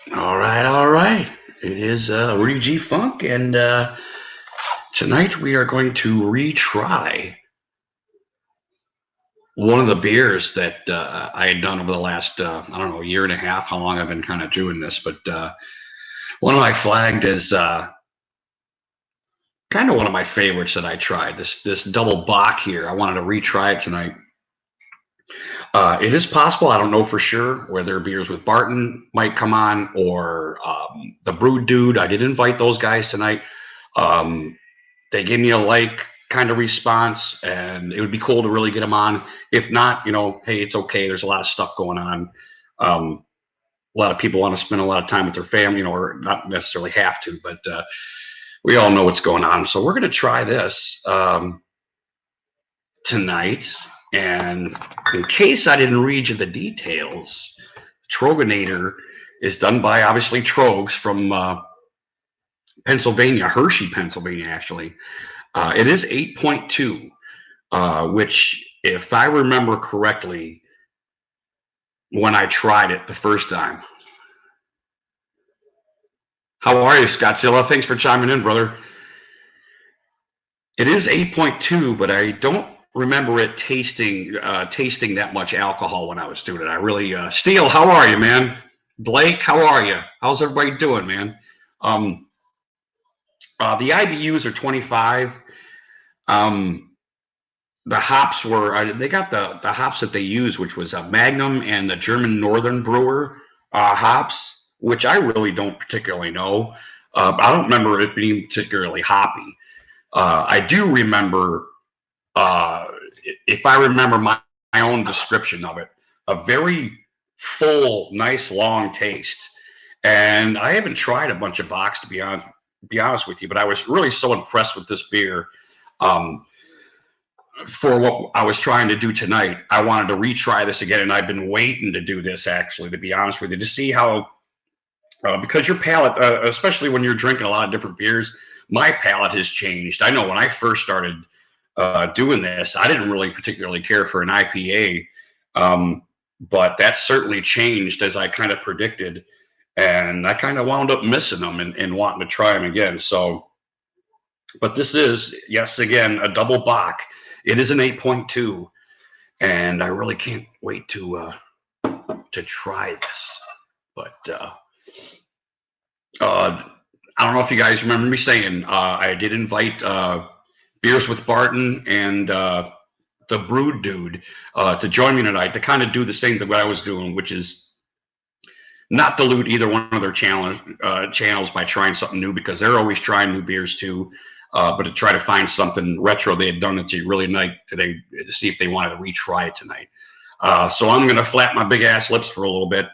All right, all right. It is Rudy G Funk, and tonight we are going to retry one of the beers that I had done over the last, I don't know, year and a half, how long I've been kind of doing this, but one of I flagged as kind of one of my favorites that I tried. This double Bach here. I wanted to retry it tonight. It is possible. I don't know for sure whether beers with Barton might come on or the Brood Dude. I did invite those guys tonight. Um, they gave me a like kind of response, and it would be cool to really get them on. If not, hey, it's okay. There's a lot of stuff going on. A lot of people want to spend a lot of time with their family, or not necessarily have to, but we all know what's going on. So we're going to try this tonight. And in case I didn't read you the details, Troegenator is done by obviously Troegs from Pennsylvania, Hershey, Pennsylvania, actually. It is 8.2, which, if I remember correctly, when I tried it the first time. How are you, Scottzilla? Thanks for chiming in, brother. It is 8.2, but I don't remember it tasting that much alcohol when I was doing it. I really Steele, how are you, man? Blake, how are you? How's everybody doing, man? Um, the IBUs are 25. Um, the hops were they got the hops that they use, which was a Magnum and the German Northern Brewer hops, which I really don't particularly know. I don't remember it being particularly hoppy. I do remember, uh, if I remember my own description of it, a very full, nice, long taste. And I haven't tried a bunch of Bocks to be honest with you, but I was really so impressed with this beer. Um, for what I was trying to do tonight, I wanted to retry this again, and I've been waiting to do this actually, to be honest with you, to see how because your palate, especially when you're drinking a lot of different beers, my palate has changed. I know when I first started doing this, I didn't really particularly care for an IPA, but that certainly changed as I kind of predicted, and I kind of wound up missing them and wanting to try them again. So, but this is, yes, again, a double Bach. It is an 8.2, and I really can't wait to try this. But I don't know if you guys remember me saying I did invite Beers with Barton and the Brood Dude to join me tonight to kind of do the same thing what I was doing, which is not dilute either one of their channels by trying something new, because they're always trying new beers too. But to try to find something retro they had done that you really like today, to see if they wanted to retry it tonight. So I'm going to flap my big ass lips for a little bit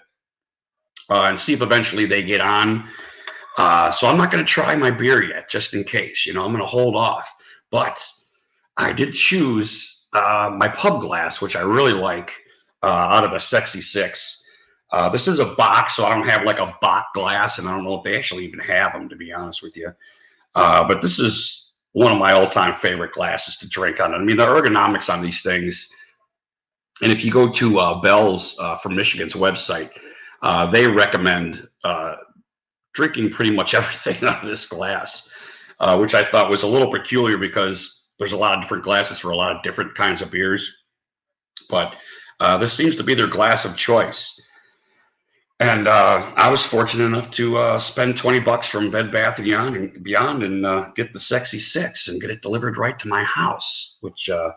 and see if eventually they get on. So I'm not going to try my beer yet, just in case. I'm going to hold off. But I did choose my pub glass, which I really like, out of a Sexy Six. This is a box, so I don't have like a Bach glass, and I don't know if they actually even have them, to be honest with you. But this is one of my all-time favorite glasses to drink on. I mean, the ergonomics on these things, and if you go to Bell's from Michigan's website, they recommend drinking pretty much everything out of this glass, which I thought was a little peculiar because there's a lot of different glasses for a lot of different kinds of beers. But this seems to be their glass of choice. And I was fortunate enough to spend $20 from Bed Bath and Beyond and get the Sexy Six and get it delivered right to my house, which, God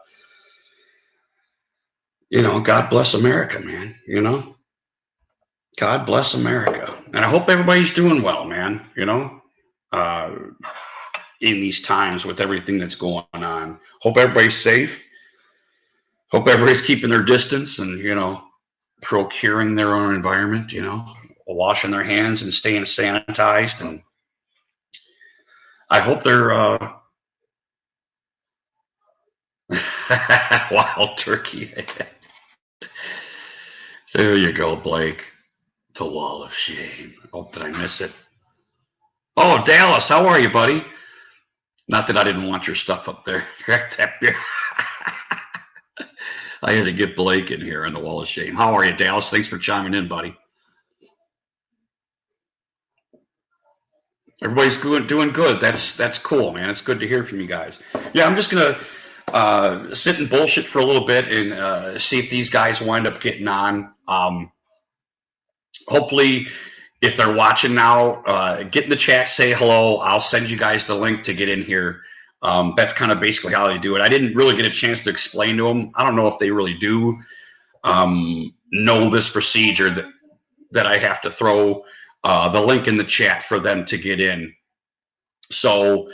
bless America, man. God bless America. And I hope everybody's doing well, man, uh, in these times with everything that's going on. Hope everybody's safe. Hope everybody's keeping their distance and, procuring their own environment, washing their hands and staying sanitized. And I hope they're wild turkey. There you go, Blake. The wall of shame. Oh, did I miss it? Oh, Dallas, how are you, buddy? Not that I didn't want your stuff up there. I had to get Blake in here on the wall of shame. How are you, Dallas? Thanks for chiming in, buddy. Everybody's doing good. That's cool, man. It's good to hear from you guys. Yeah, I'm just gonna sit and bullshit for a little bit and see if these guys wind up getting on. Hopefully, if they're watching now, get in the chat, say hello. I'll send you guys the link to get in here. That's kind of basically how they do it. I didn't really get a chance to explain to them. I don't know if they really do know this procedure that I have to throw the link in the chat for them to get in. So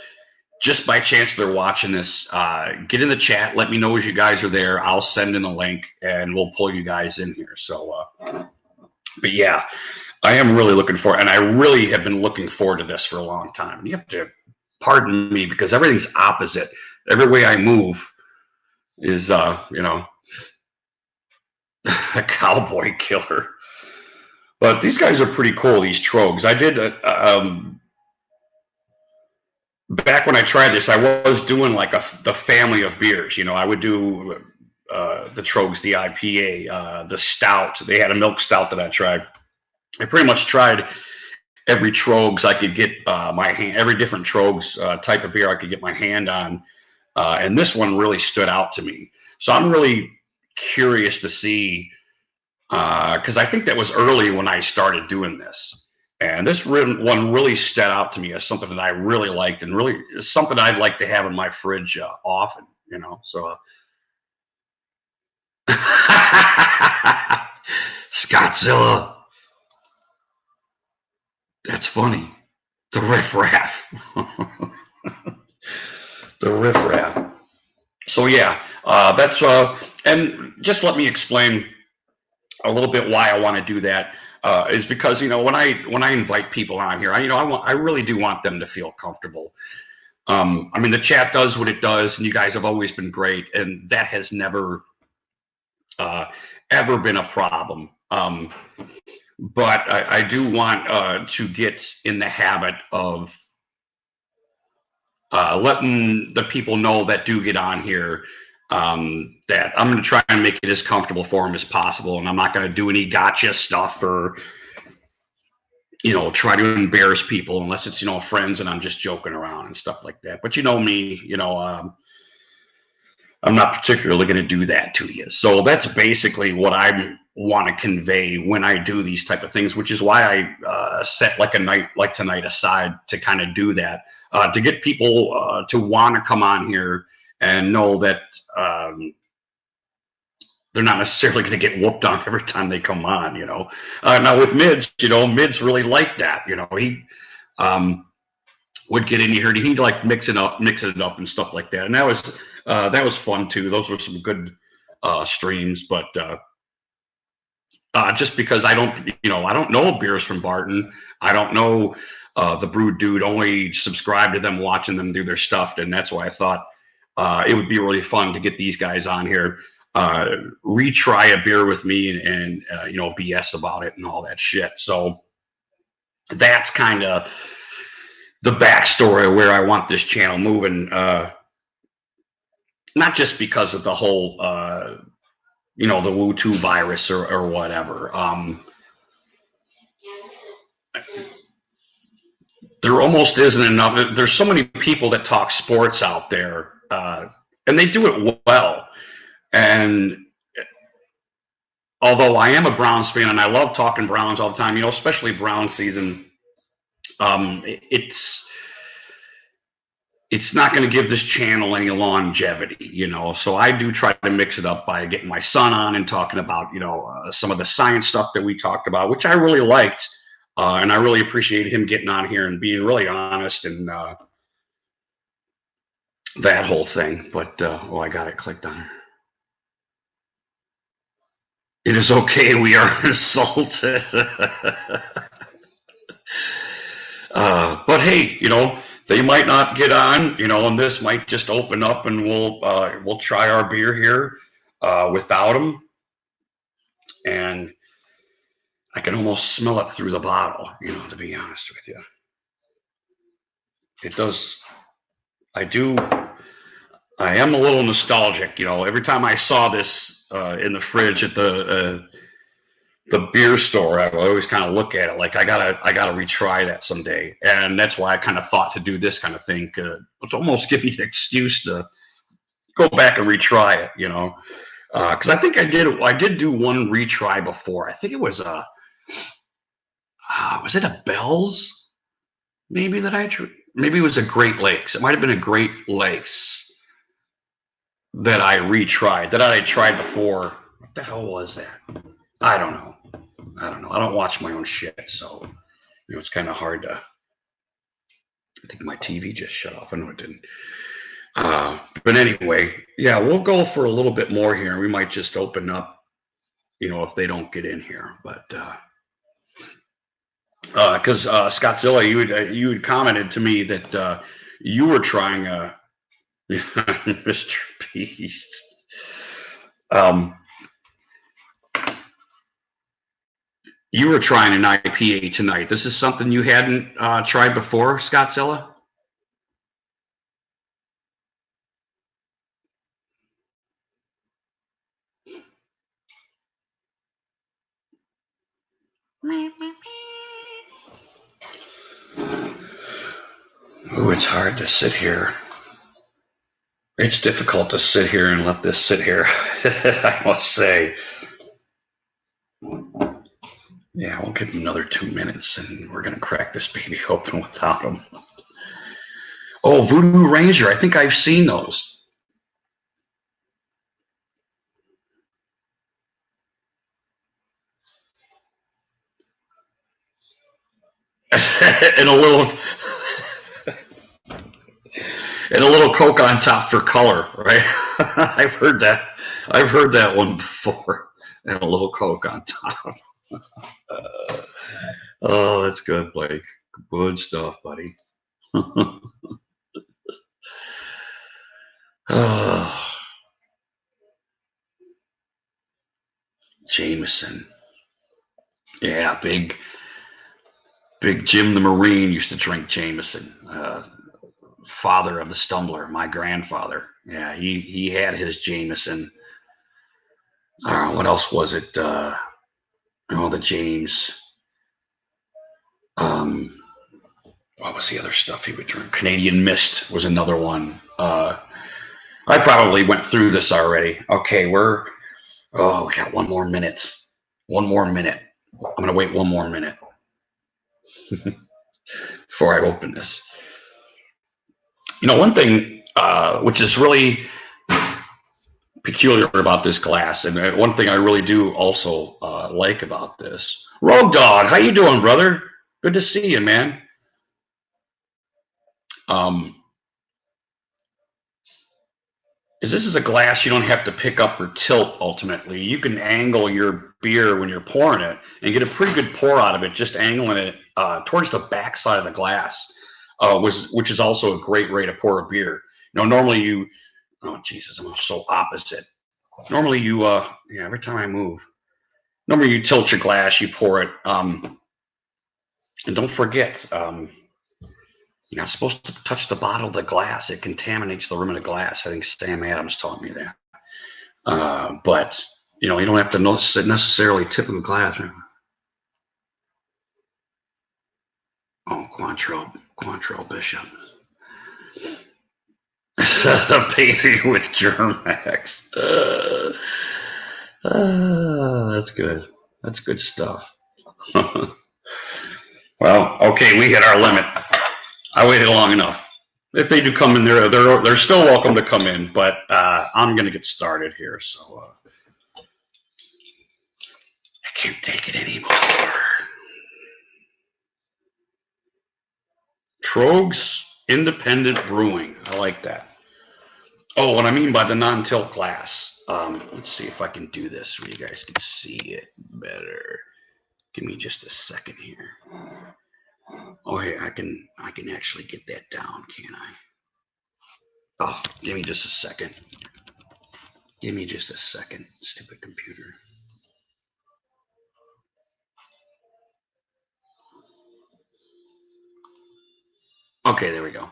just by chance they're watching this, get in the chat. Let me know as you guys are there. I'll send in the link and we'll pull you guys in here. So, but yeah, I am really looking forward, and I really have been looking forward to this for a long time. You have to pardon me because everything's opposite. Every way I move is, you know, a cowboy killer. But these guys are pretty cool, these Troegs. I did, back when I tried this, I was doing like the family of beers. You know, I would do the Troegs, the IPA, the stout. They had a milk stout that I tried. I pretty much tried every Troegs I could get my hand, every different Troegs type of beer I could get my hand on. And this one really stood out to me. So I'm really curious to see, because I think that was early when I started doing this. And this one really stood out to me as something that I really liked and really is something I'd like to have in my fridge often, you know. So Scottzilla. That's funny. The riffraff. The riffraff. So yeah, that's and just let me explain a little bit why I want to do that. Is because, you know, when I invite people on here, I really do want them to feel comfortable. I mean, the chat does what it does, and you guys have always been great, and that has never ever been a problem. But I do want to get in the habit of letting the people know that do get on here that I'm going to try and make it as comfortable for them as possible, and I'm not going to do any gotcha stuff or, you know, try to embarrass people unless it's, you know, friends and I'm just joking around and stuff like that. But you know me, you know, I'm not particularly going to do that to you. So that's basically what I want to convey when I do these type of things, which is why I set like a night like tonight aside to kind of do that, to get people to want to come on here and know that they're not necessarily going to get whooped on every time they come on, you know. Now with Mids, you know, Mids really liked that. You know, he would get in here. He'd like mix it up and stuff like that. And that was fun too. Those were some good streams. But just because I don't know beers from Barton. I don't know the Brewed Dude. Only subscribe to them, watching them do their stuff, and that's why I thought it would be really fun to get these guys on here, retry a beer with me, and you know, BS about it and all that shit. So that's kind of the backstory of where I want this channel moving. Not just because of the whole, you know, the Wu2 virus or whatever. There almost isn't enough. There's so many people that talk sports out there, and they do it well. And although I am a Browns fan and I love talking Browns all the time, you know, especially Brown season, it's not going to give this channel any longevity, you know. So I do try to mix it up by getting my son on and talking about, you know, some of the science stuff that we talked about, which I really liked. And I really appreciated him getting on here and being really honest and that whole thing. But, oh, I got it clicked on. It is okay. We are insulted. But hey, you know, they might not get on, you know, and this might just open up and we'll try our beer here without them. And I can almost smell it through the bottle, you know, to be honest with you. It does. I am a little nostalgic, you know. Every time I saw this in the fridge at the the beer store, I always kind of look at it like I gotta retry that someday, and that's why I kind of thought to do this kind of thing. To almost give me an excuse to go back and retry it, you know, because I think I did do one retry before. I think it was it a Bell's maybe that maybe it was a Great Lakes. It might have been a Great Lakes that I retried that I had tried before. What the hell was that? I don't know. I don't know. I don't watch my own shit, so you know it's kind of hard to. I think my TV just shut off. I know it didn't. But anyway, yeah, we'll go for a little bit more here. We might just open up, you know, if they don't get in here. But because Scottzilla, you had commented to me that you were trying Mr. Beast. You were trying an IPA tonight. This is something you hadn't tried before, Scottzilla? Oh, it's hard to sit here. It's difficult to sit here and let this sit here, I must say. Yeah, we'll give him another 2 minutes and we're going to crack this baby open without him. Oh, Voodoo Ranger. I think I've seen those. And a little Coke on top for color, right? I've heard that one before. And a little Coke on top. Oh, that's good, Blake. Good stuff, buddy. Jameson. Yeah, big Jim the Marine used to drink Jameson. Father of the Stumbler, my grandfather. Yeah, he had his Jameson. What else was it? The James. What was the other stuff he would drink? Canadian Mist was another one. I probably went through this already. Okay, we got 1 more minute. 1 more minute. I'm going to wait 1 more minute before I open this. You know, one thing which is really peculiar about this glass, and one thing I really do also like about this. Rogue Dog, how you doing, brother? Good to see you, man. Is this is a glass you don't have to pick up or tilt ultimately. You can angle your beer when you're pouring it and get a pretty good pour out of it, just angling it towards the back side of the glass, which is also a great way to pour a beer. You know, normally oh Jesus, I'm so opposite. Normally every time I move, normally you tilt your glass, you pour it, and don't forget, you're not supposed to touch the bottom of the glass. It contaminates the rim of the glass. I think Sam Adams taught me that. But, you know, you don't have to necessarily tip the glass. Oh, Quantrill Bishop. Bathing with Germax. That's good. That's good stuff. Well, okay, we hit our limit. I waited long enough. If they do come in there, they're still welcome to come in, but I'm going to get started here. So I can't take it anymore. Troegs Independent Brewing. I like that. Oh, what I mean by the non-tilt glass. Let's see if I can do this so you guys can see it better. Give me just a second here. Oh, hey, I can actually get that down, can't I? Oh, give me just a second. Give me just a second, stupid computer. Okay, there we go.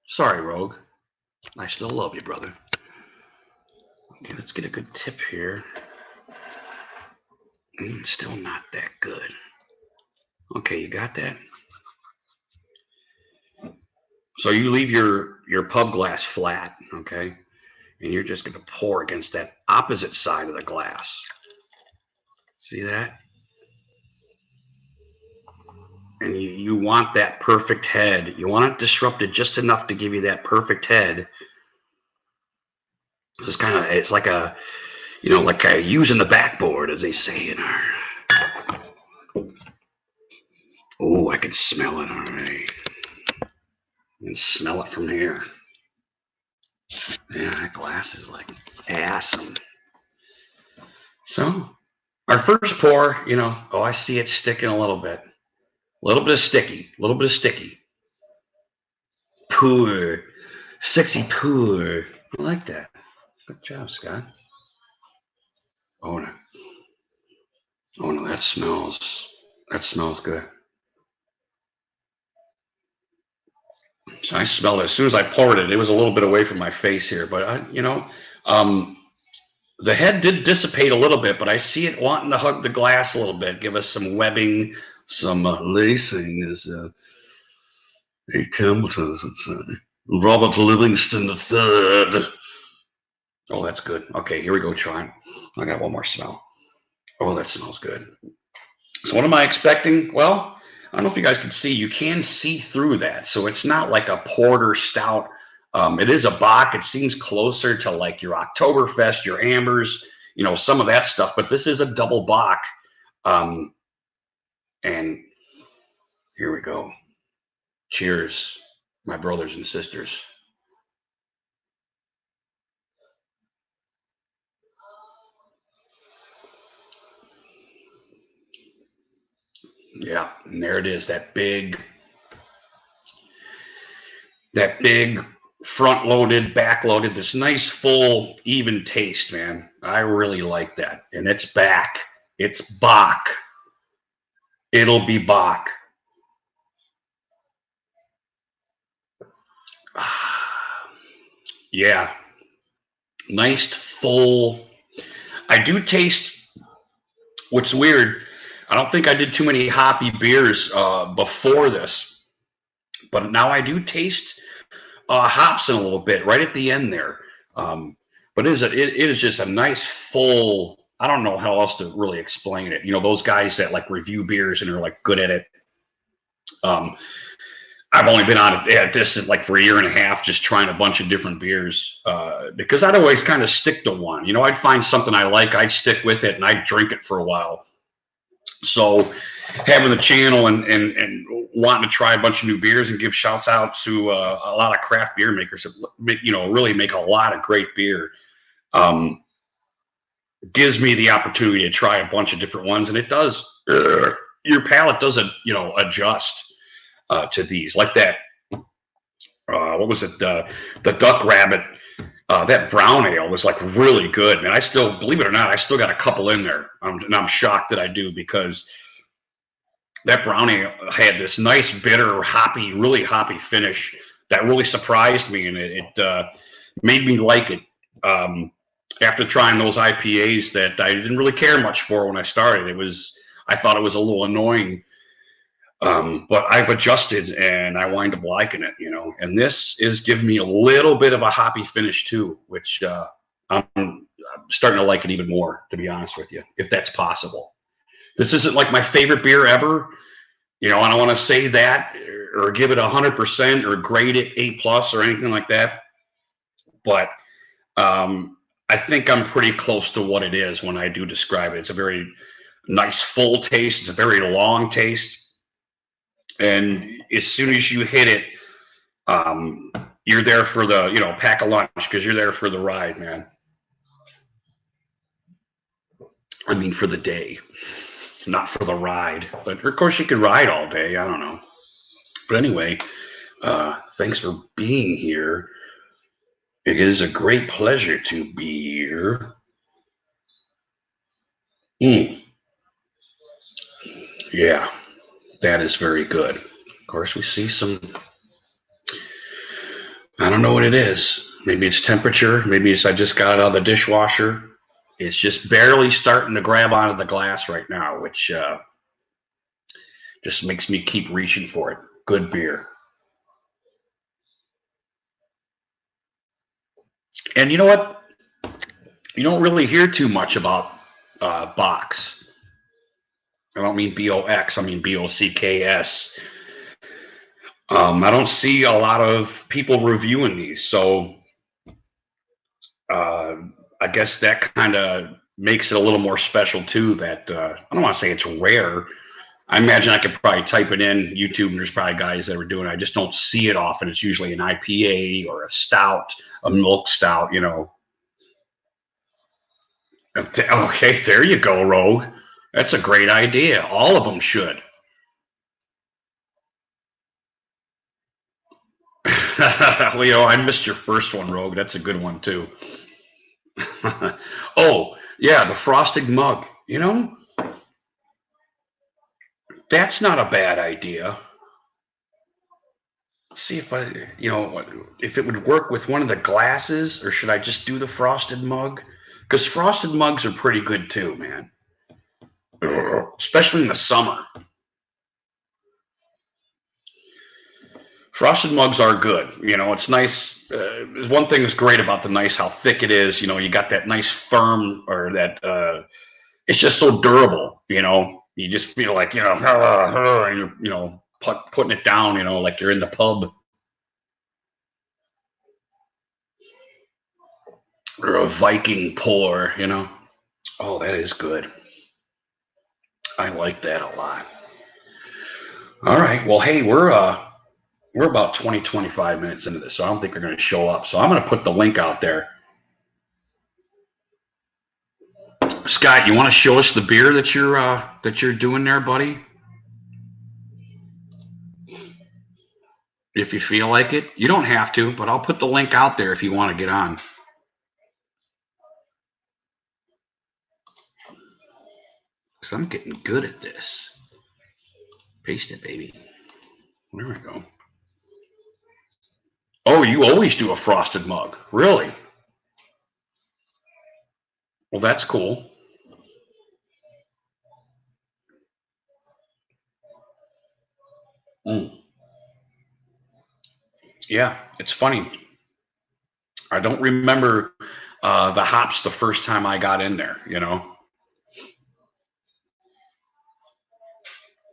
Sorry, Rogue. I still love you, brother. Okay, let's get a good tip here. Still not that good. Okay, you got that? So you leave your pub glass flat, okay? And you're just going to pour against that opposite side of the glass. See that? And you want that perfect head. You want it disrupted just enough to give you that perfect head. It's like like using the backboard, as they say in our. Oh, I can smell it already. I can smell it from here. Yeah, that glass is like awesome. So our first pour, I see it sticking a little bit. A little bit of sticky. Pour. Sexy pour. I like that. Good job, Scott. Oh no. Oh no, that smells good. So I smelled it as soon as I poured it. It was a little bit away from my face here, but the head did dissipate a little bit, but I see it wanting to hug the glass a little bit, give us some webbing, some lacing, as Ed Campbellton would say. Robert Livingston III. Oh, that's good. Okay, here we go, try. I got one more smell. Oh, that smells good. So what am I expecting? Well, I don't know if you guys can see. You can see through that. So it's not like a porter stout. It is a bock. It seems closer to like your Oktoberfest, your Ambers, some of that stuff. But this is a double bock. And here we go. Cheers, my brothers and sisters. Yeah, and there it is. That big front-loaded, back-loaded, this nice, full, even taste, man. I really like that. And it's back. It's Bach. It'll be Bach. Yeah. Nice, full. I do taste, what's weird, I don't think I did too many hoppy beers before this, but now I do taste hops in a little bit right at the end there. But it is just a nice full. I don't know how else to really explain it. Those guys that like review beers and are like good at it. I've only been on at this like for a year and a half, just trying a bunch of different beers because I'd always kind of stick to one. I'd find something I like, I'd stick with it, and I'd drink it for a while. So having the channel and wanting to try a bunch of new beers and give shouts out to a lot of craft beer makers that really make a lot of great beer, gives me the opportunity to try a bunch of different ones, and it does. Your palate doesn't adjust to these like that. What was it? The Duck Rabbit. That brown ale was like really good, man. I still, believe it or not, I still got a couple in there. And I'm shocked that I do, because that brown ale had this nice, bitter, hoppy, really hoppy finish that really surprised me, and it made me like it. After trying those IPAs that I didn't really care much for when I started, I thought it was a little annoying. But I've adjusted and I wind up liking it, and this is giving me a little bit of a hoppy finish too, which I'm starting to like it even more, to be honest with you, if that's possible. This isn't like my favorite beer ever, I don't want to say that or give it 100% or grade it A+ or anything like that. But I think I'm pretty close to what it is when I do describe it. It's a very nice full taste. It's a very long taste. And as soon as you hit it, you're there for the, pack a lunch, because you're there for the ride, man. I mean, for the day, not for the ride. But of course, you could ride all day. I don't know. But anyway, thanks for being here. It is a great pleasure to be here. Yeah, that is very good. Of course, we see some. I don't know what it is. Maybe it's temperature. Maybe it's I just got it out of the dishwasher. It's just barely starting to grab onto the glass right now, which just makes me keep reaching for it. Good beer. And you know what? You don't really hear too much about Box. I don't mean Box. I mean Bocks. I don't see a lot of people reviewing these, so I guess that kind of makes it a little more special too. That I don't want to say it's rare. I imagine I could probably type it in YouTube, and there's probably guys that are doing it. I just don't see it often. It's usually an IPA or a stout, a milk stout, you know. Okay, there you go, Rogue. That's a great idea. All of them should. Well, you know, I missed your first one, Rogue. That's a good one too. Oh, yeah, the frosted mug. You know, that's not a bad idea. See if I, you know, if it would work with one of the glasses, or should I just do the frosted mug? Because frosted mugs are pretty good too, man. Especially in the summer. Frosted mugs are good. You know, it's nice. One thing that's great about the nice, how thick it is. You know, you got that nice firm, or that it's just so durable. You know, you just feel like, you know, and you're, you know, putting it down. You know, like you're in the pub or a Viking pour. You know, oh, that is good. I like that a lot. All right. Well, hey, we're about 25 minutes into this, so I don't think they're going to show up. So I'm going to put the link out there. Scott, you want to show us the beer that you're doing there, buddy? If you feel like it. You don't have to, but I'll put the link out there if you want to get on. Because I'm getting good at this. Paste it, baby. There we go. Oh, you always do a frosted mug. Really? Well, that's cool. Mm. Yeah, it's funny. I don't remember the hops the first time I got in there, you know?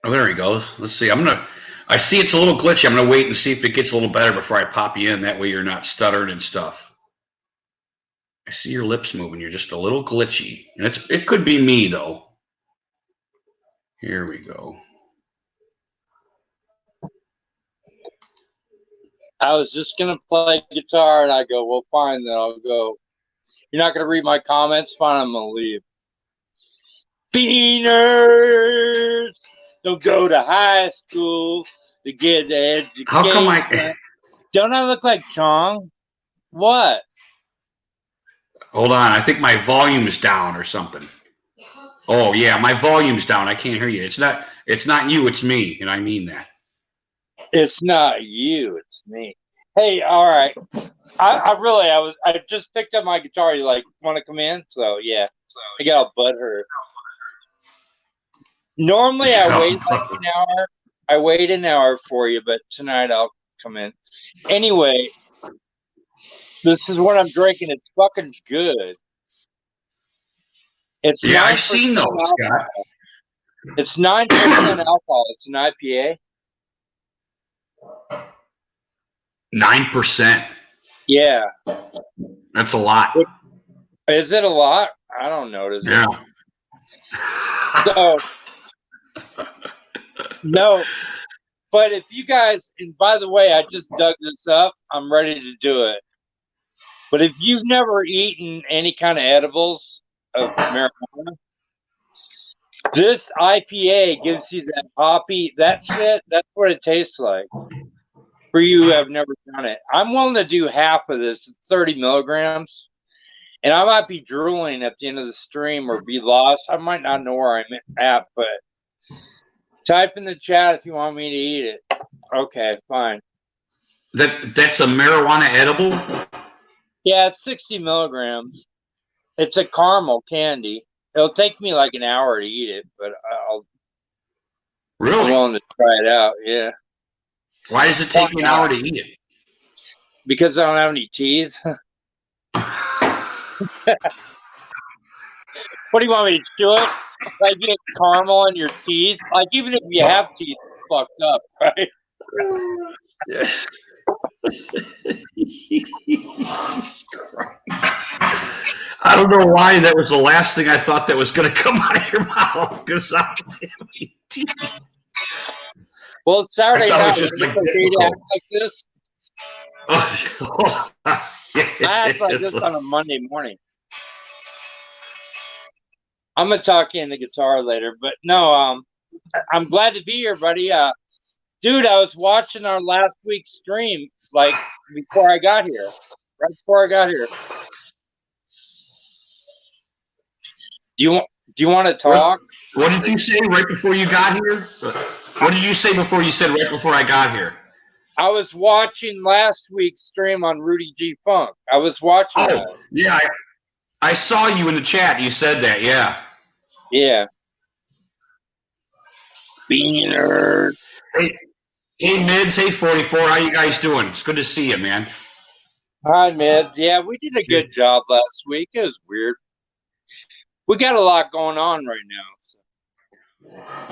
Oh, there he goes. Let's see. I see it's a little glitchy. I'm going to wait and see if it gets a little better before I pop you in. That way you're not stuttering and stuff. I see your lips moving. You're just a little glitchy. And it could be me, though. Here we go. I was just going to play guitar, and I go, well, fine, then I'll go. You're not going to read my comments? Fine, I'm going to leave. Beaners don't go to high school to get education. How come I... Don't I look like Chong? What? Hold on. I think my volume's down or something. Oh, yeah, my volume's down. I can't hear you. It's not you, it's me, and I mean that. It's not you, it's me. Hey, all right. I just picked up my guitar. You like want to come in? So yeah, I got a butthurt. Normally I wait like an hour. I wait an hour for you, but tonight I'll come in. Anyway, this is what I'm drinking. It's fucking good. It's yeah, I've seen those, Scott. It's 9% alcohol. It's an IPA. 9%. Yeah. That's a lot. Is it a lot? I don't notice. Yeah. So, no. But if you guys, and by the way, I just dug this up. I'm ready to do it. But if you've never eaten any kind of edibles of marijuana, this IPA gives you that hoppy, that shit. That's what it tastes like. For you who have never done it, I'm willing to do half of this. It's 30 milligrams. And I might be drooling at the end of the stream or be lost. I might not know where I'm at, but type in the chat if you want me to eat it. Okay, fine. That's a marijuana edible? Yeah, it's 60 milligrams. It's a caramel candy. It'll take me like an hour to eat it, but I'm Really? willing to try it out. Yeah. Why does it Why take you an not? hour to eat it? Because I don't have any teeth. What do you want me to do it? Like get caramel in your teeth? Like even if you have teeth, it's fucked up, right? I don't know why that was the last thing I thought that was going to come out of your mouth because I don't have any teeth. Well, it's I Saturday thought it night. was just It's like okay to difficult. act like this. Oh, I act like this on a Monday morning. I'm gonna talk in the guitar later, but no, I'm glad to be here, buddy. Dude, I was watching our last week's stream like before I got here. Right before I got here. Do you want to talk? What did you say right before you got here? What did you say before you said right before I got here? I was watching last week's stream on Rudy G Funk. I was watching that. Yeah, I saw you in the chat. You said that, yeah. Yeah. Beaner. Hey, Mids. Hey, 44. How you guys doing? It's good to see you, man. Hi, Mids. Yeah, we did a good job last week. It was weird. We got a lot going on right now. So.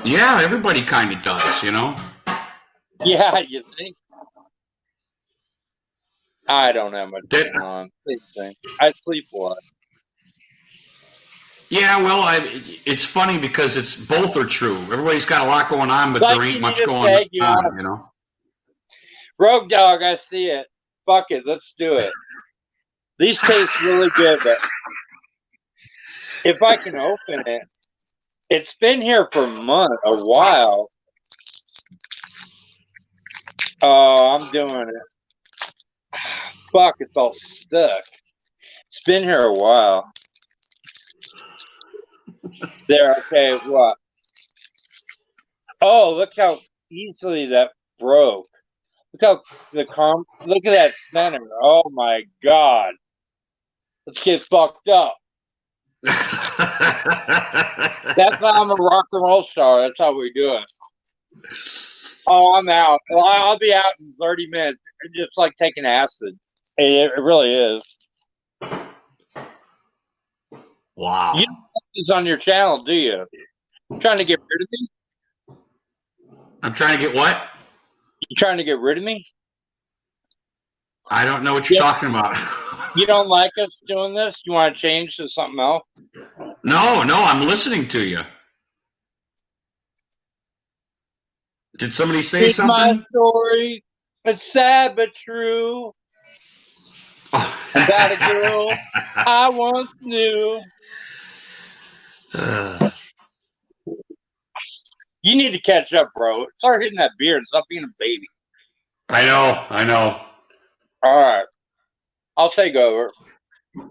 Yeah, everybody kind of does, you know? Yeah, you think? I don't have much going on. Same thing. I sleep a lot. Yeah, well, it's funny because it's both are true. Everybody's got a lot going on, but Like there ain't you much need a going tag, on, you know? Rogue Dog, I see it. Fuck it, let's do it. These taste really good, but if I can open it, it's been here for a while. Oh, I'm doing it. Fuck, it's all stuck. It's been here a while. There, okay, what? Oh, look how easily that broke. Look at that center. Oh my god. Let's get fucked up. That's how I'm a rock and roll star. That's how we do it. Oh, I'm out. I'll be out in 30 minutes. It's just like taking acid. It really is. Wow. You don't put this on your channel, do you? You trying to get rid of me? I'm trying to get what? You trying to get rid of me? I don't know what you're talking about. You don't like us doing this? You want to change to something else? No, I'm listening to you. Did somebody say It's something? my story. It's sad but true. About a girl I once knew. You need to catch up, bro. Start hitting that beer and stop being a baby. I know. All right. I'll take over.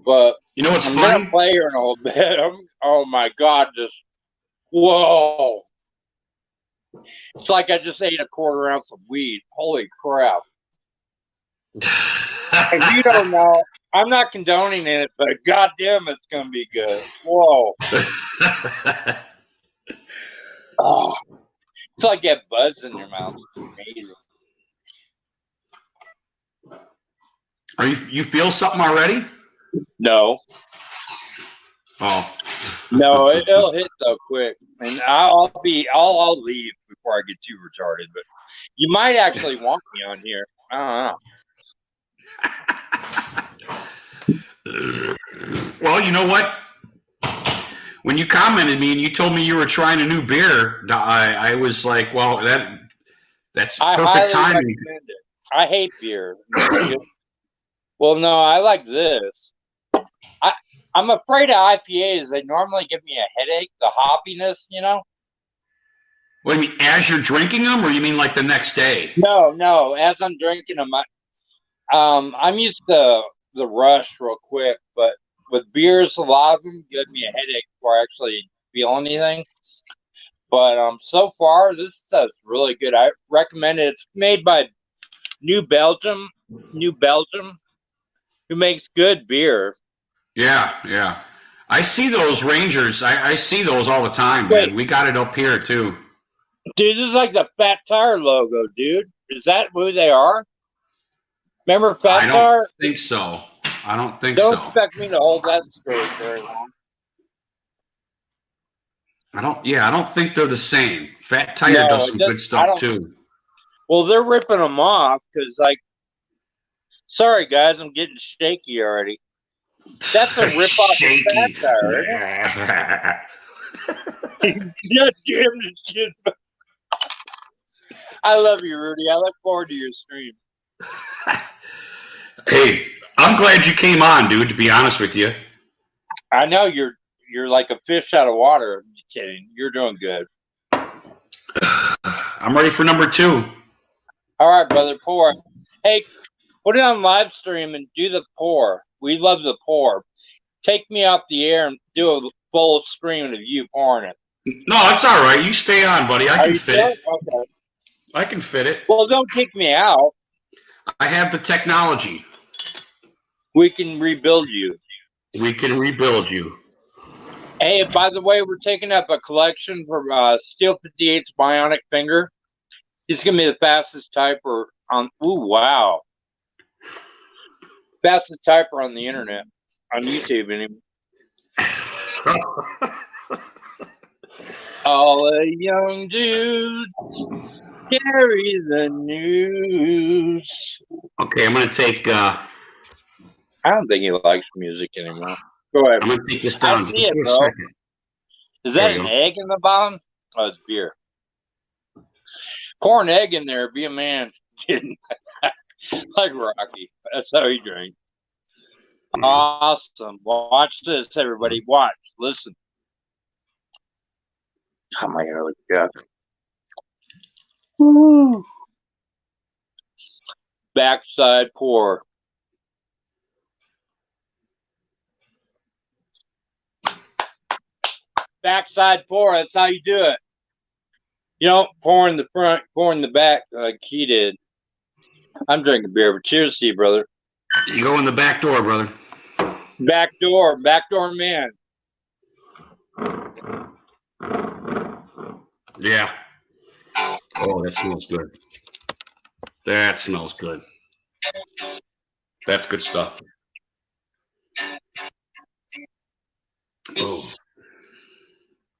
But you know what's I'm funny? going to play her in a little bit. Oh, my God. Whoa. It's like I just ate a quarter ounce of weed. Holy crap. If you don't know, I'm not condoning it, but goddamn, it's going to be good. Whoa. Oh, it's like you have buds in your mouth. It's amazing. You feel something already? No. Oh. No, it'll hit so quick. And I'll leave before I get too retarded, but you might actually want me on here. I don't know. Well, you know what? When you commented me and you told me you were trying a new beer, I was like, well, that's perfect timing. Recommend it. I hate beer. Well, no, I like this. I'm afraid of IPAs. They normally give me a headache, the hoppiness, you know? What do you mean, as you're drinking them, or you mean like the next day? No, as I'm drinking them, I'm used to the rush real quick, but with beers, a lot of them give me a headache before I actually feel anything. But so far, this stuff's really good. I recommend it. It's made by New Belgium, who makes good beer. Yeah. I see those Rangers. I see those all the time, man. Wait. We got it up here too. Dude, this is like the Fat Tire logo, dude. Is that who they are? Remember Fat I Tire? don't think so. I don't think Don't so. expect me to hold that straight very long. I don't think they're the same. Fat Tire No, does it some doesn't- good stuff too. Well, they're ripping them off because, like, sorry guys, I'm getting shaky already. That's a rip off of Fat Tire. God damn it, shit. I love you, Rudy. I look forward to your stream. Hey, I'm glad you came on, dude. To be honest with you, I know you're like a fish out of water. I'm just kidding. You're doing good. I'm ready for number 2. All right, brother. Pour. Hey, put it on live stream and do the pour. We love the pour. Take me off the air and do a full screen of you pouring it. No, it's all right. You stay on, buddy. I can fit it. Okay. I can fit it. Well, don't kick me out. I have the technology. We can rebuild you. We can rebuild you. Hey, by the way, we're taking up a collection from Steel 58's Bionic Finger. He's going to be the fastest typer on... Ooh, wow. Fastest typer on the internet. On YouTube, anyway. All the young dudes carry the news. Okay, I'm going to take... I don't think he likes music anymore. Go ahead. I'm going to take this down. I see it, Just bro. a second. Is that an egg in the bottom? Oh, it's beer. Pour an egg in there. Be a man. Like Rocky. That's how he drank. Awesome. Watch this, everybody. Watch. Listen. Oh my God. Woo. Backside pour. Backside pour. That's how you do it. You don't pour in the front, pour in the back like he did. I'm drinking beer, but cheers to you, brother. You go in the back door, brother. Back door man. Yeah. Oh, that smells good. That smells good. That's good stuff. Oh.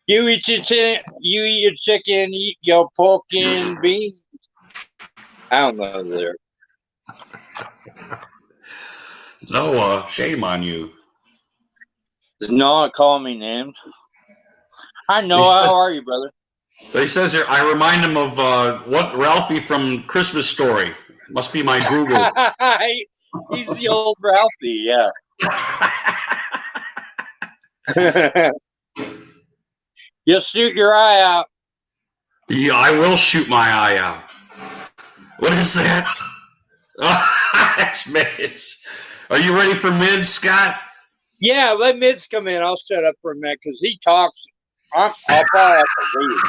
You eat your chicken, eat your pork and beans. I don't know there. No, shame on you. Does no one call me names? I know. How are you, brother? He says here, I remind him of what Ralphie from Christmas Story. Must be my Google. He's the old Ralphie, yeah. You'll shoot your eye out. Yeah, I will shoot my eye out. What is that? Oh, that's Mids. Are you ready for Mids, Scott? Yeah, let Mids come in. I'll shut up for a minute because he talks. I'll probably have to leave.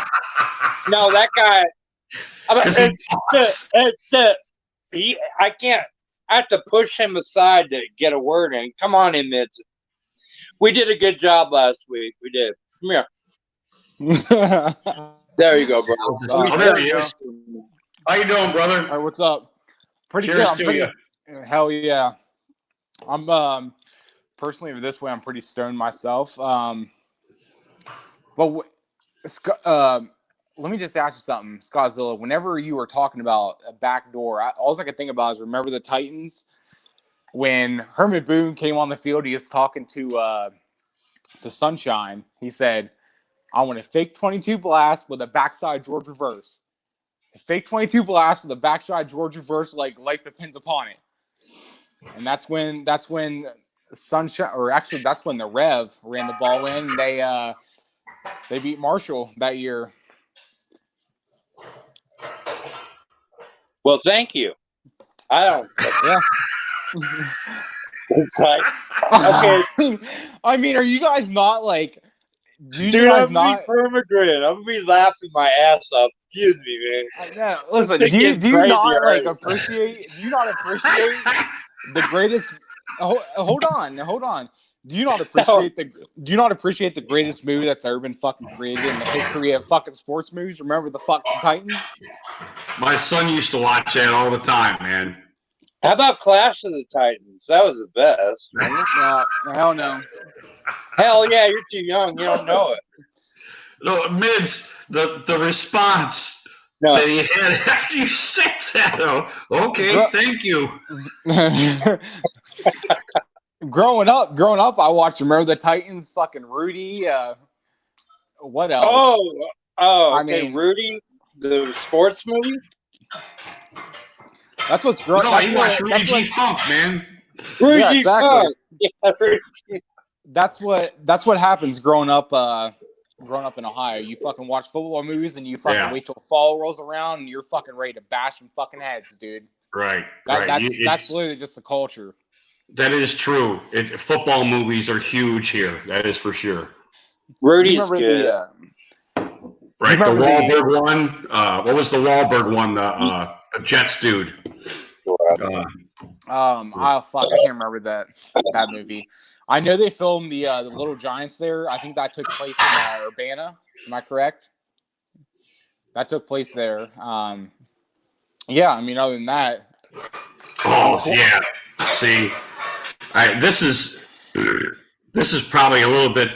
No, that guy. I can't. I have to push him aside to get a word in. Come on in, Mids. We did a good job last week. We did. Come here. There you go, bro. Oh, there he is. How you doing, brother? All right, what's up? Pretty Cheers good. to you. Hell yeah. I'm personally this way. I'm pretty stoned myself. But let me just ask you something, Scottzilla. Whenever you were talking about a back door, all I could think about is remember the Titans when Herman Boone came on the field. He was talking to Sunshine. He said, "I want a fake 22 blast with a backside George reverse. A fake 22 blast with a backside George reverse, like depends upon it." And that's when Sunshine, or actually that's when the Rev ran the ball in. They beat Marshall that year. Well, thank you. I don't. Yeah. It's like, okay. I mean, are you guys not like? Do you Dude, guys I'm not? permagrin. I'm gonna be laughing my ass off. Excuse me, man. Yeah, listen. Do you not like appreciate? Do you not appreciate the greatest? Hold on. Do you not appreciate the greatest movie that's ever been fucking created in the history of fucking sports movies? Remember the fucking Titans? My son used to watch that all the time, man. How about Clash of the Titans? That was the best. No, hell no. Hell yeah, you're too young. You don't know it. No, Mids, the response No. that he had after you said that. Oh, okay, thank you. Growing up, I watched. Remember the Titans? Fucking Rudy. What else? Oh, I okay, mean- Rudy, the sports movie. That's what's growing. No, he watched Rudy G. Funk, man. Rudy Yeah, exactly. Funk. Yeah, Rudy. That's what happens growing up in Ohio. You fucking watch football movies and you fucking wait till fall rolls around and you're fucking ready to bash some fucking heads, dude. Right. That's literally just the culture. That is true. Football movies are huge here. That is for sure. Rudy's good. Right. The Wahlberg one. What was the Wahlberg one? The Jets dude. I can't remember that movie. I know they filmed the Little Giants there. I think that took place in Urbana. Am I correct? That took place there. Yeah, I mean, other than that. Oh yeah. See, this is probably a little bit.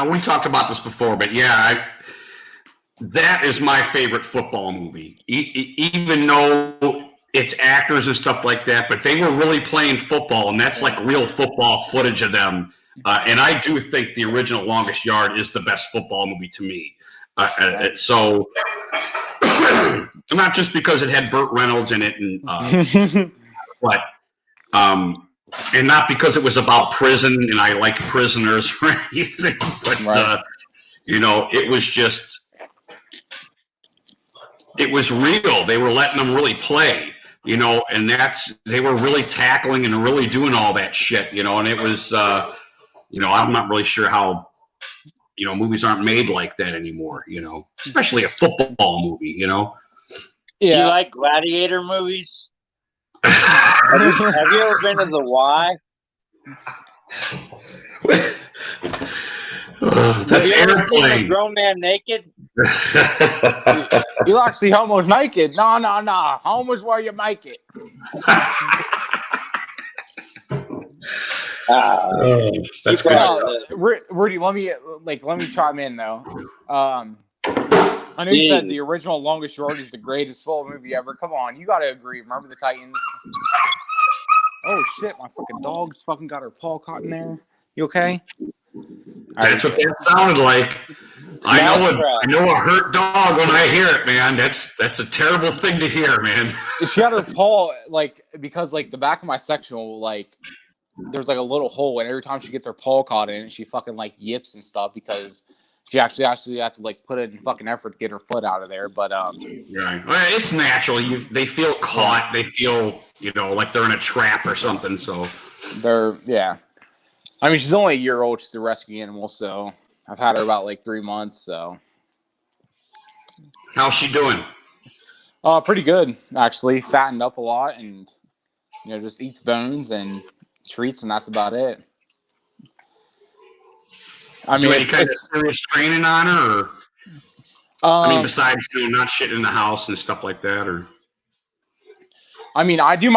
We talked about this before, but yeah, that is my favorite football movie. Even though it's actors and stuff like that, but they were really playing football, and that's like real football footage of them. And I do think the original Longest Yard is the best football movie to me. So, not just because it had Burt Reynolds in it, and but and not because it was about prison, and I like prisoners or anything. But it was just. It was real. They were letting them really play, and they were really tackling and really doing all that shit, and it was, I'm not really sure how, movies aren't made like that anymore, especially a football movie, Yeah. You like gladiator movies? Have you ever been to the Y? That's Airplane. A grown man naked? You like to see homos naked? No. Homos where you make it. That's good. Rudy, let me chime in though. I know you said the original Longest Yard is the greatest football movie ever. Come on, you gotta agree. Remember the Titans? Oh shit, my fucking dog's fucking got her paw caught in there. You okay? That's what that sounded like. I know a hurt dog when I hear it, man. That's a terrible thing to hear, man. She had her paw because the back of my sectional there's a little hole, and every time she gets her paw caught in it, she fucking yips and stuff because she actually had to put in fucking effort to get her foot out of there. But right, well, it's natural. They feel caught. They feel like they're in a trap or something. So they're I mean, she's only a year old. She's a rescue animal, so I've had her about 3 months. So, how's she doing? Pretty good actually. Fattened up a lot, and just eats bones and treats, and that's about it. I mean, any kind of serious training on her, or I mean, besides not shitting in the house and stuff like that, or I mean, I do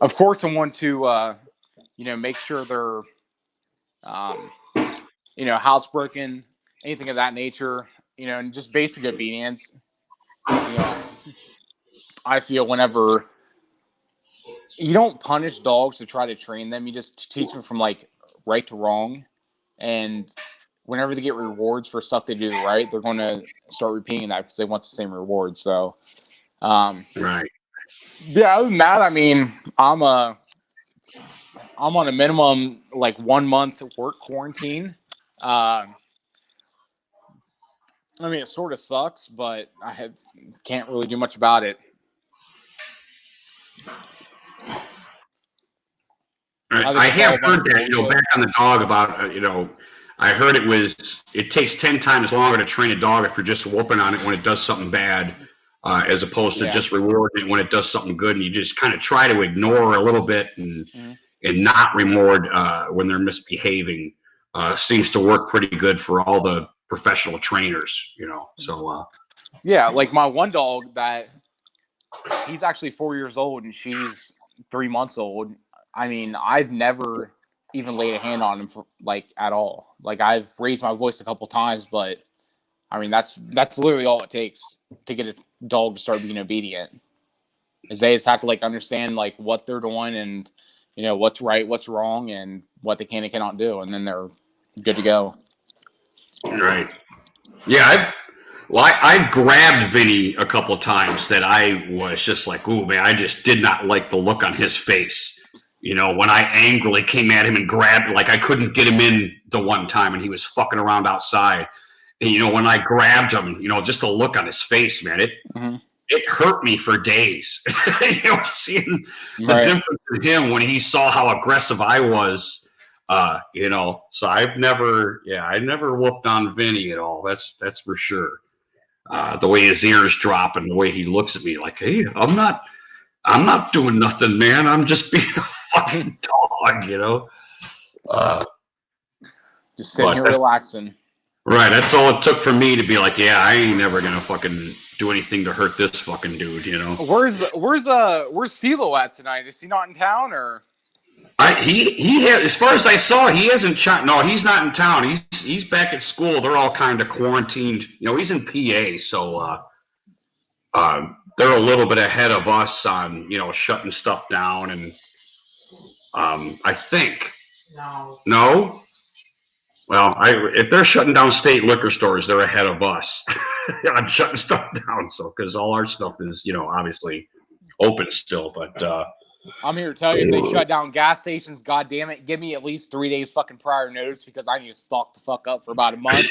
of course, I want to. Make sure they're, housebroken, anything of that nature, and just basic obedience. I feel whenever you don't punish dogs to try to train them, you just teach them from right to wrong. And whenever they get rewards for stuff they do right, they're going to start repeating that because they want the same reward. So, right. Yeah, other than that, I mean, I'm on a minimum 1 month work quarantine. I mean, it sort of sucks, but can't really do much about it. I have heard that, back on the dog about, I heard it takes 10 times longer to train a dog if you're just whooping on it when it does something bad, as opposed to just rewarding it when it does something good, and you just kind of try to ignore a little bit and. Mm-hmm. and not reward when they're misbehaving seems to work pretty good for all the professional trainers, you know. So yeah, like my one dog that he's actually 4 years old and she's 3 months old. I mean, I've never even laid a hand on him for, like, at all. Like, I've raised my voice a couple times, but I mean, that's literally all it takes to get a dog to start being obedient. Is they just have to like understand like what they're doing and, you know, what's right, what's wrong, and what they can and cannot do, and then they're good to go. right, yeah, I've grabbed Vinny a couple of times that I was just like, ooh, man, I just did not like the look on his face. You know, when I angrily came at him and grabbed, like I couldn't get him in the one time and he was fucking around outside. And, you know, when I grabbed him, you know, just the look on his face, man, it hurt me for days. You know, seeing the difference in him when he saw how aggressive I was, you know, so I never whooped on Vinny at all. That's for sure. The way his ears drop and the way he looks at me like, hey, I'm not doing nothing, man. I'm just being a fucking dog, you know. Just sitting here relaxing. Right, that's all it took for me to be like, yeah, I ain't never gonna fucking do anything to hurt this fucking dude, you know. Where's CeeLo at tonight? Is he not in town or? He has, as far as I saw, he hasn't. No, he's not in town. He's back at school. They're all kind of quarantined. You know, he's in PA, so they're a little bit ahead of us on, you know, shutting stuff down, and I think no. Well, if they're shutting down state liquor stores, they're ahead of us. I'm shutting stuff down, so because all our stuff is, you know, obviously open still. But I'm here to tell you, if they shut down gas stations, God damn it, give me at least 3 days fucking prior notice because I need to stock the fuck up for about a month.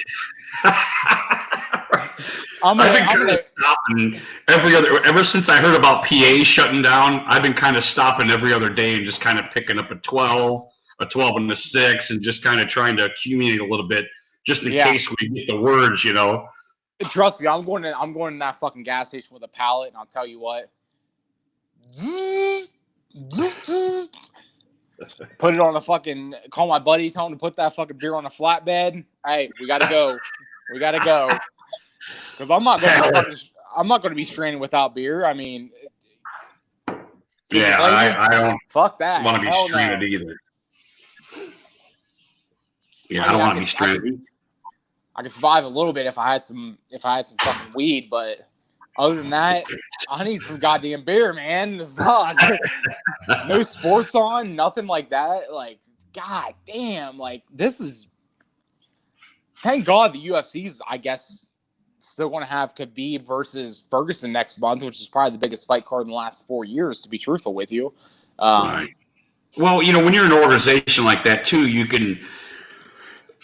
I'm gonna stopping ever since I heard about PA shutting down. I've been kind of stopping every other day and just kind of picking up a 12 and a 6, and just kind of trying to accumulate a little bit just in case we get the words, you know. Trust me, I'm going to that fucking gas station with a pallet, and I'll tell you what. Put it on a fucking, call my buddy, tell him to put that fucking beer on a flatbed. Hey, we gotta go. Because I'm not going to be stranded without beer. I mean, yeah, I don't. Fuck that. Want to be stranded either. Yeah, I don't want to be stranded. I could survive a little bit if I had some fucking weed, but other than that, I need some goddamn beer, man. Fuck. No sports on, nothing like that. Like, god damn, like this is. Thank God the UFC's, I guess, still going to have Khabib versus Ferguson next month, which is probably the biggest fight card in the last 4 years, to be truthful with you. Right. Well, you know, when you're an organization like that too, you can.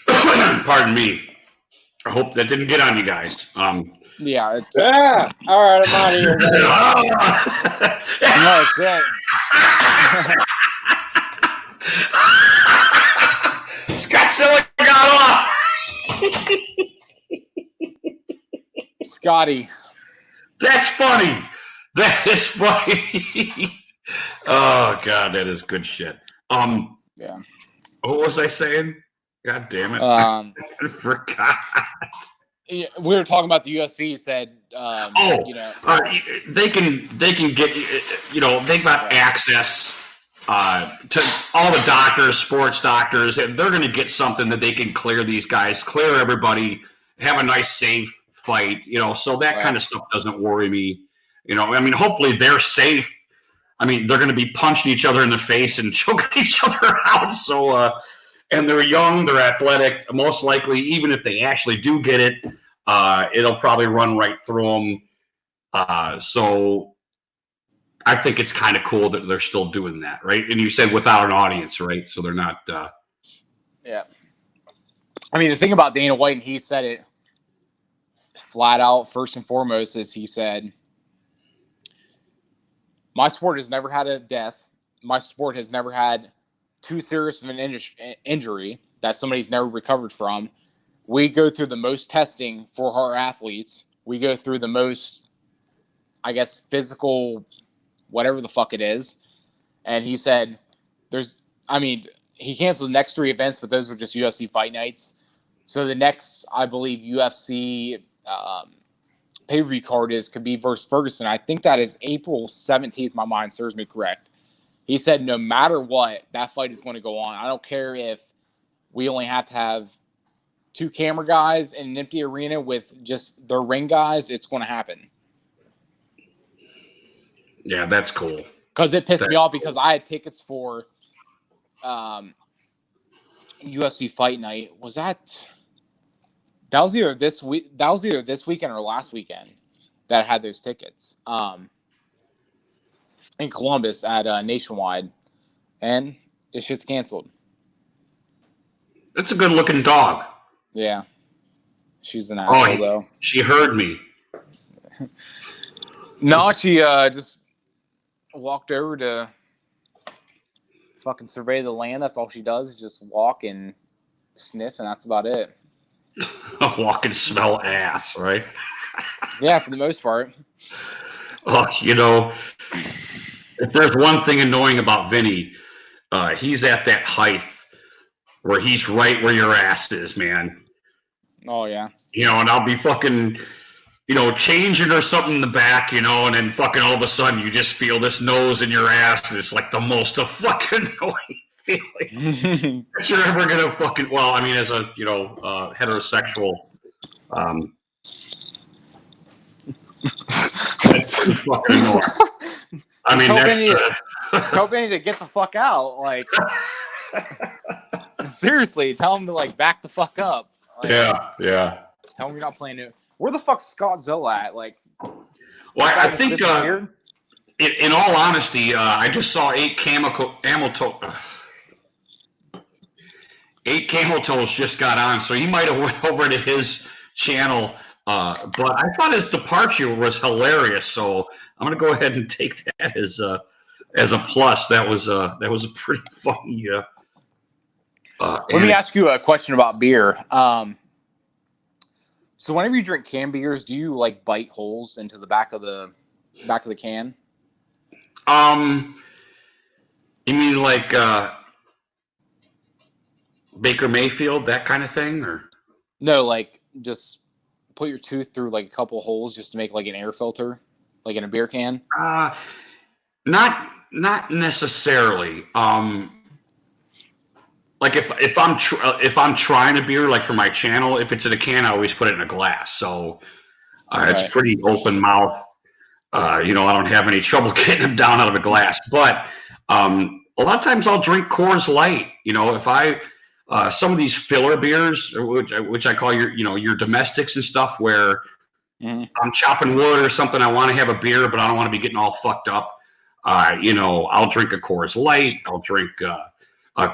Pardon me. I hope that didn't get on you guys. Yeah. All right, I'm out of here. No, it's right. Scott Silly got off. Scotty. That's funny. That is funny. Oh God, that is good shit. Yeah. What was I saying? God damn it. I forgot. We were talking about the UFC. You said, you know, they can get, you know, they've got access to all the doctors, sports doctors, and they're going to get something that they can clear these guys, clear everybody, have a nice, safe fight, you know, so that kind of stuff doesn't worry me. You know, I mean, hopefully they're safe. I mean, they're going to be punching each other in the face and choking each other out. So, and they're young, they're athletic. Most likely, even if they actually do get it, it'll probably run right through them. So I think it's kind of cool that they're still doing that, right? And you said without an audience, right? So they're not. Yeah. I mean, the thing about Dana White, and he said it flat out, first and foremost, is he said, my sport has never had a death. My sport has never had too serious of an injury that somebody's never recovered from. We go through the most testing for our athletes. We go through the most, I guess, physical, whatever the fuck it is. And he said, I mean, he canceled the next 3 events, but those are just UFC fight nights. So the next, I believe, UFC pay-per-view card is Khabib versus Ferguson. I think that is April 17th. My mind serves me correct. He said no matter what, that fight is going to go on. I don't care if we only have to have 2 camera guys in an empty arena with just their ring guys. It's going to happen. Yeah, that's cool. Because it pissed me off because I had tickets for UFC Fight Night. That was either this week? That was either this weekend or last weekend that I had those tickets. In Columbus at Nationwide, and this shit's canceled. It's a good looking dog. Yeah, she's an asshole though. She heard me. No, she just walked over to fucking survey the land. That's all she does. Just walk and sniff, and that's about it. Walk and smell ass, right? Yeah, for the most part. Oh, if there's one thing annoying about Vinny, he's at that height where he's right where your ass is, man. Oh, yeah. And I'll be fucking, changing or something in the back, and then fucking all of a sudden you just feel this nose in your ass, and it's like the most fucking annoying feeling that you're ever gonna fucking. Well, I mean, as a heterosexual, that's fucking annoying. I mean, tell Benny to get the fuck out. Like, seriously, tell him to back the fuck up. Like, yeah. Tell him you're not playing it. Where the fuck's Scott Zilla at? Like, well, I think in all honesty, I just saw 8 camel toes just got on, so he might have went over to his channel. But I thought his departure was hilarious, so I'm gonna go ahead and take that as a plus. That was a pretty funny. Let me ask you a question about beer. So whenever you drink canned beers, do you bite holes into the back of the can? You mean Baker Mayfield, that kind of thing, or no? Just put your tooth through a couple holes just to make an air filter, in a beer can. Not necessarily. If I'm trying a beer for my channel, if it's in a can, I always put it in a glass. So it's pretty open mouth. I don't have any trouble getting them down out of a glass. But a lot of times I'll drink Coors Light. If I some of these filler beers, which I call your domestics and stuff, where I'm chopping wood or something, I want to have a beer, but I don't want to be getting all fucked up. I'll drink a Coors Light. I'll drink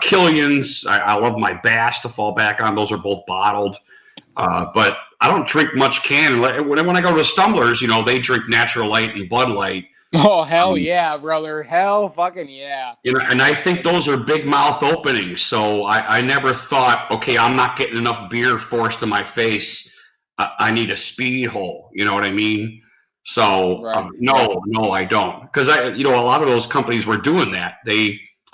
Killian's. I love my Bass to fall back on. Those are both bottled. But I don't drink much can. When I go to Stumblers, they drink Natural Light and Bud Light. Oh, hell yeah, brother. Hell fucking yeah. And I think those are big mouth openings. So I never thought, okay, I'm not getting enough beer forced in my face. I need a speed hole. You know what I mean? So no, I don't. Because a lot of those companies were doing that.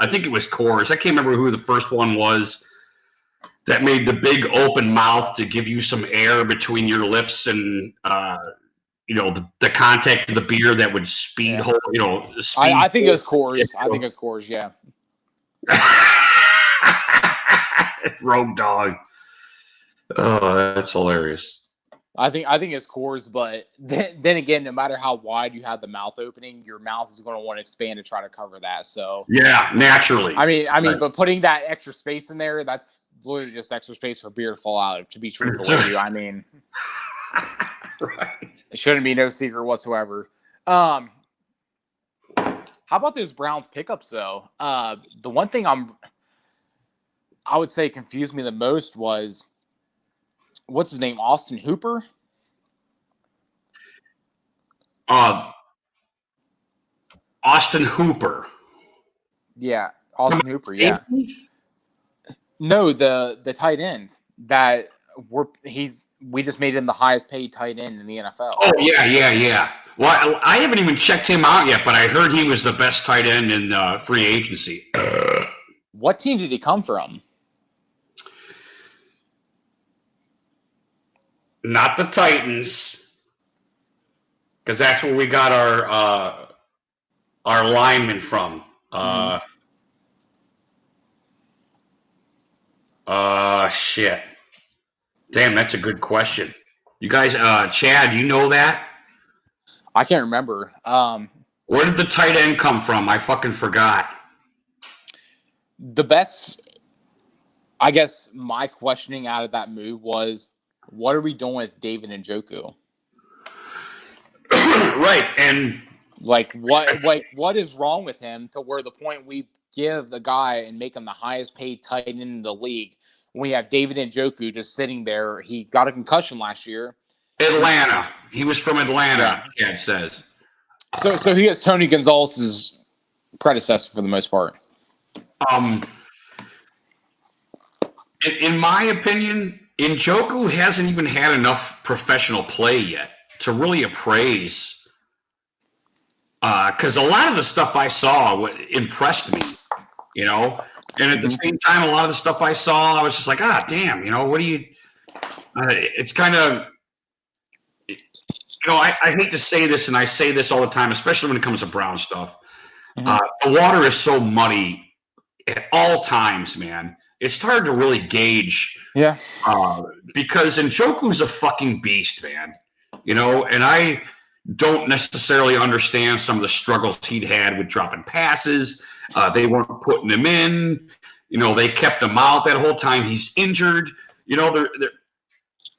I think it was Coors. I can't remember who the first one was that made the big open mouth to give you some air between your lips and the contact of the beer that would speed hole. I think it was Coors. I think it was Coors. Yeah. Rogue Dog. Oh, that's hilarious. I think it's Coors, but then again, no matter how wide you have the mouth opening, your mouth is going to want to expand to try to cover that. So yeah, naturally. I mean, right. But putting that extra space in there, that's literally just extra space for beer to fall out. To be truthful with you, I mean, right. It shouldn't be no secret whatsoever. How about those Browns pickups though? The one thing I would say confused me the most was, what's his name? Austin Hooper? Austin Hooper. Yeah, Austin Hooper, yeah. No, the tight end that we just made him the highest paid tight end in the NFL. Oh, yeah. Well, I haven't even checked him out yet, but I heard he was the best tight end in free agency. What team did he come from? Not the Titans, because that's where we got our lineman from. Shit. Damn, that's a good question. You guys, Chad, you know that? I can't remember. Where did the tight end come from? I fucking forgot. The best, I guess, my questioning out of that move was, what are we doing with David Njoku? Right, and what is wrong with him to where the point we give the guy and make him the highest paid tight end in the league when we have David Njoku just sitting there? He got a concussion last year. Atlanta. He was from Atlanta, Chad says. So he is Tony Gonzalez's predecessor for the most part. In my opinion, Njoku hasn't even had enough professional play yet to really appraise. Because a lot of the stuff I saw impressed me, you know, and at the same time, a lot of the stuff I saw, I was just like, damn, you know, what do you? It's kind of, you know, I hate to say this, and I say this all the time, especially when it comes to Brown stuff. The water is so muddy at all times, man. It's hard to really gauge. Yeah. Because Njoku's a fucking beast, man. You know, and I don't necessarily understand some of the struggles he'd had with dropping passes. They weren't putting him in. You know, they kept him out that whole time. He's injured. You know,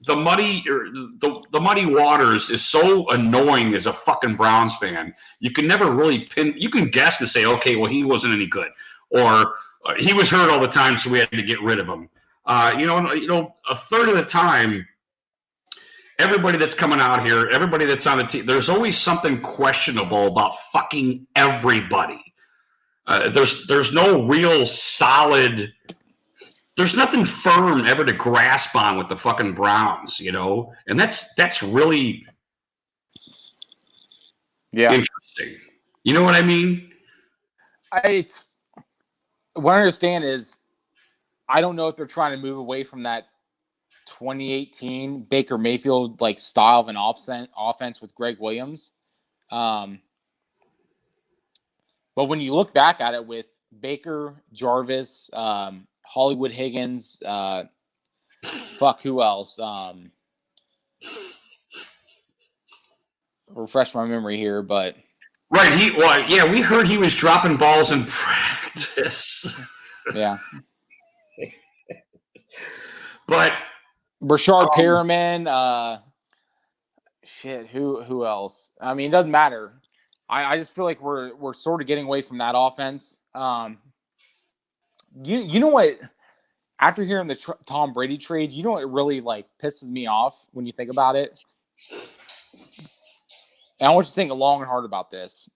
the muddy waters is so annoying as a fucking Browns fan. You can never really pin. You can guess and say, okay, well, he wasn't any good, or he was hurt all the time, so we had to get rid of him. You know, a third of the time, everybody that's coming out here, everybody that's on the team, there's always something questionable about fucking everybody. There's no real solid. There's nothing firm ever to grasp on with the fucking Browns, you know, and that's really interesting. You know what I mean? What I understand is, I don't know if they're trying to move away from that 2018 Baker Mayfield like style of an offense with Greg Williams. But when you look back at it with Baker, Jarvis, Hollywood Higgins, who else? Refresh my memory here, but right. We heard he was dropping balls in practice. Yeah. But Rashard Perriman, who else? I mean, it doesn't matter. I just feel like we're sort of getting away from that offense. You know what? After hearing the Tom Brady trade, you know what really like pisses me off when you think about it? And I want you to think long and hard about this,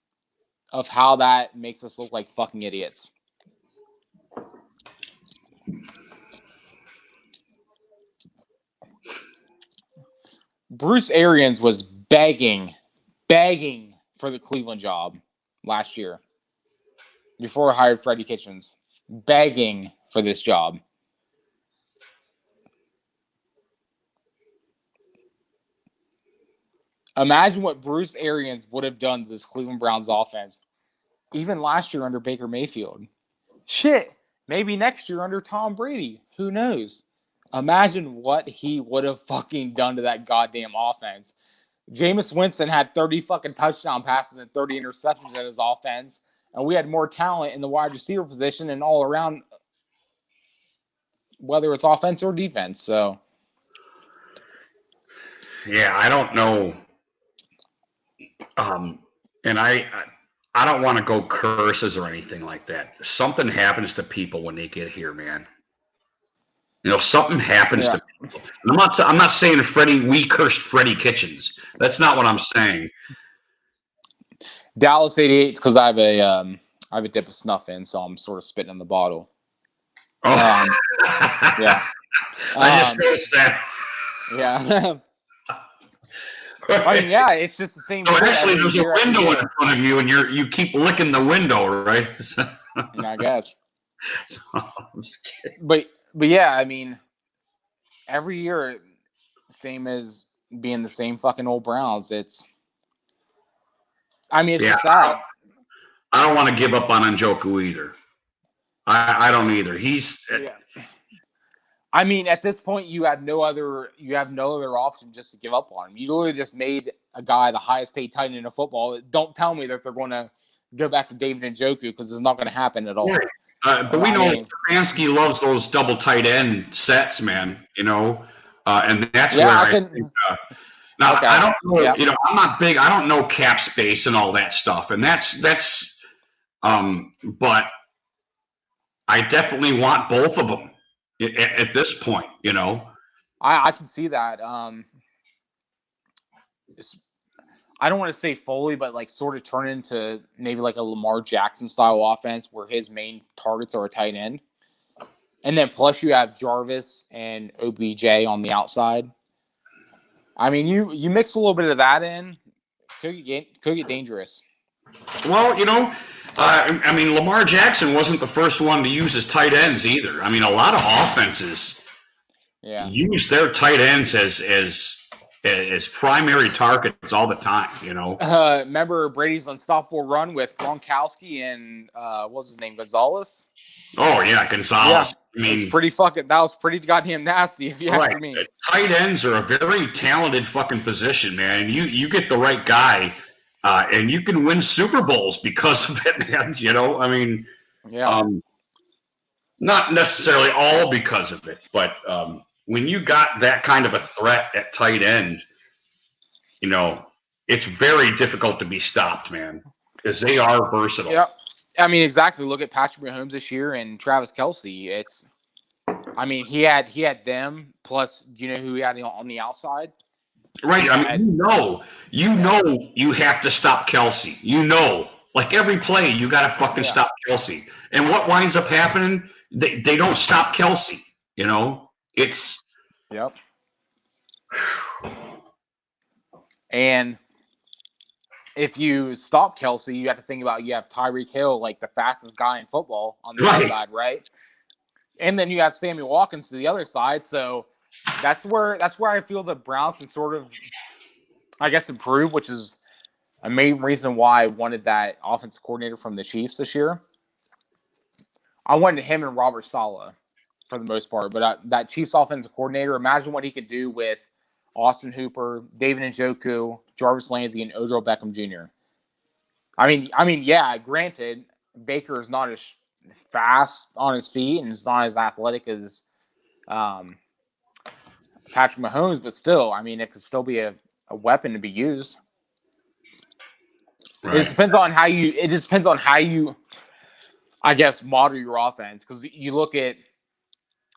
of how that makes us look like fucking idiots. Bruce Arians was begging for the Cleveland job last year before he hired Freddie Kitchens. Begging for this job. Imagine what Bruce Arians would have done to this Cleveland Browns offense, even last year under Baker Mayfield. Shit, maybe next year under Tom Brady. Who knows? Imagine what he would have fucking done to that goddamn offense. Jameis Winston had 30 fucking touchdown passes and 30 interceptions in his offense, and we had more talent in the wide receiver position and all around, whether it's offense or defense. So, yeah, I don't know. And I don't want to go curses or anything like that. Something happens to people when they get here, man. You know, something happens to people. And I'm not saying we cursed Freddie Kitchens. That's not what I'm saying. Dallas 88 because I have a dip of snuff in, so I'm sort of spitting in the bottle. Oh, yeah. I just noticed that. Yeah. I mean, yeah, it's just the same. So actually, there's a window in front of you, and you keep licking the window, right? I guess. I'm just kidding. But yeah, I mean, every year, same as being the same fucking old Browns. It's Yeah, just sad. I don't want to give up on Njoku either. I don't either. He's Yeah. I mean, at this point, you have no other option just to give up on him. You literally just made a guy the highest paid tight end in football. Don't tell me that they're going to go back to David Njoku because it's not going to happen at all. right. But we know Stefanski loves those double tight end sets, man. You know, and that's where I think. Now I don't know. Yeah. You know, I'm not big. I don't know cap space and all that stuff, and that's. But I definitely want both of them at this point. You know. I can see that. I don't want to say fully, but like sort of turn into maybe like a Lamar Jackson style offense where his main targets are a tight end. And then plus you have Jarvis and OBJ on the outside. I mean, you mix a little bit of that in, could get dangerous. Well, you know, I mean, Lamar Jackson wasn't the first one to use his tight ends either. I mean, a lot of offenses use their tight ends as primary targets all the time, you know. Remember Brady's unstoppable run with Gronkowski and what was his name, Gonzalez? Oh yeah, Gonzalez. Yeah, I mean, that was pretty goddamn nasty, if you ask me. Tight ends are a very talented fucking position, man. You get the right guy, and you can win Super Bowls because of it, man. You know, I mean, not necessarily all because of it, but when you got that kind of a threat at tight end, you know, it's very difficult to be stopped, man, because they are versatile. Yeah, I mean, exactly. Look at Patrick Mahomes this year and Travis Kelce. I mean, he had them plus, you know who he had on the outside. Right. I mean, you know, you have to stop Kelce. You know, like every play, you got to fucking stop Kelce. And what winds up happening? They don't stop Kelce. You know, it's. Yep. And if you stop Kelce, you have to think about you have Tyreek Hill, like the fastest guy in football on the other side, right? And then you have Sammy Watkins to the other side. So that's where I feel the Browns can sort of, I guess, improve, which is a main reason why I wanted that offensive coordinator from the Chiefs this year. I wanted him and Robert Saleh for the most part, but that Chiefs offensive coordinator, imagine what he could do with Austin Hooper, David Njoku, Jarvis Landry, and Odell Beckham Jr. I mean, yeah, granted, Baker is not as fast on his feet and is not as athletic as Patrick Mahomes, but still, I mean, it could still be a weapon to be used. Right. It just depends on how you, I guess, model your offense. Because you look at,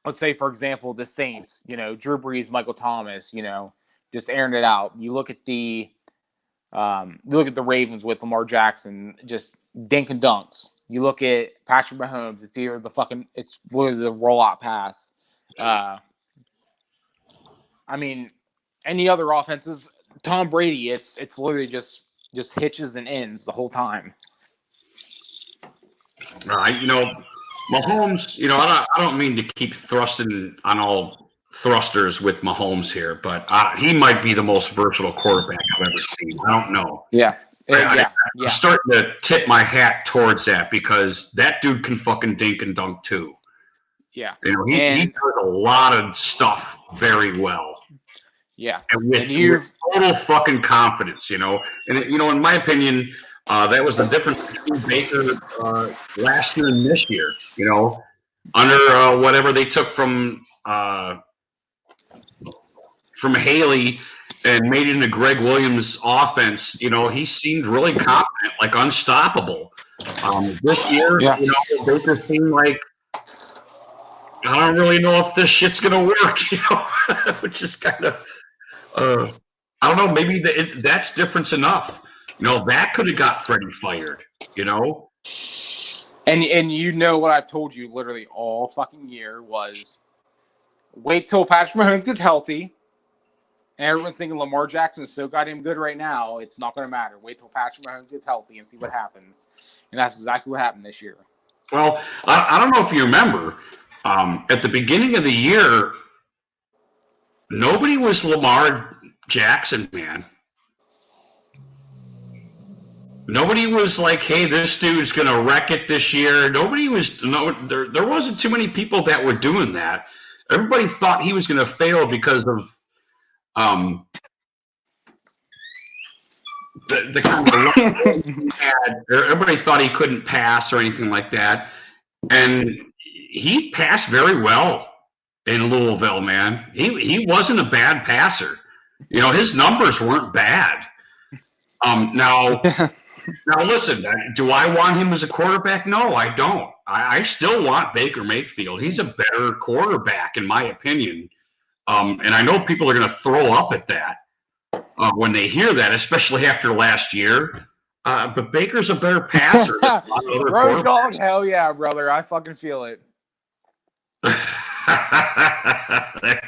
let's say, for example, the Saints, you know, Drew Brees, Michael Thomas, you know, just airing it out. You look at the Ravens with Lamar Jackson, just dink and dunks. You look at Patrick Mahomes, it's either it's literally the rollout pass. I mean, any other offenses, Tom Brady, it's literally just hitches and ends the whole time. You know, Mahomes, you know, I don't mean to keep thrusting on all thrusters with Mahomes here, but he might be the most versatile quarterback I've ever seen. I don't know. Yeah. I'm starting to tip my hat towards that because that dude can fucking dink and dunk too. Yeah. You know, he does a lot of stuff very well. Yeah. And with total fucking confidence, you know. And, you know, in my opinion, that was the difference between Baker last year and this year, you know, under whatever they took from Haley and made it into Greg Williams' offense. You know, he seemed really confident, like unstoppable. This year, you know, Baker seemed like, I don't really know if this shit's going to work, you know, which is kind of, I don't know, maybe that's difference enough. You know, that could have got Freddie fired, you know? And you know what I've told you literally all fucking year was wait till Patrick Mahomes is healthy. And everyone's thinking Lamar Jackson is so goddamn good right now, it's not going to matter. Wait till Patrick Mahomes gets healthy and see what happens. And that's exactly what happened this year. Well, I don't know if you remember, at the beginning of the year, nobody was Lamar Jackson, man. Nobody was like, "Hey, this dude's gonna wreck it this year." Nobody was. No, there wasn't too many people that were doing that. Everybody thought he was gonna fail because of um, the kind of luck he had. Everybody thought he couldn't pass or anything like that, and he passed very well in Louisville. Man, he wasn't a bad passer. His numbers weren't bad. Now. Now, listen, do I want him as a quarterback? No, I don't. I still want Baker Mayfield. He's a better quarterback, in my opinion. And I know people are going to throw up at that when they hear that, especially after last year. But Baker's a better passer than a lot of other Road dog, quarterbacks. hell yeah, brother. I fucking feel it. There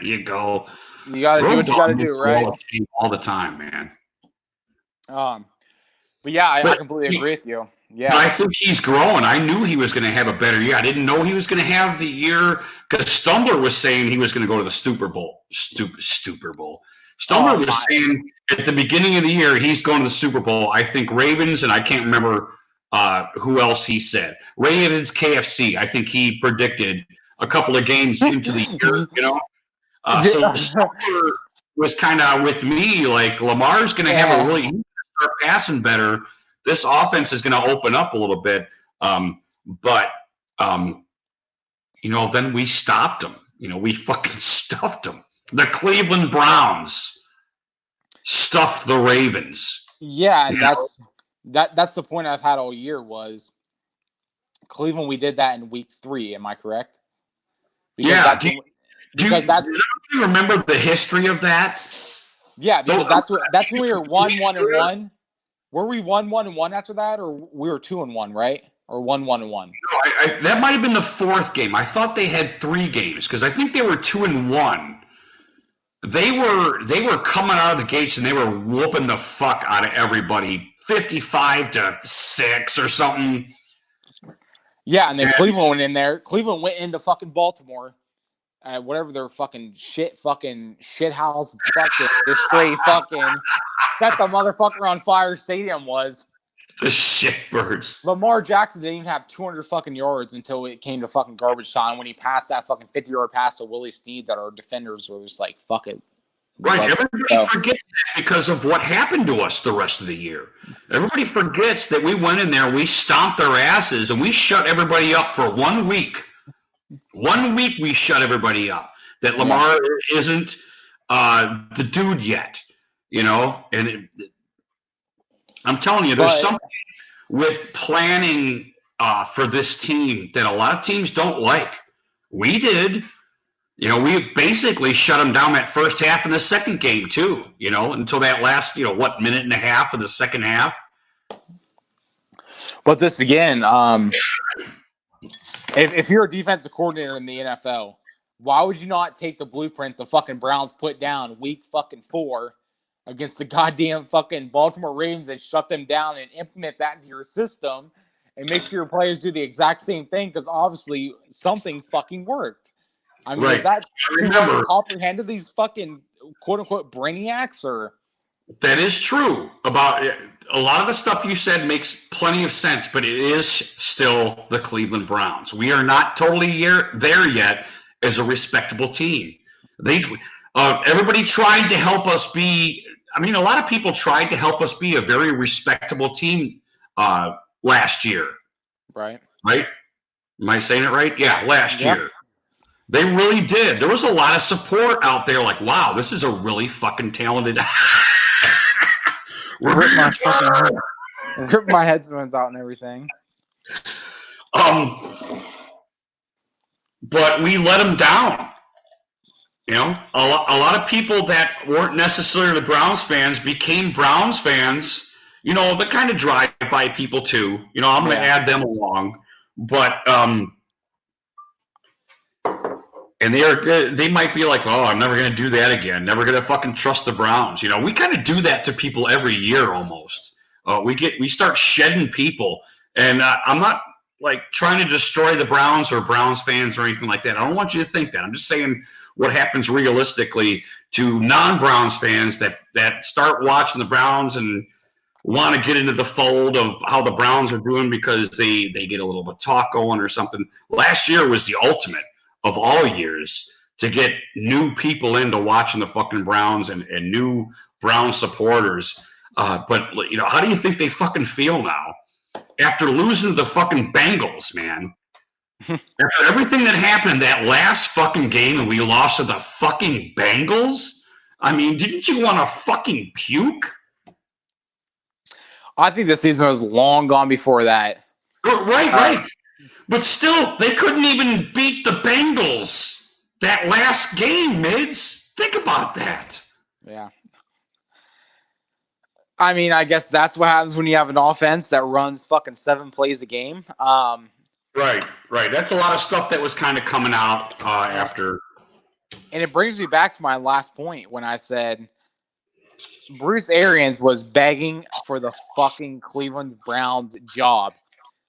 you go. You got to do what you got to do, right? All the time, man. But yeah, I But completely agree with you. Yeah. But I think he's growing. I knew he was going to have a better year. I didn't know he was going to have the year because Stumbler was saying he was going to go to the Super Bowl. Super Bowl. Stumbler was saying at the beginning of the year he's going to the Super Bowl. I think Ravens, and I can't remember who else he said. Ravens, KFC. I think he predicted a couple of games into the year. So Stumbler was kind of with me like Lamar's going to have a really start passing better. This offense is going to open up a little bit, but then we stopped them. We fucking stuffed them. The Cleveland Browns stuffed the Ravens. Yeah, and that's the point I've had all year was Cleveland. We did that in week 3. Am I correct? Because Do you remember the history of that? Yeah, because that's when we were 1-1-1. Were we 1-1-1 after that, or we were 2-1, right? Or 1-1-1? No, that might have been the 4th game. I thought they had 3 games because I think they were 2-1. They were coming out of the gates and they were whooping the fuck out of everybody, 55-6 or something. Yeah, and then Cleveland went in there. Cleveland went into fucking Baltimore. Whatever their fucking shit house fucking display fucking set the motherfucker on fire stadium was. The shitbirds. Lamar Jackson didn't even have 200 fucking yards until it came to fucking garbage time when he passed that fucking 50-yard pass to Willie Snead that our defenders were just like, fuck it. Right, everybody forgets that because of what happened to us the rest of the year. Everybody forgets that we went in there, we stomped their asses, and we shut everybody up for 1 week. 1 week we shut everybody up. That Lamar isn't the dude yet, and I'm telling you, there's something with planning for this team that a lot of teams don't like. We did. We basically shut them down that first half in the second game too, until that last, minute and a half of the second half. But this again, if you're a defensive coordinator in the NFL, why would you not take the blueprint the fucking Browns put down week fucking 4 against the goddamn fucking Baltimore Ravens and shut them down and implement that into your system and make sure your players do the exact same thing? Because obviously something fucking worked. I mean, is that too hard to comprehend to these fucking quote unquote brainiacs? Or that is true about it. A lot of the stuff you said makes plenty of sense, but it is still the Cleveland Browns. We are not totally there yet as a respectable team. Everybody tried to help us be. I mean, a lot of people tried to help us be a very respectable team last year. Right? Am I saying it right? Yeah, last year. They really did. There was a lot of support out there. Like, wow, this is a really fucking talented. Rip my headphones out and everything. But we let them down. A lot of people that weren't necessarily Browns fans became Browns fans. The kind of drive-by people too. I'm going to add them along, but and they might be like, oh, I'm never going to do that again. Never going to fucking trust the Browns. We kind of do that to people every year almost. We start shedding people, and I'm not like trying to destroy the Browns or Browns fans or anything like that. I don't want you to think that. I'm just saying what happens realistically to non-Browns fans that start watching the Browns and want to get into the fold of how the Browns are doing because they get a little bit of talk going or something. Last year was the ultimate of all years to get new people into watching the fucking Browns and new Brown supporters. But, you know, how do you think they fucking feel now? After losing to the fucking Bengals, man. After everything that happened that last fucking game and we lost to the fucking Bengals, I mean, didn't you want to fucking puke? I think the season was long gone before that. Right. But still, they couldn't even beat the Bengals that last game, Mids. Think about that. Yeah. I mean, I guess that's what happens when you have an offense that runs fucking 7 plays a game. Right. That's a lot of stuff that was kind of coming out after. And it brings me back to my last point when I said Bruce Arians was begging for the fucking Cleveland Browns job,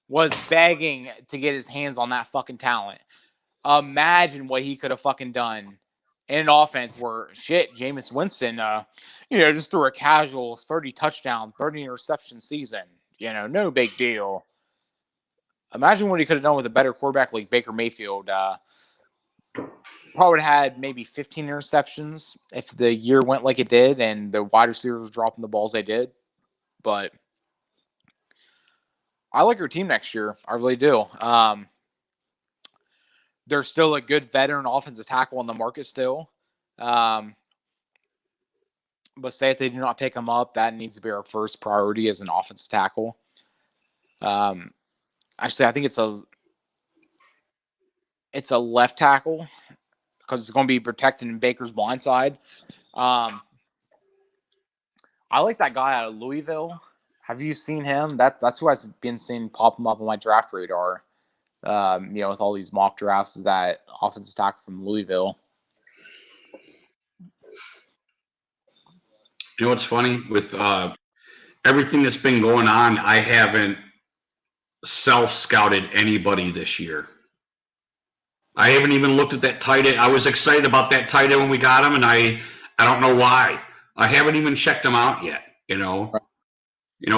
was begging to get his hands on that fucking talent. Imagine what he could have fucking done in an offense where, shit, Jameis Winston, just threw a casual 30 touchdown, 30 interception season. No big deal. Imagine what he could have done with a better quarterback like Baker Mayfield. Probably would have had maybe 15 interceptions if the year went like it did and the wide receivers dropping the balls they did. But I like your team next year. I really do. There's still a good veteran offensive tackle on the market still. But say if they do not pick him up, that needs to be our first priority as an offensive tackle. Actually, I think it's a left tackle because it's going to be protecting Baker's blind side. I like that guy out of Louisville. Have you seen him? That's who I've been seeing popping up on my draft radar. With all these mock drafts, is that offensive tackle from Louisville. You know what's funny? With everything that's been going on, I haven't self-scouted anybody this year. I haven't even looked at that tight end. I was excited about that tight end when we got him, and I don't know why. I haven't even checked him out yet,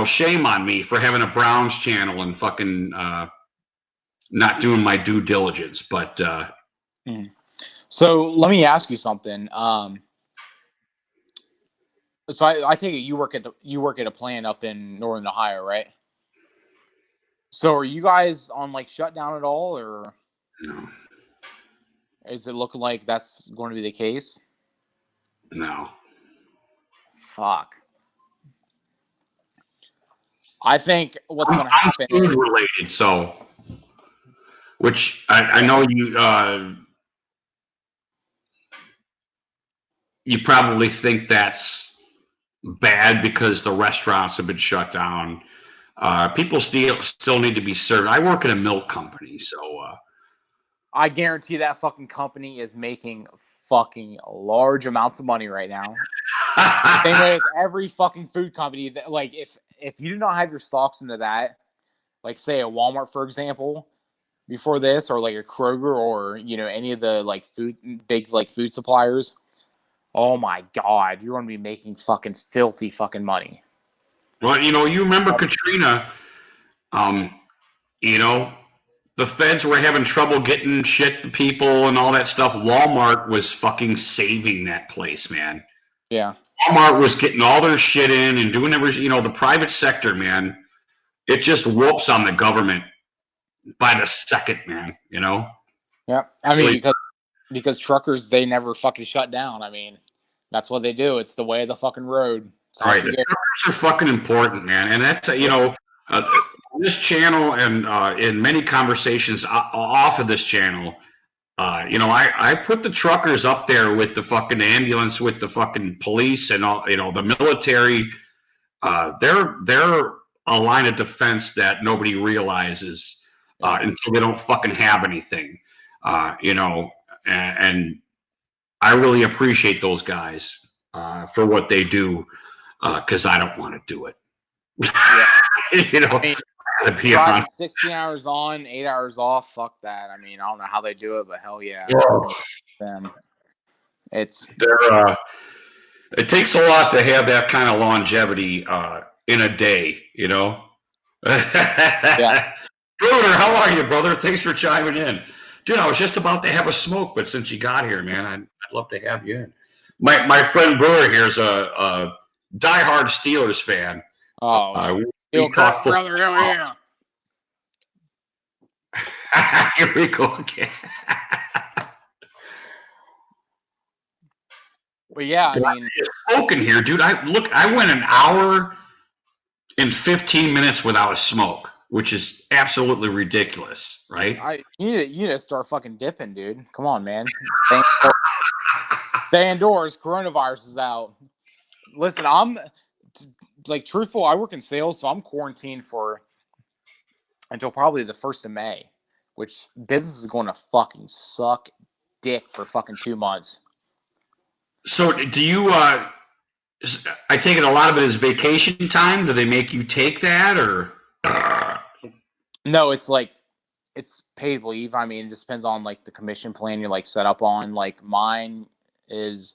shame on me for having a Browns channel and fucking not doing my due diligence. But So let me ask you something. So I take it you work at a plant up in Northern Ohio, right? So are you guys on like shutdown at all, or no? Is it looking like that's going to be the case? No. Fuck. I think what's going to happen food is related. So, which I know you probably think that's bad because the restaurants have been shut down. People still need to be served. I work at a milk company, so I guarantee that fucking company is making fucking large amounts of money right now. Same way with every fucking food company. That, like, if you do not have your stocks into that, like say a Walmart, for example, before this, or like a Kroger, or any of the like big food suppliers, oh my god, you're going to be making fucking filthy fucking money. Well, you remember Katrina. The feds were having trouble getting shit to people and all that stuff. Walmart was fucking saving that place, man. Yeah. Walmart was getting all their shit in and doing everything. The private sector, man, it just whoops on the government by the second, man. Yeah. I mean, because truckers, they never fucking shut down. I mean, that's what they do. It's the way of the fucking road. Right. The truckers are fucking important, man. And that's, this channel and in many conversations off of this channel, I put the truckers up there with the fucking ambulance, with the fucking police and all, the military. They're a line of defense that nobody realizes until they don't fucking have anything, and I really appreciate those guys for what they do because I don't want to do it. Yeah. I mean, gotta be driving honest. 16 hours on, 8 hours off. Fuck that. I mean, I don't know how they do it, but hell yeah. Oh, Them. It's it takes a lot to have that kind of longevity in a day, you know. yeah. Bruder, how are you, brother? Thanks for chiming in. Dude, I was just about to have a smoke, but since you got here, man, I'd love to have you in. My friend Brewer here is a diehard Steelers fan. Oh, We talk football. brother, hell yeah. Here we go again. Well, yeah, I mean, Smoking here, dude. I went an hour and 15 minutes without a smoke, which is absolutely ridiculous, right? you need to start fucking dipping, dude. Come on, man. Stay indoors. Coronavirus is out. Listen, I'm like truthful. I work in sales, so I'm quarantined for until probably the 1st of May, which business is going to fucking suck dick for fucking 2 months. So do you? I take it a lot of it is vacation time. Do they make you take that or? No, it's like it's paid leave. I mean, it just depends on like the commission plan you're like set up on. Like mine is,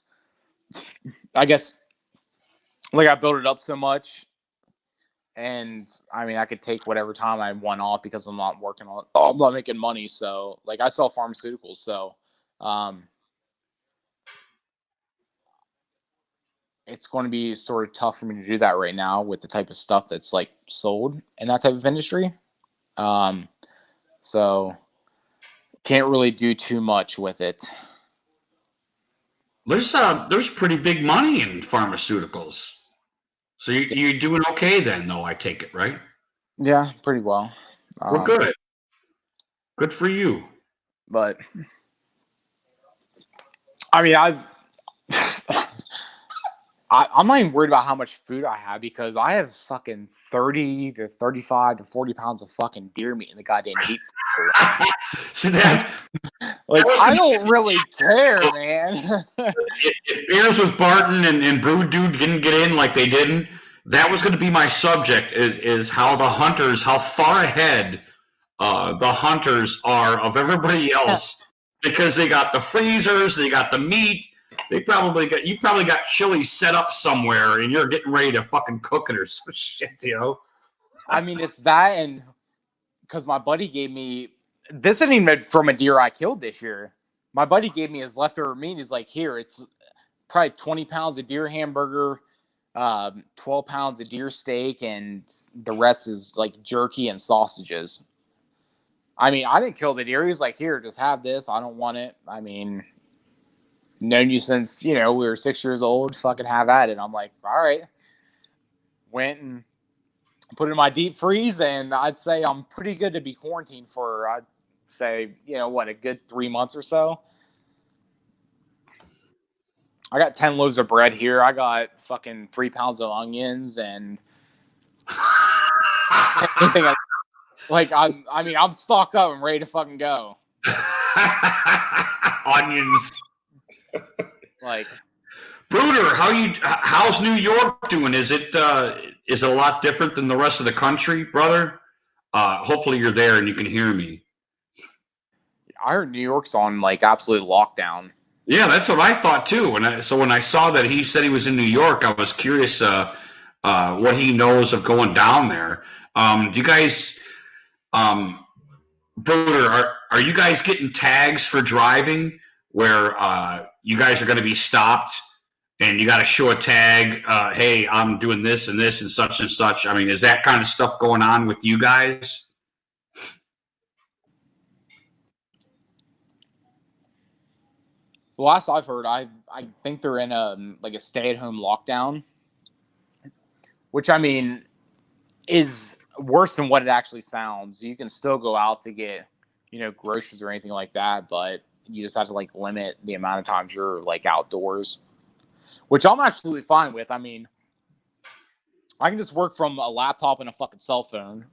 I guess, like I built it up so much, and I mean I could take whatever time I want off because I'm not working on. I'm not making money, so like I sell pharmaceuticals, so it's going to be sort of tough for me to do that right now with the type of stuff that's like sold in that type of industry. So can't really do too much with it. There's pretty big money in pharmaceuticals. So you're doing okay then, though. I take it, right? Yeah, pretty well. Well, good. Good for you. But I mean, I'm not even worried about how much food I have because I have fucking 30 to 35 to 40 pounds of fucking deer meat in the goddamn deep freezer. See that? Like, I don't really care, man. If Beers with Barton and Brood Dude didn't get in like they didn't, that was going to be my subject is how how far ahead the hunters are of everybody else because they got the freezers, they got the meat. You probably got chili set up somewhere and you're getting ready to fucking cook it or some shit, you know? I mean, it's that, and because my buddy gave me this isn't even from a deer I killed this year. My buddy gave me his leftover meat. He's like, here, it's probably 20 pounds of deer hamburger, 12 pounds of deer steak, and the rest is like jerky and sausages. I mean, I didn't kill the deer. He's like, here, just have this. I don't want it. I mean, known you since, we were 6 years old. Fucking have at it. I'm like, all right. Went and put it in my deep freeze, and I'd say I'm pretty good to be quarantined for, I'd say, a good 3 months or so. I got 10 loaves of bread here. I got fucking 3 pounds of onions and anything. Like, I'm stocked up and ready to fucking go. Onions. Like, Bruder, how's New York doing? Is it a lot different than the rest of the country, brother? Hopefully you're there and you can hear me. I heard New York's on like absolute lockdown. Yeah, that's what I thought too. When I saw that he said he was in New York, I was curious what he knows of going down there. Do you guys, Bruder, are you guys getting tags for driving where you guys are going to be stopped and you got to show a tag? Hey, I'm doing this and this and such and such. I mean, is that kind of stuff going on with you guys? The last I've heard, I think they're in a stay-at-home lockdown, which I mean is worse than what it actually sounds. You can still go out to get, groceries or anything like that, but you just have to like limit the amount of times you're like outdoors, which I'm absolutely fine with. I mean, I can just work from a laptop and a fucking cell phone.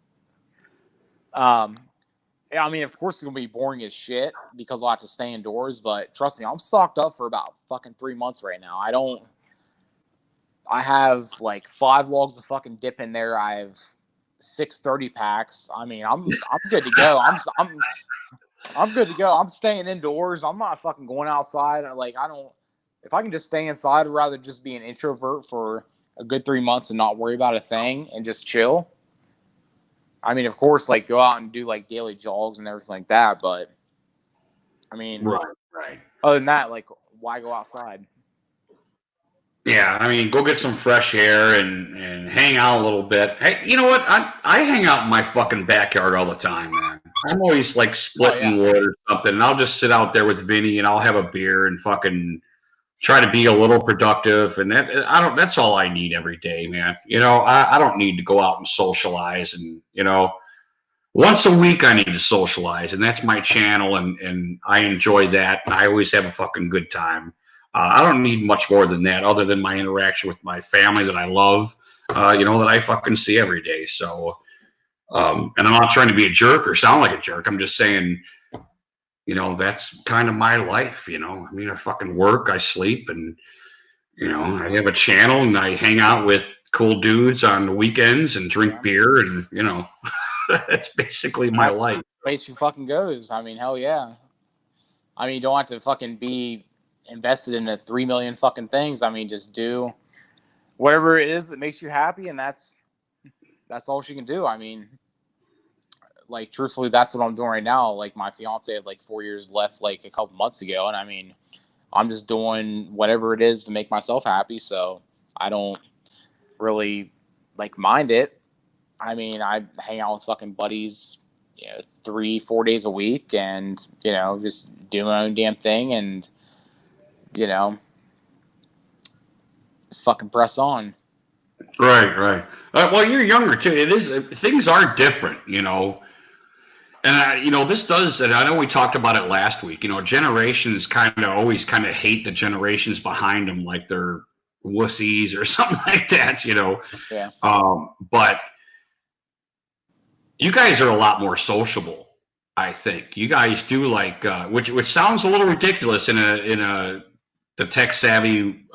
I mean, of course, it's going to be boring as shit because I'll have to stay indoors, but trust me, I'm stocked up for about fucking 3 months right now. I have like 5 logs of fucking dip in there. I have 6 30-packs. I mean, I'm good to go. I'm good to go. I'm staying indoors. I'm not fucking going outside. Like, if I can just stay inside, I'd rather just be an introvert for a good 3 months and not worry about a thing and just chill. I mean, of course, like, go out and do like daily jogs and everything like that. But I mean, right. other than that, like, why go outside? Yeah, I mean, go get some fresh air and hang out a little bit. Hey, you know what? I hang out in my fucking backyard all the time, man. I'm always like splitting wood or something, and I'll just sit out there with Vinny and I'll have a beer and fucking try to be a little productive. And that's all I need every day, man. You know, I don't need to go out and socialize, and you know, once a week I need to socialize, and that's my channel, and I enjoy that, and I always have a fucking good time. I don't need much more than that, other than my interaction with my family that I love, you know, that I fucking see every day. So, and I'm not trying to be a jerk or sound like a jerk. I'm just saying, you know, that's kind of my life, you know. I mean, I fucking work, I sleep, and, you know, I have a channel, and I hang out with cool dudes on the weekends and drink beer, and, you know, that's basically my life. Place you fucking goes. I mean, hell yeah. I mean, you don't have to fucking be invested in the 3 million fucking things. I mean, just do whatever it is that makes you happy, and that's all she can do. I mean, like, truthfully, that's what I'm doing right now. Like, my fiance had like 4 years left like a couple months ago, and I mean, I'm just doing whatever it is to make myself happy, so I don't really like mind it. I mean, I hang out with fucking buddies, you know, 3-4 days a week, and, you know, just do my own damn thing, and, you know, just fucking press on. Right. Well, you're younger too. Things are different, you know. And you know, this does, and I know we talked about it last week. You know, generations always hate the generations behind them, like they're wussies or something like that. You know. Yeah. But you guys are a lot more sociable. I think you guys do like, which sounds a little ridiculous in the tech savvy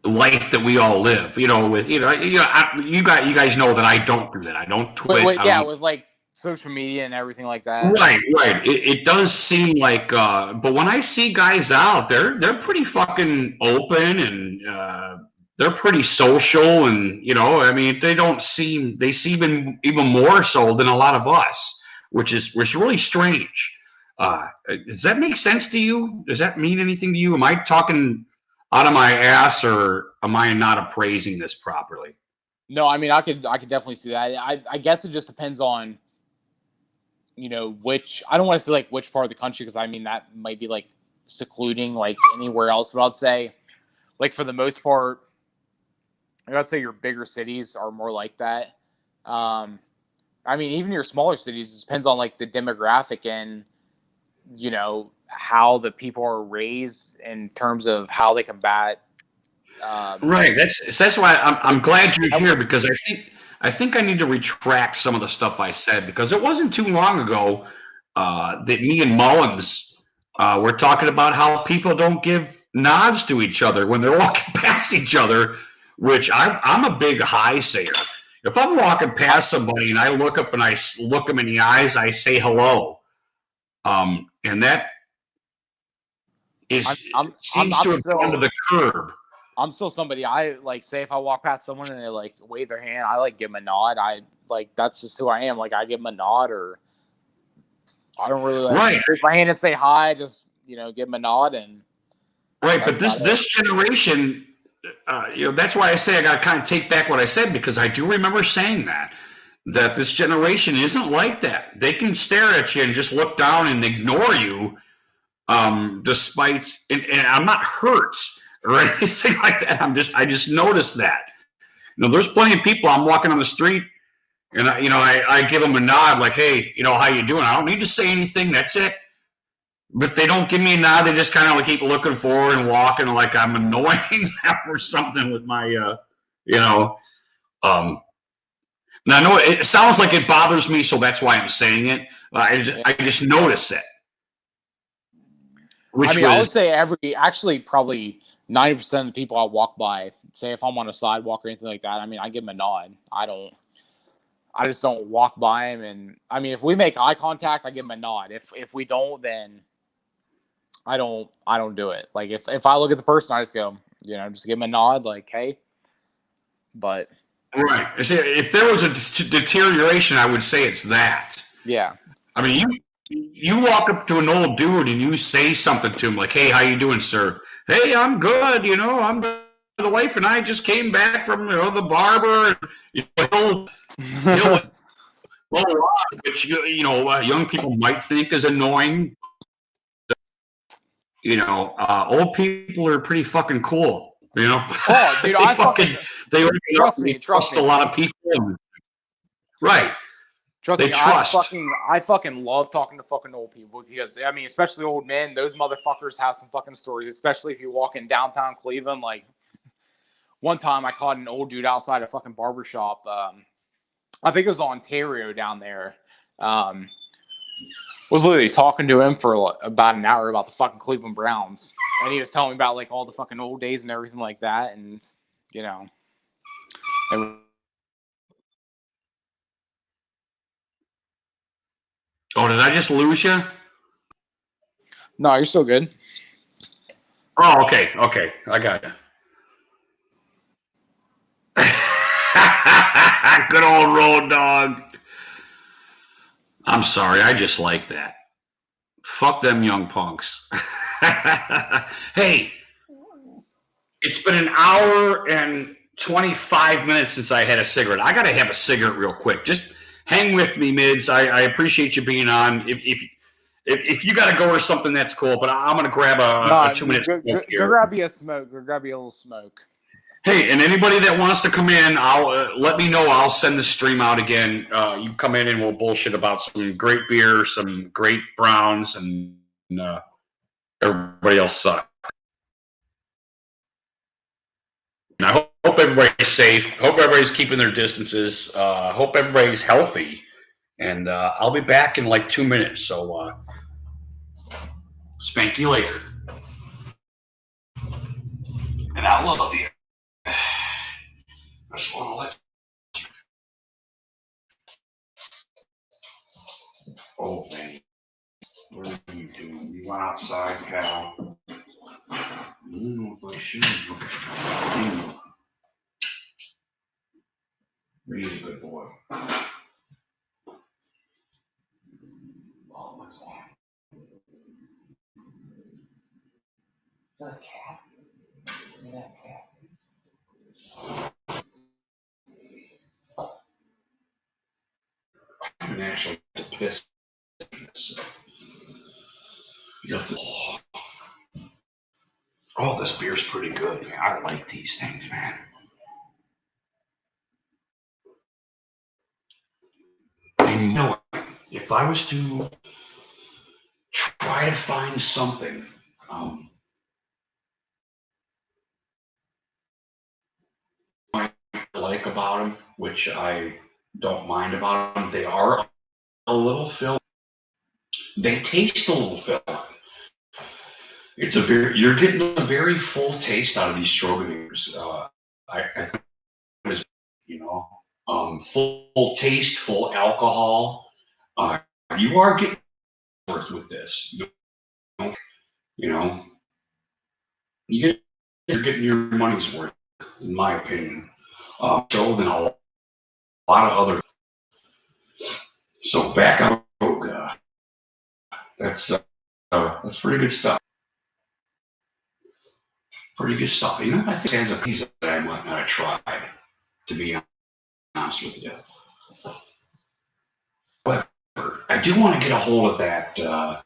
life that we all live, you know, with, you guys know that I don't do that. I don't tweet. With like social media and everything like that. Right. It does seem like, but when I see guys out, they're pretty fucking open, and they're pretty social, and, you know, I mean, they seem even more so than a lot of us, which is really strange. Does that make sense to you? Does that mean anything to you? Am I talking out of my ass, or am I not appraising this properly? No, I mean, I could definitely see that. I guess it just depends on, you know, I don't want to say like which part of the country, because I mean, that might be like secluding like anywhere else, but I'd say, like, for the most part, I'd say your bigger cities are more like that. I mean, even your smaller cities, it depends on like the demographic and, you know, how the people are raised in terms of how they combat. Right. That's why I'm glad you're here, because I think I need to retract some of the stuff I said, because it wasn't too long ago that me and Mullins were talking about how people don't give nods to each other when they're walking past each other, which I'm a big hi sayer. If I'm walking past somebody and I look up and I look them in the eyes, I say hello. And that seems to have gone to the curb. I'm still somebody, I like, say if I walk past someone and they like wave their hand, I like give them a nod. That's just who I am. Like, I give them a nod, or I don't really like raise my hand and say hi. Just, you know, give them a nod. And right. But this generation, you know, that's why I say I got to kind of take back what I said, because I do remember saying that this generation isn't like that. They can stare at you and just look down and ignore you, despite, and I'm not hurt or anything like that. I just noticed that. You know, there's plenty of people, I'm walking on the street, and I give them a nod, like, hey, you know, how you doing? I don't need to say anything. That's it. But they don't give me a nod. They just kind of like keep looking forward and walking like I'm annoying them or something with my, you know. Now, I know it sounds like it bothers me, so that's why I'm saying it. I just notice it. I mean, I would say actually probably 90% of the people I walk by, say if I'm on a sidewalk or anything like that, I mean, I give them a nod. I just don't walk by them, and I mean, if we make eye contact, I give them a nod. If we don't, then I don't do it. Like if I look at the person, I just go, just give them a nod, like, hey. But right, if there was a deterioration, I would say it's that. Yeah. I mean, you walk up to an old dude and you say something to him like, "Hey, how you doing, sir?" "Hey, I'm good. I'm the wife and I just came back from the barber." He'll which young people might think is annoying. Old people are pretty fucking cool. Oh, dude, they trust me. A lot of people. Right. Trust me, I fucking love talking to fucking old people because, I mean, especially old men, those motherfuckers have some fucking stories, especially if you walk in downtown Cleveland. Like, one time I caught an old dude outside a fucking barbershop. I think it was Ontario down there. Was literally talking to him for about an hour about the fucking Cleveland Browns. And he was telling me about, like, all the fucking old days and everything like that. And, Oh, did I just lose you? No, you're still good. Oh, okay. I got you. Good old road dog. I'm sorry. I just like that. Fuck them young punks. Hey, it's been an hour and 25 minutes since I had a cigarette. I got to have a cigarette real quick. Just hang with me, Mids. I appreciate you being on. If you got to go or something, that's cool. But I'm going to grab a 2 minute smoke here. Go grab you a smoke. Go grab you a little smoke. Hey, and anybody that wants to come in, let me know. I'll send the stream out again. You come in and we'll bullshit about some great beer, some great browns, and everybody else sucks. And I hope everybody's safe. Hope everybody's keeping their distances. Hope everybody's healthy. And I'll be back in like 2 minutes. So spank you later. And I love you. I just want to let you. Oh, man. What are you doing? You went outside, pal. I don't know if I should. He's a good boy. Oh, what's that? Is that a cat? Look at that cat. I'm actually pissed. You have to. Oh, this beer's pretty good, man. I like these things, man. And if I was to try to find something, I like about them, which I don't mind about them, they are a little filled. They taste a little filled. You're getting a very full taste out of these Stroganoffs. I think it was, full taste, full alcohol. You are getting worth with this. You're getting your money's worth, in my opinion. So than a lot of other. So back on Rogue. That's pretty good stuff. Pretty good stuff. I think it has a piece that I might not try, to be honest with you. But I do want to get a hold of that, the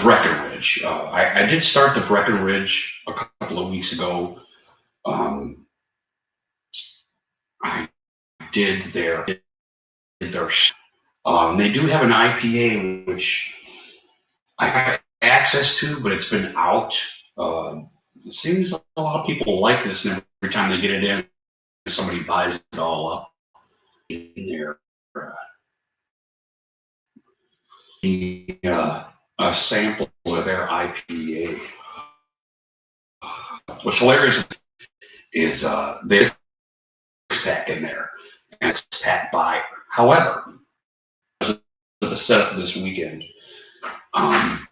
Breckenridge. I did start the Breckenridge a couple of weeks ago. I did their they do have an IPA, which I have access to, but it's been out. It seems like a lot of people like this, and every time they get it in, somebody buys it all up in there. A sample of their IPA. what's hilarious is there's a pack in there, and it's pack buyer. However, the setup this weekend, I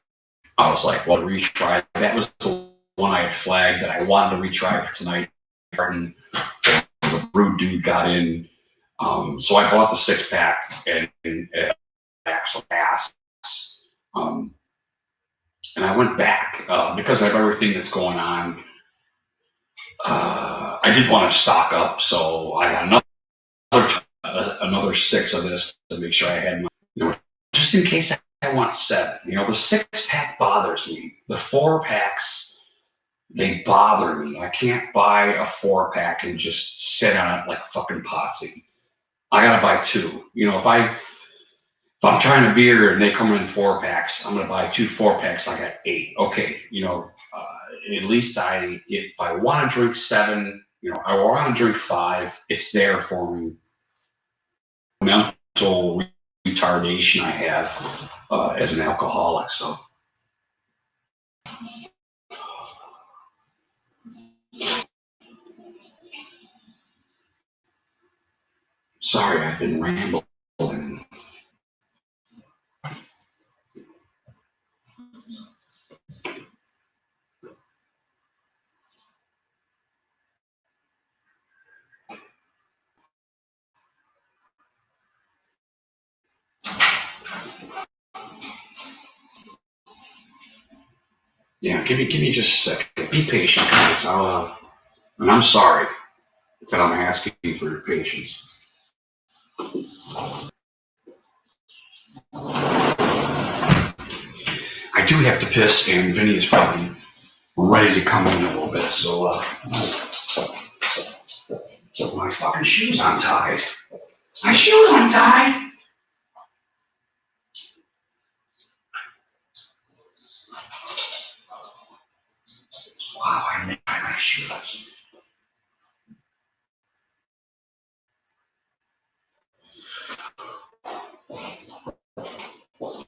was like, well, retry. That was the one I had flagged that I wanted to retry for tonight. And the Brood Dude got in. So I bought the 6-pack and actual gas. And I went back because of everything that's going on. I did want to stock up, so I got another 6 of this to make sure I had my, just in case I want 7. The 6-pack bothers me. The 4-packs, they bother me. I can't buy a 4-pack and just sit on it like a fucking potsy. I gotta buy 2. If I'm trying a beer and they come in 4-packs, I'm gonna buy 2 4-packs. I got 8. Okay, at least if I want to drink 7, I want to drink 5. It's there for me. Mental retardation I have as an alcoholic. So sorry, I've been rambling. Yeah, give me just a second. Be patient, guys. And I'm sorry that I'm asking for your patience. I do have to piss, and Vinny is probably ready to come in a little bit. So, my fucking shoes untied. My shoes untied. Wow, I didn't tie my shoes. Well.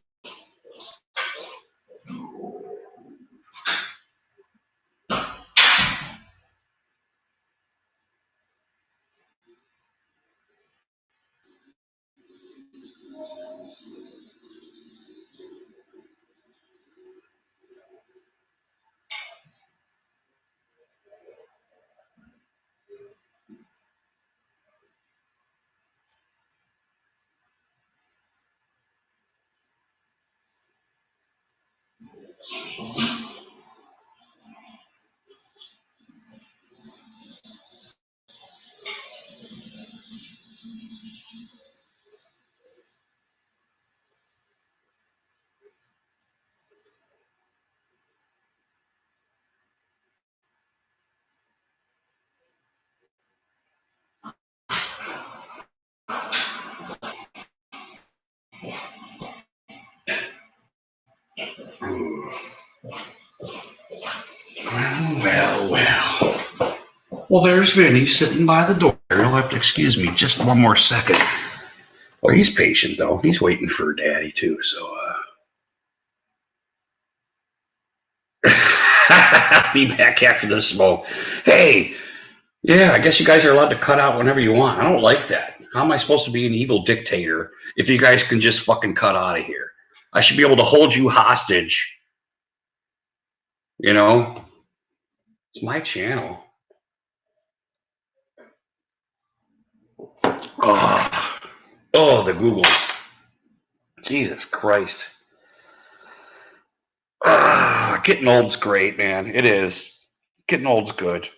Well, there's Vinny sitting by the door. You'll have to excuse me just one more second. Well, he's patient, though. He's waiting for Daddy, too, so, be back after the smoke. Hey, yeah, I guess you guys are allowed to cut out whenever you want. I don't like that. How am I supposed to be an evil dictator if you guys can just fucking cut out of here? I should be able to hold you hostage. It's my channel. Oh, the Googles. Jesus Christ. Getting old's great, man. It is. Getting old's good.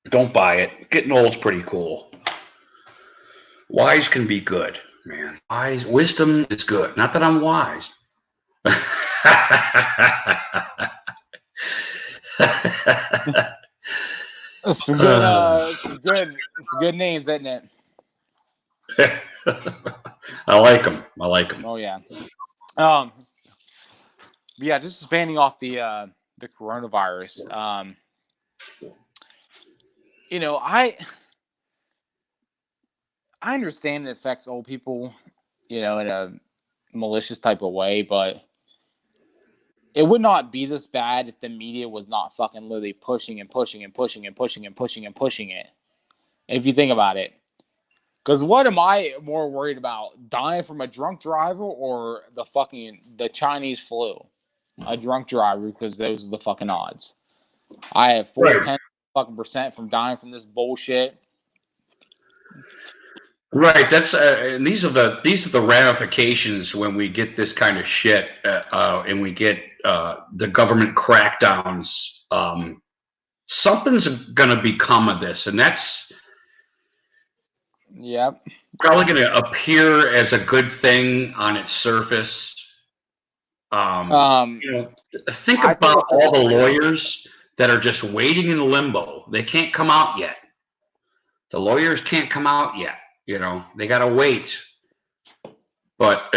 Don't buy it. Getting old's pretty cool. Wise can be good, man. Wisdom is good. Not that I'm wise. Some good names, isn't it? I like them. Oh yeah. Yeah, just expanding off the coronavirus. I understand it affects old people, in a malicious type of way, but it would not be this bad if the media was not fucking literally pushing and pushing and pushing and pushing and pushing and pushing it. If you think about it. Because what am I more worried about? Dying from a drunk driver or the Chinese flu? A drunk driver, because those are the fucking odds. I have Right. 410% from dying from this bullshit. Right. That's and these are the ramifications when we get this kind of shit, and we get the government crackdowns. Something's going to become of this, and that's Yep. probably going to appear as a good thing on its surface. Think I think about it's all the lawyers that are just waiting in limbo. They can't come out yet. The lawyers can't come out yet. They got to wait. But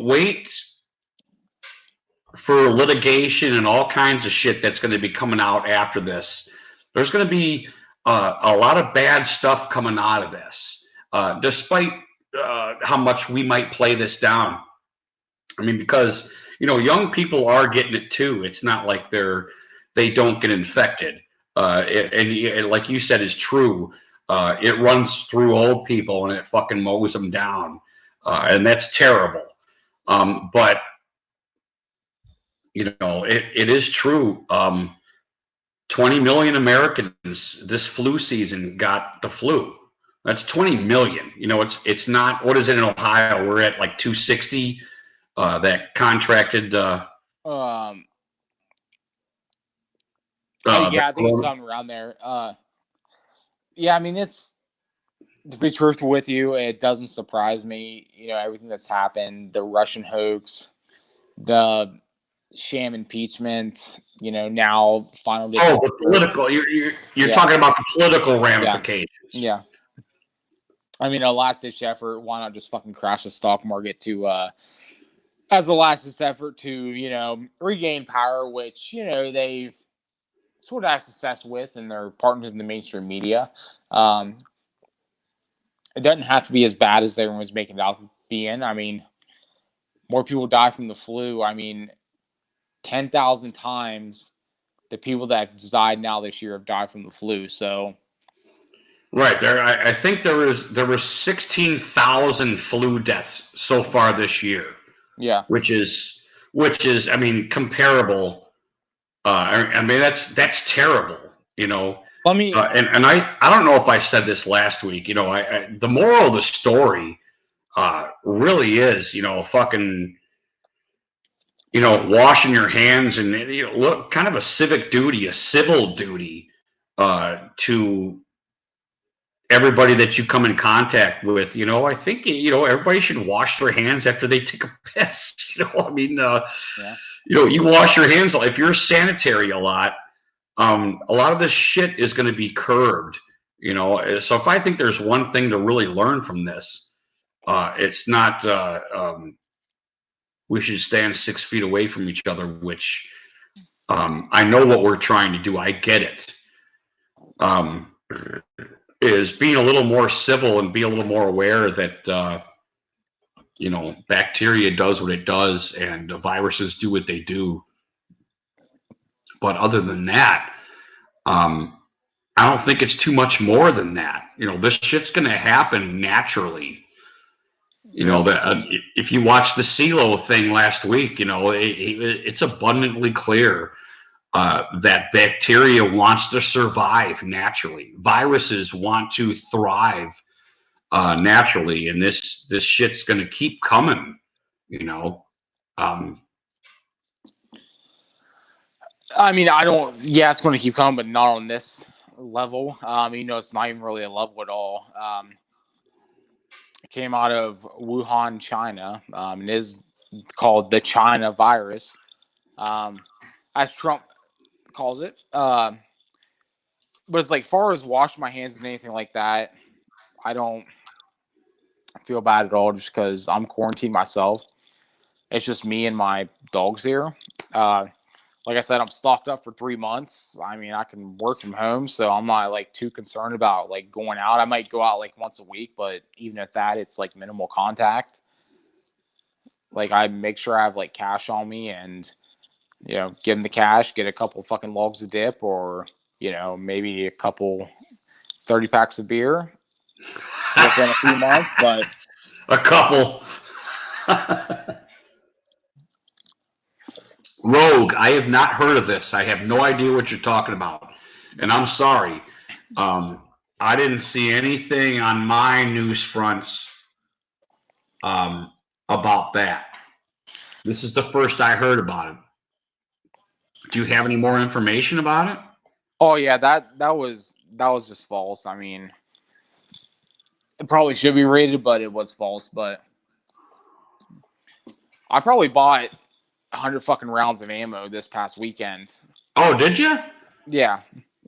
wait for litigation and all kinds of shit that's going to be coming out after this. There's going to be a lot of bad stuff coming out of this, despite how much we might play this down. I mean, because young people are getting it too. It's not like they don't get infected. And like you said is true. It runs through old people and it fucking mows them down, and that's terrible. But it is true. 20 million Americans this flu season got the flu. That's 20 million. It's not. What is it in Ohio? We're at like 260 that contracted. Yeah, I think it's something around there. Yeah, I mean, to be truthful with you, it doesn't surprise me. Everything that's happened, the Russian hoax, the sham impeachment, now final. The political. You're talking about the political ramifications. Yeah. I mean, a last-ditch effort. Why not just fucking crash the stock market as a last-ditch effort to regain power, which they've sort of had success with, and their partners in the mainstream media. It doesn't have to be as bad as everyone was making it out to be in. I mean, more people die from the flu. I mean, 10,000 times the people that died now this year have died from the flu. So, right there, I think there was 16,000 flu deaths so far this year. Yeah, which is I mean comparable. I mean that's terrible. Let me. And I don't know if I said this last week. The moral of the story really is fucking washing your hands and look kind of a civic duty, a civil duty to everybody that you come in contact with. I think everybody should wash their hands after they take a piss. I mean, Yeah. You wash your hands if you're sanitary a lot of this shit is going to be curbed. So if I think there's one thing to really learn from this, it's not we should stand 6 feet away from each other, which I know what we're trying to do. I get it. Is being a little more civil and be a little more aware that bacteria does what it does and viruses do what they do. But other than that, I don't think it's too much more than that. This shit's going to happen naturally. That if you watch the CeeLo thing last week, it's abundantly clear that bacteria wants to survive naturally. Viruses want to thrive naturally, and this shit's going to keep coming. I mean, I don't. Yeah, it's going to keep coming, but not on this level. It's not even really a level at all. It came out of Wuhan, China, and is called the China virus, as Trump calls it. But it's like, far as washing my hands and anything like that, I don't feel bad at all, just because I'm quarantined myself. It's just me and my dogs here. Like I said, I'm stocked up for 3 months. I mean, I can work from home, so I'm not too concerned about going out. I might go out once a week, but even at that, it's minimal contact. I make sure I have cash on me, and You know, give them the cash, get a couple fucking logs of dip, or you know, maybe a couple 30 packs of beer within a few months. But a couple. Rogue, I have not heard of this. I have no idea what you're talking about, and I'm sorry. I didn't see anything on my news fronts about that. This is the first I heard about it. Do you have any more information about it? oh yeah, that was just false. I mean, it probably should be rated, but it was false. But I probably bought 100 fucking rounds of ammo this past weekend. Oh, did you? Yeah,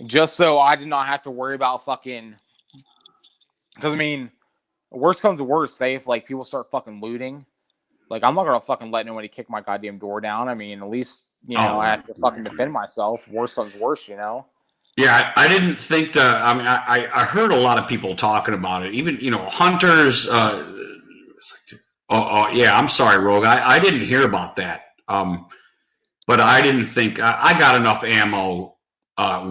just so I did not have to worry about fucking. Because I mean, worst comes to worst, say if like people start fucking looting, like I'm not gonna fucking let nobody kick my goddamn door down. I mean, at least you know I have to fucking defend myself. Worst comes to worst, you know. Yeah, I didn't think that. I mean, I heard a lot of people talking about it. Even hunters. Yeah. I'm sorry, Rogue. I didn't hear about that. But I didn't think I got enough ammo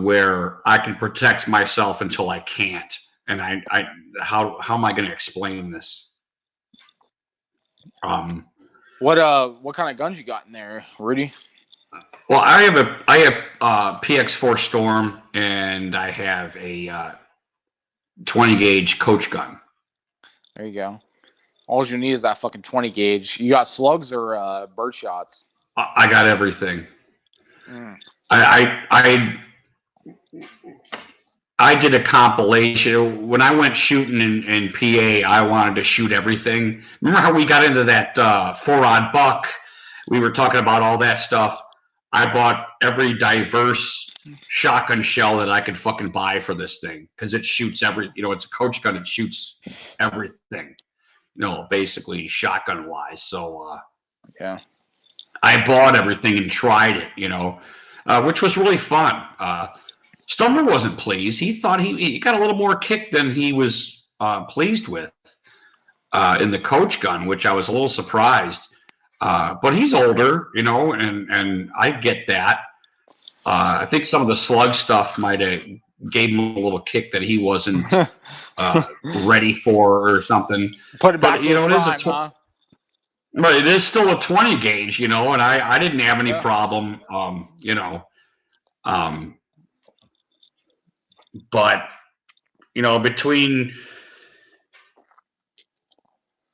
where I can protect myself until I can't. And how am I going to explain this? What kind of guns you got in there, Rudy? Well, I have a PX4 Storm, and I have a 20 gauge coach gun. There you go. All you need is that fucking 20 gauge. You got slugs or bird shots? I got everything. Mm. I did a compilation when I went shooting in PA. I wanted to shoot everything. Remember how we got into that 4-aught buck? We were talking about all that stuff. I bought every diverse shotgun shell that I could fucking buy for this thing because it shoots it's a coach gun. It shoots everything, basically shotgun wise. So yeah, I bought everything and tried it, which was really fun. Stumner wasn't pleased. He thought he got a little more kick than he was pleased with in the coach gun, which I was a little surprised. But he's older, and I get that. I think some of the slug stuff might have gave him a little kick that he wasn't ready for or something. Put it back but, to it is huh? But it is still a 20 gauge, and I didn't have any problem, but between,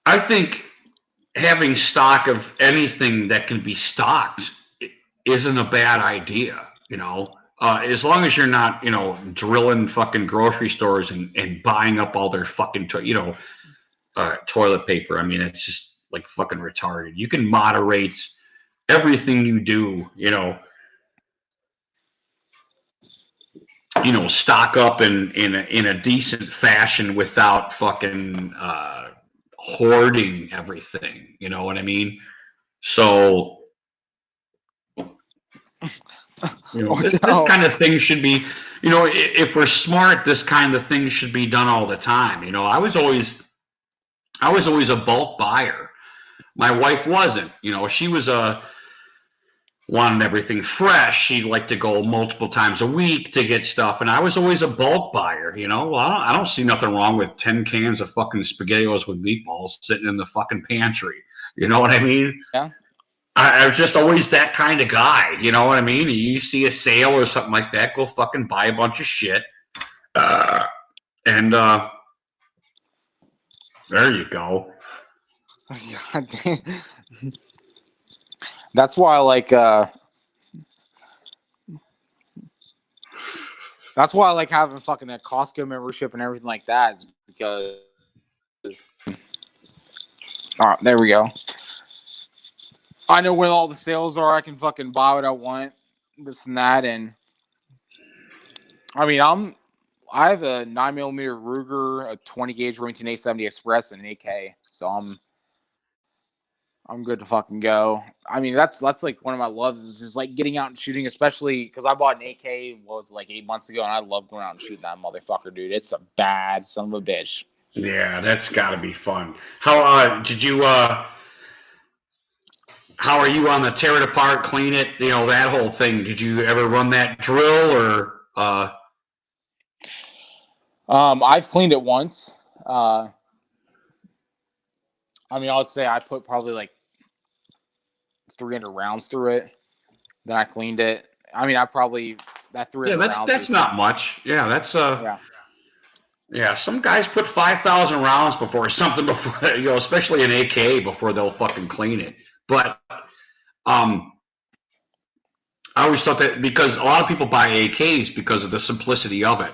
I think having stock of anything that can be stocked isn't a bad idea, as long as you're not, drilling fucking grocery stores and buying up all their fucking, toilet paper. I mean, it's just like fucking retarded. You can moderate everything you do, stock up in a decent fashion without fucking hoarding everything. You know what I mean? So this kind of thing should be, if we're smart, this kind of thing should be done all the time. I was always a bulk buyer. My wife wasn't. She was wanted everything fresh. She'd like to go multiple times a week to get stuff, and I was always a bulk buyer. Well, I don't see nothing wrong with 10 cans of fucking SpaghettiOs with meatballs sitting in the fucking pantry. You know what I mean? Yeah. I was just always that kind of guy. You know what I mean? You see a sale or something like that, go fucking buy a bunch of shit, and there you go. God damn. That's why I like having fucking a Costco membership and everything like that, is because all right, there we go. I know when all the sales are, I can fucking buy what I want, this and that, and I mean I have a 9mm Ruger, a 20 gauge Remington 870 Express, and an AK, so I'm good to fucking go. I mean, that's like one of my loves is just like getting out and shooting, especially because I bought an AK like 8 months ago, and I love going out and shooting that motherfucker, dude. It's a bad son of a bitch. Yeah, that's got to be fun. How did you how are you on the tear it apart, clean it, that whole thing? Did you ever run that drill or? I've cleaned it once. I would say I put probably like 300 rounds through it. Then I cleaned it. I probably that 300 rounds. That's not much. Yeah, that's Yeah, some guys put 5,000 rounds before something especially an AK before they'll fucking clean it. But I always thought that because a lot of people buy AKs because of the simplicity of it.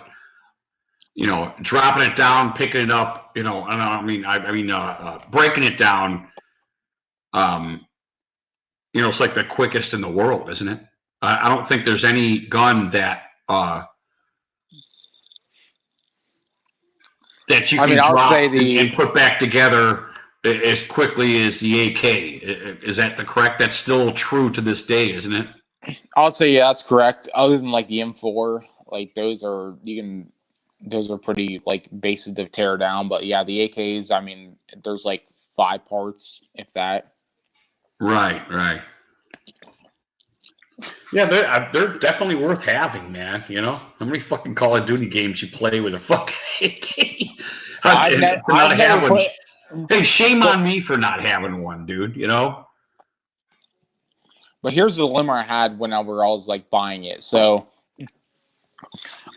Dropping it down, picking it up, and breaking it down. It's like the quickest in the world, isn't it? I don't think there's any gun that you can drop and put back together as quickly as the AK. Is that correct? That's still true to this day, isn't it? I would say yeah, that's correct. Other than like the M4, like those are pretty like basic to tear down. But yeah, the AKs, there's like 5 parts, if that. Right. Yeah, they're definitely worth having, man. How many fucking Call of Duty games you play with a fucking AK? Hey, shame on me for not having one, dude. But here's the dilemma I had whenever I was like buying it. So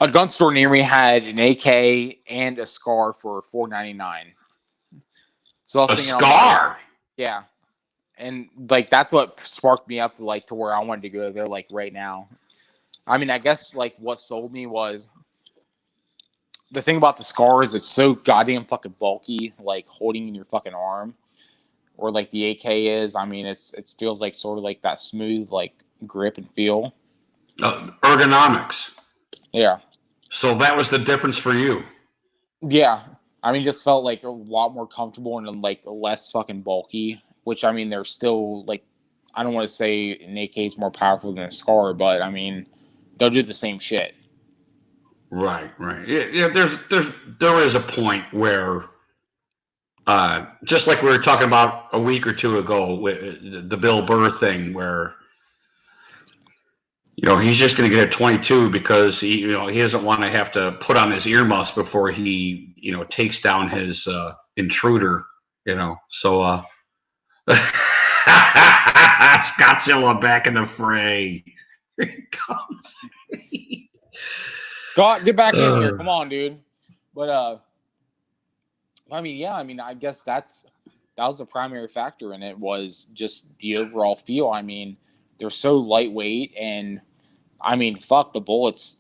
a gun store near me had an AK and a SCAR for $4.99. So I was thinking, SCAR? Yeah. And like that's what sparked me up like to where I wanted to go there like right now. I guess like what sold me was the thing about the SCAR is it's so goddamn fucking bulky, like holding in your fucking arm. Or like the AK is, it feels like sort of like that smooth like grip and feel. Ergonomics. Yeah. So that was the difference for you. Yeah. Just felt like a lot more comfortable and like less fucking bulky. Which they're still like, I don't want to say an AK is more powerful than a SCAR, but they'll do the same shit. Right. Yeah. There is a point where, just like we were talking about a week or two ago with the Bill Burr thing, where he's just going to get a 22 because he doesn't want to have to put on his earmuffs before he takes down his intruder. So. Scottzilla back in the fray. Here he comes. God, get back in here. Come on, dude. But I guess that was the primary factor in it was just the overall feel. They're so lightweight and fuck the bullets.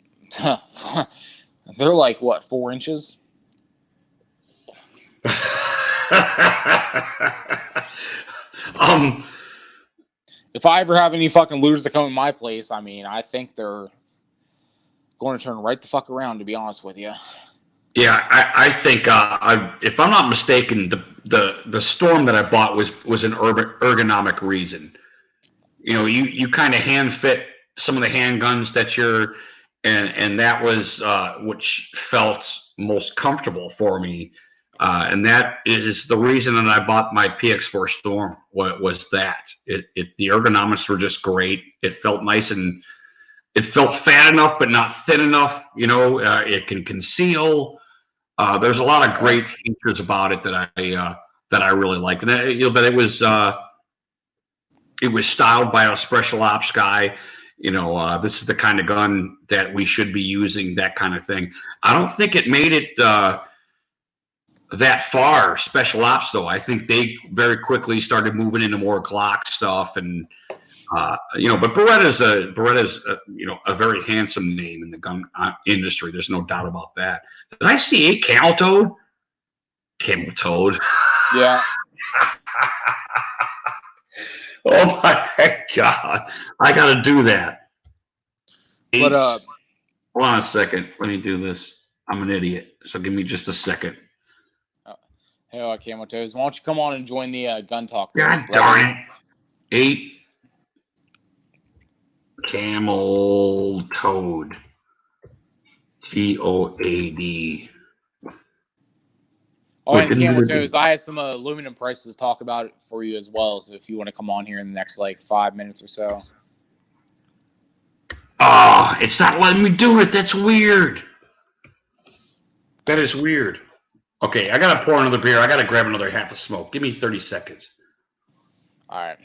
They're like what, 4 inches? If I ever have any fucking looters that come in my place, I think they're going to turn right the fuck around, to be honest with you. Yeah, I think if I'm not mistaken, the Storm that I bought was an ergonomic reason. You kind of hand fit some of the handguns that and that was which felt most comfortable for me. And that is the reason that I bought my PX4 Storm. Was that the ergonomics were just great. It felt nice and it felt fat enough, but not thin enough. It can conceal. There's a lot of great features about it that I really liked, and that it was styled by a special ops guy. This is the kind of gun that we should be using. That kind of thing. I don't think it made it. That far, special ops though. I think they very quickly started moving into more Glock stuff, and but Beretta's a very handsome name in the gun industry. There's no doubt about that. Did I see a Camel Toad? Camel Toad. Yeah. Oh my God! I got to do that. But hold on a second. Let me do this. I'm an idiot, so give me just a second. Hey, Camo Toes, why don't you come on and join the gun talk? God darn it. 8 Camel Toad. TOAD. Oh, Wait, and Camel didn't- Toes, I have some aluminum prices to talk about for you as well. So if you want to come on here in the next like 5 minutes or so. Ah, it's not letting me do it. That's weird. That is weird. Okay, I gotta pour another beer. I gotta grab another half a smoke. Give me 30 seconds. All right.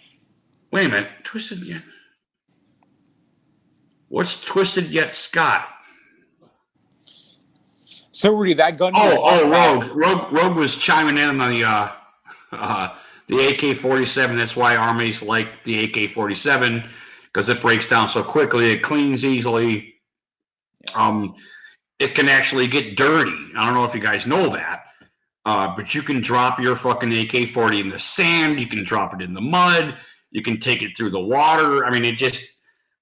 Wait a minute. Twisted yet? What's twisted yet, Scott? So Rudy, that gun. Rogue was chiming in on the AK-47. That's why armies like the AK-47 because it breaks down so quickly. It cleans easily. Yeah. It can actually get dirty. I don't know if you guys know that, but you can drop your fucking AK-40 in the sand. You can drop it in the mud. You can take it through the water. I mean, it just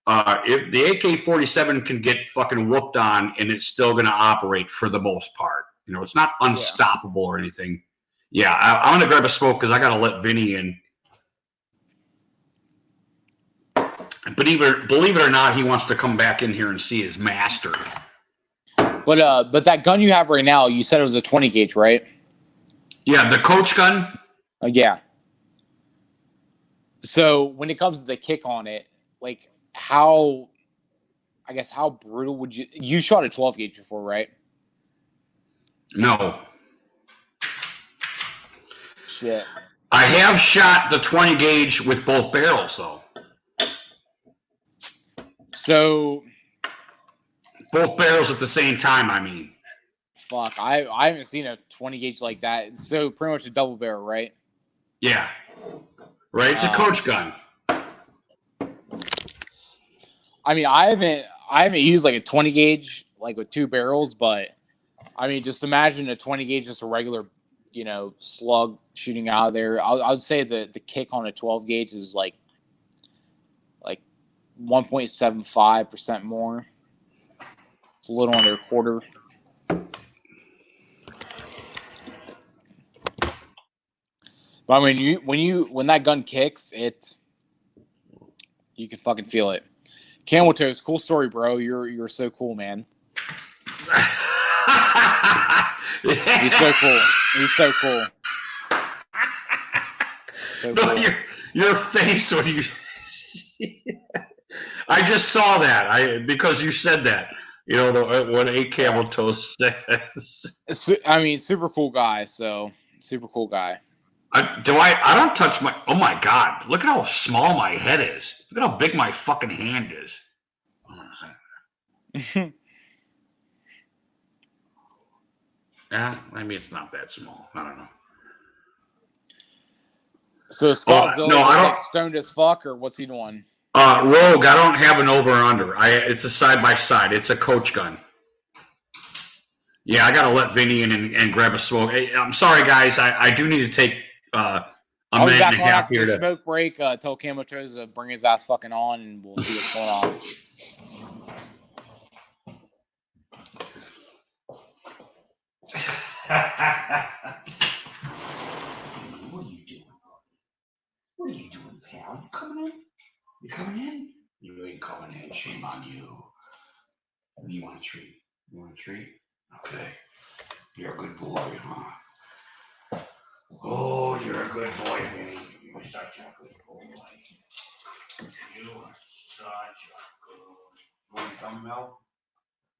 if the AK-47 can get fucking whooped on, and it's still going to operate for the most part. You know, it's not unstoppable or anything. Yeah, I'm going to grab a smoke because I got to let Vinny in. Believe it or not, he wants to come back in here and see his master. But that gun you have right now, you said it was a 20 gauge, right? Yeah, the coach gun. Yeah. So when it comes to the kick on it, like how brutal would you shot a 12 gauge before, right? No. Shit. I have shot the 20 gauge with both barrels though. So both barrels at the same time, I mean. Fuck, I haven't seen a 20 gauge like that. So pretty much a double barrel, right? Yeah. Right, it's a coach gun. I mean, I haven't used like a 20 gauge like with two barrels, but I mean, just imagine a 20 gauge, just a regular, slug shooting out of there. I would say the kick on a 12 gauge is like 1.75% more. It's a little under a quarter. But I mean, when that gun kicks, you can fucking feel it. Camel Toes, cool story, bro. You're so cool, man. He's so cool. He's so cool. So no, cool. Your face when you. I just saw that. Because you said that. You know what a Camel Toes says. I mean, super cool guy. So super cool guy. I don't touch my. Oh my god! Look at how small my head is. Look at how big my fucking hand is. Yeah, maybe it's not that small. I don't know. So Scott Zilla I don't. Like stoned as fuck, or what's he doing? Rogue, I don't have an over or under. It's a side by side. It's a coach gun. Yeah, I gotta let Vinny in and grab a smoke. Hey, I'm sorry, guys. I do need to take a minute and a half here to smoke break. Tell Camel Toes to bring his ass fucking on, and we'll see what's going on. What are you doing? What are you doing, pal? You coming in? You coming in? You ain't coming in. Shame on you. You want a treat? You want a treat? Okay. You're a good boy, huh? Oh, you're a good boy, Vinny. You're such a good boy. You are such a good boy. You want a dumbbell?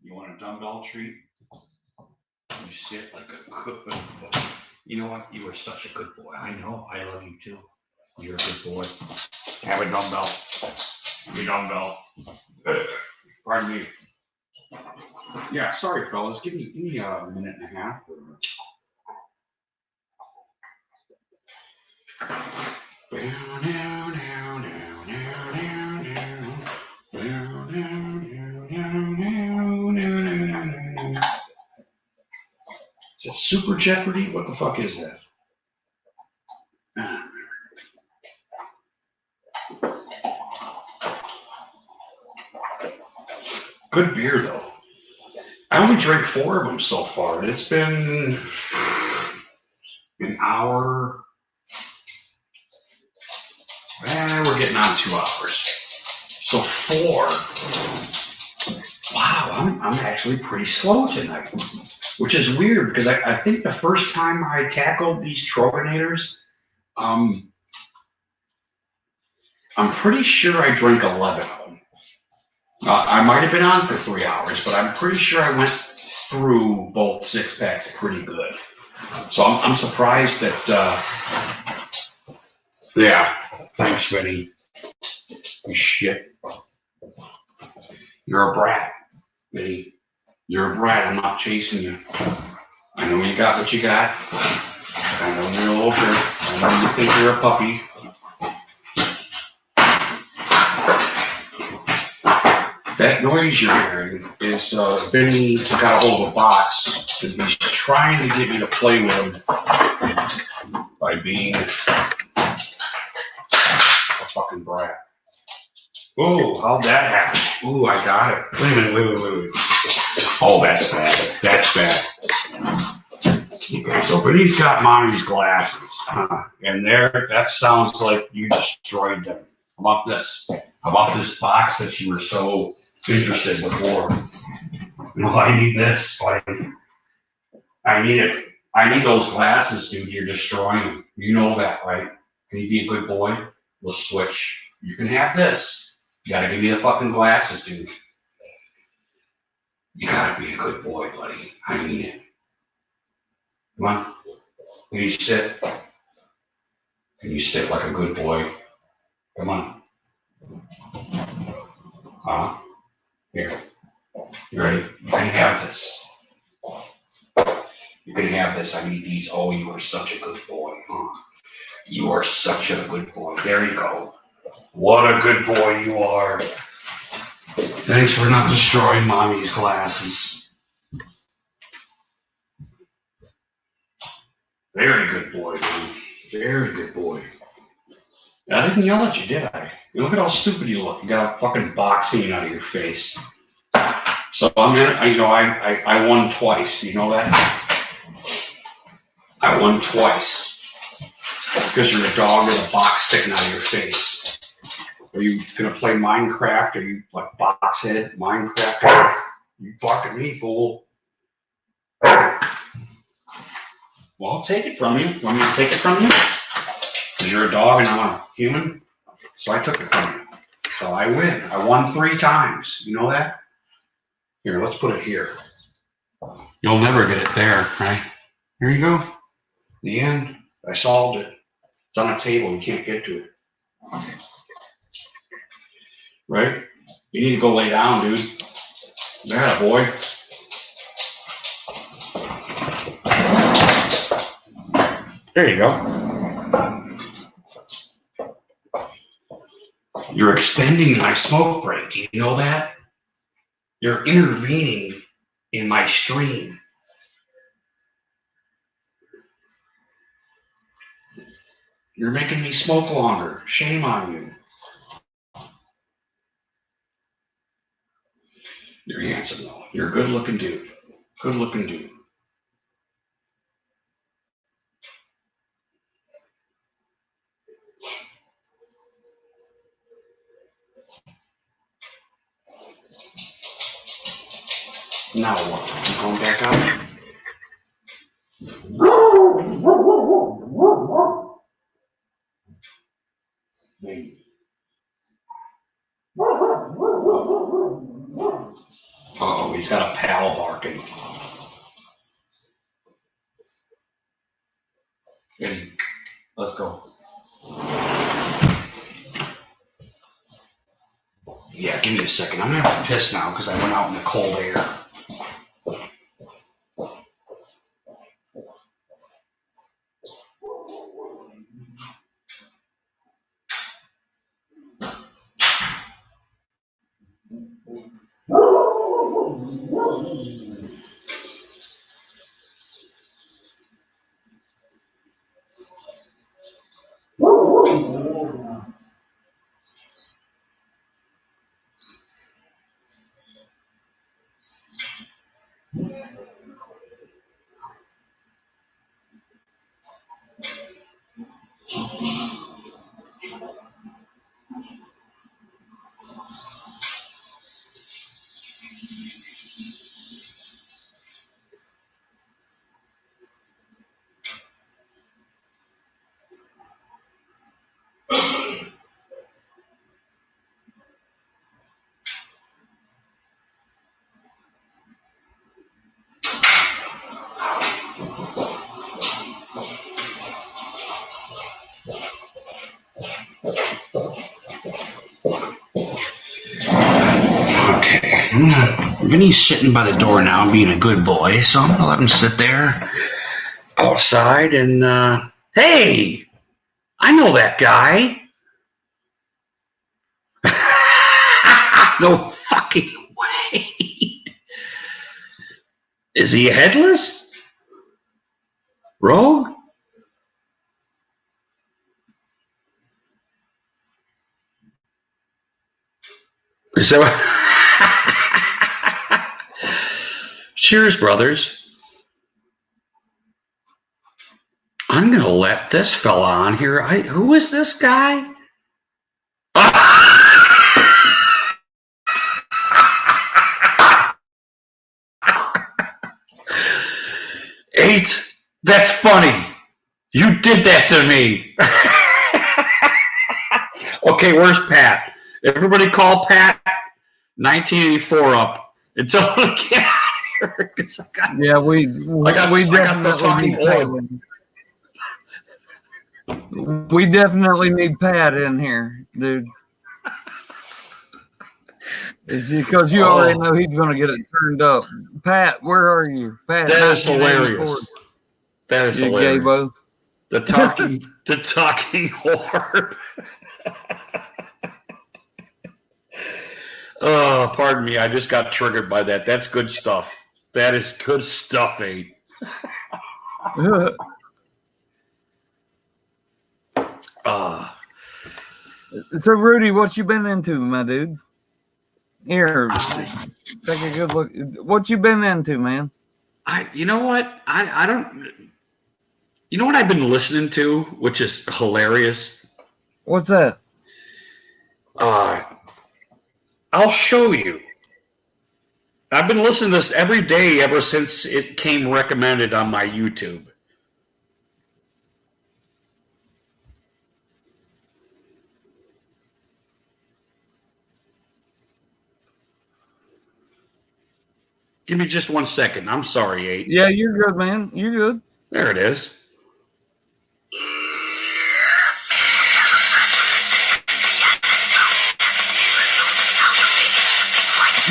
You want a dumbbell treat? You sit like a good boy. You know what? You are such a good boy. I know. I love you too. You're a good boy. Have a dumbbell. Have a dumbbell. Pardon me. Yeah, sorry, fellas. Give me a minute and a half. Is it Super Jeopardy? What the fuck is that? Good beer, though. I only drank 4 of them so far, and it's been an hour. We're getting on 2 hours. So 4. Wow, I'm actually pretty slow tonight. which is weird because I think the first time I tackled these Troegenators, I'm pretty sure I drank 11 of them. I might have been on for 3 hours, but I'm pretty sure I went through both 6-packs pretty good. So I'm surprised that, yeah, thanks, Vinny. You shit. You're a brat, Vinny. You're a brat. I'm not chasing you. I know you got what you got. I know you're a little jerk. I know you think you're a puppy. That noise you're hearing is Vinny got a hold of a box and he's trying to get me to play with him by being a fucking brat. Oh, how'd that happen? Ooh, I got it. Wait a minute, wait. Oh, that's bad. That's bad. Okay, so Vinny's got mommy's glasses. And that sounds like you destroyed them. How about this box that you were so interested before? You know, I need this, buddy. I need it. I need those glasses, dude. You're destroying them. You know that, right? Can you be a good boy? We'll switch. You can have this. You gotta give me the fucking glasses, dude. You gotta be a good boy, buddy. I need it. Come on. Can you sit? Can you sit like a good boy? Come on. Here. You ready? You can have this. You can have this. I need these. Oh, you are such a good boy. You are such a good boy. There you go. What a good boy you are. Thanks for not destroying mommy's glasses. Very good boy, dude. Very good boy. I didn't yell at you, did I? Look at how stupid you look. You got a fucking box hanging out of your face. So I won twice. You know that? I won twice. Because you're a dog with a box sticking out of your face. Are you gonna play Minecraft? Are you like boxhead Minecraft? You fucking me, fool. Well, I'll take it from you. You want me to take it from you? Because you're a dog and I'm a human. So I took it from you. So I win. I won 3 times. You know that? Here, let's put it here. You'll never get it there, right? Here you go. The end. I solved it. It's on a table. You can't get to it. Right? You need to go lay down, dude. Yeah, boy. There you go. You're extending my smoke break. Do you know that? You're intervening in my stream. You're making me smoke longer. Shame on you. You're handsome, though. You're a good-looking dude. Good-looking dude. Now what? You going back out? Uh-oh, he's got a pal barking. Eddie, let's go. Yeah, give me a second. I'm gonna have to piss now because I went out in the cold air. Vinny's sitting by the door now, being a good boy, so I'm gonna let him sit there outside. And hey, I know that guy. No fucking way. Is he headless? Rogue? Is that what? Cheers, brothers. I'm gonna let this fella on here. Who is this guy? Eight. That's funny. You did that to me. Okay, where's Pat? Everybody call Pat 1984 up until I get out of here. We got the talking orb. We definitely need Pat in here, dude. It's because you already know he's going to get it turned up. Pat, where are you? Pat, that is hilarious. That is hilarious. Gay-bo. The talking orb. Oh, pardon me. I just got triggered by that. That's good stuff. That is good stuff, Abe. So, Rudy, what you been into, my dude? Here, take a good look. What you been into, man? You know what? I don't. You know what I've been listening to, which is hilarious? What's that? I'll show you. I've been listening to this every day ever since it came recommended on my YouTube. Give me just 1 second. I'm sorry, 8. Yeah, you're good, man. You're good. There it is.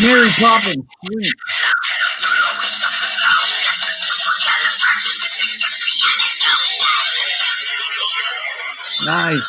Mary Poppins. Sweet. Nice.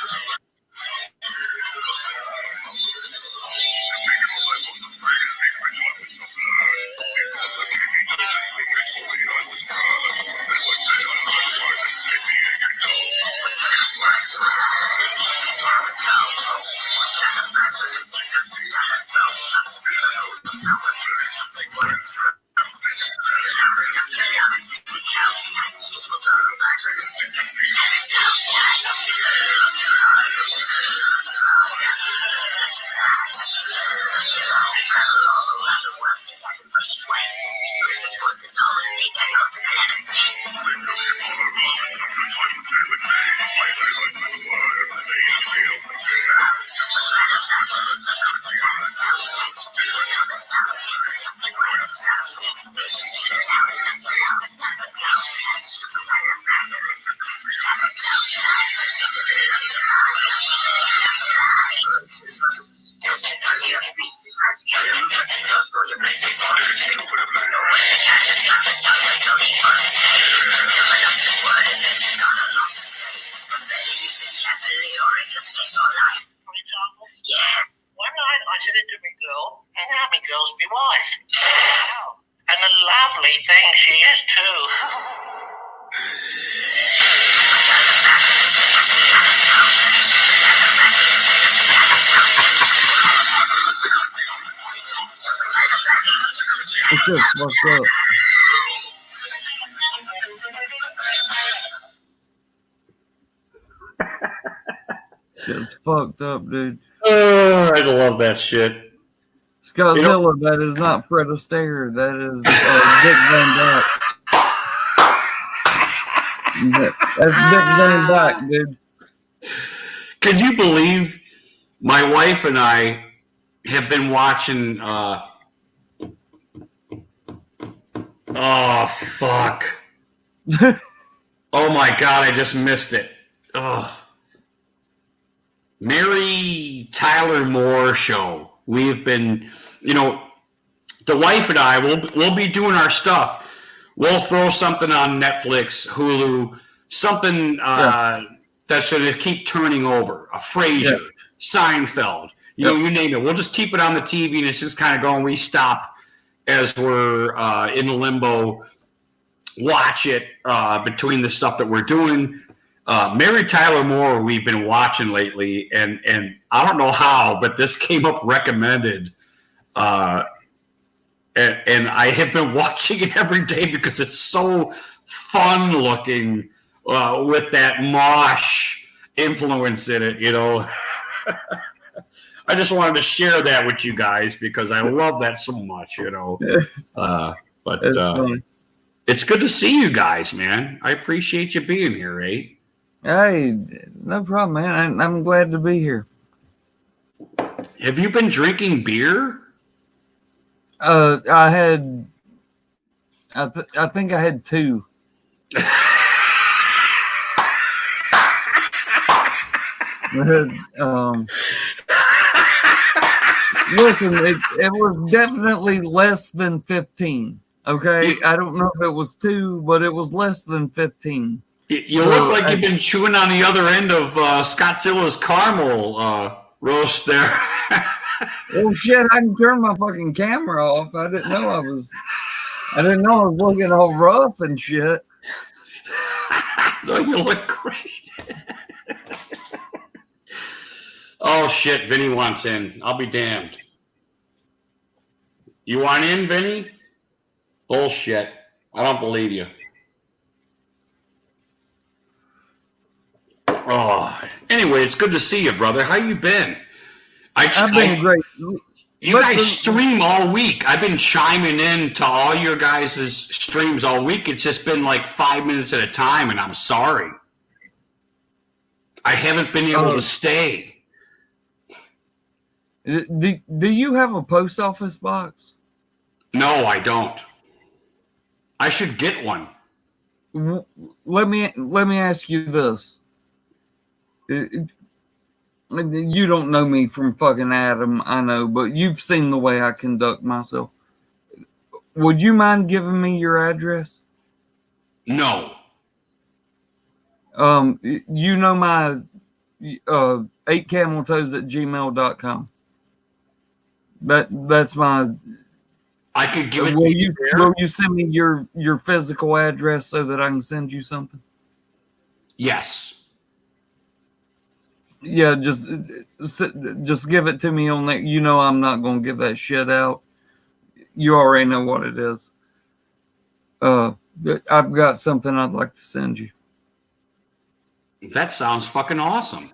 Yes. One night I said it to me girl, and now me girl's me wife. Wow. And a lovely thing she is too. It's just fucked up. Shit's fucked up, dude. Oh, I love that shit. Scotzilla, that is not Fred Astaire. That is Dick Van Dyke. That's Dick Van Dyke, dude. Can you believe my wife and I have been watching oh fuck. Oh my god, I just missed it. Oh. Mary Tyler Moore show. We've been, the wife and I we'll be doing our stuff. We'll throw something on Netflix, Hulu, something that's going to keep turning over. A Frasier, Seinfeld, you name it. We'll just keep it on the TV, and it's just kind of going. We stop as we're in limbo. Watch it between the stuff that we're doing. Mary Tyler Moore we've been watching lately, and I don't know how, but this came up recommended. And I have been watching it every day because it's so fun looking with that mosh influence in it, you know. I just wanted to share that with you guys because I love that so much, you know. But it's good to see you guys, man. I appreciate you being here, eh? Hey, no problem, man. I'm glad to be here. Have you been drinking beer? I think I had 2. Listen, it was definitely less than 15. Okay, I don't know if it was 2, but it was less than 15. You look like you've been chewing on the other end of Scottsilla's caramel roast there. Oh shit! I can turn my fucking camera off. I didn't know I was looking all rough and shit. No, you look great. Oh shit! Vinny wants in. I'll be damned. You want in, Vinny? Bullshit. I don't believe you. Oh, anyway, it's good to see you, brother. How you been? I've been great. You guys stream all week. I've been chiming in to all your guys' streams all week. It's just been like 5 minutes at a time, and I'm sorry. I haven't been able to stay. Do you have a post office box? No, I don't. I should get one. Let me ask you this. You don't know me from fucking Adam, I know, but you've seen the way I conduct myself. Would you mind giving me your address? No. You know my 8cameltoes@gmail.com. That's my. I could give it. Will you send me your physical address so that I can send you something? Yes. Yeah, just give it to me on that. You know I'm not gonna give that shit out. You already know what it is. I've got something I'd like to send you. That sounds fucking awesome.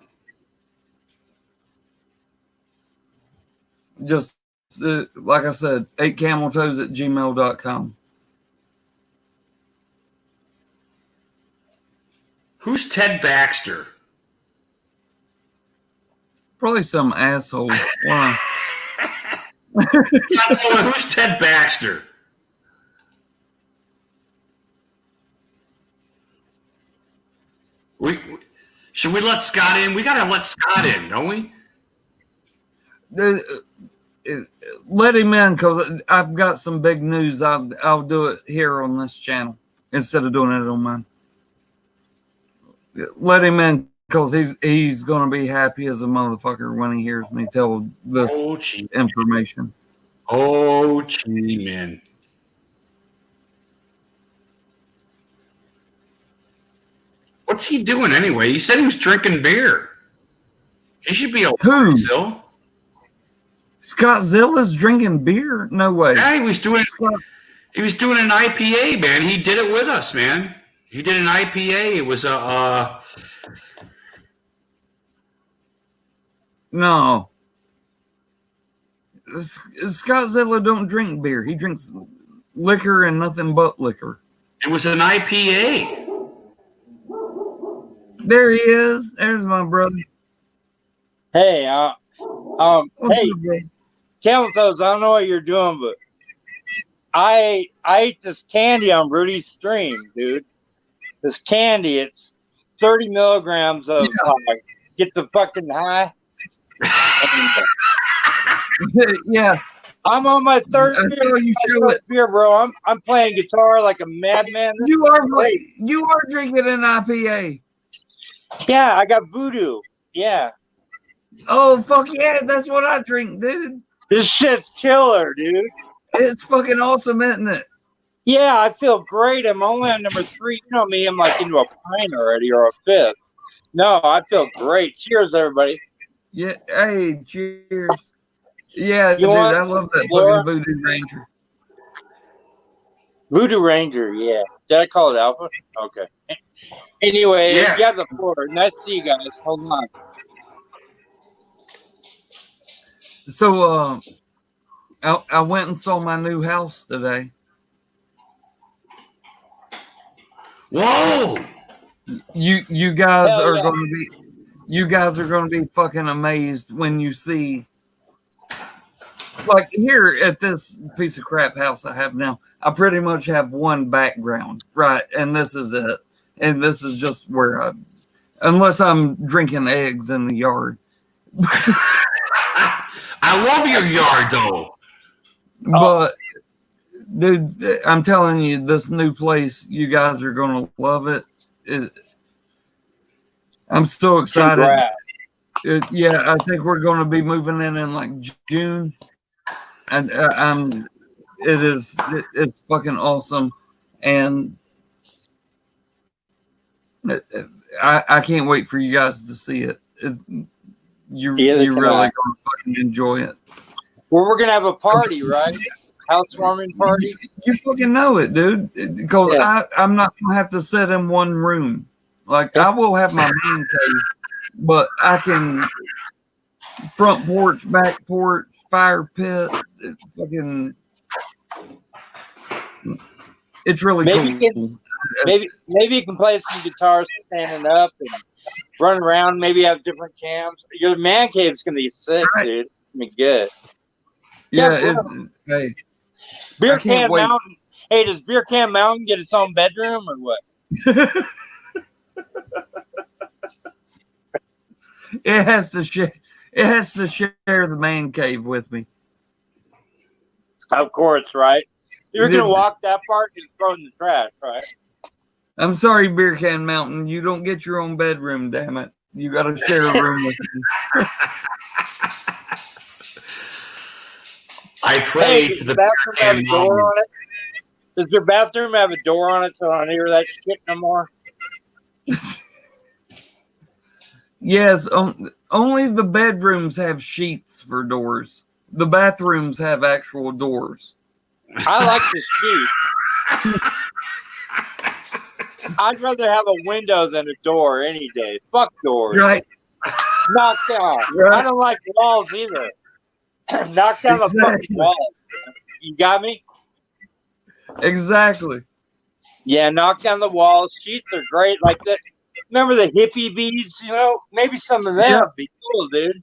Just like I said, 8cameltoes@gmail.com. Who's Ted Baxter? Probably some asshole. Why? Who's Ted Baxter? Should we let Scott in? We gotta let Scott in, don't we? Let him in because I've got some big news. I'll do it here on this channel instead of doing it on mine. Let him in because he's gonna be happy as a motherfucker when he hears me tell this information. Oh, gee, man. What's he doing anyway? He said he was drinking beer. He should be Who? Still. Scott Zilla's drinking beer? No way. Yeah, he was doing an IPA, man. He did it with us, man. He did an IPA. It was a No. Scott Zilla don't drink beer. He drinks liquor and nothing but liquor. It was an IPA. There he is. There's my brother. Hey, hey, Camel Toes, I don't know what you're doing, but I ate this candy on Rudy's stream, dude. This candy, it's 30 milligrams of get the fucking high. Yeah. I'm on my third I saw you show it. beer, bro. I'm playing guitar like a madman. You are drinking an IPA. Yeah, I got voodoo. Yeah. Oh fuck yeah, that's what I drink, dude. This shit's killer, dude. It's fucking awesome, isn't it? Yeah, I feel great. I'm only on number 3. You know me, I'm like into a pint already or a 5th. No, I feel great. Cheers, everybody. Yeah. Hey, cheers. Yeah, You dude, want I love that Laura? fucking Voodoo Ranger. Voodoo Ranger, yeah. Did I call it Alpha? Okay. Anyway, Yeah. you have the floor. Nice to see you guys. Hold on. So, I went and saw my new house today. Whoa! You guys Hell are yeah. gonna be fucking amazed when you see, like, here at this piece of crap house I have now. I pretty much have one background, right? And this is it. And this is just where unless I'm drinking eggs in the yard. I love your yard, though. But dude, I'm telling you, this new place, you guys are gonna love it. I'm so excited. Congrats. Yeah, I think we're gonna be moving in like June, and it's fucking awesome, and I can't wait for you guys to see it. You're really gonna fucking enjoy it. Well, we're gonna have a party, right? Housewarming party. You fucking know it, dude. Because I'm not gonna have to sit in one room. Like, I will have my man cave, but I can front porch, back porch, fire pit. It's really cool. Maybe you can play some guitars standing up and run around. Maybe have different cams. Your man cave's gonna be sick, dude. It's gonna be good. Yeah. Hey, Beer Can Mountain. Hey, does Beer Can Mountain get its own bedroom or what? It has to share. It has to share the man cave with me. Of course, right? You're gonna walk that part and throw it in the trash, right? I'm sorry, Beer Can Mountain. You don't get your own bedroom, damn it. You got to share a room with me. I pray to the bathroom have a door on it? Does your bathroom have a door on it so I don't hear that shit no more? Yes, only the bedrooms have sheets for doors. The bathrooms have actual doors. I like the sheet. I'd rather have a window than a door any day. Fuck doors. Right. Knock down. Right. I don't like walls either. Knock down the fucking walls. You got me? Exactly. Yeah, knock down the walls. Sheets are great. Like that. Remember the hippie beads? You know, maybe some of them would be cool, dude.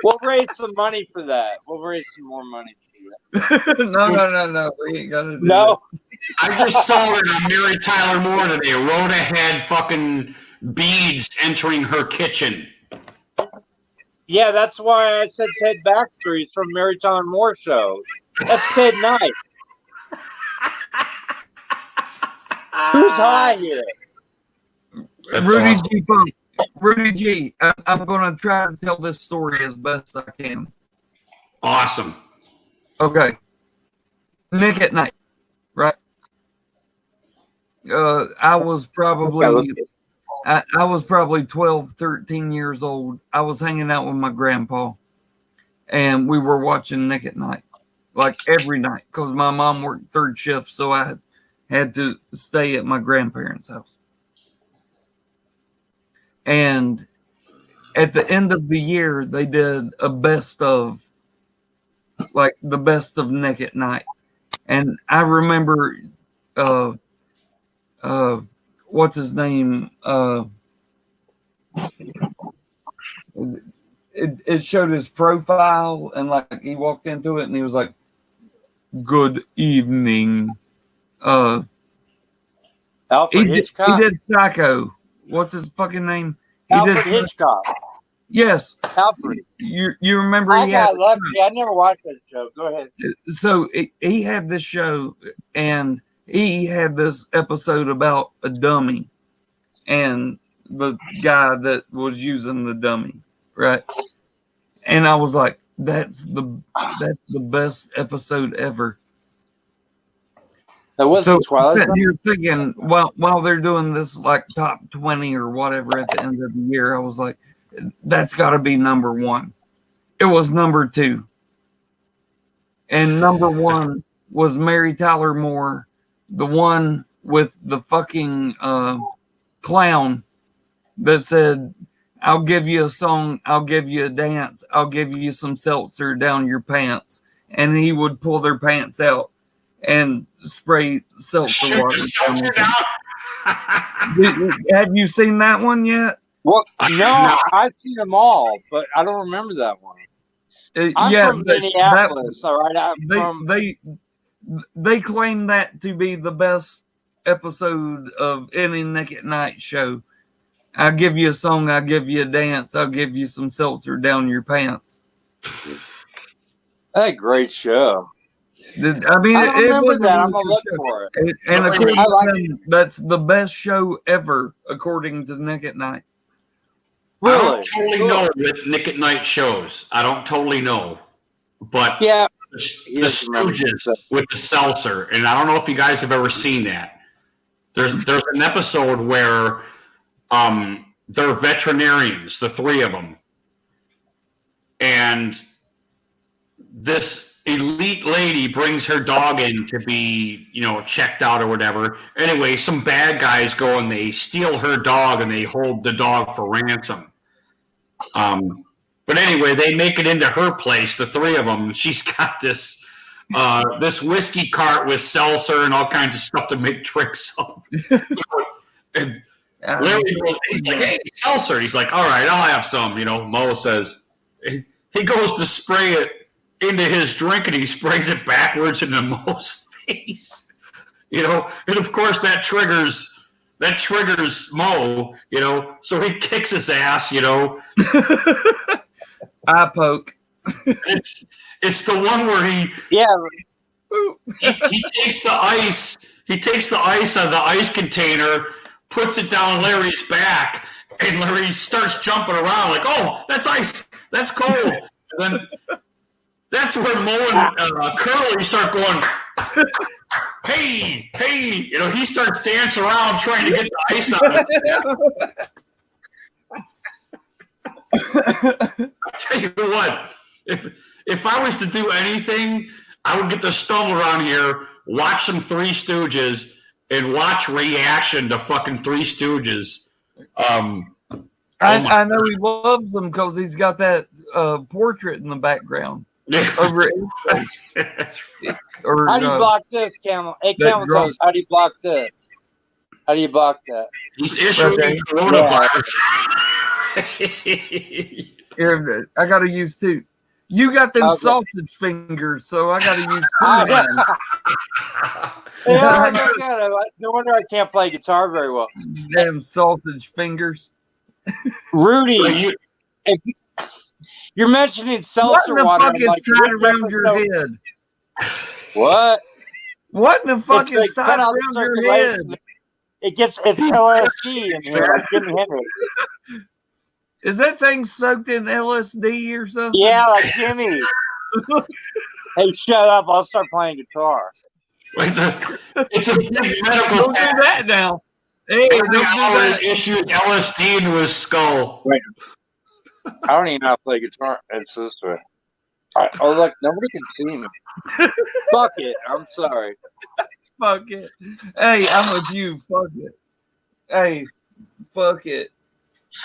We'll raise some money for that. We'll raise some more money for that. No. We ain't gonna do that. I just saw it on Mary Tyler Moore today. Rhoda had fucking beads entering her kitchen. Yeah, that's why I said Ted Baxter. He's from Mary Tyler Moore show. That's Ted Knight. Who's high here? That's Rudy awesome. G. Funk. Rudy G. I'm going to try to tell this story as best I can. Awesome. Okay. Nick at Night, right? I was probably 12, 13 years old. I was hanging out with my grandpa, and we were watching Nick at Night, like every night, because my mom worked third shift, so I had to stay at my grandparents' house. And at the end of the year, they did a best of, like the best of Nick at Night. And I remember, what's his name? It showed his profile, and like he walked into it and he was like, "Good evening." Alfred Hitchcock. He did Psycho. What's his fucking name? Alfred Hitchcock. Yes. Alfred. You remember? I got lucky. I never watched that show. Go ahead. So he had this show, and he had this episode about a dummy, and the guy that was using the dummy, right? And I was like, that's the best episode ever. That wasn't Twilight. You're thinking while they're doing this like top 20 or whatever at the end of the year, I was like, that's got to be number one. It was number two, and number one was Mary Tyler Moore, the one with the fucking clown that said, "I'll give you a song, I'll give you a dance, I'll give you some seltzer down your pants," and he would pull their pants out and spray seltzer water down their pants. Have you seen that one yet? Well, no, I've seen them all, but I don't remember that one. I'm from Minneapolis, all right. They claim that to be the best episode of any Nick at Night show. I'll give you a song, I'll give you a dance, I'll give you some seltzer down your pants. That's a great show. I mean, it was that. I'm gonna look for it. And according to them, that's the best show ever, according to Nick at Night. Really? I don't totally know what Nick at Night shows. I don't totally know, but yeah, the Stooges with the seltzer, and I don't know if you guys have ever seen that. There's an episode where they're veterinarians, the three of them, and this elite lady brings her dog in to be, checked out or whatever. Anyway, some bad guys go and they steal her dog and they hold the dog for ransom. But anyway, they make it into her place, the three of them. She's got this whiskey cart with seltzer and all kinds of stuff to make tricks of. And Larry, he's like, "Hey, seltzer." He's like, "All right, I'll have some." Mo says, he goes to spray it into his drink and he sprays it backwards into Mo's face. And of course that triggers Mo, so he kicks his ass, Eye poke. It's the one where he takes the ice out of the ice container, puts it down Larry's back, and Larry starts jumping around like, "Oh, that's ice, that's cold." And then that's where Mo and Curly start going, hey, he starts dancing around trying to get the ice out. I'll tell you what, if I was to do anything, I would get the stumble around here, watch some Three Stooges, and watch reaction to fucking Three Stooges. I know he loves them because he's got that portrait in the background. Over his face. How do you block this, Camel? Hey, Camel Toes, how do you block this? How do you block that? He's issuing coronavirus. Here, I got to use two. You got them sausage fingers, so I got to use two hands. No wonder I can't play guitar very well. Damn sausage fingers. Rudy, you're mentioning seltzer water. What in the fuck is tied around your head? What? What in the fuck is tied around your head? It's LSD in here, like Jimi Hendrix. Is that thing soaked in LSD or something? Yeah, like Jimmy. Hey, shut up. I'll start playing guitar. It's a big medical. Don't do that now. Hey, don't do that. Issued LSD into his skull. Wait. I don't even know how to play guitar. It's this way. Oh, look, nobody can see me. Fuck it. I'm sorry. Fuck it. Hey, I'm with you. Fuck it. Hey, fuck it.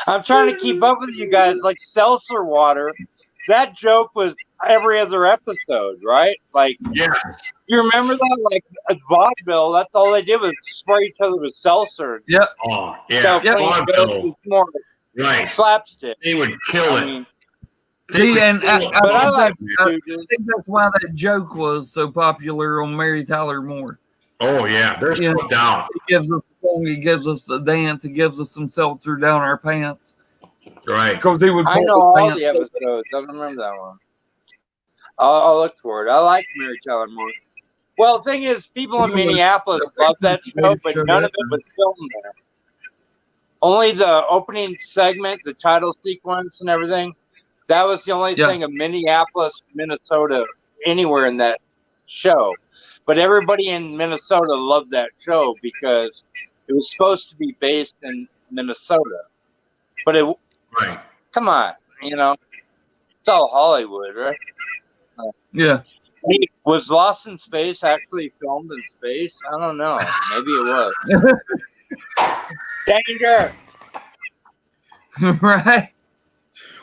I'm trying to keep up with you guys. Like seltzer water. That joke was every other episode, right? Like, yeah. You remember that? Like a vaudeville, that's all they did was spray each other with seltzer. Yep. Oh, yeah. Vaudeville. Right. Slapstick. They would kill it. I think that's why that joke was so popular on Mary Tyler Moore. Oh, yeah. There's no doubt. He gives us a song, he gives us a dance, he gives us some seltzer down our pants. Right. because he would. I pull know the all pants the up. episodes. I don't remember that one. I'll look for it. I like Mary Tyler Moore. Well, the thing is, people in Minneapolis love that show, but none of it was filmed there. Only the opening segment, the title sequence and everything, that was the only thing of Minneapolis, Minnesota, anywhere in that show. But everybody in Minnesota loved that show because it was supposed to be based in Minnesota. But it, Right. come on, you know, it's all Hollywood, right? Yeah. Was Lost in Space actually filmed in space? I don't know. Maybe it was. Danger! Right.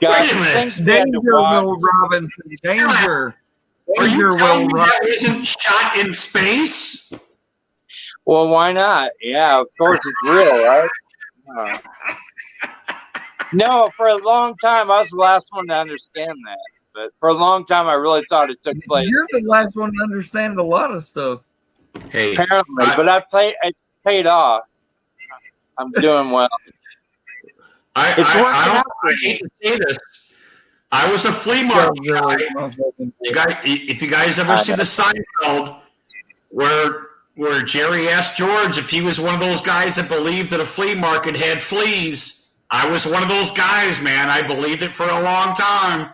Guys, Wait a minute. things we had to Danger, watch. Will Robinson. Danger. Are Danger, you telling Will me Robinson. that isn't shot in space? Well, why not? Yeah, of course it's real, right? No, for a long time, I was the last one to understand that. But for a long time, I really thought it took place. You're the last one to understand a lot of stuff. Hey, Apparently, but it paid off. I'm doing well. I hate to say this. I was a flea market guy. If you guys ever see the Seinfeld, where Jerry asked George if he was one of those guys that believed that a flea market had fleas, I was one of those guys, man. I believed it for a long time.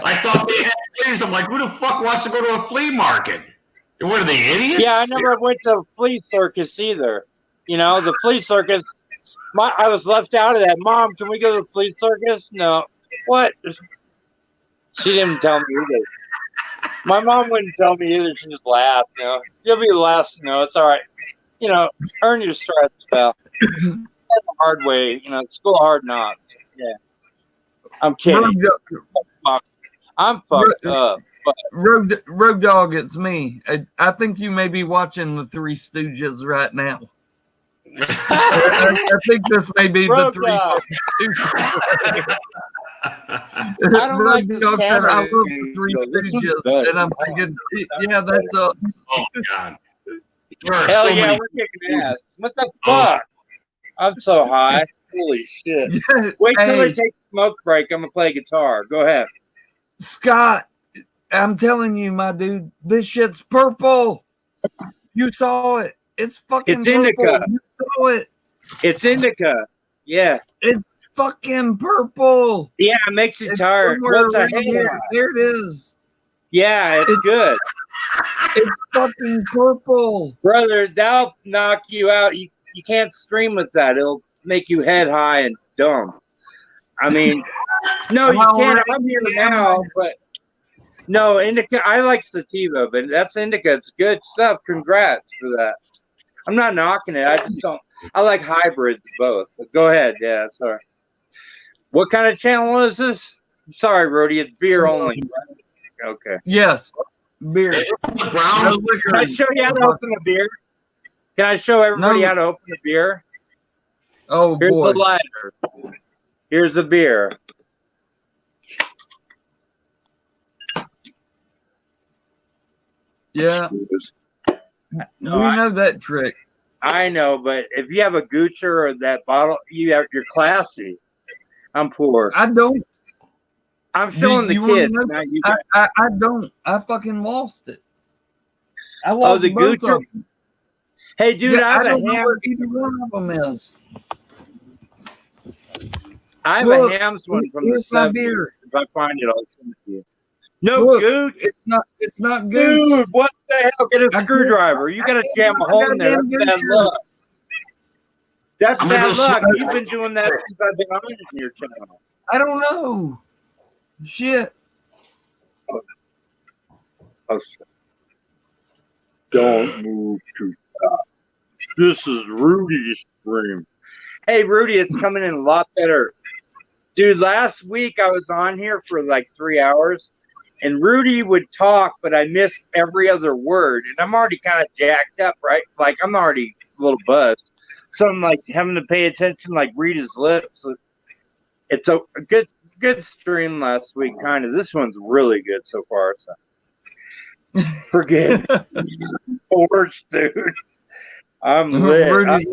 I thought they had fleas. I'm like, who the fuck wants to go to a flea market? What are they, idiots? Yeah, I never went to a flea circus either. You know, the flea circus, I was left out of that. Mom, can we go to the flea circus? No. What? She didn't tell me either. My mom wouldn't tell me either. She just laughed. You know, you'll be the last to know. It's all right. You know, earn your stripes, pal. That's the hard way. You know, school hard knocks. Yeah. I'm kidding. I'm fucked up. But Road Dog, it's me. I think you may be watching the Three Stooges right now. I think this may be Road the Three Dog. Stooges. I don't like this Dog said, camera. I love the Three This one's Stooges, better. and I'm thinking, yeah, that's us. Oh, God. There are Hell so yeah, many. we're kicking ass. What the fuck? I'm so high. Holy shit. Yeah, Wait till I hey, take a smoke break. I'm going to play guitar. Go ahead. Scott, I'm telling you, my dude, this shit's purple. You saw it. It's fucking It's indica. purple. You saw it. It's indica. Yeah. Fucking purple. Yeah, it makes you It's tired. somewhere What's a around head? here. There it is. Yeah, it's good. It's fucking purple. Brother, that'll knock you out. You can't stream with that. It'll make you head high and dumb. I mean, no, you can't. I'm here now, but no, indica. I like sativa, but that's indica. It's good stuff. Congrats for that. I'm not knocking it. I just don't. I like hybrids both. But go ahead. Yeah, sorry. What kind of channel is this? Sorry, Rudy. It's beer only. Okay. Yes. Beer. The brown. No liquor. Can I show you how to open a beer? Can I show everybody No. how to open a beer? Oh, Here's boy. the lighter. Here's the beer. Yeah. No, We know that trick. I know, but if you have a Gucci or that bottle, you're classy. I'm poor. I don't. I'm showing the you wanna kids. know? Not you guys. I don't. I fucking lost it. I Oh, lost the both Gucci. of them. Hey, dude, Yeah, I have don't a know ham. what either one of them is. I have Look, a Hams one from the here's my 70s. beer. If I find it, I'll send it to you. No, Look, Gooch. It's not good. Dude, what the hell? Get a I screwdriver. You got to jam a hole in there. goddamn That's bad Gucci. luck. That's I'm gonna bad go luck. smoke. You've been doing that since I've been on your channel. I don't know. Shit. Don't move too fast. This is Rudy's stream. Hey, Rudy, it's coming in a lot better. Dude, last week I was on here for like 3 hours, and Rudy would talk, but I missed every other word. And I'm already kind of jacked up, right? Like, I'm already a little buzzed. So I'm like having to pay attention, like read his lips. It's a good stream last week, kind of. This one's really good so far. So forget it. Worse, dude. I'm lit. Rudy's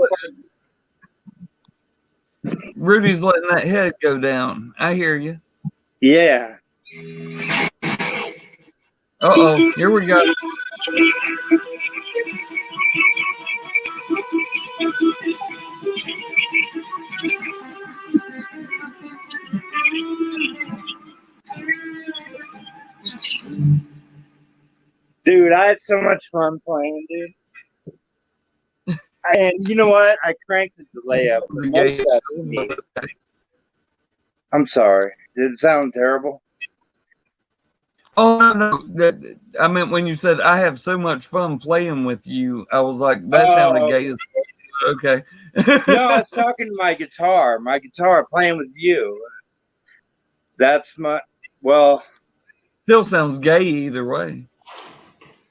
Rudy's letting that head go down. I hear you. Yeah. Uh-oh, here we go. Dude, I had so much fun playing, dude. And you know what? I cranked the delay up. But most of that was me. I'm sorry. Did it sound terrible? Oh no, I meant when you said I have so much fun playing with you, I was like, that sounded gay as fuck. Okay. No, I was talking to my guitar playing with you. That's well. Still sounds gay either way.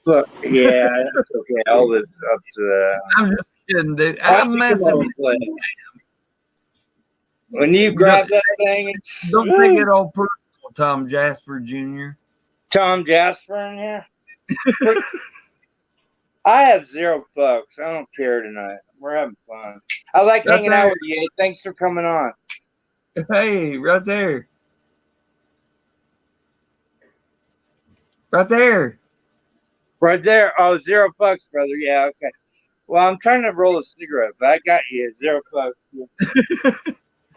Look, yeah, that's okay. I'll live up to that. I'm just kidding, dude. I'm messing with you. When you grab that thing, Don't take it all personal, Tom Jasper Jr. Tom Jasper in here. I have zero fucks. I don't care tonight. We're having fun. I like hanging out with you. Thanks for coming on. Hey, right there. Right there. Right there. Oh, zero fucks, brother. Yeah, okay. Well, I'm trying to roll a cigarette, but I got you. Zero fucks.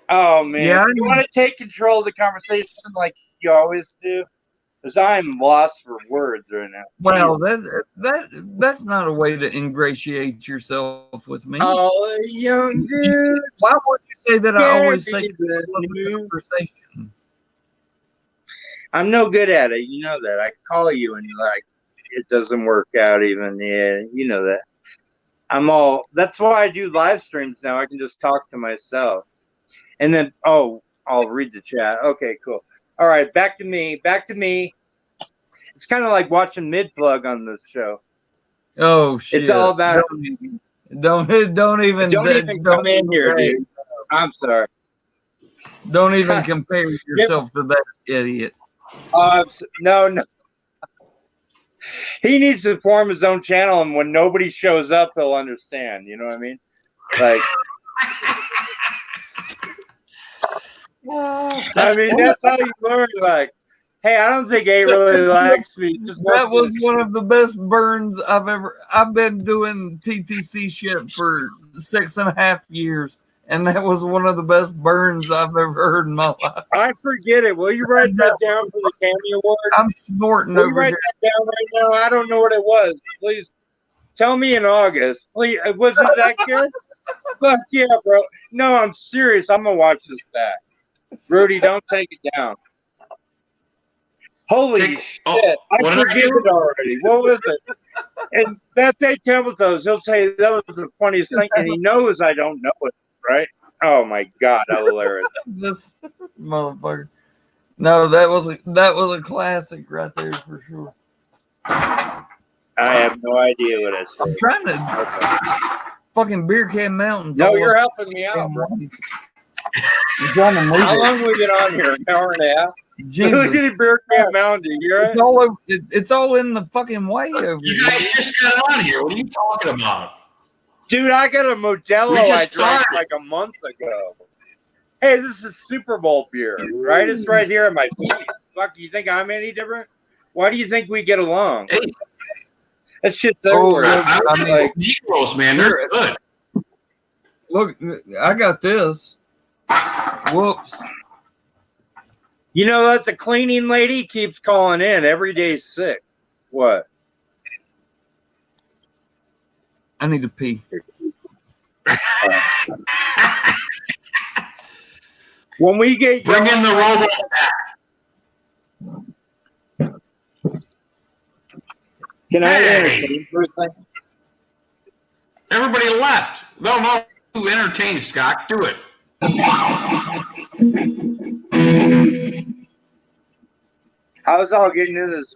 Oh, man. Yeah, You want to take control of the conversation like you always do? Because I'm lost for words right now. Well, that's not a way to ingratiate yourself with me. Oh, young dude. Why would you say that I always take the conversation? I'm no good at it. You know that. I call you and you're like, it doesn't work out even. Yeah, you know that. That's why I do live streams now. I can just talk to myself. And then, I'll read the chat. Okay, cool. All right, back to me. It's kind of like watching mid-plug on this show. Oh shit! It's all about. Don't even come in here, dude. I'm sorry. Don't even compare yourself to that idiot. No. He needs to form his own channel, and when nobody shows up, he'll understand. You know what I mean? Like. I mean, that's how you learn. Like, hey, I don't think A really likes me. That was one of the best burns I've been doing TTC shit for 6.5 years, and that was one of the best burns I've ever heard in my life. I forget it. Will you write that down for the Cammy Award? I'm snorting Will you over write here. that down right now? I don't know what it was. Please tell me in August. Please, was it that good? Fuck yeah, bro. No, I'm serious. I'm gonna watch this back. Rudy, don't take it down. Holy shit. I forget it already. What was it? And that's A Templetoes. He'll say that was the funniest thing, and he knows I don't know it, right? Oh my god, how hilarious. This motherfucker. No, that was a classic right there for sure. I have no idea what I said. I'm trying to fucking Beer Can Mountains. No, you're helping me out, bro. How long we been on here? An hour and a half? Jesus. Look at Beer Can Mountain. You hear it? It's all in the fucking way over You guys just got on here. What are you talking about? Dude, I got a Modelo I drank like a month ago. Hey, this is Super Bowl beer, right? It's right here at my feet. Fuck, you think I'm any different? Why do you think we get along? Hey. That shit's everywhere. I mean, Negroes, man, they're good. Look, I got this. Whoops. You know that the cleaning lady keeps calling in every day sick. What? I need to pee. When we get bring in the robot. Can I entertain for a second? Everybody left. No, entertain, Scott. Do it. How's all getting into this?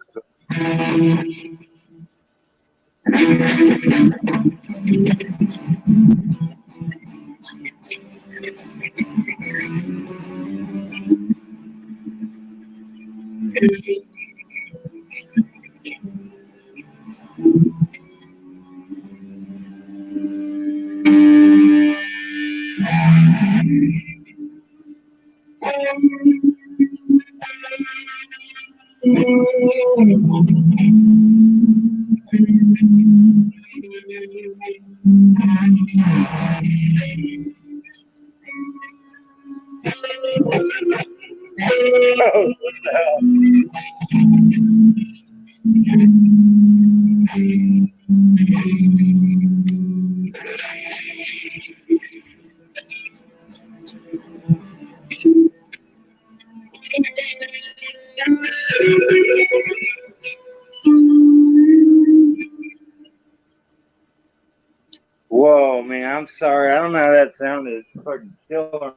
Whoa, man, I'm sorry. I don't know how that sounded. Fucking killer.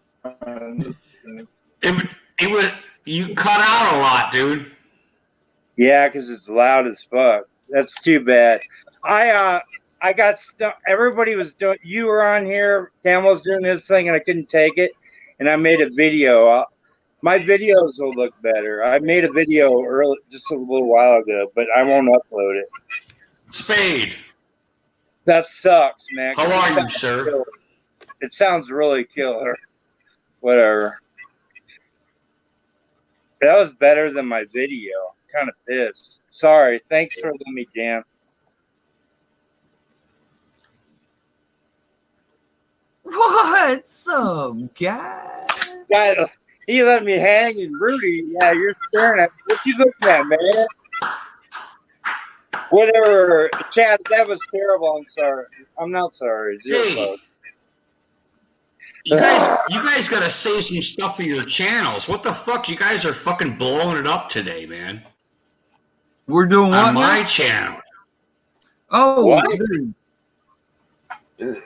It was you cut out a lot, dude. Yeah, because it's loud as fuck. That's too bad. I got stuck. Everybody was doing. You were on here. Cam was doing this thing, and I couldn't take it. And I made a video. My videos will look better. I made a video early, just a little while ago, but I won't upload it. Spade. That sucks, man. How are you, sir? Killer. It sounds really killer. Whatever. That was better than my video. Kind of pissed. Sorry. Thanks for letting me jam. What's up, guys? God, he let me hang, and Rudy, yeah, you're staring at what you looking at, man. Whatever, Chad, that was terrible. I'm sorry. I'm not sorry. Zero Hey. folks. You guys gotta say some stuff for your channels. What the fuck? You guys are fucking blowing it up today, man. We're doing what On my now? channel. Oh, What? dude.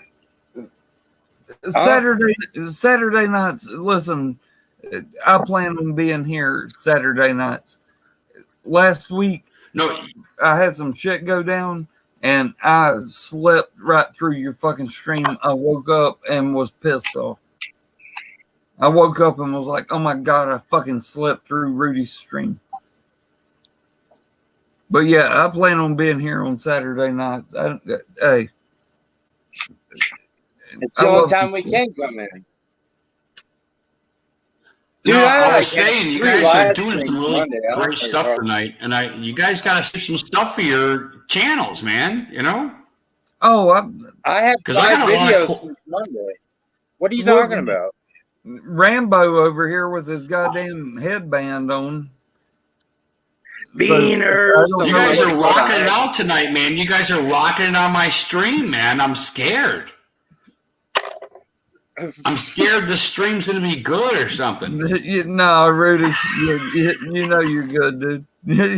Saturday nights. Listen, I plan on being here Saturday nights. Last week, No, I had some shit go down, and I slept right through your fucking stream. I woke up and was pissed off. I woke up and was like, "Oh my god, I fucking slept through Rudy's stream." But yeah, I plan on being here on Saturday nights. Hey, It's the only time we can come in. Dude, no, I like was saying you 3 guys are live doing streams some really Monday. I don't great know stuff what tonight, and you guys gotta say some stuff for your channels, man. You know, oh, I have 'Cause I 5 got a lot of videos since Monday. What are you Look, talking about? Rambo over here with his goddamn headband on. Beaners. So, you guys are rocking it out tonight, man. You guys are rocking it on my stream, man. I'm scared. I'm scared the stream's gonna be good or something. No, Rudy, you know you're good, dude.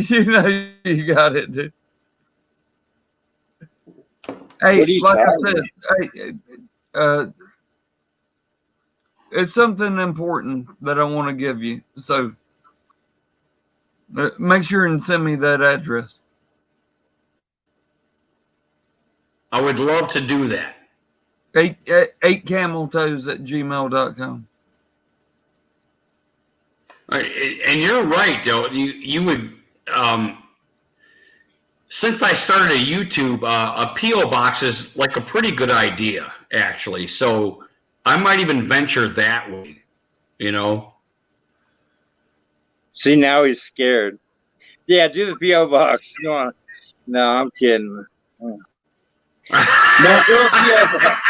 You know you got it, dude. Hey, What are you like I talking said, hey, it's something important that I want to give you. So make sure and send me that address. I would love to do that. 8cameltoes@gmail.com. And you're right, though. You would, since I started a YouTube, a P.O. box is like a pretty good idea, actually. So I might even venture that way, you know? See, now he's scared. Yeah, do the P.O. box. Come on. No, I'm kidding. No, do a P.O. box.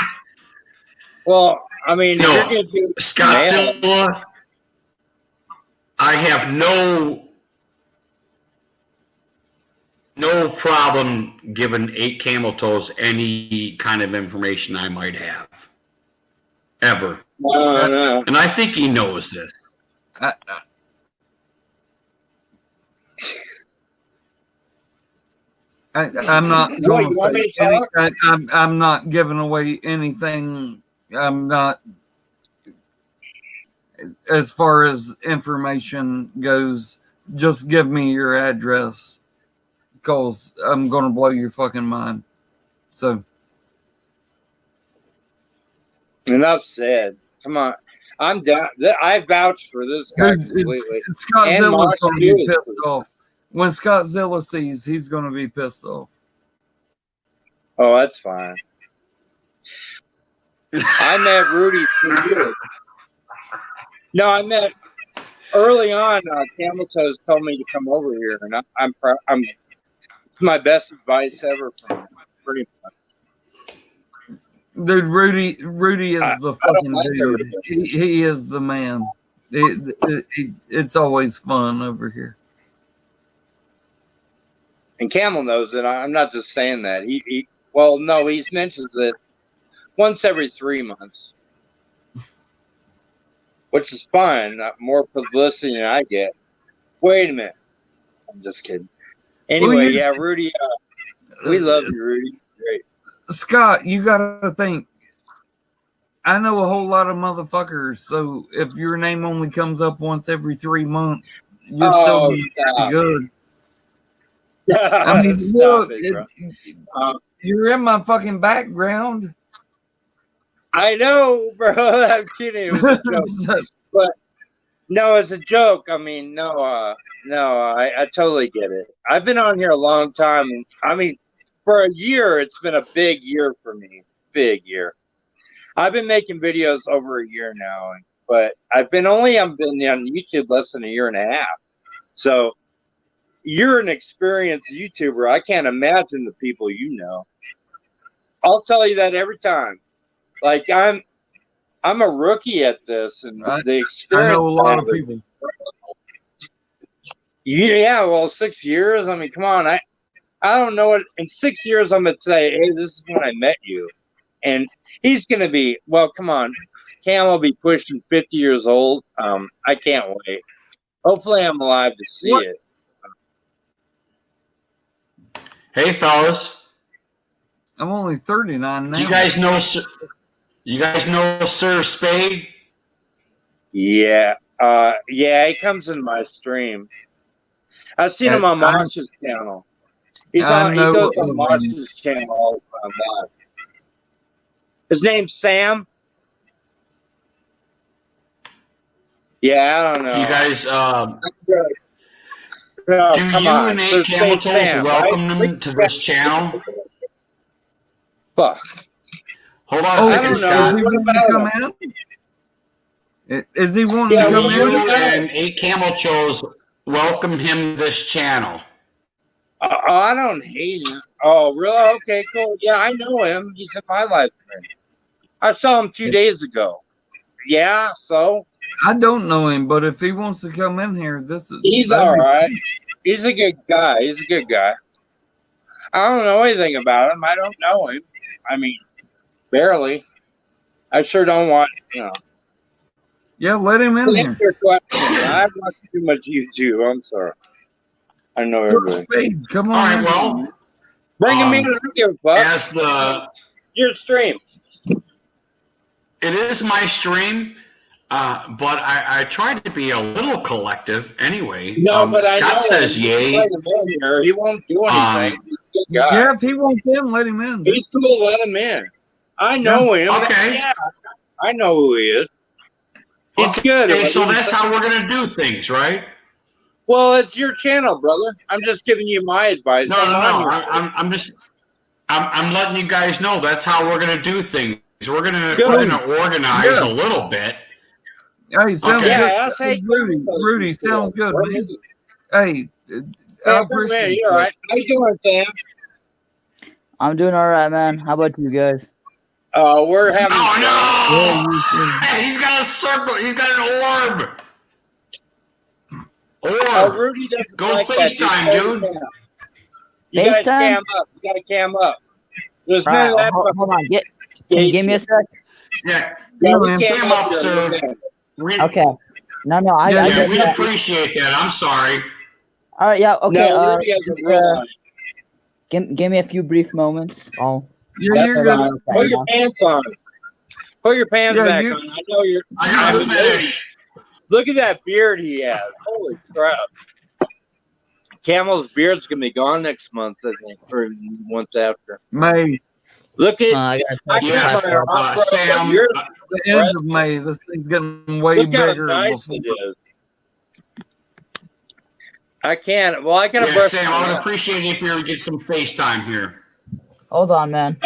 Well, I mean, if No, you're going to do Scottzilla, I have no problem giving 8 Camel Toes any kind of information I might have. Ever. No. And I think he knows this. I'm not What, going you want me to to say talk? I'm not giving away anything. I'm not, as far as information goes, just give me your address because I'm going to blow your fucking mind. So, Enough said. Come on. I'm done. I vouch for this guy completely. Scottzilla's going to be Mosh pissed off. When Scottzilla sees, he's going to be pissed off. Oh, that's fine. I met Rudy for years. No, I met early on, Camel Toes told me to come over here, and I'm it's my best advice ever from him, pretty much. Dude, Rudy is the I don't fucking like dude. everything. He is the man. It's always fun over here. And Camel knows it. I'm not just saying that. Well, no, he mentions it once every 3 months, which is fine. More publicity than I get. Wait a minute. I'm just kidding. Anyway, yeah, Rudy, we love you, Rudy. Great. Scott, you gotta think. I know a whole lot of motherfuckers, so if your name only comes up once every 3 months, you're still doing pretty good. I mean, look, you're in my fucking background. I know, bro. I'm kidding. It was a joke. But no, it's a joke. I mean, no, I totally get it. I've been on here a long time. I mean, for a year, it's been a big year for me. Big year. I've been making videos over a year now, but I've been on YouTube less than a year and a half. So you're an experienced YouTuber. I can't imagine the people you know. I'll tell you that every time. Like I'm a rookie at this, and the experience. I know a lot of people. Yeah, well, 6 years. I mean, come on. I don't know what in 6 years I'm gonna say. Hey, this is when I met you, and he's gonna be. Well, come on. Cam will be pushing 50 years old. I can't wait. Hopefully, I'm alive to see it. Hey, fellas. I'm only 39 now. Do you guys know Sir Spade? Yeah. Yeah, he comes in my stream. I've seen him on Mosh's channel. He goes on Mosh's channel all the time live. His name's Sam. Yeah, I don't know. You guys, No, do you on. and A Camel Toes welcome them to this channel? Fuck. Hold on a second, Scott. Is he wanting to come You in? and A Camel Toes welcome him to this channel. I don't hate him. Oh, really? Okay, cool. Yeah, I know him. He's in my life. I saw him 2 days ago. Yeah, so? I don't know him, but if he wants to come in here, he's all right. He's a good guy. He's a good guy. I don't know anything about him. I don't know him. I mean, barely. I sure don't want, Yeah, let him in here. Your question. I've watched too much YouTube. I'm sorry. I know everything. Spade, come on. All right, well. Bring him in. I don't give a fuck. As your stream. It is my stream, but I try to be a little collective anyway. No, but Scott I know says him. yay. He won't do anything. He's a good guy. Yeah, if he wants in, let him in. He's cool. Let him in. I know him. Okay. Yeah, I know who he is. He's good. Okay, so that's how we're gonna do things, right? Well, it's your channel, brother. I'm just giving you my advice. No. I'm letting you guys know that's how we're gonna do things. We're gonna organize a little bit. Hey, sounds good. Yeah, Rudy, sounds good, man. Hey, I appreciate it. All right. How you doing, Sam? I'm doing all right, man. How about you guys? We're having. Oh no! He's got a circle. He's got an orb. Rudy doesn't Go like FaceTime, dude. You gotta cam up. You gotta cam up. There's none of that. Hold on. Can you give me a sec? Yeah. We cam up, sir. Okay. No, we appreciate that. I'm sorry. All right. Yeah. Okay. No, Rudy has a real life. Give me a few brief moments. You're good. Put your pants on. Put your pants back on. I know you're. I gotta finish. Look at that beard he has. Holy crap. Camel's beard's going to be gone next month, I think, or month after. May. Look at Sam. The end of May. This thing's getting way bigger. Look how nice it is. I can't. Well, I got to brush. Sam, I would appreciate it if you were to get some FaceTime here. Hold on, man.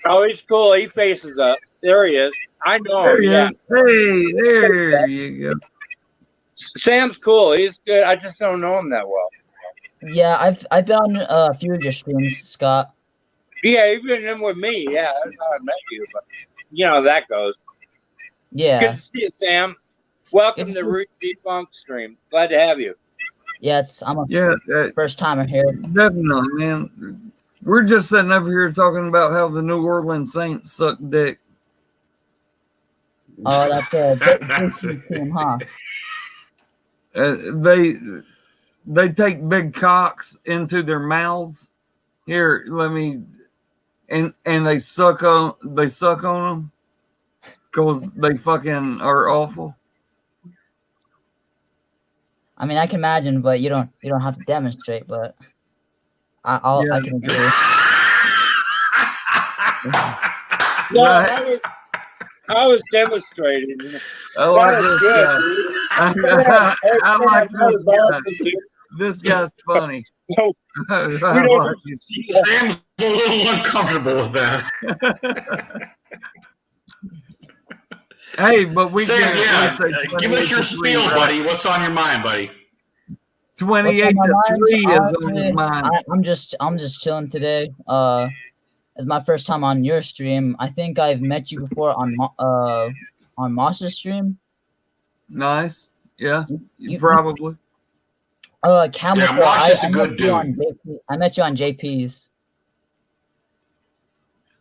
Oh, he's cool. He faces up. There he is. I know There him. Yeah. Hey, there you go. Sam's cool. He's good. I just don't know him that well. Yeah, I've been on a few of your streams, Scott. Yeah, you've been in with me. Yeah, that's how I met you. But you know how that goes. Yeah. Good to see you, Sam. Welcome It's to good. Root Funk stream. Glad to have you. Yes, I'm a Yeah, first timer here. definitely, man. We're just sitting over here talking about how the New Orleans Saints suck dick. Oh, that's a great team, huh? They take big cocks into their mouths. Here, let me, and they suck on them because they fucking are awful. I mean, I can imagine, but you don't have to demonstrate. But I can agree. No, Right. I was demonstrating. I like That was this good. guy. I like That was this guy. awesome, dude. This guy's funny. No, I we like don't- it. Sam's a little uncomfortable with that. Hey, but we Sam, can yeah, at least say give us your 28-3, spiel, right? buddy. What's on your mind, buddy? 28-3 is on his mind. I'm just chilling today. It's my first time on your stream. I think I've met you before on Mosh's stream. Nice. Yeah, You- probably. Camel. Yeah, Mosh is a good met you on JP, I met you on JP's.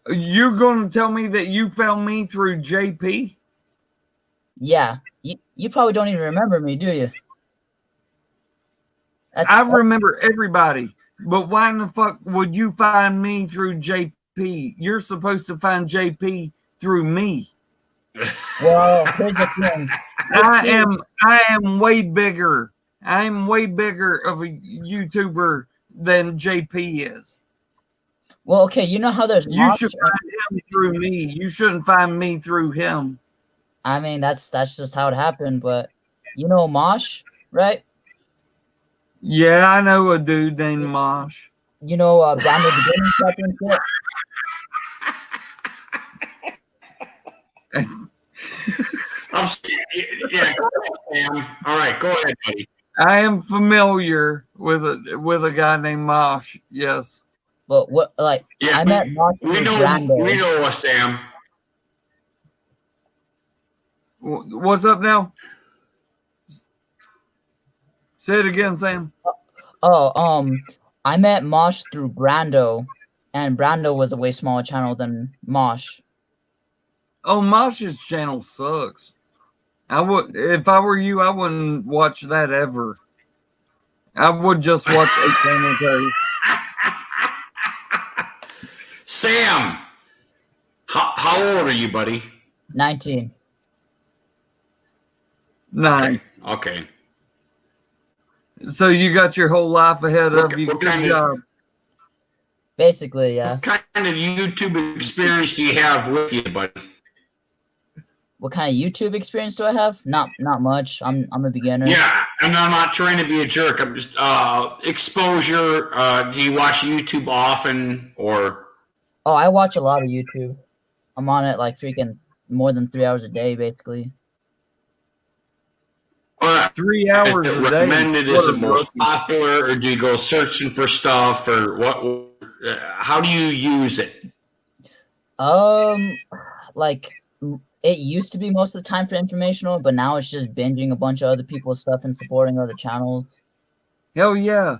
You're going to tell me that you found me through JP? Yeah, you probably don't even remember me, do you? I remember everybody, but why in the fuck would you find me through JP? You're supposed to find JP through me. Well, here's the thing. I am way bigger. I am way bigger of a YouTuber than JP is. Well, okay, you know how there's You Mosh should find him through me. You shouldn't find me through him. I mean, that's just how it happened. But you know Mosh, right? Yeah, I know a dude named Mosh. You know Brandon Beginning Championship. Yeah, go ahead, Sam. All right, go ahead, buddy. I am familiar with a guy named Mosh. Yes. But what, like, Yeah, I met Mosh We through know, Brando. we know, Sam. What's up now? Say it again, Sam. Oh, I met Mosh through Brando, and Brando was a way smaller channel than Mosh. Oh, Mosh's channel sucks. I would, if I were you, I wouldn't watch that ever. I would just watch a channel. Sam, how old are you, buddy? 19. Nice. Okay. So you got your whole life ahead What- of you. what Good kind of- job. Basically, yeah. What kind of YouTube experience do you have with you, buddy? What kind of YouTube experience do I have? Not much. I'm a beginner. Yeah, and I'm not trying to be a jerk. I'm just exposure. Do you watch YouTube often, or? Oh, I watch a lot of YouTube. I'm on it like freaking more than 3 hours a day, basically. 3 hours a day. Recommended is What the a most rookie. popular, or do you go searching for stuff, or what? How do you use it? Like it used to be most of the time for informational, but now it's just binging a bunch of other people's stuff and supporting other channels. Hell yeah.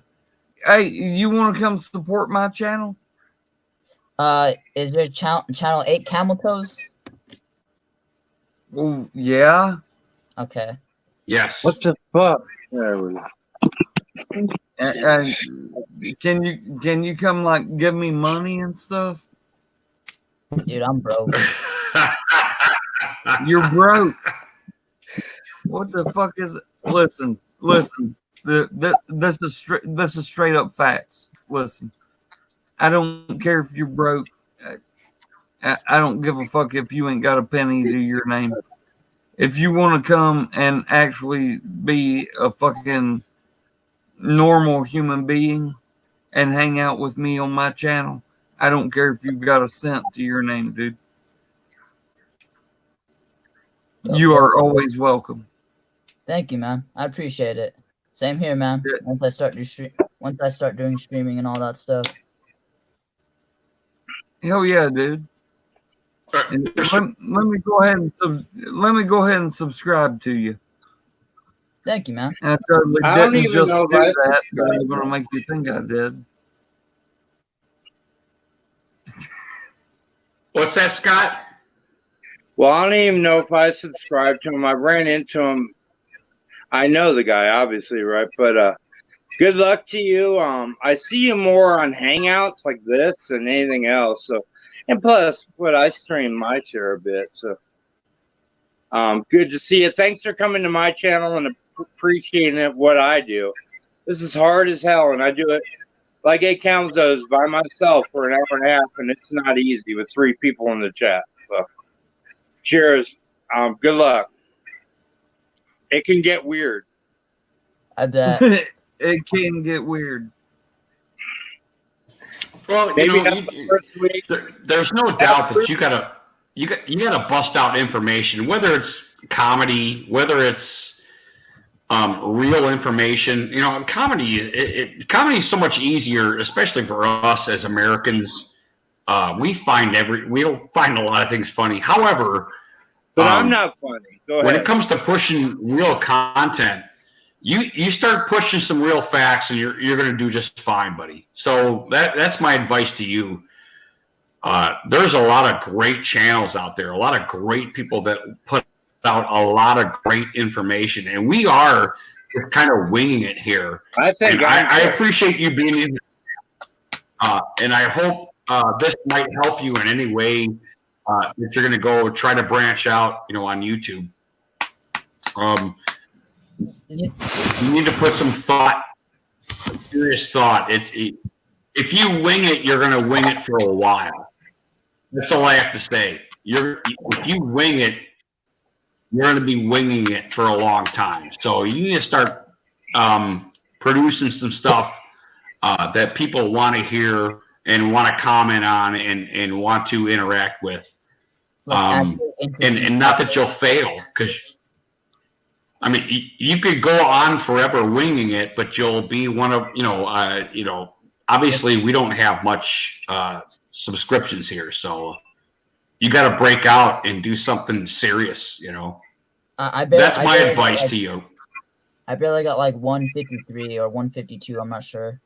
Hey, you want to come support my channel? Is there channel 8 Camel Toes? Well, yeah. Okay. Yes. What the fuck? There we go. And can you come like give me money and stuff? Dude, I'm broke. You're broke. What the fuck is it? Listen. This is straight up facts. Listen, I don't care if you're broke. I don't give a fuck if you ain't got a penny to your name. If you want to come and actually be a fucking normal human being and hang out with me on my channel, I don't care if you've got a cent to your name, dude. You are always welcome. Thank you, man. I appreciate it. Same here, man. Yeah. Once I start doing streaming and all that stuff. Hell yeah, dude. And let me go ahead and subscribe to you. Thank you, man. I totally I don't didn't even just know do if I that, but I'm subscribed. gonna make you think I did. What's that, Scott? Well, I don't even know if I subscribe to him. I ran into him. I know the guy, obviously, right? But good luck to you. I see you more on Hangouts like this than anything else. So, and plus, what I stream my share a bit. So, good to see you. Thanks for coming to my channel and appreciating it, what I do. This is hard as hell, and I do it like A Calzo's by myself for an hour and a half, and it's not easy with 3 people in the chat. So, cheers. Good luck. It can get weird. I bet. It can get weird. Well, you Maybe know, that's the first week. there's no doubt that you gotta bust out information, whether it's comedy, whether it's real information. You know, comedy is so much easier, especially for us as Americans. We'll find a lot of things funny. However, But I'm not funny. Go ahead. when it comes to pushing real content, you start pushing some real facts, and you're going to do just fine, buddy. So that's my advice to you. There's a lot of great channels out there, a lot of great people that put out a lot of great information, and we are just kind of winging it here. I think And I appreciate you being in, and I hope this might help you in any way that you're going to go try to branch out, you know, on YouTube. You need to put some thought, serious thought. If you wing it, you're going to wing it for a while. That's all I have to say. If you wing it, you're going to be winging it for a long time. So you need to start producing some stuff that people want to hear and want to comment on and want to interact with. And not that you'll fail, because I mean, you could go on forever winging it, but you'll be one of, obviously we don't have much subscriptions here. So you got to break out and do something serious, you know. That's my advice to you. I barely got like 153 or 152. I'm not sure.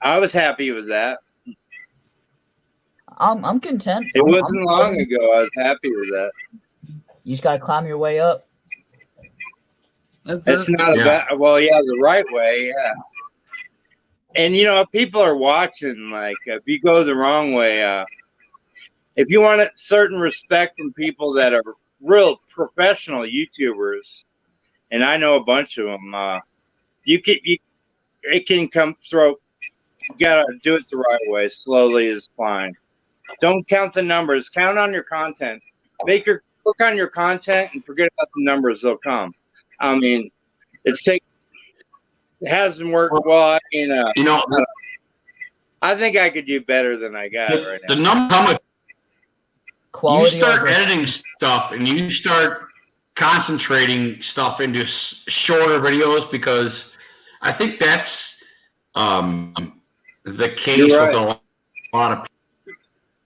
I was happy with that. I'm content. It wasn't long ago. I was happy with that. You just gotta climb your way up. It's not a bad. Well, yeah, the right way. Yeah. And you know, if people are watching, like if you go the wrong way, if you want a certain respect from people that are real professional YouTubers, and I know a bunch of them, it can come through. You gotta do it the right way. Slowly is fine. Don't count the numbers. Count on your content. Look on your content and forget about the numbers. They'll come. I mean, it hasn't worked well. I think I could do better than I got right now. The number. Quality. You start editing stuff and you start concentrating stuff into shorter videos, because I think that's the case with a lot of people.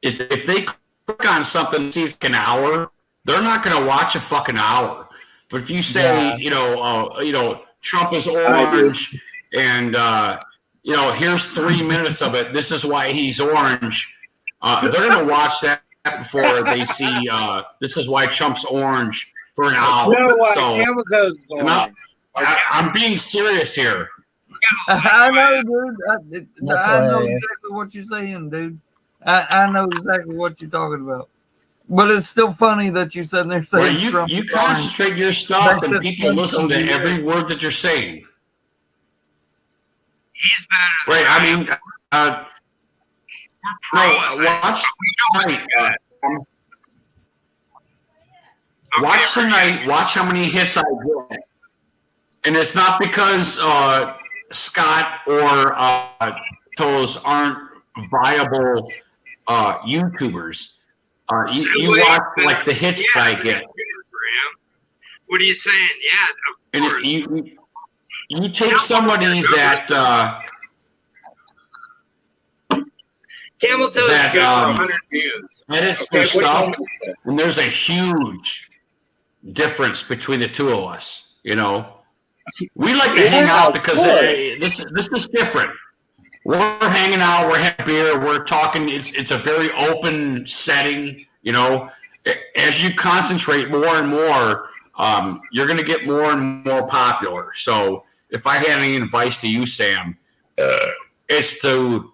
If they click on something and see it's an hour, they're not going to watch a fucking hour. But if you say, Trump is orange, and here's 3 minutes of it. This is why he's orange. They're going to watch that before they see this is why Trump's orange for an hour. I'm being serious here. I know, dude. I know exactly what you're saying, dude. I know exactly what you're talking about. But it's still funny that you said they're saying Trump. You concentrate your stuff and people listen to every word that you're saying. He's better. Right, I mean, watch tonight. Watch how many hits I get. And it's not because Scott or those aren't viable YouTubers. You watch like the hits that I get. What are you saying? Yeah, of course. And you take somebody that Camel Toe is good for 100 views. edits Okay, their stuff, what and there's a huge difference between the two of us. You know, we like to hang out because this is different. We're hanging out, we're having beer, we're talking. It's a very open setting. You know, as you concentrate more and more, you're going to get more and more popular. So, if I had any advice to you, Sam, it's to,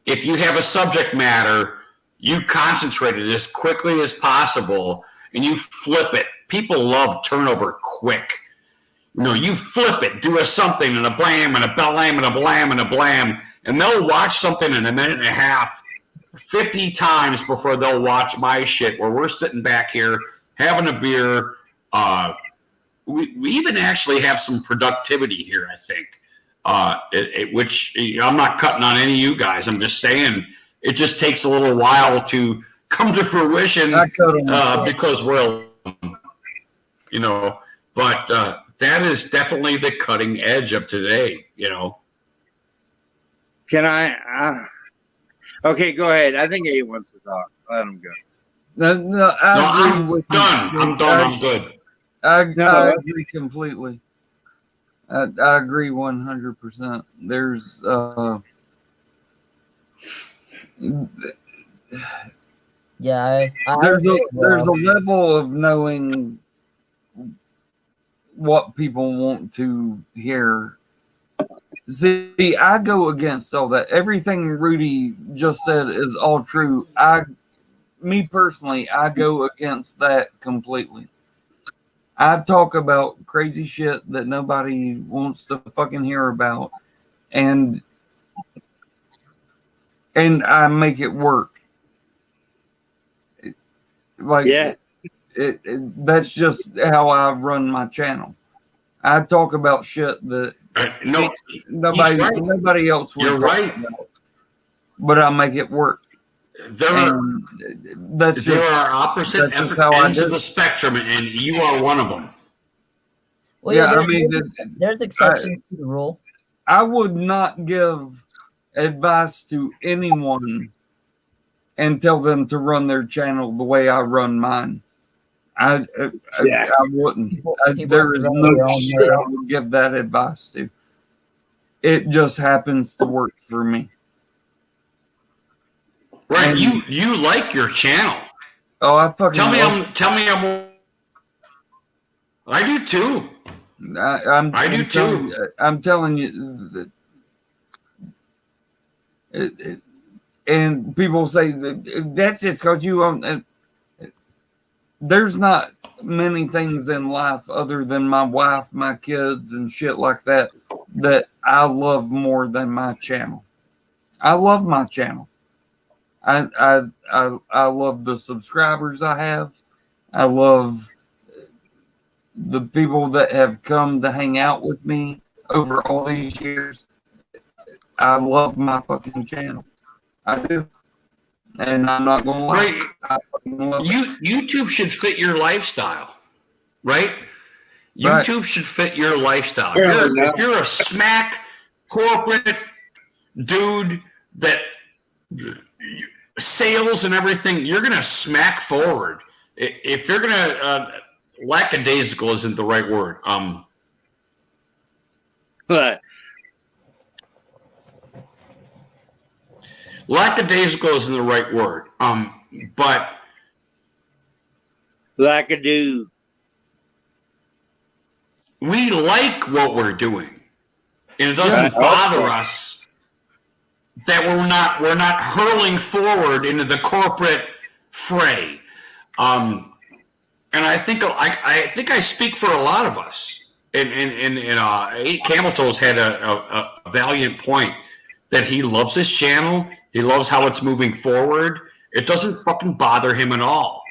if you have a subject matter, you concentrate it as quickly as possible and you flip it. People love turnover quick. You know, you flip it, do a something and a blam and a blam and a blam and a blam, and they'll watch something in a minute and a half 50 times before they'll watch my shit where we're sitting back here having a beer. We even actually have some productivity here, I think, which I'm not cutting on any of you guys. I'm just saying it just takes a little while to come to fruition because we're, you know, but that is definitely the cutting edge of today, you know. Can I? Okay, go ahead. I think he wants to talk. Let him go. No, I'm done. I'm done. I'm good. I agree completely. I agree 100%. There's there's a level of knowing what people want to hear. See, I go against all that. Everything Rudy just said is all true. Me personally, I go against that completely. I talk about crazy shit that nobody wants to fucking hear about, and I make it work. That's just how I run my channel. I talk about shit that nobody else would. You're right. About, but I make it work. There are opposite ends of the spectrum, and you are one of them. Well, yeah, there's exceptions to the rule. I would not give advice to anyone and tell them to run their channel the way I run mine. I wouldn't. There is no shit I would give that advice to. It just happens to work for me. Right, you like your channel. Oh, I fucking tell me I'm. I do too. I do too. I'm telling you that. And people say that's just because you own. There's not many things in life other than my wife, my kids, and shit like that I love more than my channel. I love my channel. I love the subscribers I have. I love the people that have come to hang out with me over all these years. I love my fucking channel. I do. And I'm not going to lie. Right. YouTube should fit your lifestyle, right? YouTube should fit your lifestyle. If you're a smack corporate dude that sales and everything, you're going to smack forward. If you're going to, lackadaisical isn't the right word. But lackadaisical isn't the right word. But lackadoo. We like what we're doing, and it doesn't bother us that we're not hurling forward into the corporate fray. And I think I speak for a lot of us. And Camel Toes had a valiant point that he loves his channel. He loves how it's moving forward. It doesn't fucking bother him at all.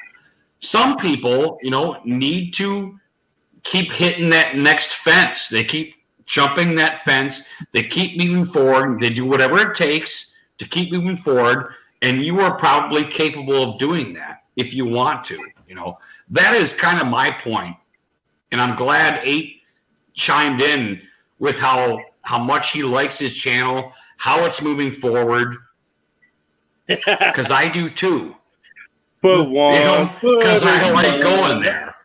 Some people, need to keep hitting that next fence. They keep jumping that fence. They keep moving forward. They do whatever it takes to keep moving forward. And you are probably capable of doing that if you want to. You know, that is kind of my point, and I'm glad 8 chimed in with how much he likes his channel, how it's moving forward, because I do too. Put one, You know, because I like going there.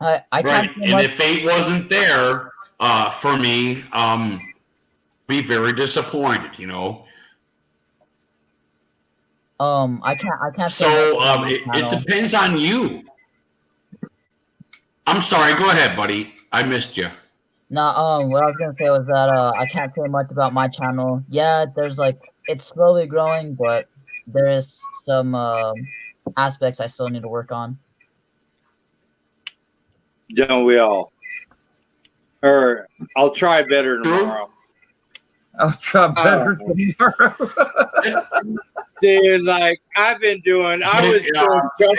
I Right, can't say and much. if 8 wasn't there for me, be very disappointed. You know. I can't say So much about my it channel. depends on you. I'm sorry. Go ahead, buddy. I missed you. No, what I was gonna say was that I can't say much about my channel. Yeah, there's like it's slowly growing, but there is some aspects I still need to work on. Don't we all? Or I'll try better tomorrow. I'll try better tomorrow. Dude, like I was doing jumping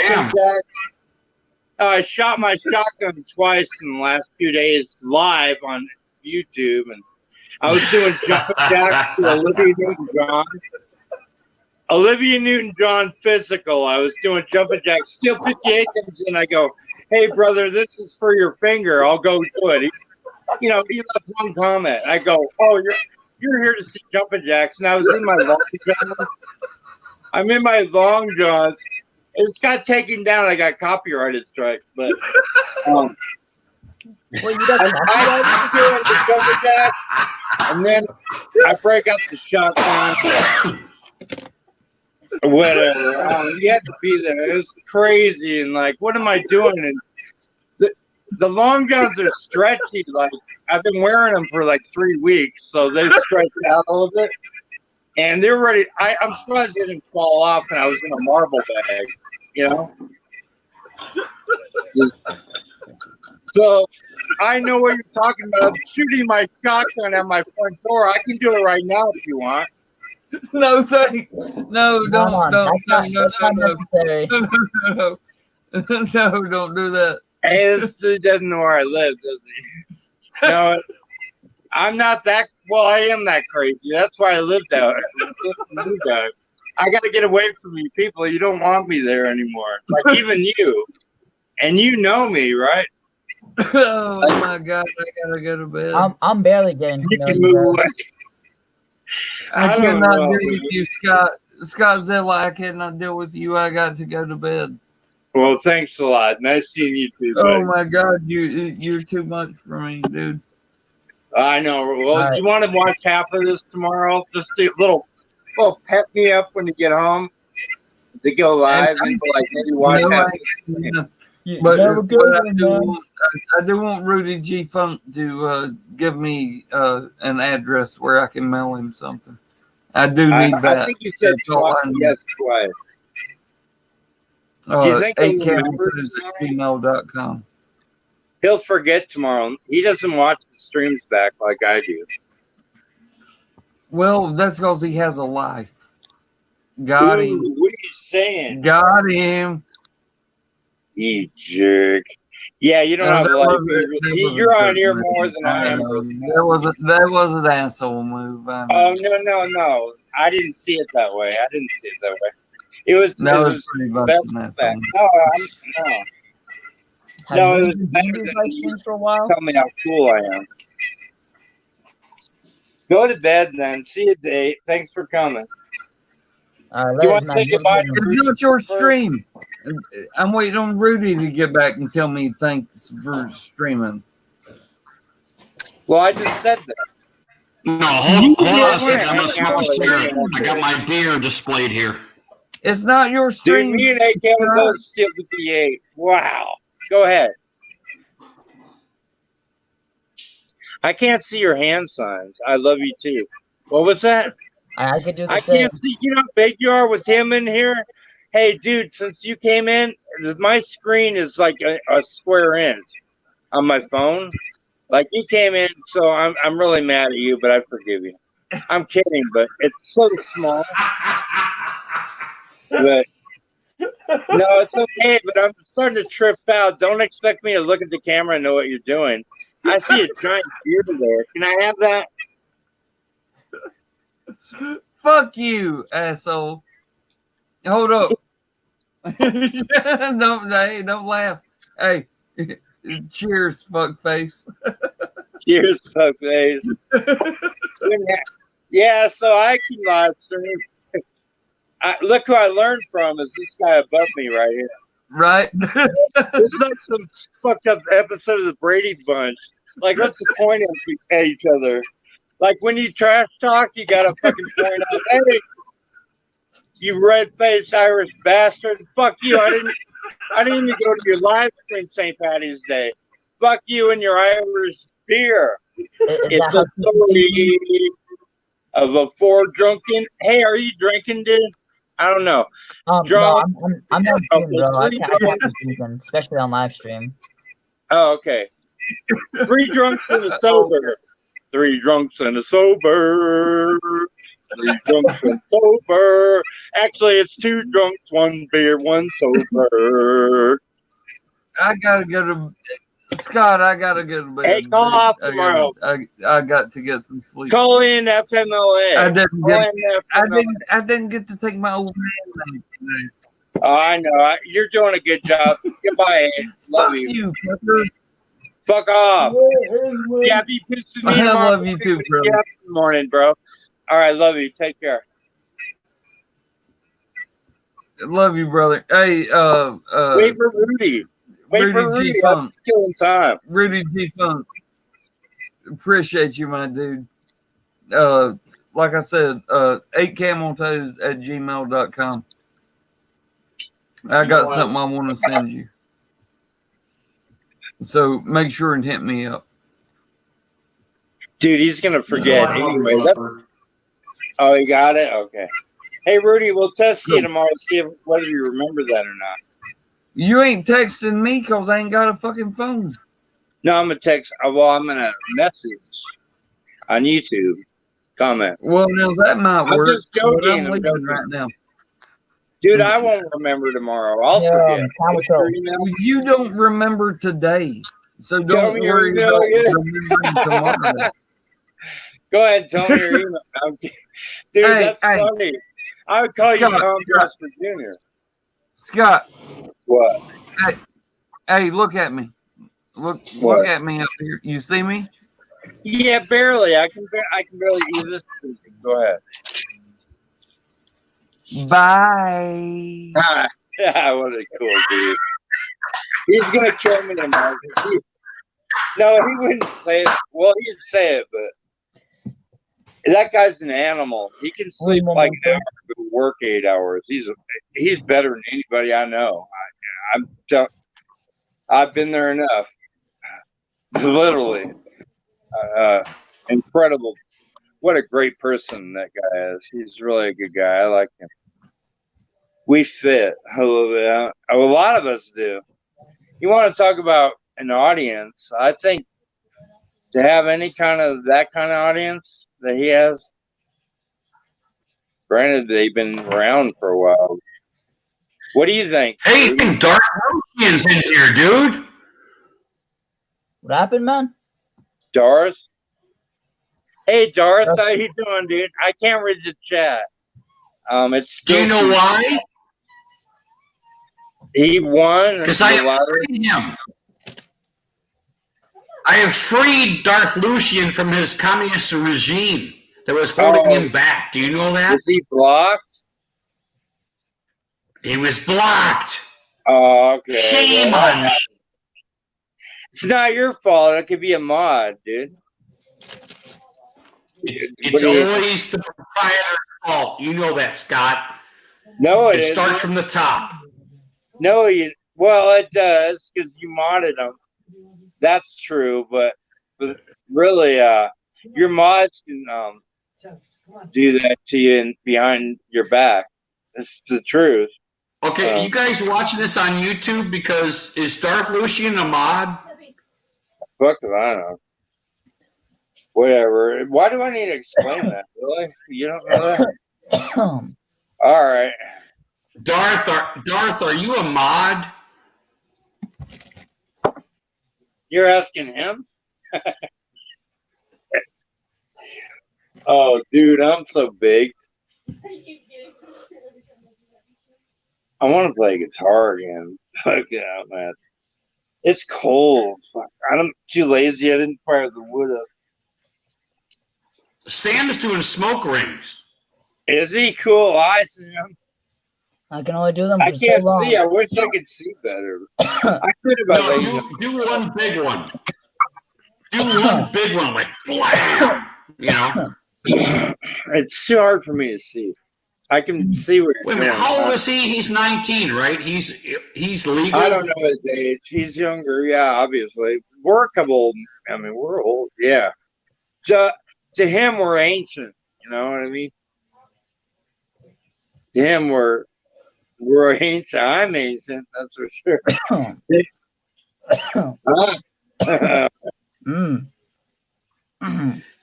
jacks. I shot my shotgun twice in the last 2 days live on YouTube, and I was doing jumping jacks to Olivia Newton-John. Olivia Newton-John physical. I was doing jumping jacks. Steel 58 comes in. I go, "Hey brother, this is for your finger. I'll go do it." He left one comment. I go, "Oh, you're here to see jumping jacks," and I was in my long johns. I'm in my long johns. It's got taken down. I got copyrighted strike, but Well, you got I do the jumping jack, and then I break out the shotgun. Whatever. You had to be there. It was crazy, and like, what am I doing? And the long johns are stretchy. Like I've been wearing them for like 3 weeks, so they stretched out a little bit. And they're ready. I'm surprised they didn't fall off, and I was in a marble bag, you know. So I know what you're talking about. I'm shooting my shotgun at my front door. I can do it right now if you want. No, thanks. No, don't. That's not necessary. No, don't do that. Hey, this dude doesn't know where I live, does he? No, I'm not that. Well, I am that crazy. That's why I lived out. I got to get away from you people. You don't want me there anymore. Like even you, and you know me, right? Oh my God, I gotta go to bed. I'm barely getting to You know can you. move away. I I don't cannot know, deal with you, Scottzilla. I cannot deal with you. I got to go to bed. Well, thanks a lot. Nice seeing you too. Oh buddy. my God, you're too much for me, dude. I know. Well, All right. you want to watch half of this tomorrow? Just a little pep me up when you get home to go live and like maybe watch No, half. But have a good one, man. I do want Rudy G Funk to give me an address where I can mail him something. I do need that. I think you said That's all I need. yes twice. Do you think he'll remember gmail.com. He'll forget tomorrow. He doesn't watch the streams back like I do. Well, that's because he has a life. Got him. Ooh, what are you saying? Got him. You jerk. Yeah, you don't have a life. You're on here more than I am. That was an asshole move. Oh no! I didn't see it that way. It was pretty much best an fact. asshole. Have No, you it was been better doing than live you. streams for a while? Tell me how cool I am. Go to bed then. See you, Dave. Thanks for coming. All right, You later, want to man. say goodbye to It's Rudy not your first? stream. I'm waiting on Rudy to get back and tell me thanks for streaming. Well, I just said that. No, hold on a Yeah, second. I'm gonna hang smoke out a cigarette. later. I got my beer displayed here. It's not your Dude, stream. me and AK was on Steel 58. Wow. Go ahead. I can't see your hand signs. I love you too. What was that? I could do the I same. can't see. You know how big you are with him in here? Hey, dude, since you came in, my screen is like a square inch on my phone. Like you came in, so I'm really mad at you, but I forgive you. I'm kidding, but it's so small. But no, it's okay. But I'm starting to trip out. Don't expect me to look at the camera and know what you're doing. I see a giant beard there. Can I have that? Fuck you, asshole. Hold up. Don't laugh. Hey, cheers, fuckface. Cheers, fuckface. Yeah, so I can live stream. Look who I learned from is this guy above me right here. Right? It's like some fucked up episode of the Brady Bunch. Like, let's just point at each other. Like, when you trash talk, you gotta fucking point out, hey, you red-faced Irish bastard. Fuck you. I didn't even go to your live stream St. Patty's Day. Fuck you and your Irish beer. It's a story of a four drunken. Hey, are you drinking, dude? I don't know. No, I'm not drinking, bro. I can't be drinking, especially on live stream. Oh, okay. 3 drunks and a sober. 3 drunks and a sober. 3 drunks and sober. Actually, it's 2 drunks, 1 beer, 1 sober. I gotta go to Scott. I gotta go to bed. Hey, call off tomorrow. I got to get some sleep. Call in FMLA. I didn't get to take my old man today. Oh, I know. You're doing a good job. Goodbye. Love you. Fucker. Fuck off. Yeah, be pissing me. I love you too, bro. Good morning, bro. All right, love you. Take care. Love you, brother. Hey, wait for Rudy. Wait for Rudy. I'm killing time. Rudy G Funk. Appreciate you, my dude. Like I said, 8cameltoes@gmail.com. I got something I want to send you. So make sure and hit me up. Dude, he's going to forget. Anyway, oh, he got it? Okay. Hey, Rudy, we'll test you tomorrow to see whether you remember that or not. You ain't texting me because I ain't got a fucking phone. No, I'm going to text. Well, I'm going to message on YouTube. Comment. Well, now that might work. I'm just joking. I'm leaving right now. Dude, I won't remember tomorrow. I'll forget. You don't remember today. So don't worry about remembering tomorrow. Go ahead, tell me your email. Dude, that's funny. I would call you Tom Jasper Jr. Scott. What? Hey, look at me. Look at me up here. You see me? Yeah, barely. I can barely use this. Go ahead. Bye. Yeah, what a cool dude. He's gonna kill me tomorrow. No, he wouldn't say it. Well, he'd say it, but that guy's an animal. He can sleep like an hour, but work 8 hours. He's better than anybody I know. I've been there enough. Literally, incredible. What a great person that guy is. He's really a good guy. I like him. We fit a little bit. A lot of us do. You want to talk about an audience? I think to have that kind of audience that he has. Granted, they've been around for a while. What do you think? Hey, Darth Lucian's in here, dude. What happened, man? Darth? Hey, Darth, how you doing, dude? I can't read the chat. It's still. Do you know why? He won. Because I have freed him. I have freed Darth Lucian from his communist regime that was holding him back. Do you know that? Was he blocked? He was blocked. Oh, okay. Shame on me. It's not your fault. It could be a mod, dude. It's always the proprietor's fault. You know that, Scott. No, it starts from the top. No, well, it does because you modded them. That's true, but really, your mods can do that to you behind your back. It's the truth. Okay, you guys watching this on YouTube? Because is Darth Lucian a mod? Fuck if I know. Whatever. Why do I need to explain that? Really? You don't know that? All right. Darth, are you a mod? You're asking him? Oh, dude, I'm so big. I want to play guitar again. Fuck yeah, man. It's cold. Fuck. I'm too lazy. I didn't fire the wood up. Sam is doing smoke rings. Is he cool? I see him. I can only do them I for so can't long. see. I wish I could see better. I could have No, lazy. do one big one. Do one big one, like blam. You know. It's too hard for me to see. I can see what you're Wait a minute. doing. How old is he? He's 19, right? He's legal. I don't know his age. He's younger, yeah, obviously. We're a couple old. I mean, we're old, yeah. To him, we're ancient. You know what I mean? To him, we're ancient. I'm ancient, that's for sure. Mm.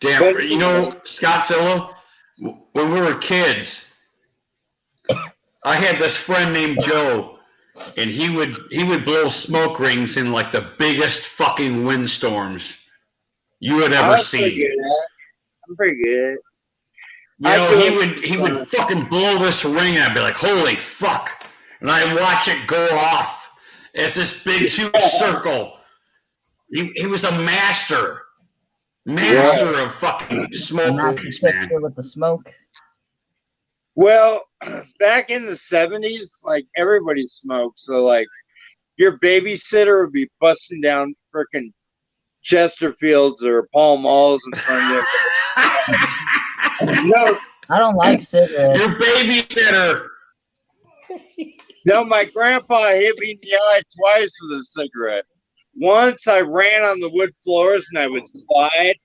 Damn. You know, Scottzilla, when we were kids, I had this friend named Joe, and he would blow smoke rings in like the biggest fucking windstorms you had ever seen. I'm pretty good. You know, he would fucking blow this ring, and I'd be like, "Holy fuck!" And I'd watch it go off as this big huge circle. He was a master of fucking smoke Master rings, man. trickster with the smoke. Well, back in the 70s, like everybody smoked. So like your babysitter would be busting down frickin' Chesterfields or Pall Malls in front of you. No, I don't like cigarettes. Your babysitter. no, my grandpa hit me in the eye twice with a cigarette. Once I ran on the wood floors and I would slide,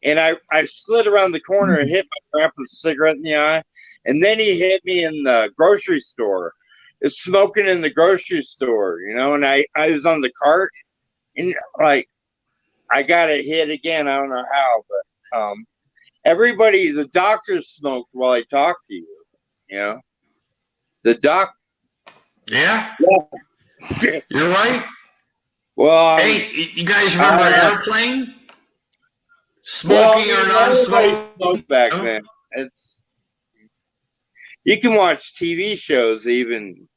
and I slid around the corner and hit my grandpa's cigarette in the eye. And then he hit me in the grocery store. It's smoking in the grocery store, you know, and I was on the cart, and like I got it hit again. I don't know how, but everybody, the doctors smoked while I talked to you, you know. The doc. Yeah. You're right. Well, Hey, you guys remember Airplane? Smoking or non-smoking? Smoked back then. It's you can watch TV shows even.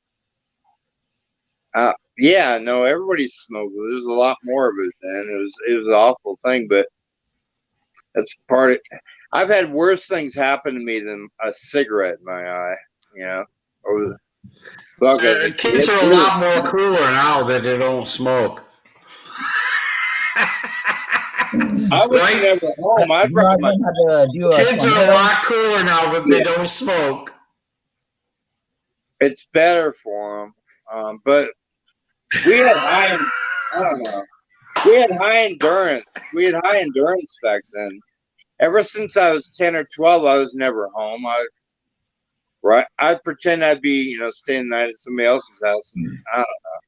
Yeah, no, everybody smoked. There's a lot more of it then. It was an awful thing, but that's part of. I've had worse things happen to me than a cigarette in my eye. You know, or kids are a lot more cooler now that they don't smoke. I was Right? never home. I brought my Kids are a lot cooler now that they don't smoke. It's better for them, but we had high. I don't know. We had high endurance. We had high endurance back then. Ever since I was 10 or 12, I was never home. I'd pretend I'd be, you know, staying the night at somebody else's house, and I don't know,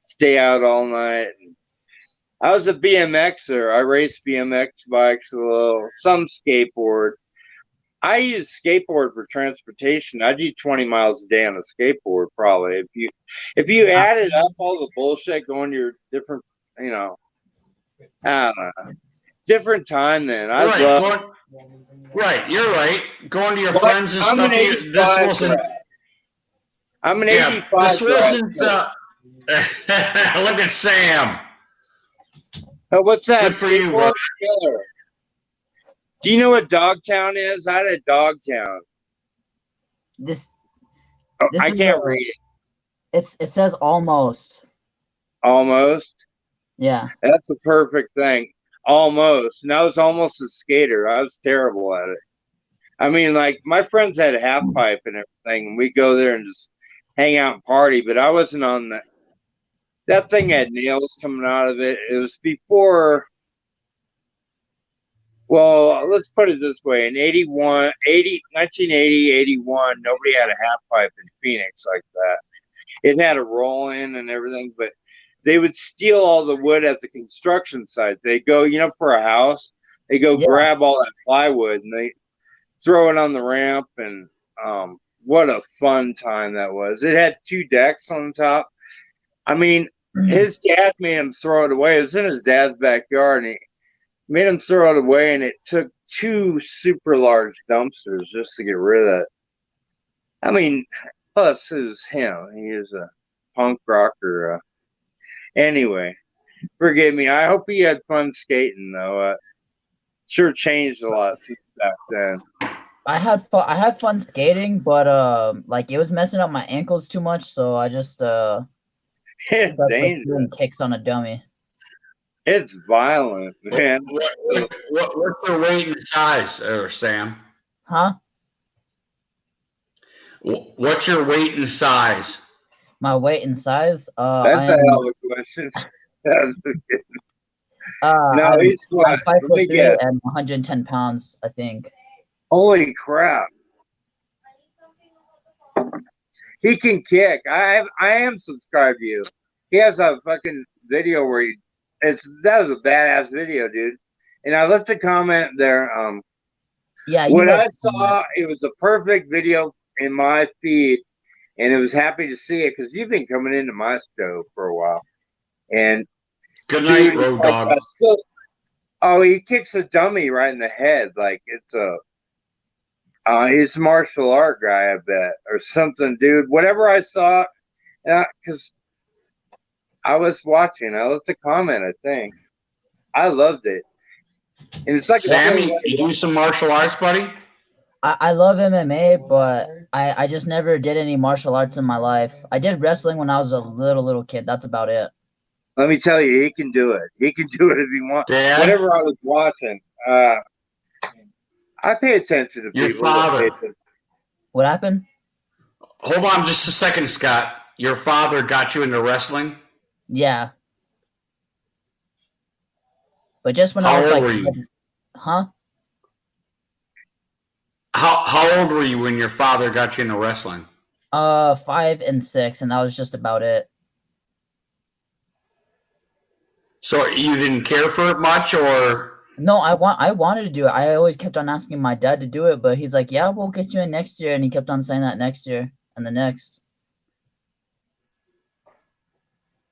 stay out all night. And I was a BMXer. I raced BMX bikes a little, some skateboard. I use skateboard for transportation. I do 20 miles a day on a skateboard, probably. If you added up all the bullshit going to your different, you know, I don't know, different time then. Right, you're right. Going to your friends and I'm stuff. This wasn't. I'm an 85. This wasn't. Look at Sam. Oh, what's that? Good for you, bro. Do you know what Dogtown is? I had a Dogtown. This I can't read it. It says almost. Almost? Yeah. That's the perfect thing. Almost. And I was almost a skater. I was terrible at it. I mean, like, my friends had a half pipe and everything, and we'd go there and just hang out and party, but I wasn't on that. That thing had nails coming out of it. It was before. Well, let's put it this way. In 1980, 81, nobody had a half pipe in Phoenix like that. It had a roll in and everything, but they would steal all the wood at the construction site. They go, you know, for a house, they go grab all that plywood and they throw it on the ramp. And what a fun time that was. It had 2 decks on the top. I mean, his dad made him throw it away. It was in his dad's backyard, and he made him throw it away, and it took 2 super large dumpsters just to get rid of it. I mean, Plus, who's him? He is a punk rocker. Anyway, forgive me. I hope he had fun skating, though. Sure changed a lot since back then. I had fun. I had fun skating, but like it was messing up my ankles too much, so I just It's stuck with dangerous. doing kicks on a dummy. It's violent, man. What's your weight and size, Sam? Huh? What's your weight and size? My weight and size? That's I a am. hell of a question. No, I'm, he's what? I'm 5 Let foot me 3 guess. and 110 pounds, I think. Holy crap! He can kick. I am subscribed to you. He has a fucking video where that was a badass video, dude. And I left a comment there. Yeah, you When look. I saw it was a perfect video in my feed, and it was happy to see it because you've been coming into my show for a while. And Good night, dude, Road like, Dog. oh, he kicks a dummy right in the head. Like it's he's a martial art guy, I bet, or something, dude. Whatever I saw, because I was watching, I left a comment. I think I loved it, and it's like Sam, you do some martial arts, buddy? I love MMA, but I just never did any martial arts in my life. I did wrestling when I was a little kid. That's about it. Let me tell you, he can do it. He can do it if he wants. Dad? Whatever I was watching, I pay attention to Your people. father. What happened? Hold on just a second, Scott. Your father got you into wrestling? Yeah. But just when I How was old like, were you? huh? How old were you when your father got you into wrestling? 5 and 6, and that was just about it. So you didn't care for it much, or? No, I wanted to do it. I always kept on asking my dad to do it, but he's like, "Yeah, we'll get you in next year," and he kept on saying that next year and the next.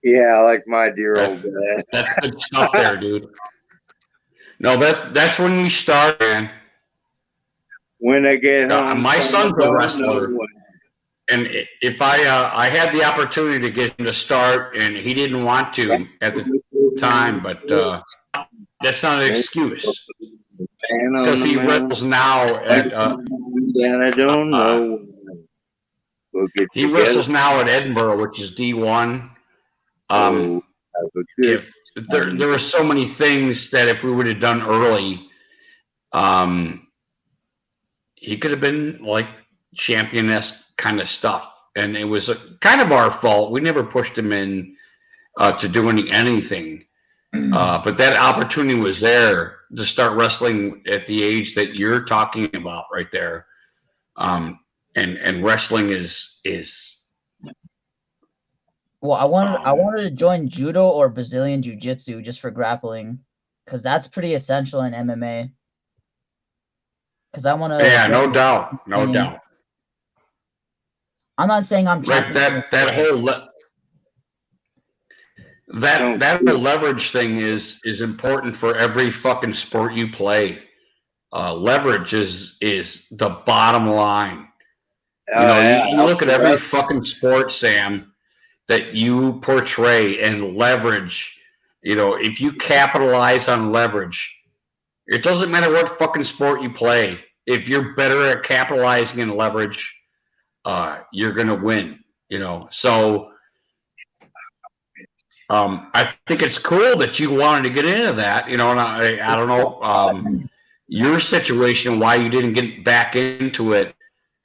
Yeah, like my dear old That's, dad. that's good stuff there, dude. No, that's when you start, man. When I get home, My son's a wrestler, know. and if I had the opportunity to get him to start, and he didn't want to at the time, but that's not an excuse because he wrestles now at and I don't know. We'll get he together. wrestles now at Edinburgh, which is D1. If there were so many things that if we would have done early, he could have been like champion-esque kind of stuff, and it was kind of our fault. We never pushed him in to do anything, but that opportunity was there to start wrestling at the age that you're talking about right there. And wrestling is. Well, I wanted to join judo or Brazilian jiu-jitsu just for grappling, because that's pretty essential in MMA. Because I want to. Yeah, no doubt. I'm not saying I'm right. That whole that whole leverage thing is important for every fucking sport you play. Leverage is the bottom line. You look at every fucking sport, Sam, that you portray and leverage. If you capitalize on leverage, it doesn't matter what fucking sport you play. If you're better at capitalizing on leverage, you're gonna win. So I think it's cool that you wanted to get into that. And I don't know your situation, why you didn't get back into it,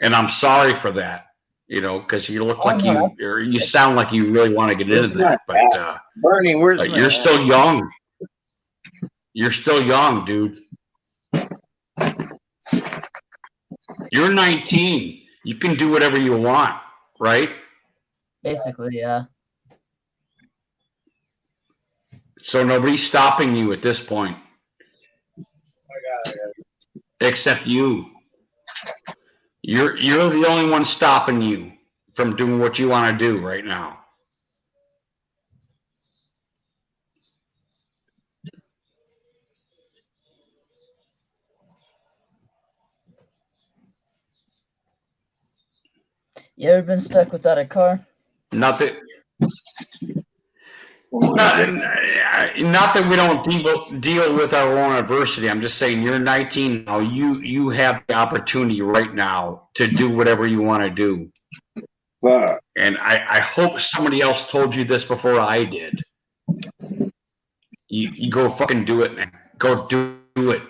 and I'm sorry for that. Because you look like you sound like you really want to get into that, but Bernie, where's you're still young. You're still young, dude. You're 19. You can do whatever you want, right? Basically, yeah. So nobody's stopping you at this point. Except you. You're the only one stopping you from doing what you want to do right now. You ever been stuck without a car? Not that, not that we don't deal with our own adversity. I'm just saying you're 19 now. You have the opportunity right now to do whatever you want to do. Fuck. And I hope somebody else told you this before I did. You go fucking do it, man. Go do it.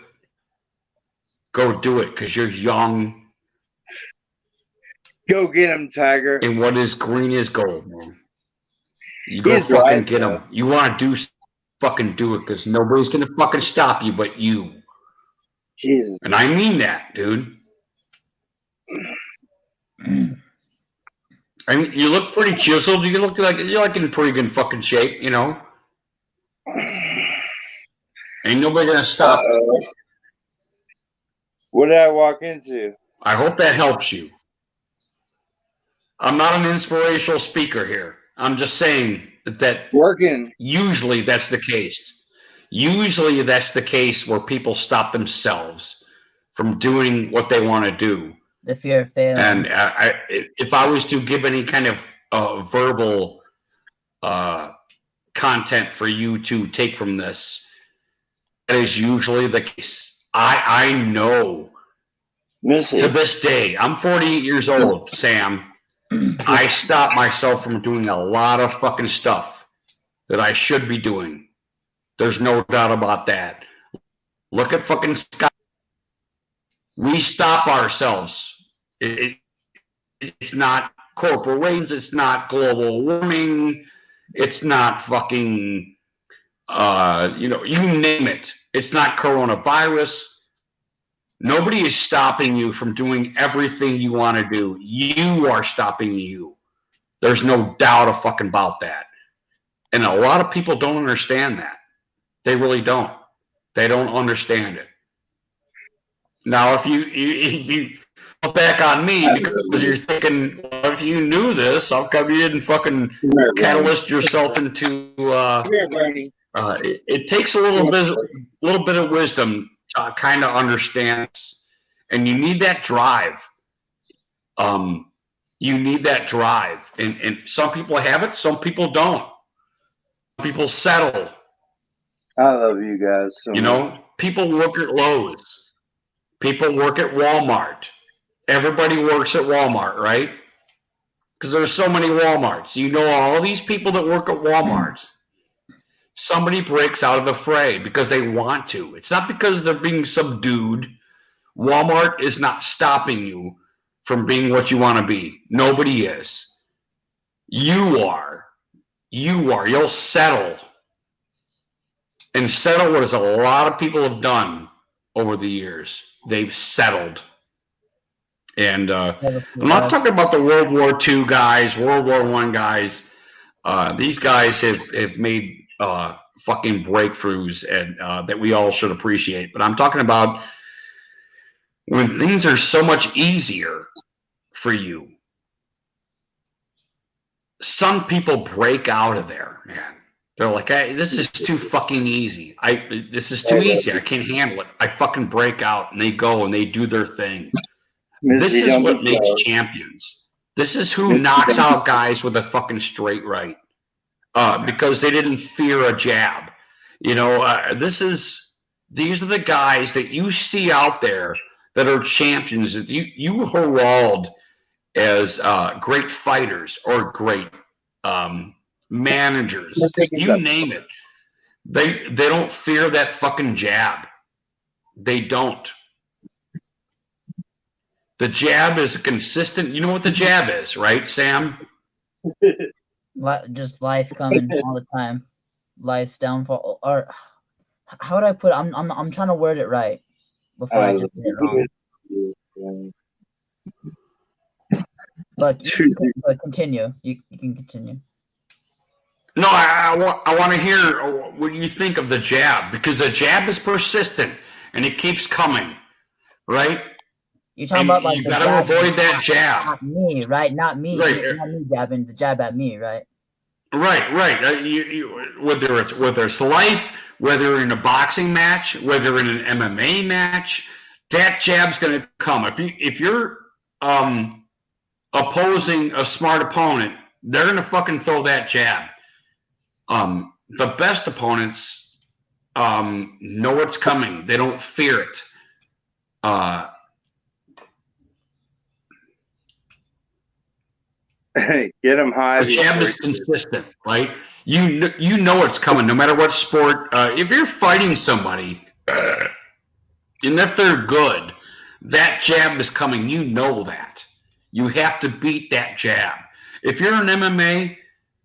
Go do it, because you're young. Go get him, Tiger. And what is green is gold, man. You go He's fucking right, get though. them. You want to fucking do it, because nobody's going to fucking stop you but you. Jesus. And I mean that, dude. I mean, you look pretty chiseled. You look like you're like in pretty good fucking shape, you know. Ain't nobody gonna stop. What did I walk into? I hope that helps you. I'm not an inspirational speaker here. I'm just saying that Working. usually that's the case. Usually that's the case where people stop themselves from doing what they want to do. The fear of failing. And if I was to give any kind of verbal content for you to take from this, that is usually the case. I know Missy. to this day, I'm 48 years old, Sam. I stopped myself from doing a lot of fucking stuff that I should be doing. There's no doubt about that. Look at fucking Scott. We stop ourselves. It's not corporations. It's not global warming. It's not fucking, you name it. It's not coronavirus. Nobody is stopping you from doing everything you want to do. You are stopping you. There's no doubt about that. And a lot of people don't understand that. They really don't. They don't understand it. Now, if you look back on me because you're thinking, well, if you knew this, how come you didn't fucking catalyst yourself into? It takes a little bit of wisdom to kind of understand, and you need that drive. You need that drive, and some people have it, some people don't. People settle. I love you guys so much. People work at Lowe's. People work at Walmart. Everybody works at Walmart, right? Because there's so many Walmarts. You know all these people that work at Walmart. Somebody breaks out of the fray because they want to. It's not because they're being subdued. Walmart is not stopping you from being what you want to be. Nobody is. You are. You'll settle. And settle what a lot of people have done over the years. They've settled. And I'm not talking about the World War II guys, World War I guys. These guys have made fucking breakthroughs and that we all should appreciate. But I'm talking about when things are so much easier for you. Some people break out of there, man. They're like, hey, this is too fucking easy. This is too easy. I can't handle it. I fucking break out, and they go and they do their thing. This is what makes champions. This is who knocks out guys with a fucking straight right because they didn't fear a jab. These are the guys that you see out there that are champions that you herald as great fighters or great managers. You name it. They don't fear that fucking jab. They don't. The jab is a consistent. You know what the jab is, right, Sam? Just life coming all the time. Life's downfall. Or how would I put it? I'm trying to word it right before I just get it wrong. But continue. You can continue. No, I want to hear what you think of the jab, because the jab is persistent and it keeps coming, right? You're talking about like you got to avoid that jab. Not me, right? Not me. Right. Not me jabbing the jab at me, right? Right. Whether it's life, whether in a boxing match, whether in an MMA match, that jab's going to come. If you're opposing a smart opponent, they're going to fucking throw that jab. The best opponents know it's coming. They don't fear it. Get them high. The jab is consistent, right? You know it's coming, no matter what sport. If you're fighting somebody, and if they're good, that jab is coming. You know that. You have to beat that jab. If you're an MMA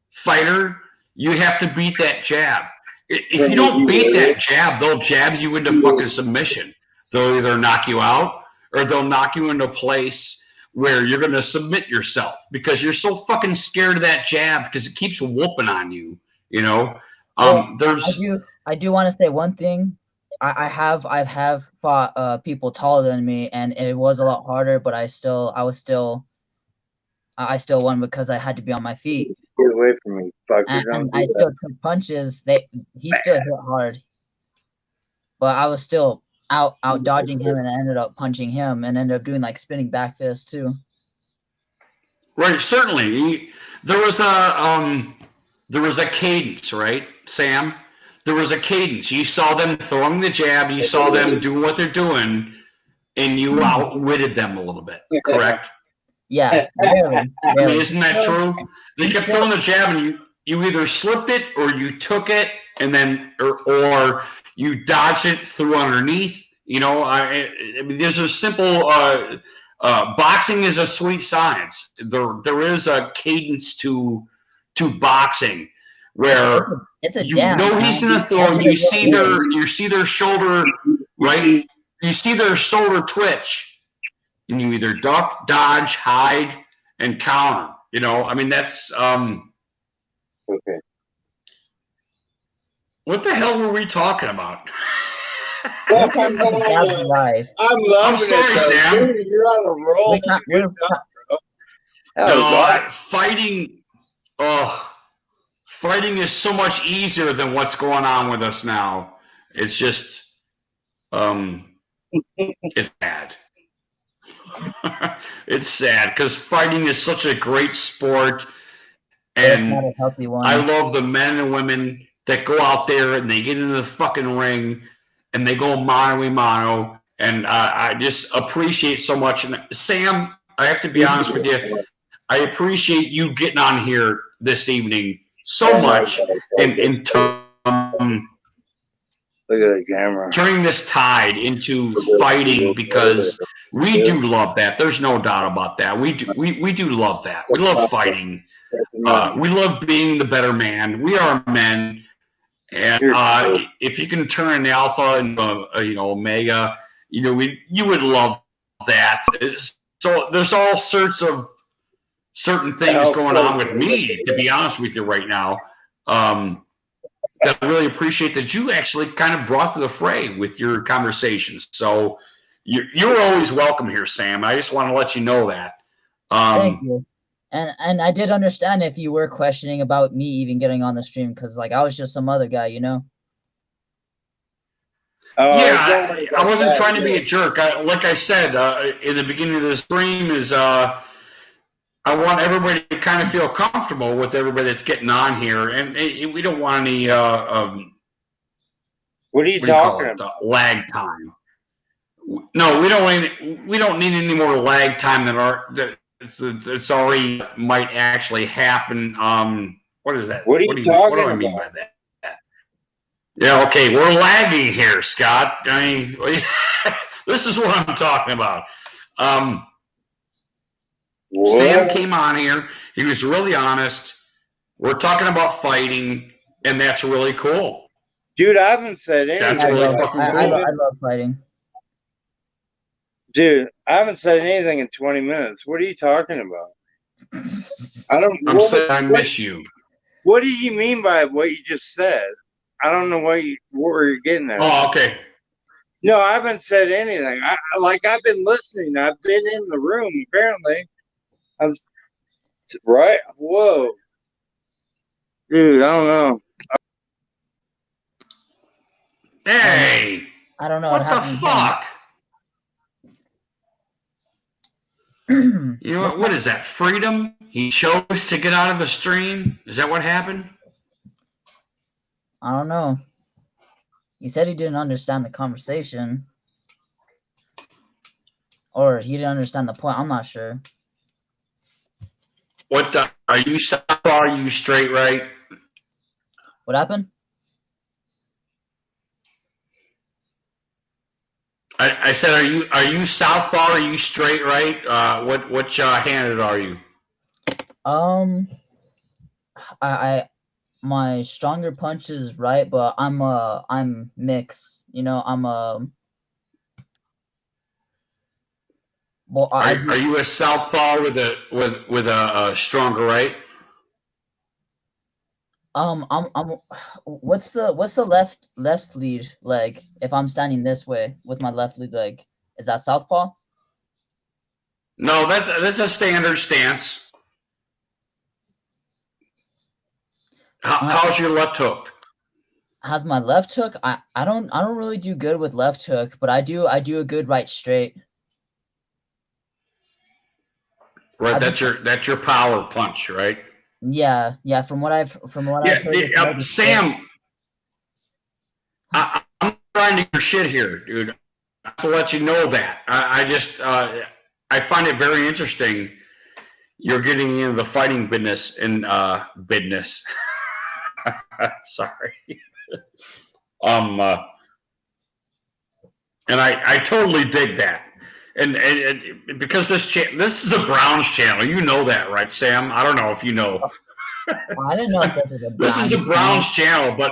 fighter, you have to beat that jab. If you don't beat that jab, they'll jab you into fucking submission. They'll either knock you out or they'll knock you into a place where you're going to submit yourself because you're so fucking scared of that jab because it keeps whooping on you, you know? I do want to say one thing. I have fought people taller than me, and it was a lot harder, but I still won because I had to be on my feet. Get away from me, fucker. And I still took punches. He still hit hard, but I was still out dodging him, and I ended up punching him, and ended up doing like spinning back fists too. Right, certainly. There was a cadence, right, Sam? There was a cadence. You saw them throwing the jab, you saw them doing what they're doing, and you outwitted them a little bit, correct? Yeah, really. I mean, isn't that true? They kept throwing the jab, and you either slipped it or you took it, and then or you dodged it through underneath. You know, I mean, there's a simple. Boxing is a sweet science. There is a cadence to boxing where it's a you dance, know he's going to throw. You see their shoulder, right? You see their shoulder twitch, and you either duck, dodge, hide, and counter. You know, I mean that's okay. What the hell were we talking about? I'm loving I'm sorry, it, Sam. Dude, you're on a roll. No, fighting is so much easier than what's going on with us now. It's just, it's sad. It's sad because fighting is such a great sport, It's not and a healthy one. I love the men and women that go out there and they get into the fucking ring and they go mano a mano, and I just appreciate so much. And Sam, I have to be honest with you, I appreciate you getting on here this evening so much and Look at the camera. turning this tide into fighting, because we do love that. There's no doubt about that. We do love that. We love fighting. We love being the better man. We are men. And if you can turn an alpha into omega, you would love that. So there's all sorts of certain things going on with me, to be honest with you right now, that I really appreciate that you actually kind of brought to the fray with your conversations. So you're always welcome here, Sam. I just want to let you know that. Thank you. And I did understand if you were questioning about me even getting on the stream, because like I was just some other guy, you know. Yeah, I wasn't trying to be a jerk. Like I said in the beginning of the stream, is I want everybody to kind of feel comfortable with everybody that's getting on here, and we don't want any. What are you talking about? Lag time. No, we don't need any more lag time than it's already might actually happen. What is that? What are you talking What do I mean by that? Yeah, okay, we're lagging here, Scott. I mean, this is what I'm talking about. Sam came on here. He was really honest. We're talking about fighting, and that's really cool. Dude, I haven't said anything. That's really fucking cool. I love fighting. Dude, I haven't said anything in 20 minutes. What are you talking about? I'm saying I miss you. What do you mean by what you just said? I don't know what you're getting at. Oh, okay. No, I haven't said anything. I've been listening. I've been in the room, apparently. Right? Whoa. Dude, I don't know. Hey! I don't know What the happened. fuck? You know what is that? Freedom? He chose to get out of the stream? Is that what happened? I don't know. He said he didn't understand the conversation. Or he didn't understand the point. I'm not sure. What are you southpaw? Are you straight right? What happened? I said, are you southpaw? Are you straight right? Which handed are you? My stronger punch is right, but I'm mixed. You know, well, Are you a southpaw with a stronger right? I'm what's the left lead leg if I'm standing this way with my left lead leg? Is that southpaw? No, that's a standard stance. How's your left hook? How's my left hook? I don't really do good with left hook, but I do a good right straight. Right, that's your power punch, right? Yeah, From what I've heard. Sam, I'm trying to get your shit here, dude. To let you know that I just I find it very interesting. You're getting into the fighting business and business. Sorry. And I totally dig that. And because this is a Browns channel, you know that, right, Sam? I don't know if you know. I didn't know if this was a This is a Browns channel, but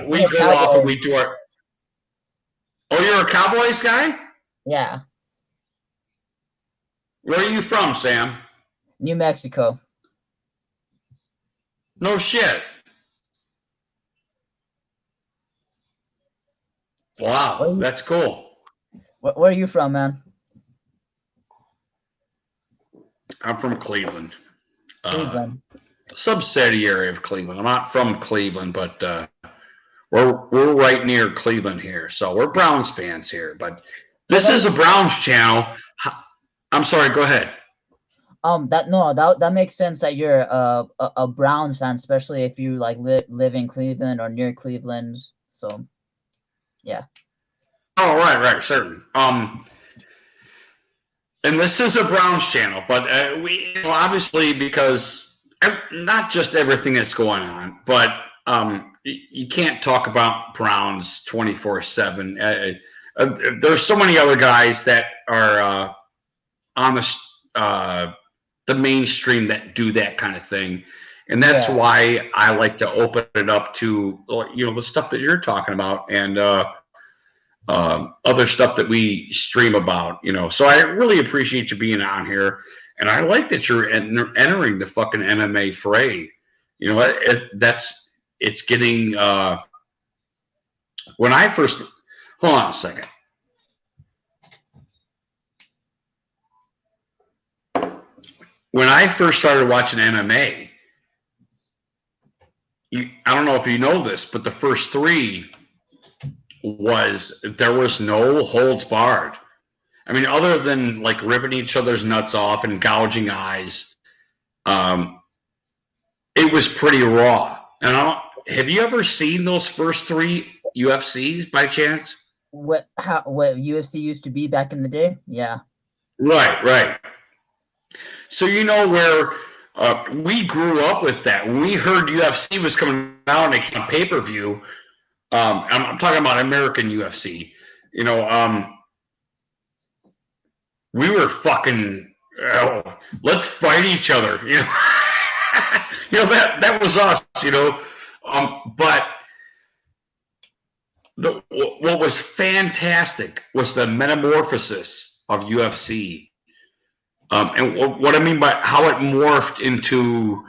we go off and we do our. Oh, you're a Cowboys guy? Yeah. Where are you from, Sam? New Mexico. No shit. Wow, that's cool. Where are you from, man? I'm from Cleveland. Cleveland. Subsidiary of Cleveland. I'm not from Cleveland, but we're right near Cleveland here, so we're Browns fans here. But this is a Browns channel. I'm sorry. Go ahead. That makes sense that you're a Browns fan, especially if you like live in Cleveland or near Cleveland. So, yeah. Oh, right, certainly. And this is a Browns channel, but we obviously, because not just everything that's going on, but you can't talk about Browns 24/7. There's so many other guys that are on the mainstream that do that kind of thing, and that's why I like to open it up to the stuff that you're talking about and other stuff that we stream about. So I really appreciate you being on here, and I like that you're entering the fucking MMA fray. It's getting. When I first, hold on a second. When I first started watching MMA, I don't know if you know this, but the first three there was no holds barred. I mean, other than like ripping each other's nuts off and gouging eyes, it was pretty raw. And have you ever seen those first three UFCs by chance? What UFC used to be back in the day? Yeah. Right. So where we grew up with that. When we heard UFC was coming out and it came on pay-per-view, I'm talking about American UFC. We were fucking, let's fight each other. That was us. But what was fantastic was the metamorphosis of UFC. And what I mean by how it morphed into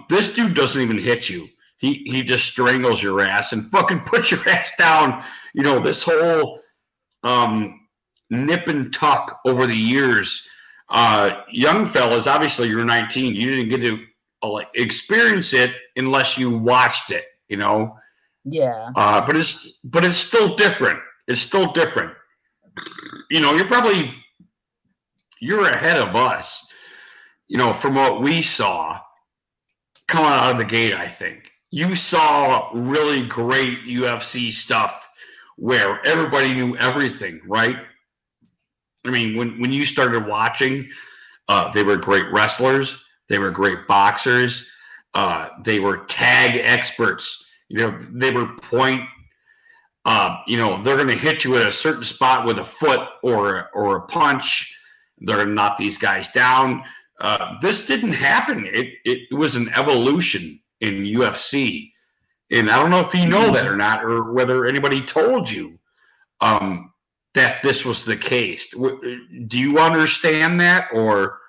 this dude doesn't even hit you. He just strangles your ass and fucking puts your ass down. This whole nip and tuck over the years. Young fellas, obviously you're 19. You didn't get to experience it unless you watched it. Yeah. But it's still different. It's still different. you're ahead of us, from what we saw coming out of the gate. I think you saw really great UFC stuff where everybody knew everything, right? I mean, when you started watching, they were great wrestlers, they were great boxers, they were tag experts. They were point. They're going to hit you at a certain spot with a foot or a punch. They're going to knock these guys down. This didn't happen. It was an evolution in UFC, and I don't know if you know that or not, or whether anybody told you that this was the case. Do you understand that, or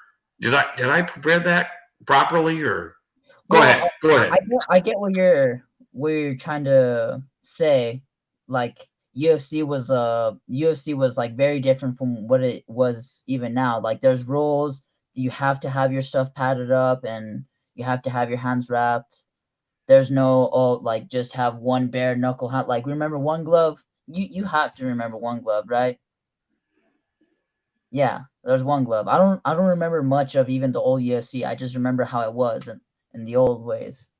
did I prepare that properly? Or go ahead. I get what you're trying to say. Like UFC was like very different from what it was even now. Like there's rules. You have to have your stuff padded up and you have to have your hands wrapped. There's no like just have one bare knuckle hand. Like remember One Glove? You have to remember One Glove, right? Yeah, there's One Glove. I don't remember much of even the old UFC. I just remember how it was in the old ways,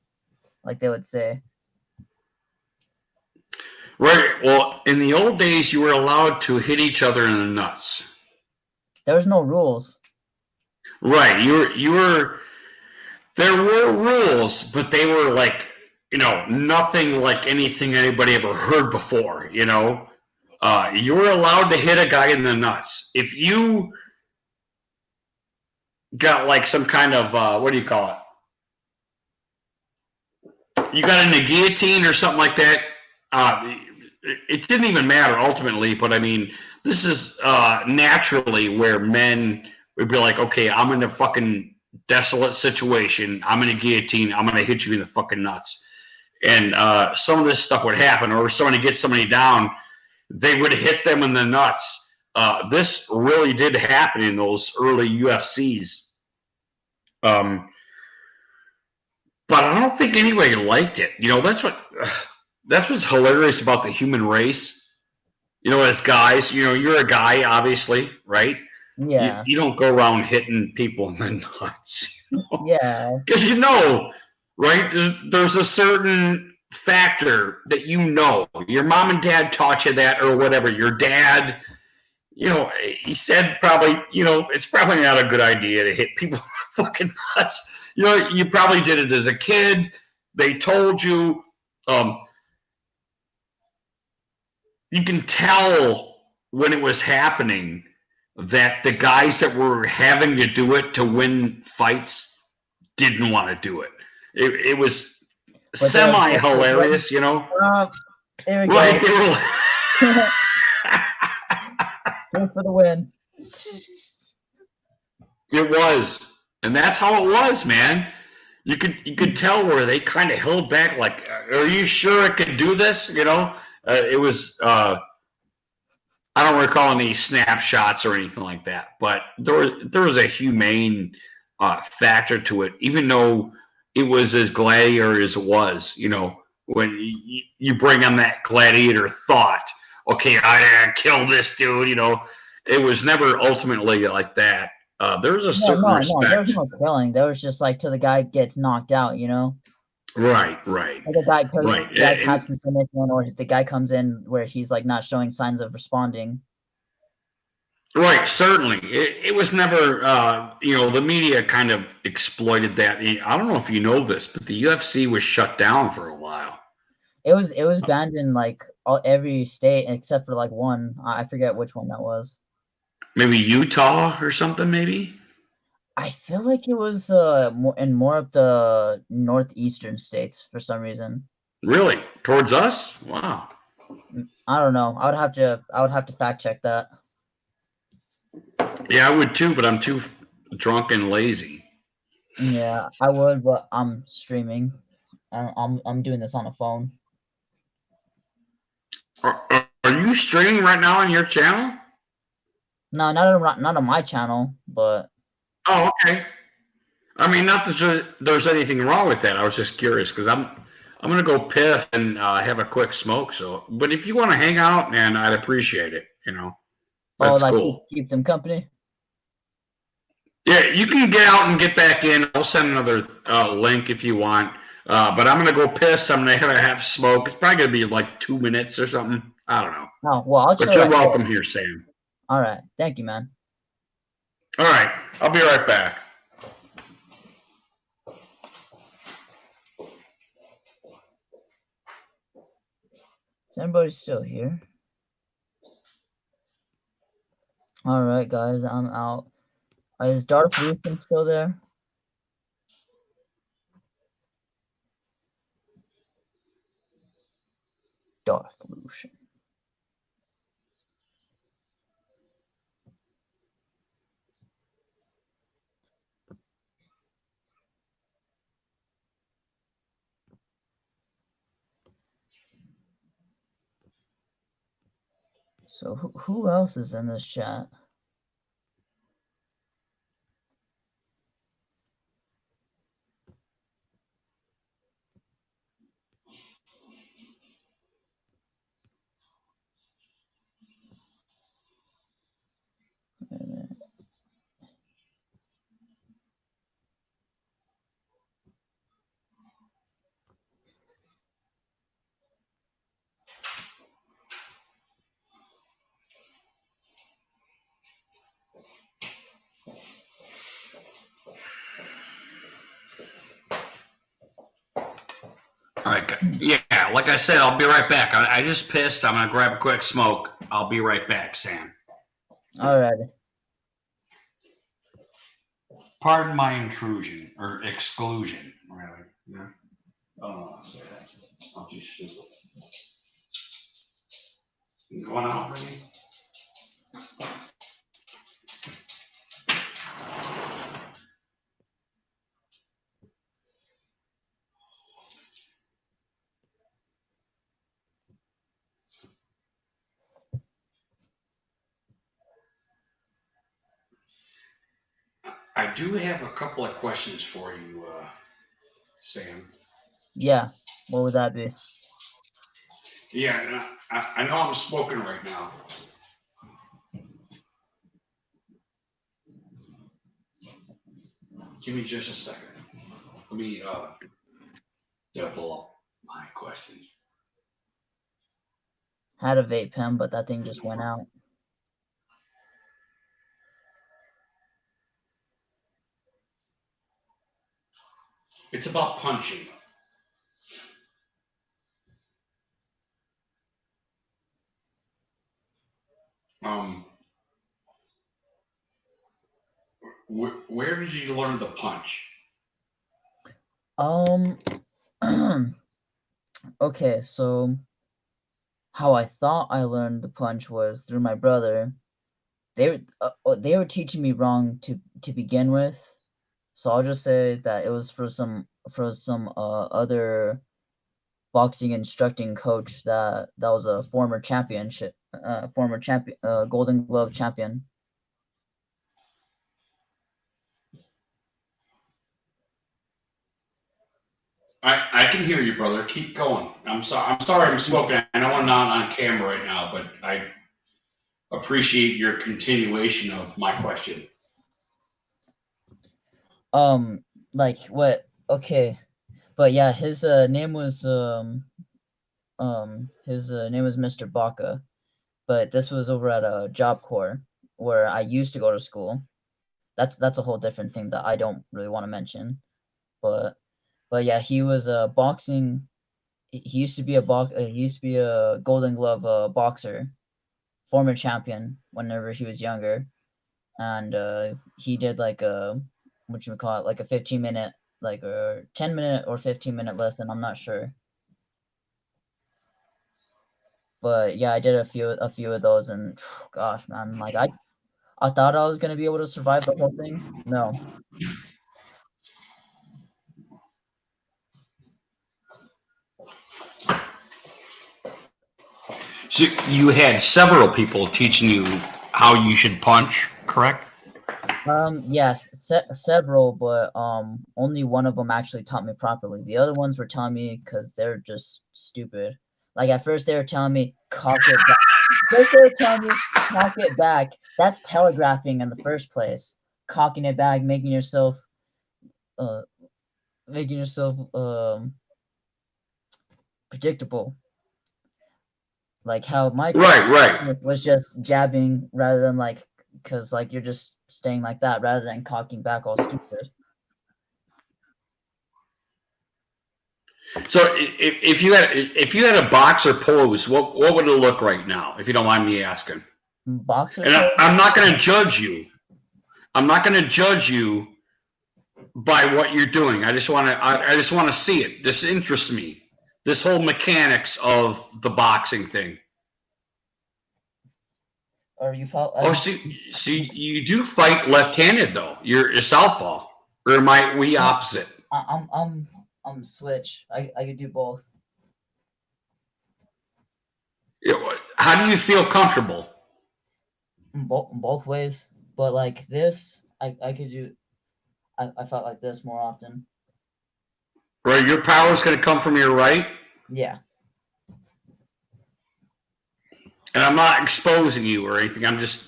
like they would say. Right. Well, in the old days, you were allowed to hit each other in the nuts. There was no rules. Right. You were. There were rules, but they were like, nothing like anything anybody ever heard before. You were allowed to hit a guy in the nuts. If you got like some kind of what do you call it? You got in a guillotine or something like that. It didn't even matter ultimately, but I mean, this is naturally where men would be like, okay, I'm in a fucking desolate situation. I'm in a guillotine. I'm going to hit you in the fucking nuts. And some of this stuff would happen, or somebody gets somebody down, they would hit them in the nuts. This really did happen in those early UFCs. But I don't think anybody liked it. That's what's hilarious about the human race. As guys, you're a guy, obviously, right? Yeah. You don't go around hitting people in the nuts. Yeah. Because right? There's a certain factor that your mom and dad taught you that, or whatever. Your dad, he said probably, it's probably not a good idea to hit people in the fucking nuts. You probably did it as a kid. They told you. You can tell when it was happening that the guys that were having to do it to win fights didn't want to do it. It was semi-hilarious, There we right, go. they were Go for the win. It was. And that's how it was, man. You could tell where they kind of held back, like, are you sure I could do this? It was, I don't recall any snapshots or anything like that, but there was a humane factor to it, even though it was as gladiator as it was. When you bring on that gladiator thought, okay, I kill this dude. It was never ultimately like that. There was a certain respect. No, there was no killing. There was just like till the guy gets knocked out, Right. Like a guy taps his submission, or the guy comes in where he's like not showing signs of responding. Right, certainly. It was never, the media kind of exploited that. I don't know if you know this, but the UFC was shut down for a while. It was banned in like every state except for like one. I forget which one that was. Maybe Utah or something, maybe? I feel like it was more of the northeastern states for some reason. Really? Towards us? Wow. I don't know. I would have to fact check that. Yeah, I would too, but I'm too drunk and lazy. Yeah, I would, but I'm streaming. I'm doing this on a phone. Are you streaming right now on your channel? No, not on my channel, but. Oh, okay. I mean, not that there's anything wrong with that. I was just curious because I'm gonna go piss and have a quick smoke. So, but if you want to hang out, man, I'd appreciate it. Oh, That's like cool. keep them company. Yeah, you can get out and get back in. I'll send another link if you want. But I'm gonna go piss. I'm gonna have a smoke. It's probably gonna be like 2 minutes or something. I don't know. Oh, well, I'll But chill you're right there. welcome here, Sam. All right, thank you, man. All right, I'll be right back. Is anybody still here? All right, guys, I'm out. Is Darth Lucian still there? Darth Lucian. So who else is in this chat? All right, yeah, like I said, I'll be right back. I just pissed. I'm gonna grab a quick smoke. I'll be right back, Sam. All right. Pardon my intrusion or exclusion, really. Yeah. Oh, say that. I'll just stupid. You going out, Brady? I do have a couple of questions for you, Sam. Yeah. What would that be? Yeah, I know I'm smoking right now. Give me just a second. Let me double up my questions. Had a vape pen, but that thing just went out. It's about punching. Where did you learn the punch? Okay, so how I thought I learned the punch was through my brother. They were teaching me wrong to begin with, so I'll just say that it was for some other boxing instructing coach that was a former Golden Glove champion. I can hear you, brother. Keep going. I'm sorry I'm smoking. I know I'm not on camera right now, but I appreciate your continuation of my question. Like what? Okay, but yeah, his name was Mr. Baca, but this was over at a Job Corps where I used to go to school. That's a whole different thing that I don't really want to mention, but yeah, he was a boxing. He used to be a Golden Glove boxer, former champion whenever he was younger, and he did like a what you would call it, like a 15-minute, like a 10-minute or 15-minute lesson. I'm not sure, but yeah, I did a few of those, and gosh, man, like I thought I was gonna be able to survive the whole thing. No. So you had several people teaching you how you should punch, correct? Yes, several, but only one of them actually taught me properly. The other ones were telling me because they're just stupid. Like at first they were telling me cock it they're telling you cock it back. That's telegraphing in the first place. Cocking it back, making yourself predictable. Like how Mike Right. was just jabbing rather than like, because like you're just staying like that rather than cocking back all stupid. So if you had a boxer pose, what would it look right now? If you don't mind me asking. Boxer. And I'm not going to judge you. I'm not going to judge you by what you're doing. I just want to see it. This interests me. This whole mechanics of the boxing thing. Or you felt? See, you do fight left-handed though. You're a southpaw, or am we opposite? I'm switch. I could do both. How do you feel comfortable? Both ways, but like this, I could do. I felt like this more often. Right, your power is going to come from your right. Yeah. And I'm not exposing you or anything. I'm just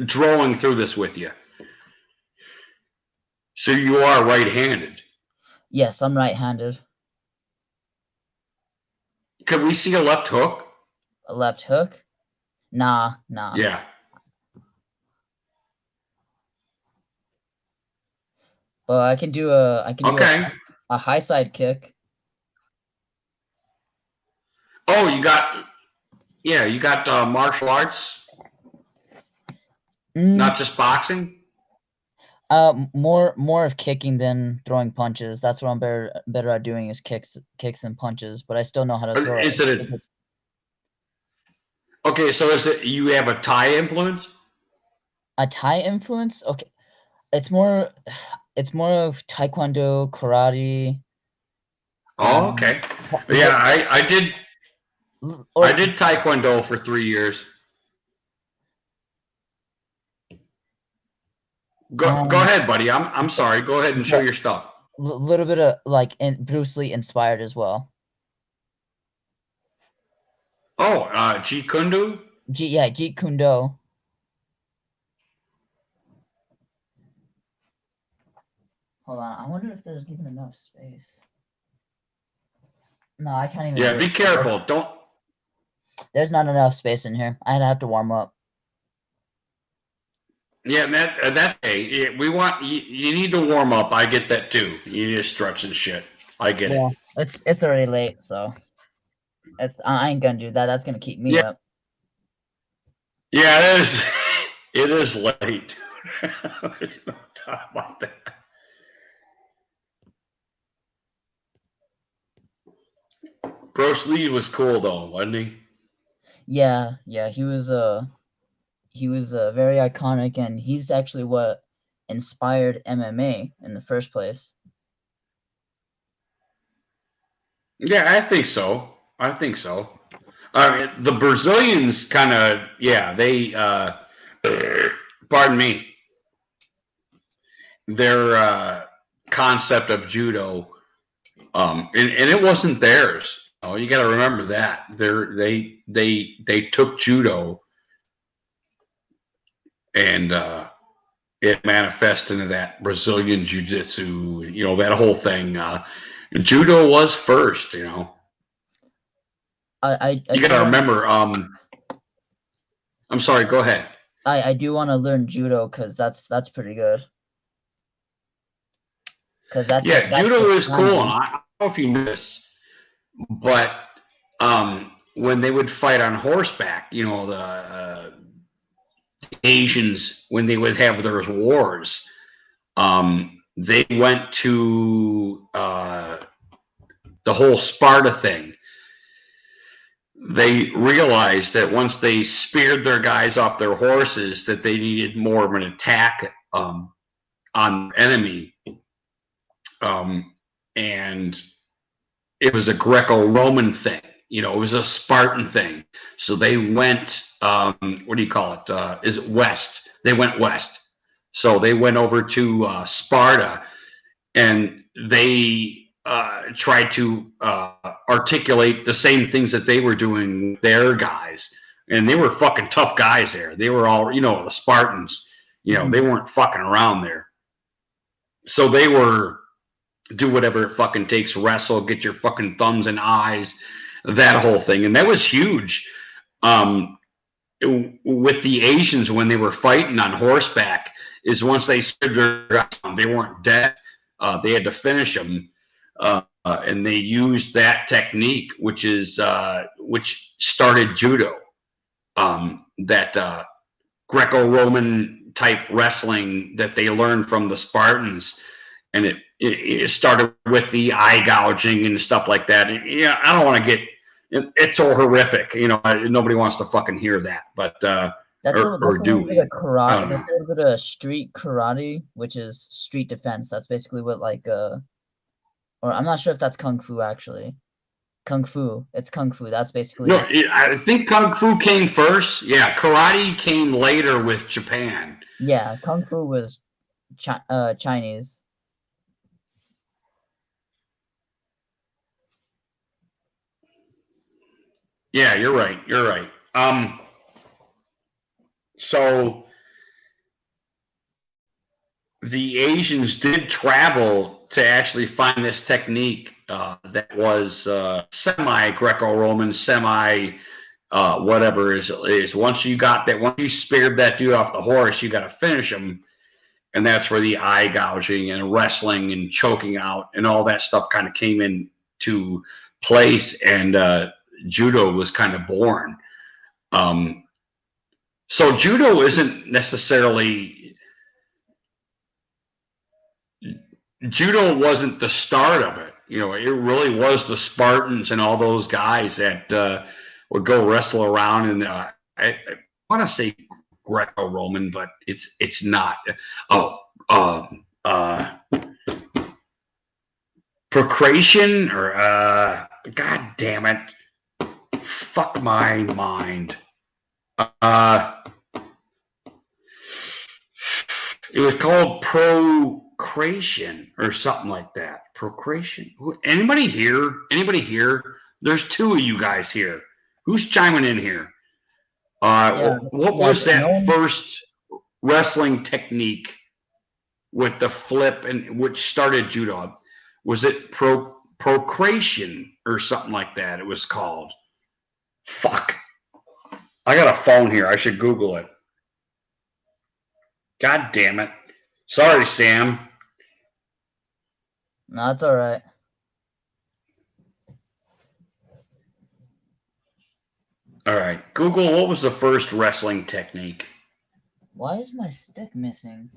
drawing through this with you. So you are right-handed. Yes, I'm right-handed. Could we see a left hook? A left hook? Nah. Yeah. But I can do a high side kick. Oh, you got martial arts, not just boxing. More of kicking than throwing punches. That's what I'm better at doing is kicks and punches. But I still know how to throw. Okay, so is it you have a Thai influence? A Thai influence? Okay, it's more of Taekwondo, karate. Oh, okay. Yeah, I did Taekwondo for 3 years. Go ahead, buddy. I'm sorry. Go ahead and show your stuff. A little bit of like Bruce Lee inspired as well. Oh, Jeet Kune Do? Jeet Kune Do. Hold on. I wonder if there's even enough space. No, I can't even. Yeah, be careful. Don't. There's not enough space in here. I'd have to warm up. Yeah, that hey, we want you need to warm up. I get that too. You need to stretch and shit. I get it. It's already late, so I ain't gonna do that. That's gonna keep me up. Yeah, it is. It is late. There's no talk about that. Bruce Lee was cool though, wasn't he? Yeah, he was very iconic, and he's actually what inspired MMA in the first place. Yeah, I think so. The Brazilians kind of, they, pardon me, their concept of judo, and it wasn't theirs. Oh, you got to remember that they took judo, and it manifested into that Brazilian jiu-jitsu, that whole thing. Judo was first, you got to remember. I'm sorry. Go ahead. I do want to learn judo because that's pretty good. Judo is cool. And I don't know if you know this, but when they would fight on horseback, the Asians, when they would have their wars, they went to the whole Sparta thing. They realized that once they speared their guys off their horses, that they needed more of an attack on the enemy. And it was a Greco-Roman thing. It was a Spartan thing. So they went, what do you call it? Is it west? They went west. So they went over to Sparta, and they try to articulate the same things that they were doing with their guys. And they were fucking tough guys there. They were all, the Spartans. They weren't fucking around there. So they were do whatever it fucking takes, wrestle, get your fucking thumbs and eyes, that whole thing. And that was huge. With the Asians when they were fighting on horseback is once they stood their ground, they weren't dead. They had to finish them. And they used that technique, which started judo. That Greco-Roman type wrestling that they learned from the Spartans, and it started with the eye gouging and stuff like that. And, I don't want to get it's so horrific. Nobody wants to fucking hear that, but that's a little bit of karate. That's a little bit of street karate, which is street defense. That's basically what or I'm not sure if that's kung fu actually. Kung fu. It's kung fu. That's basically. No, I think kung fu came first. Yeah, karate came later with Japan. Yeah, kung fu was Chinese. Yeah, you're right. You're right. So the Asians did travel to actually find this technique that was semi-Greco-Roman, whatever is. Once you speared that dude off the horse, you got to finish him. And that's where the eye gouging and wrestling and choking out and all that stuff kind of came into place. And judo was kind of born. So judo isn't necessarily, judo wasn't the start of it. It really was the Spartans and all those guys that would go wrestle around. And I want to say Greco-Roman, but it's not. Procreation or God damn it. Fuck my mind. It was called procreation or something like that. Procreation. Anybody here? There's two of you guys here. Who's chiming in here? What was that first wrestling technique with the flip and which started judo? Was it procreation or something like that? It was called. Fuck. I got a phone here. I should Google it. God damn it. Sorry, Sam. No, it's all right. All right. Google, what was the first wrestling technique? Why is my stick missing?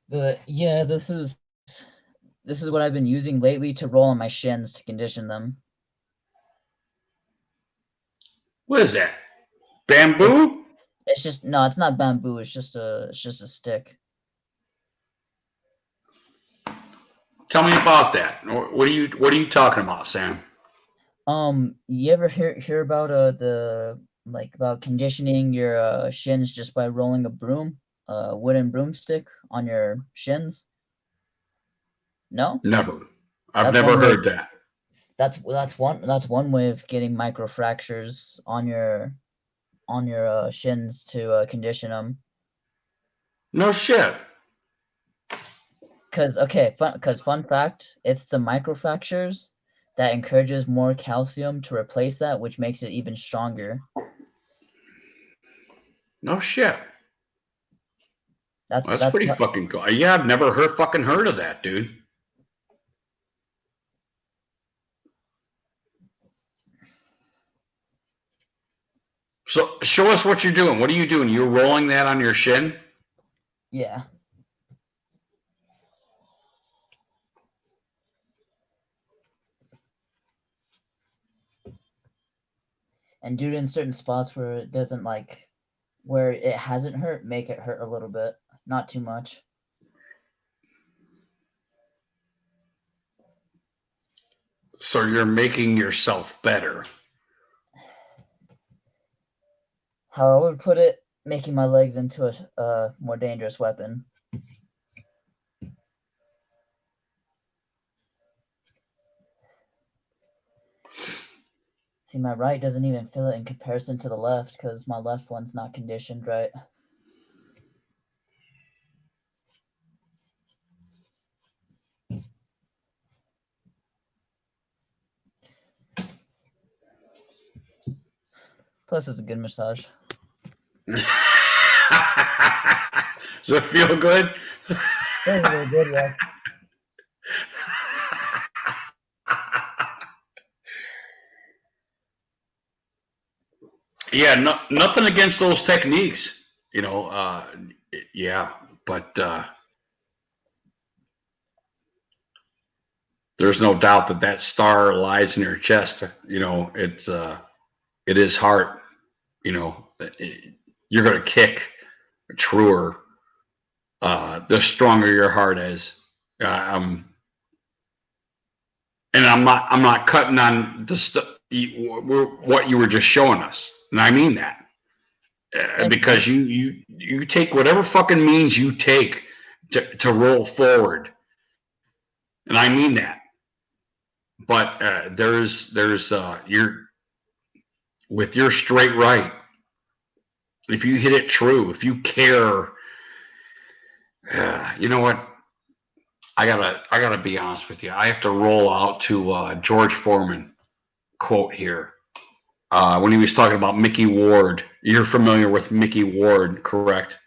But yeah, this is what I've been using lately to roll on my shins to condition them. What is that? Bamboo? It's just it's not bamboo. It's just a stick. Tell me about that. What are you talking about, Sam? You ever hear about about conditioning your shins just by rolling a wooden broomstick on your shins? No? Never. I've never heard that. That's one way of getting microfractures on your shins to condition them. No shit. Fun fact, it's the microfractures that encourages more calcium to replace that, which makes it even stronger. No shit. That's pretty fucking cool. Yeah, I've never heard of that, dude. So show us what you're doing. What are you doing? You're rolling that on your shin? Yeah. And do it in certain spots where it doesn't where it hasn't hurt, make it hurt a little bit, not too much. So you're making yourself better. How I would put it, making my legs into a more dangerous weapon. See, my right doesn't even feel it in comparison to the left because my left one's not conditioned right. Plus, it's a good massage. Does it feel good? Feels really good, yeah. Yeah, nothing against those techniques, yeah, but there's no doubt that star lies in your chest. It is hard. You're going to kick truer the stronger your heart is. And I'm not cutting on the stuff what you were just showing us, and I mean that because you take whatever fucking means you take to roll forward, and I mean that. But there's you're with your straight right. If you hit it true, if you care, you know what? I gotta be honest with you. I have to roll out to George Foreman quote here when he was talking about Mickey Ward. You're familiar with Mickey Ward, correct?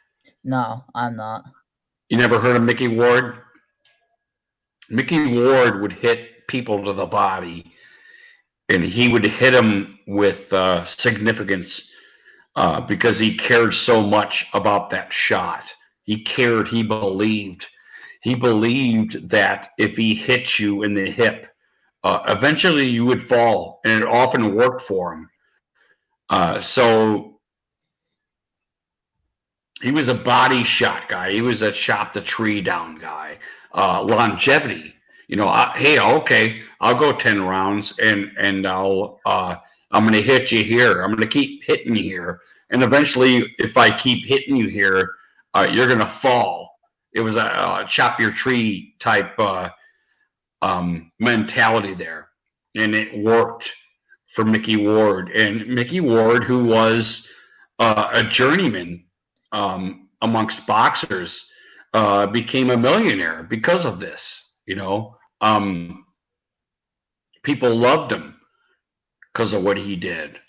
No, I'm not. You never heard of Mickey Ward? Mickey Ward would hit people to the body, and he would hit them with significance because he cared so much about that shot. He cared. He believed. He believed that if he hit you in the hip, eventually you would fall, and it often worked for him. So he was a body shot guy. He was a chop the tree down guy. Longevity. Hey, okay, I'll go 10 rounds, and I'm going to hit you here. I'm going to keep hitting you here, and eventually, if I keep hitting you here, you're going to fall. It was a chop your tree type mentality there, and it worked for Mickey Ward. And Mickey Ward, who was a journeyman amongst boxers, became a millionaire because of this. People loved him because of what he did.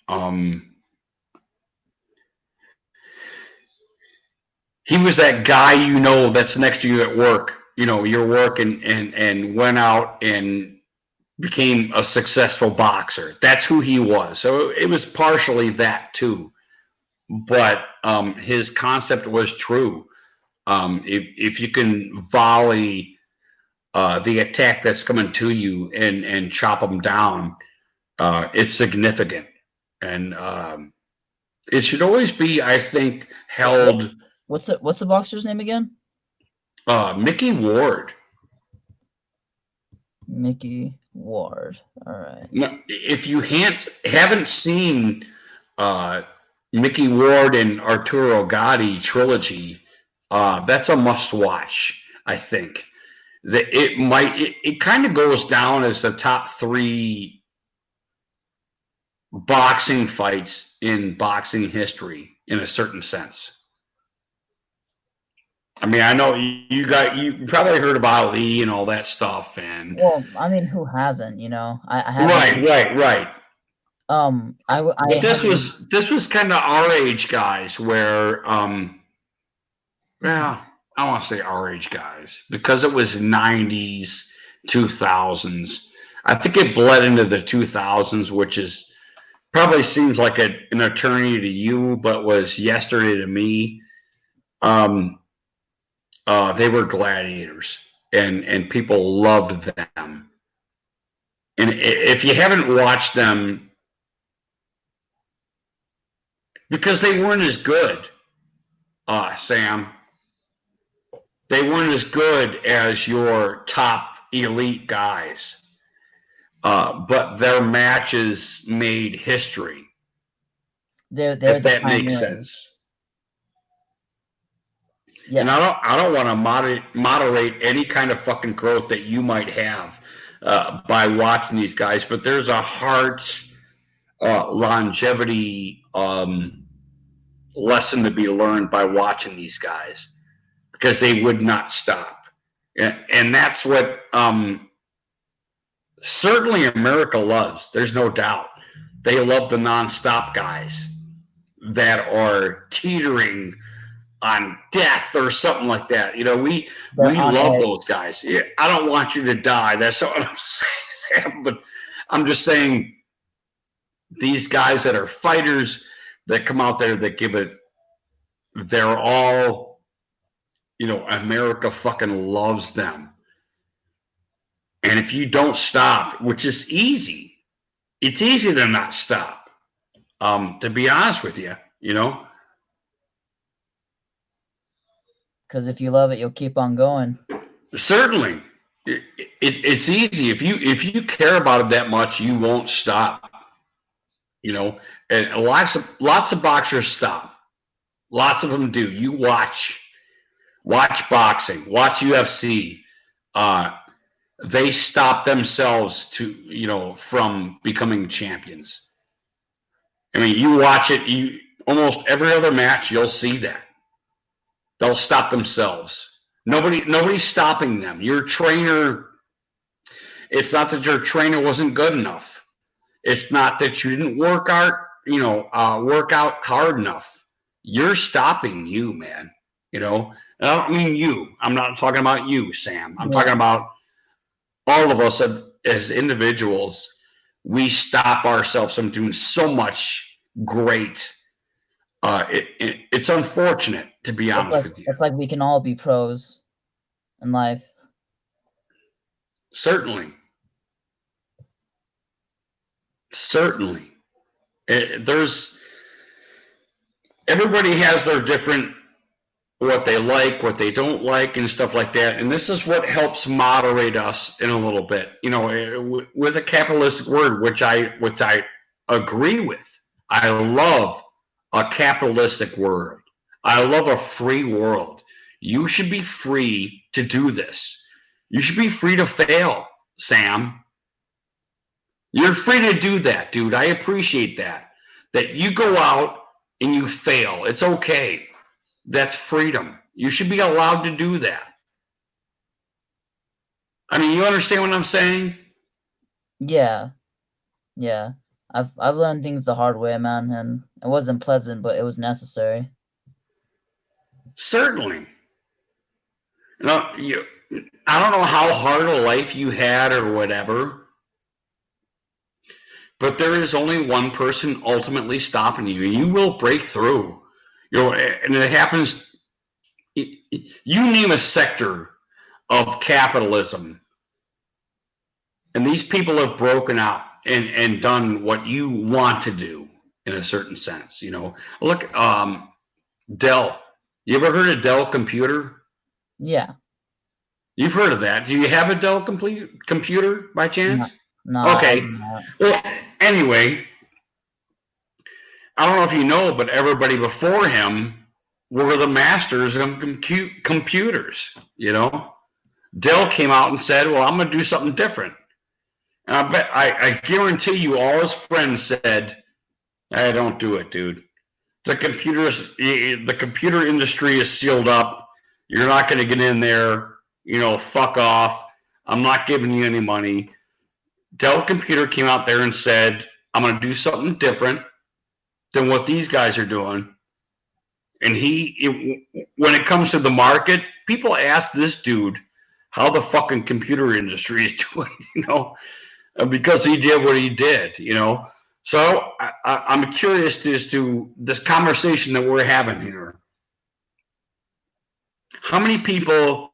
He was that guy, that's next to you at work. Your work and went out and became a successful boxer. That's who he was. So it was partially that too. But his concept was true. If you can volley the attack that's coming to you and chop them down, it's significant. And it should always be, I think, held. What's the boxer's name again? Mickey Ward. Mickey Ward. All right. No, if you haven't seen Mickey Ward and Arturo Gatti trilogy, that's a must-watch. I think that it kind of goes down as the top 3 boxing fights in boxing history in a certain sense. I mean, I know you probably heard of Ali and all that stuff, and well, I mean, who hasn't? I haven't. Right. But this was kind of our age guys, where I want to say our age guys because it was 90s, 2000s. I think it bled into the 2000s, which is probably seems like an eternity to you, but was yesterday to me. They were gladiators, and people loved them. And if you haven't watched them, because they weren't as good, Sam, they weren't as good as your top elite guys. But their matches made history. They're if the that makes pioneers. sense. Yeah. And I don't want to moderate any kind of fucking growth that you might have by watching these guys, but there's a heart longevity lesson to be learned by watching these guys, because they would not stop. And that's what certainly America loves. There's no doubt. They love the nonstop guys that are teetering on death or something like that. You know, we love those guys. Yeah, I don't want you to die. That's not what I'm saying, Sam. But I'm just saying, these guys that are fighters that come out there that give it, they're all, you know, America fucking loves them. And if you don't stop, which is easy, it's easy to not stop. To be honest with you, you know. Because if you love it, you'll keep on going. Certainly, it's easy. If you care about it that much, you won't stop. You know, and lots of boxers stop. Lots of them do. You watch boxing, watch UFC. They stop themselves to, you know, from becoming champions. I mean, you watch it. You almost every other match, you'll see that they'll stop themselves. Nobody's stopping them. Your trainer. It's not that your trainer wasn't good enough. It's not that you didn't work out hard enough. You're stopping you, man. You know, and I don't mean you. I'm not talking about you, Sam. I'm talking about all of us as individuals. We stop ourselves from doing so much great. It's unfortunate, to be honest with you. It's like we can all be pros in life. Certainly. Everybody has their different, what they like, what they don't like, and stuff like that. And this is what helps moderate us in a little bit. You know, with a capitalistic word, which I agree with. I love a capitalistic world. I love a free world. You should be free to do this. You should be free to fail, Sam. You're free to do that, dude. I appreciate that. That you go out and you fail. It's okay. That's freedom. You should be allowed to do that. I mean, you understand what I'm saying? Yeah. I've learned things the hard way, man, and it wasn't pleasant, but it was necessary. Certainly. No, I don't know how hard a life you had or whatever, but there is only one person ultimately stopping you, and you will break through. You know, and it happens. You name a sector of capitalism, and these people have broken out and done what you want to do in a certain sense. You know, look, Dell. You ever heard of Dell Computer? Yeah. You've heard of that. Do you have a Dell computer by chance? No. Okay. Well, anyway, I don't know if you know, but everybody before him were the masters of computers. You know, Dell came out and said, "Well, I'm going to do something different." And I guarantee you, all his friends said, "Hey, don't do it, dude. The computer industry is sealed up. You're not going to get in there. You know, fuck off. I'm not giving you any money." Dell Computer came out there and said, "I'm going to do something different than what these guys are doing." And when it comes to the market, people ask this dude how the fucking computer industry is doing, you know, because he did what he did, you know. So I'm curious as to this conversation that we're having here. How many people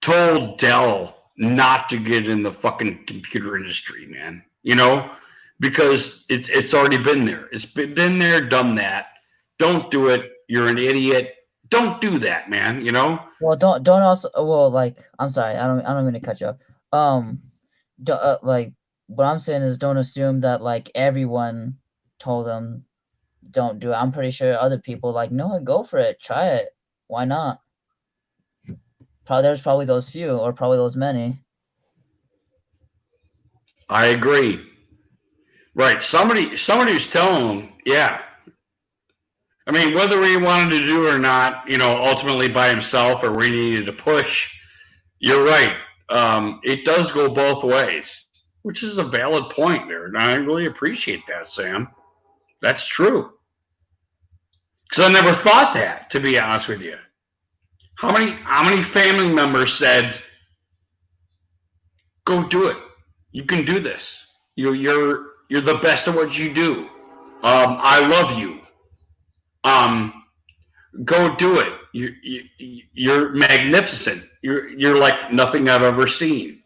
told Dell not to get in the fucking computer industry, man? You know, because it's already been there. It's been there, done that. Don't do it. You're an idiot. Don't do that, man. You know. Well, don't also. Well, like, I'm sorry. I don't mean to cut you off. Like, what I'm saying is, don't assume that like everyone told them don't do it. I'm pretty sure other people like, no, go for it, try it. Why not? there's probably those few, or probably those many. I agree. Right. Somebody's telling them, yeah. I mean, whether he wanted to do it or not, ultimately by himself or we needed to push, you're right. It does go both ways, which is a valid point there. And I really appreciate that, Sam. That's true. Because I never thought that, to be honest with you. How many family members said, go do it. You can do this. You're the best at what you do. I love you. Go do it. You're magnificent. You're like nothing I've ever seen.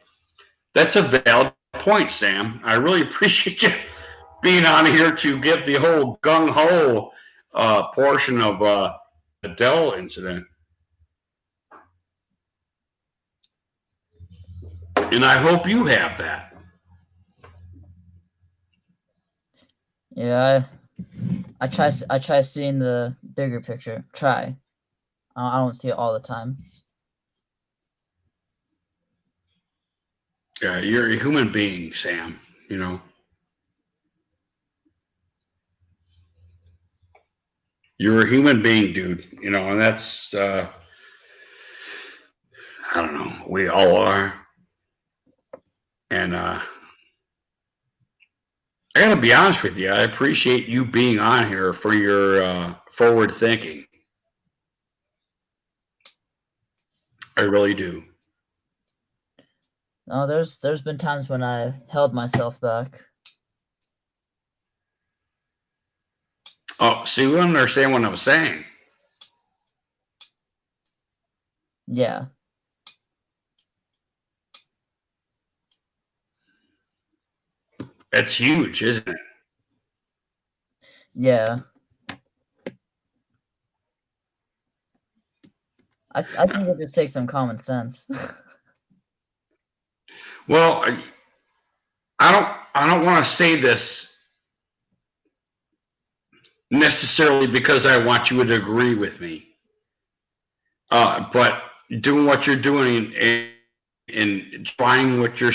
That's a valid point, Sam. I really appreciate you being on here to give the whole gung ho portion of the Dell incident. And I hope you have that. Yeah, I try seeing the bigger picture. Try. I don't see it all the time. Yeah, you're a human being, Sam. You're a human being, dude. And that's I don't know. We all are. And I gotta be honest with you. I appreciate you being on here for your forward thinking. I really do. No, there's been times when I held myself back. Oh, so you understand what I'm saying? Yeah. That's huge, isn't it? Yeah. I think it just takes some common sense. Well, I don't want to say this necessarily because I want you to agree with me. But doing what you're doing and trying what you're,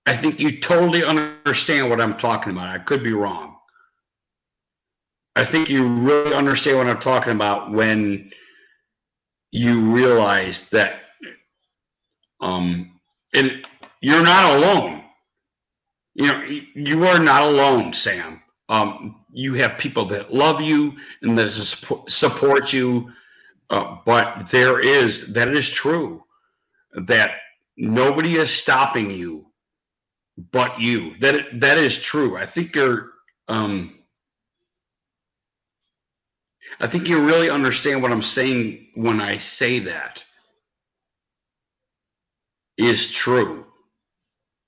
I think you totally understand what I'm talking about. I could be wrong. I think you really understand what I'm talking about when you realize that and you're not alone. You are not alone, Sam. You have people that love you and that support you. But that is true, that nobody is stopping you but you. That is true. I think you really understand what I'm saying when I say that is true.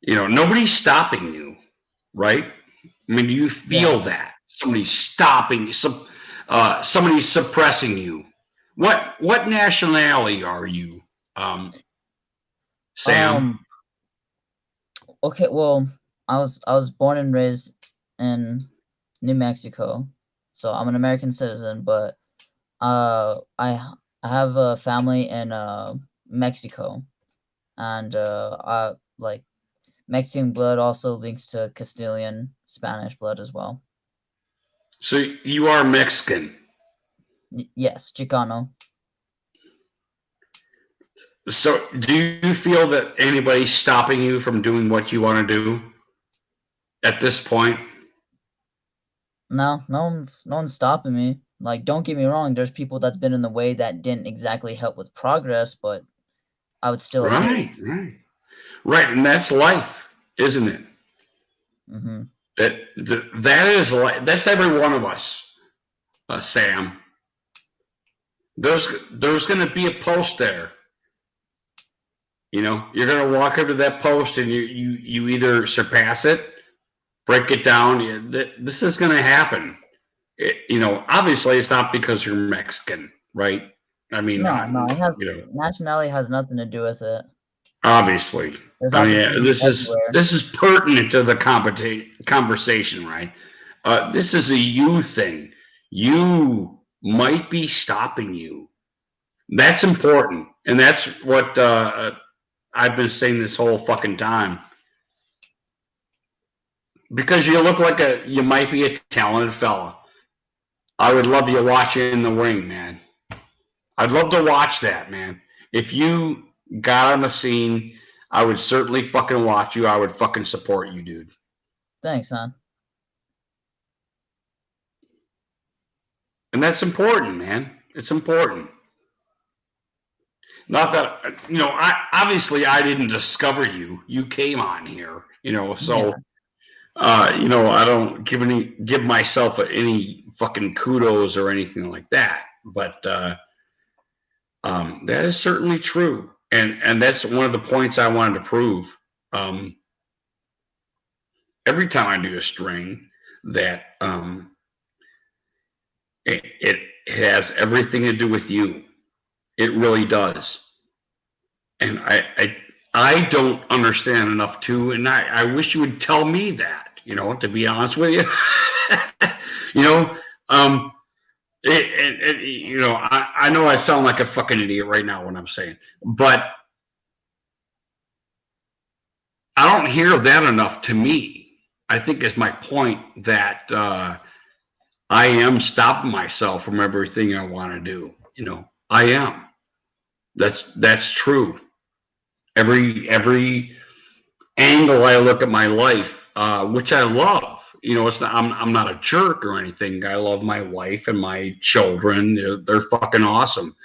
Nobody's stopping you, right? I mean, do you feel that somebody's stopping, somebody's suppressing you? What nationality are you, Sam? Okay, well, I was born and raised in New Mexico, so I'm an American citizen, but I have a family in Mexico, and like Mexican blood also links to Castilian Spanish blood as well. So you are Mexican. Yes, Chicano. So do you feel that anybody's stopping you from doing what you want to do at this point? No one's stopping me. Like, don't get me wrong, there's people that's been in the way that didn't exactly help with progress, but I would still Right, and that's life, isn't it? Mm-hmm. That is life. That's every one of us, Sam. There's going to be a post there. You're going to walk up to that post and you either surpass it, break it down. This is going to happen. Obviously it's not because you're Mexican, right? I mean, no, it has nationality has nothing to do with it. Obviously, this is pertinent to the conversation, right? This is a you thing. You might be stopping you That's important, and that's what I've been saying this whole fucking time. Because you look like you might be a talented fella. I would love to watch you in the ring, man. I'd love to watch that, man. If you got on the scene, I would certainly fucking watch you. I would fucking support you, dude. Thanks, man. And that's important, man. It's important. Not that, obviously I didn't discover you. You came on here, so, I don't give myself any fucking kudos or anything like that. But that is certainly true. And that's one of the points I wanted to prove. Every time I do a string, that it has everything to do with you. It really does. And I don't understand enough too, and I wish you would tell me that, to be honest with you. I know I sound like a fucking idiot right now when I'm saying, but I don't hear that enough to me. I think is my point that I am stopping myself from everything I want to do. I am. That's true. Every angle I look at my life, which I love. It's not, I'm not a jerk or anything. I love my wife and my children. They're fucking awesome.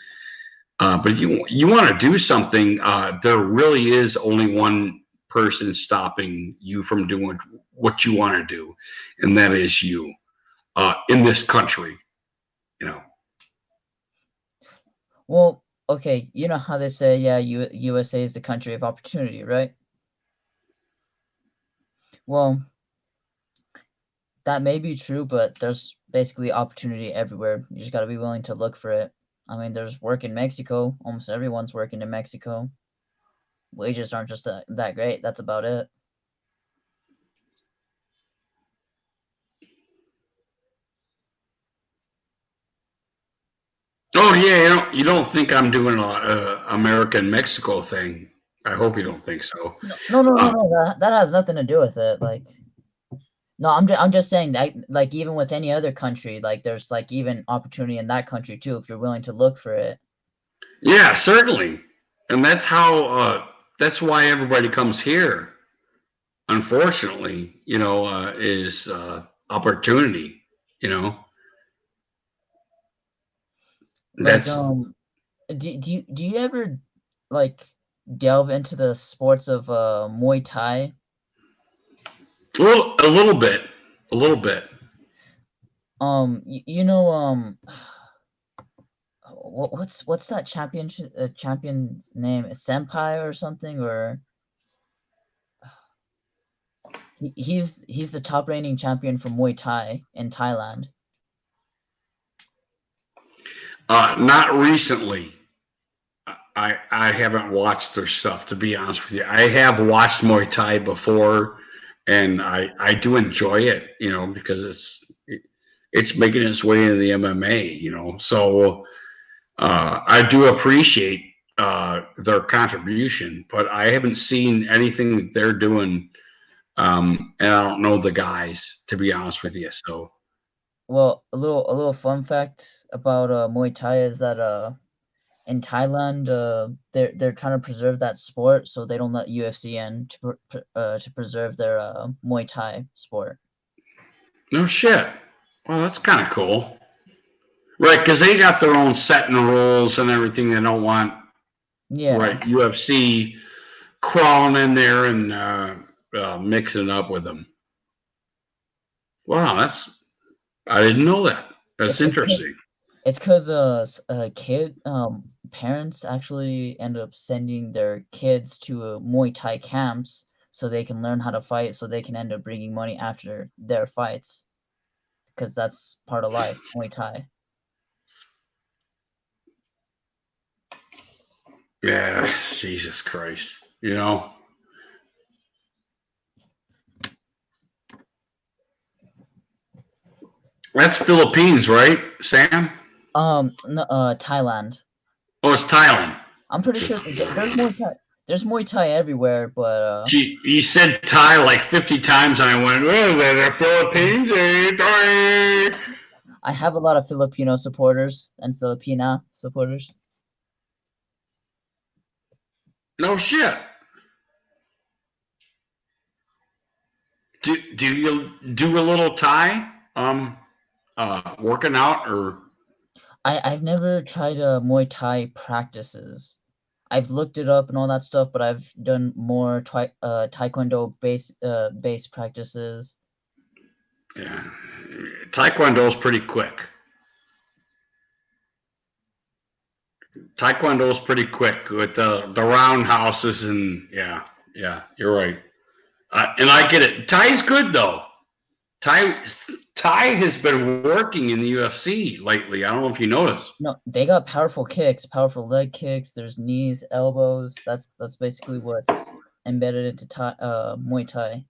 But if you want to do something, there really is only one person stopping you from doing what you want to do, and that is you. In this country, Well, okay, you know how they say, yeah, USA is the country of opportunity, right? Well, that may be true, but there's basically opportunity everywhere. You just got to be willing to look for it. I mean, there's work in Mexico. Almost everyone's working in Mexico. Wages aren't just that great. That's about it. Oh yeah, you don't think I'm doing a American Mexico thing? I hope you don't think so. No. That has nothing to do with it. Like, no, I'm just saying that, like, even with any other country, like, there's like even opportunity in that country too if you're willing to look for it. Yeah, certainly, and that's how. That's why everybody comes here. Unfortunately, is opportunity. Like, That's do you ever like delve into the sports of Muay Thai? a little bit, a little bit. What's that champion's name? Senpai or something? Or he's the top reigning champion for Muay Thai in Thailand. Not recently. I haven't watched their stuff, to be honest with you. I have watched Muay Thai before, and I do enjoy it, because it's making its way into the MMA, so I do appreciate their contribution, but I haven't seen anything that they're doing, and I don't know the guys, to be honest with you. So, Well, a little fun fact about Muay Thai is that in Thailand they're trying to preserve that sport, so they don't let UFC in to preserve their Muay Thai sport. no shit. Well, that's kind of cool. Right, because they got their own setting rules and everything. They don't want right UFC crawling in there and mixing it up with them. Wow, I didn't know that. That's interesting. It's because parents actually end up sending their kids to Muay Thai camps so they can learn how to fight, so they can end up bringing money after their fights, because that's part of life, Muay Thai. Yeah, Jesus Christ. That's Philippines, right, Sam? No, Thailand. Oh, it's Thailand. I'm pretty sure there's Muay Thai. There's Muay Thai everywhere, but You said Thai like 50 times, and I went, "Oh, the Philippines." I have a lot of Filipino supporters and Filipina supporters. No shit. Do you do a little Thai? Working out or? I've never tried Muay Thai practices. I've looked it up and all that stuff, but I've done more Taekwondo base practices. Yeah, Taekwondo is pretty quick. Taekwondo is pretty quick with the roundhouses and yeah, you're right. And I get it. Thai's good though. Thai has been working in the UFC lately. I don't know if you noticed. No, they got powerful kicks, powerful leg kicks. There's knees, elbows. That's basically what's embedded into Muay Thai.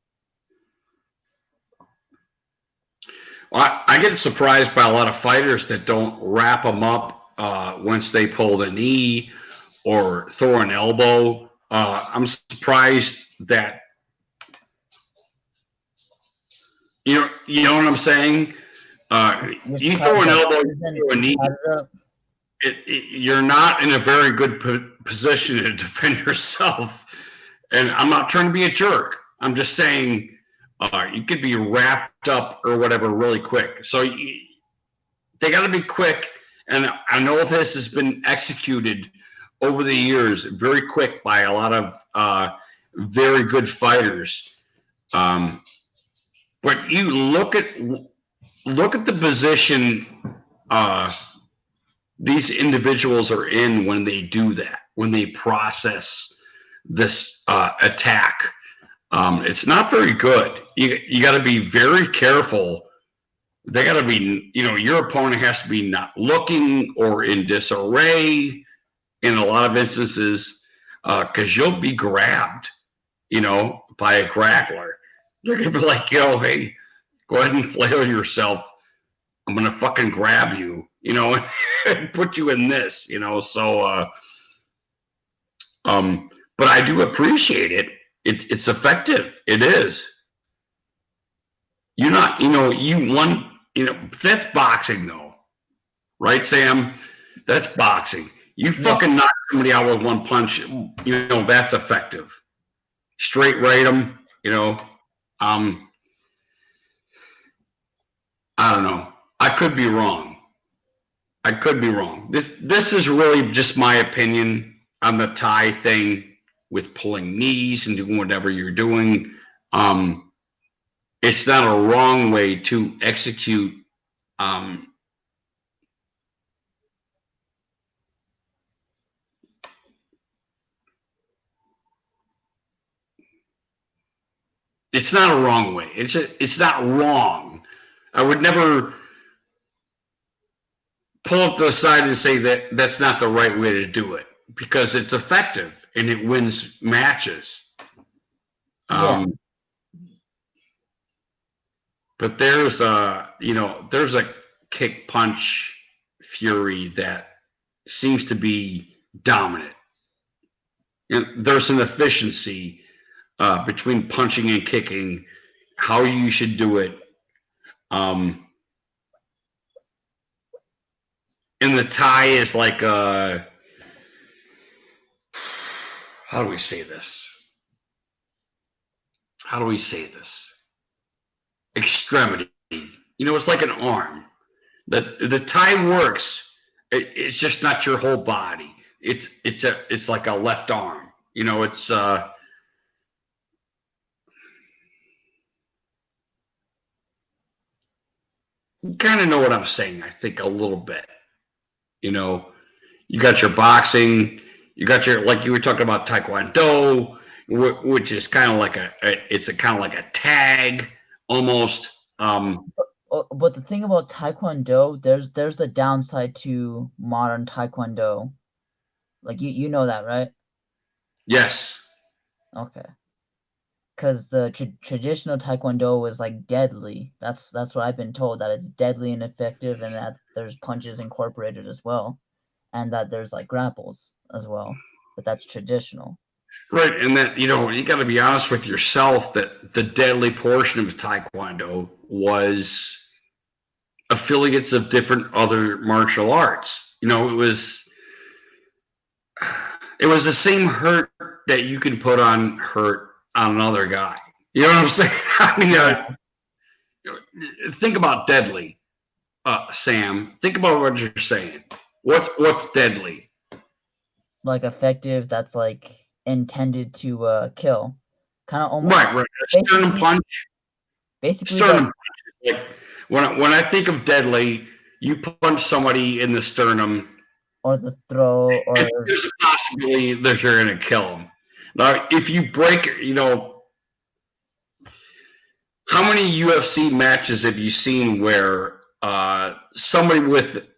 Well, I get surprised by a lot of fighters that don't wrap them up once they pull the knee or throw an elbow. I'm surprised that you know what I'm saying. You throw an elbow, you throw a knee. You're not in a very good position to defend yourself. And I'm not trying to be a jerk. I'm just saying you could be wrapped up or whatever really quick. So they got to be quick. And I know this has been executed over the years very quick by a lot of very good fighters. But you look at the position these individuals are in when they do that, when they process this attack. It's not very good. You got to be very careful. They got to be, your opponent has to be not looking or in disarray in a lot of instances, because you'll be grabbed, by a grappler. They're gonna be like, hey, go ahead and flail yourself. I'm gonna fucking grab you, and put you in this, So, but I do appreciate it. It's effective. It is. You're not, you won. That's boxing, though, right, Sam? That's boxing. You fucking knock somebody out with one punch. That's effective. Straight right them. I don't know. I could be wrong. This is really just my opinion on the Thai thing with pulling knees and doing whatever you're doing. It's not a wrong way to execute. It's not a wrong way. It's not wrong. I would never pull up to the side and say that that's not the right way to do it, because it's effective and it wins matches. Yeah. But there's a kick punch fury that seems to be dominant. And there's an efficiency between punching and kicking, how you should do it. And the Thai is like how do we say this? Extremity. It's like an arm. The Thai works. It's just not your whole body. It's like a left arm. It's you kind of know what I'm saying, I think, a little bit. You got your boxing, you got your, like you were talking about, Taekwondo, which is kind of like a tag almost. But the thing about Taekwondo, there's the downside to modern Taekwondo. Like you know that, right? Yes. Okay. Because the traditional Taekwondo was like deadly. That's what I've been told, that it's deadly and effective, and that there's punches incorporated as well. and that there's like grapples as well, but that's traditional. Right, and that you got to be honest with yourself that the deadly portion of Taekwondo was affiliates of different other martial arts. It was the same hurt that you can put on hurt on another guy. You know what I'm saying? I mean, think about deadly, Sam. Think about what you're saying. What's deadly? Like effective, that's like intended to kill. Kind of almost Right. A sternum punch. Basically, sternum punch. Like when I think of deadly, you punch somebody in the sternum or the throat, or there's a possibility that you're going to kill them. Now, if you break, how many UFC matches have you seen where somebody with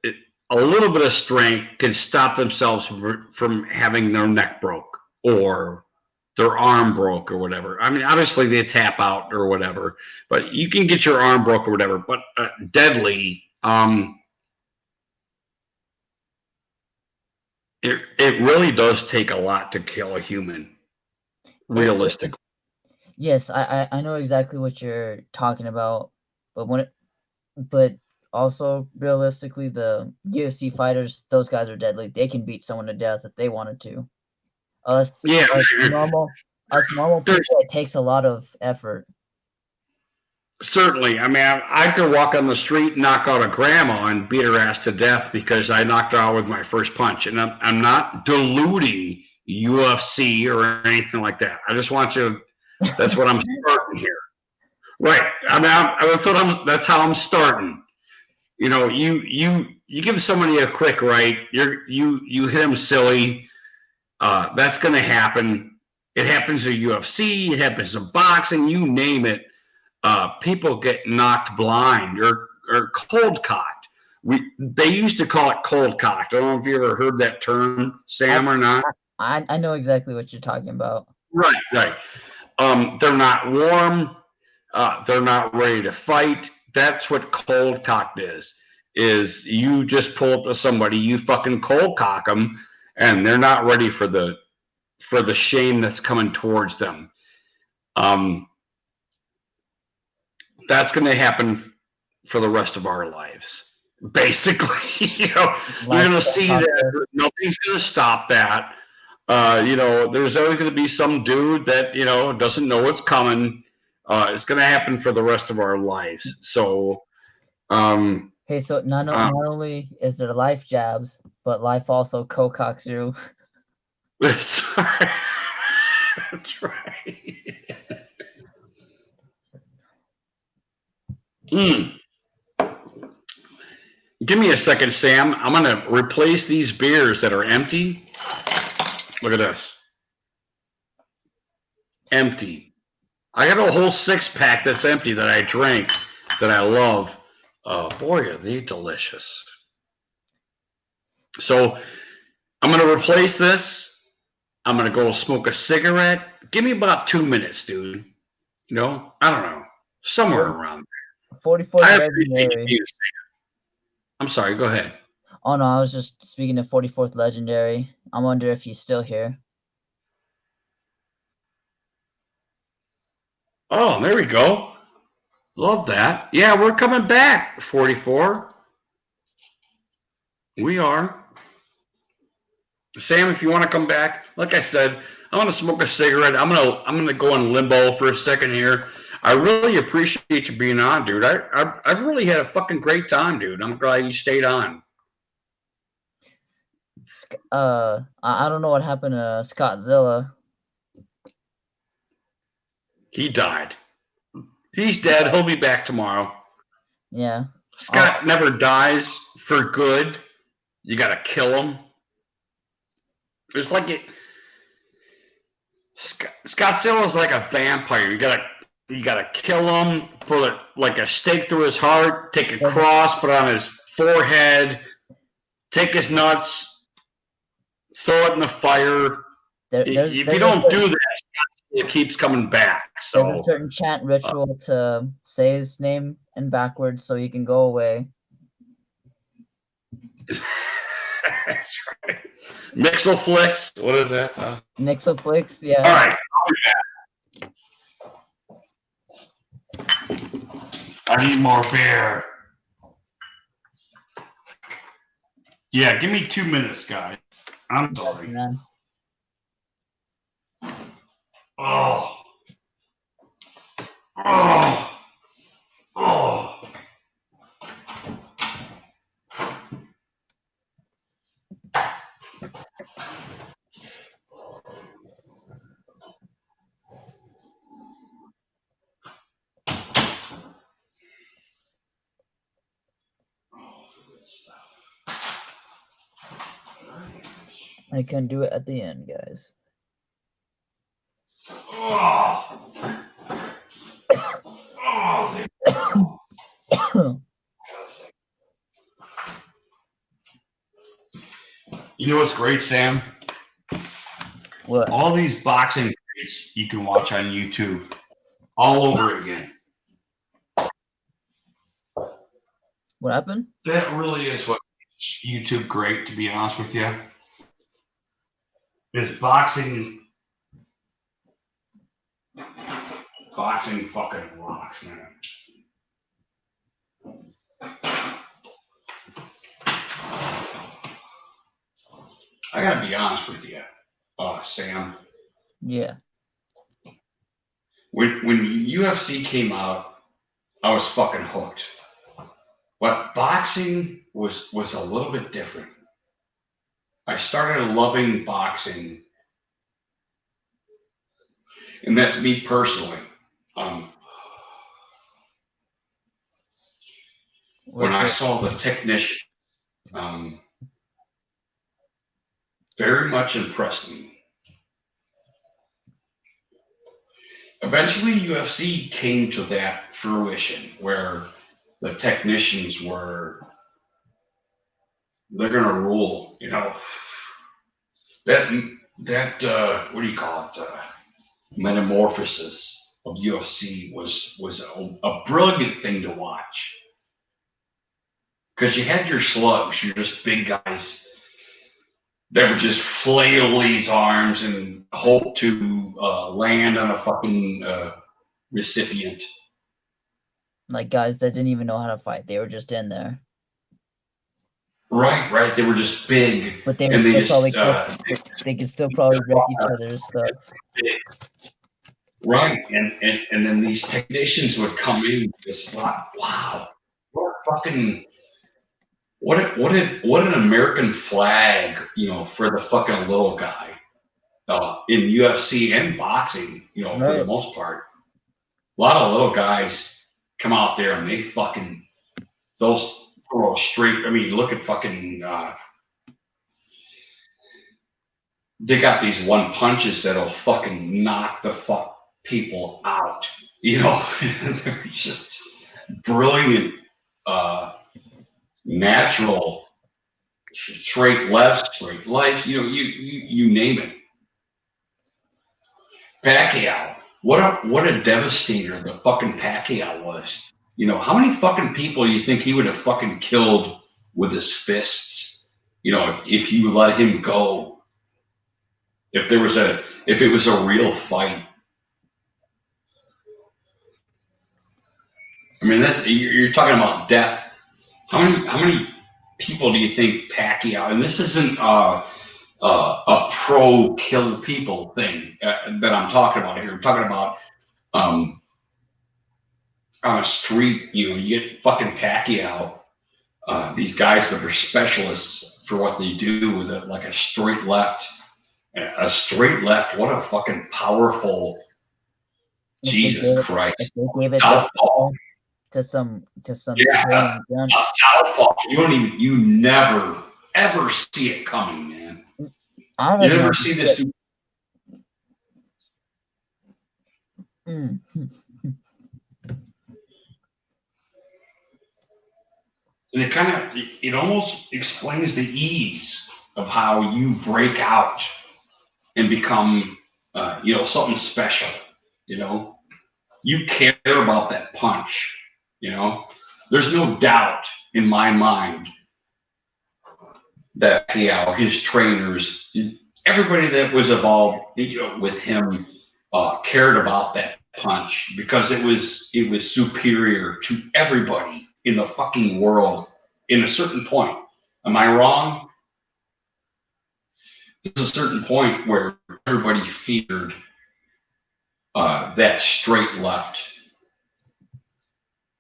a little bit of strength can stop themselves from having their neck broke or their arm broke or whatever? I mean, obviously they tap out or whatever, but you can get your arm broke or whatever. But deadly, it really does take a lot to kill a human, realistically. Yes, I know exactly what you're talking about, but also realistically, the UFC fighters, those guys are deadly. They can beat someone to death if they wanted to. Us normal people, it takes a lot of effort. Certainly. I mean, I could walk on the street, knock out a grandma, and beat her ass to death because I knocked her out with my first punch. And I'm not diluting UFC or anything like that. I just want you. That's what I'm starting here. Right. I mean, that's how I'm starting. You give somebody a quick right. You hit them silly. That's going to happen. It happens in UFC. It happens in boxing. You name it. People get knocked blind or cold cocked. They used to call it cold cocked. I don't know if you ever heard that term, Sam, or not. I know exactly what you're talking about. Right. They're not warm. They're not ready to fight. That's what cold cocked is you just pull up to somebody, you fucking cold cock them, and they're not ready for the shame that's coming towards them. That's going to happen for the rest of our lives. Basically, you're going to see that nothing's going to stop that. There's always going to be some dude that, doesn't know what's coming. It's going to happen for the rest of our lives. So, hey, so not only is there life jabs, but life also co-cocks you. That's right. Give me a second, Sam. I'm going to replace these beers that are empty. Look at this. Empty. I got a whole 6-pack that's empty that I drank that I love. Oh, boy, are they delicious. So I'm going to replace this. I'm going to go smoke a cigarette. Give me about 2 minutes, dude. I don't know. Somewhere around there. 44th Legendary. I'm sorry, go ahead. Oh, no, I was just speaking of 44th Legendary. I wonder if he's still here. Oh, there we go. Love that. Yeah, we're coming back, 44. We are. Sam, if you want to come back, like I said, I want to smoke a cigarette. I'm gonna go in limbo for a second here. I really appreciate you being on, dude. I've really had a fucking great time, dude. I'm glad you stayed on. I don't know what happened to Scottzilla. He died. He's dead. He'll be back tomorrow. Yeah. Scott never dies for good. You gotta kill him. It's like it. Scottsilla's like a vampire. You gotta kill him, put like a stake through his heart, take a cross, put it on his forehead, take his nuts, throw it in the fire. If you don't do that, it keeps coming back. So there's a certain chant ritual to say his name in backwards so he can go away. That's right. Mixelflix. What is that? Mixelflix, yeah. All right. I need more beer. Yeah, give me 2 minutes, guys. I'm sorry. Man. Oh. Oh. Oh. I can do it at the end, guys. Oh. Oh. You know what's great, Sam? What? All these boxing fights you can watch on YouTube all over again. What happened? That really is what makes YouTube great, to be honest with you. Is boxing fucking rocks, man. I gotta be honest with you, Sam. Yeah. When UFC came out, I was fucking hooked. But boxing was a little bit different. I started loving boxing, and that's me personally. When I saw the technician, very much impressed me. Eventually, UFC came to that fruition where the technicians they're gonna rule, you know. That what do you call it? Metamorphosis of UFC was a brilliant thing to watch. Because you had your slugs, you're just big guys that would just flail these arms and hope to land on a fucking recipient. Like guys that didn't even know how to fight. They were just in there. Right. They were just big. But they could still probably wreck each other's stuff. Right. And then these technicians would come in and just like, wow, what an American flag, you know, for the fucking little guy. In UFC and boxing, you know, for the most part. A lot of little guys come out there and they fucking those throw straight. I mean, look at fucking they got these one punches that'll fucking knock the fuck people out. You know, they're just brilliant, natural, straight left, straight life. You know, you name it. Pacquiao, what a devastator the fucking Pacquiao was. You know, how many fucking people you think he would have fucking killed with his fists? You know, if you let him go. If it was a real fight. I mean, you're talking about death. How many people do you think Pacquiao? And this isn't a pro kill people thing that I'm talking about here. I'm talking about on a street. You know, you get fucking Pacquiao. These guys that are specialists for what they do with it, like a straight left. A straight left. What a fucking powerful. Jesus Christ. If they gave it to some yeah, a southpaw. You never ever see it coming, man. You never see this dude. And it almost explains the ease of how you break out and become, you know, something special. You know, you care about that punch. You know, there's no doubt in my mind that his trainers, everybody that was involved, with him, cared about that punch because it was superior to everybody in the fucking world in a certain point. Am I wrong? There's a certain point where everybody feared that straight left,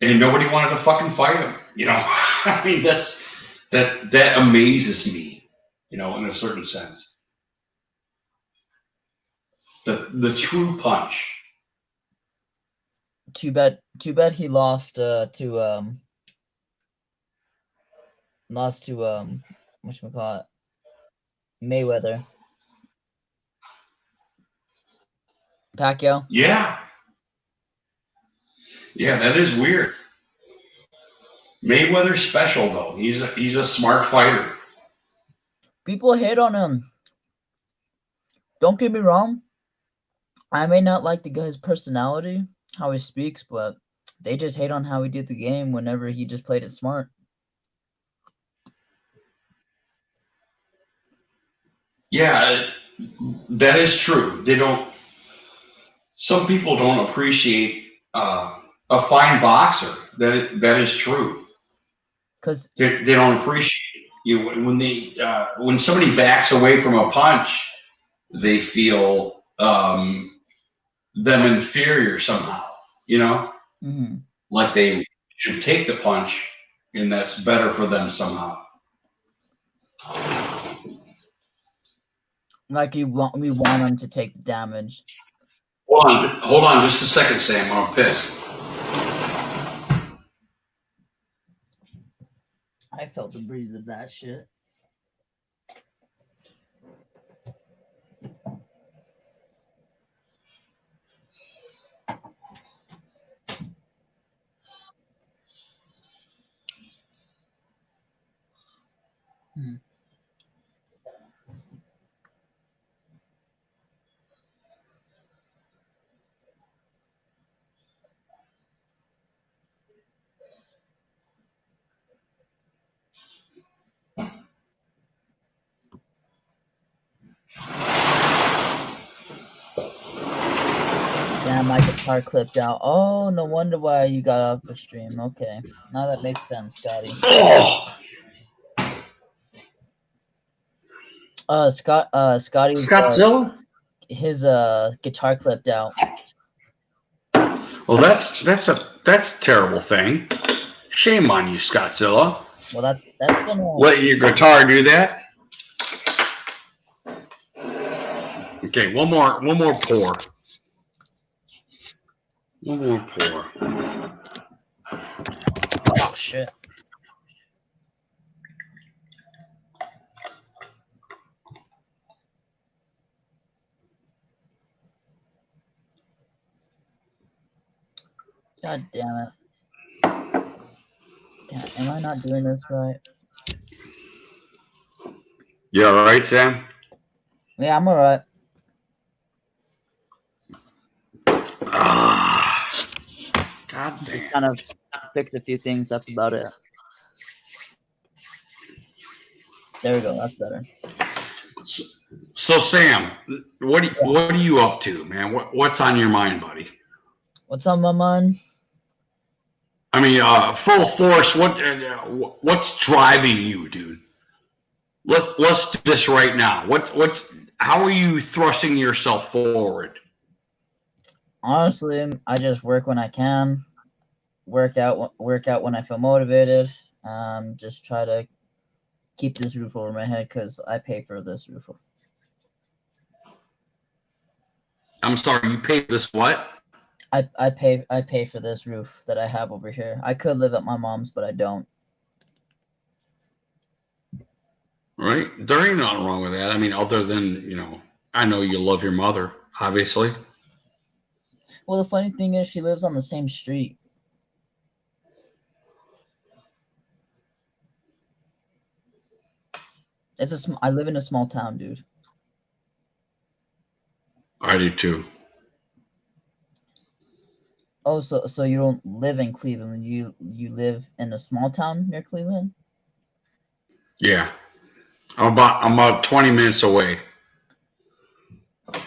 and nobody wanted to fucking fight him. I mean, that amazes me. In a certain sense, the true punch. Too bad he lost to whatchamacallit, Mayweather. Pacquiao. Yeah, that is weird. Mayweather's special though. He's a smart fighter. People hate on him. Don't get me wrong. I may not like the guy's personality, how he speaks, but they just hate on how he did the game whenever he just played it smart. Yeah, that is true. Some people don't appreciate a fine boxer. That is true. Because they don't appreciate when somebody backs away from a punch, they feel them inferior somehow. mm-hmm. Like they should take the punch, and that's better for them somehow. Like we want him to take the damage. Hold on just a second, Sam. I'm pissed. I felt the breeze of that shit. Damn, my guitar clipped out. Oh, no wonder why you got off the stream. Okay, now that makes sense, Scotty. Oh! Scotty's Scottzilla? his guitar clipped out. Well, that's a terrible thing. Shame on you, Scottzilla. Well, that's the normal. Let your guitar do that. Okay, one more pour. One more pour. Oh shit. God damn it. Damn, am I not doing this right? You all right, Sam? Yeah, I'm alright. God damn. Kind of fixed a few things. That's about it. There we go. That's better. So Sam, what are you up to, man? What's on your mind, buddy? What's on my mind? I mean, full force. What's driving you, dude? Let's do this right now. How are you thrusting yourself forward? Honestly, I just work when I can. Work out when I feel motivated. Just try to keep this roof over my head because I pay for this roof. I'm sorry, you pay this what? I pay for this roof that I have over here. I could live at my mom's, but I don't. Right? There ain't nothing wrong with that. I mean, other than, I know you love your mother, obviously. Well, the funny thing is she lives on the same street. I live in a small town, dude. I do too. Oh, so you don't live in Cleveland. You live in a small town near Cleveland? Yeah. I'm about 20 minutes away.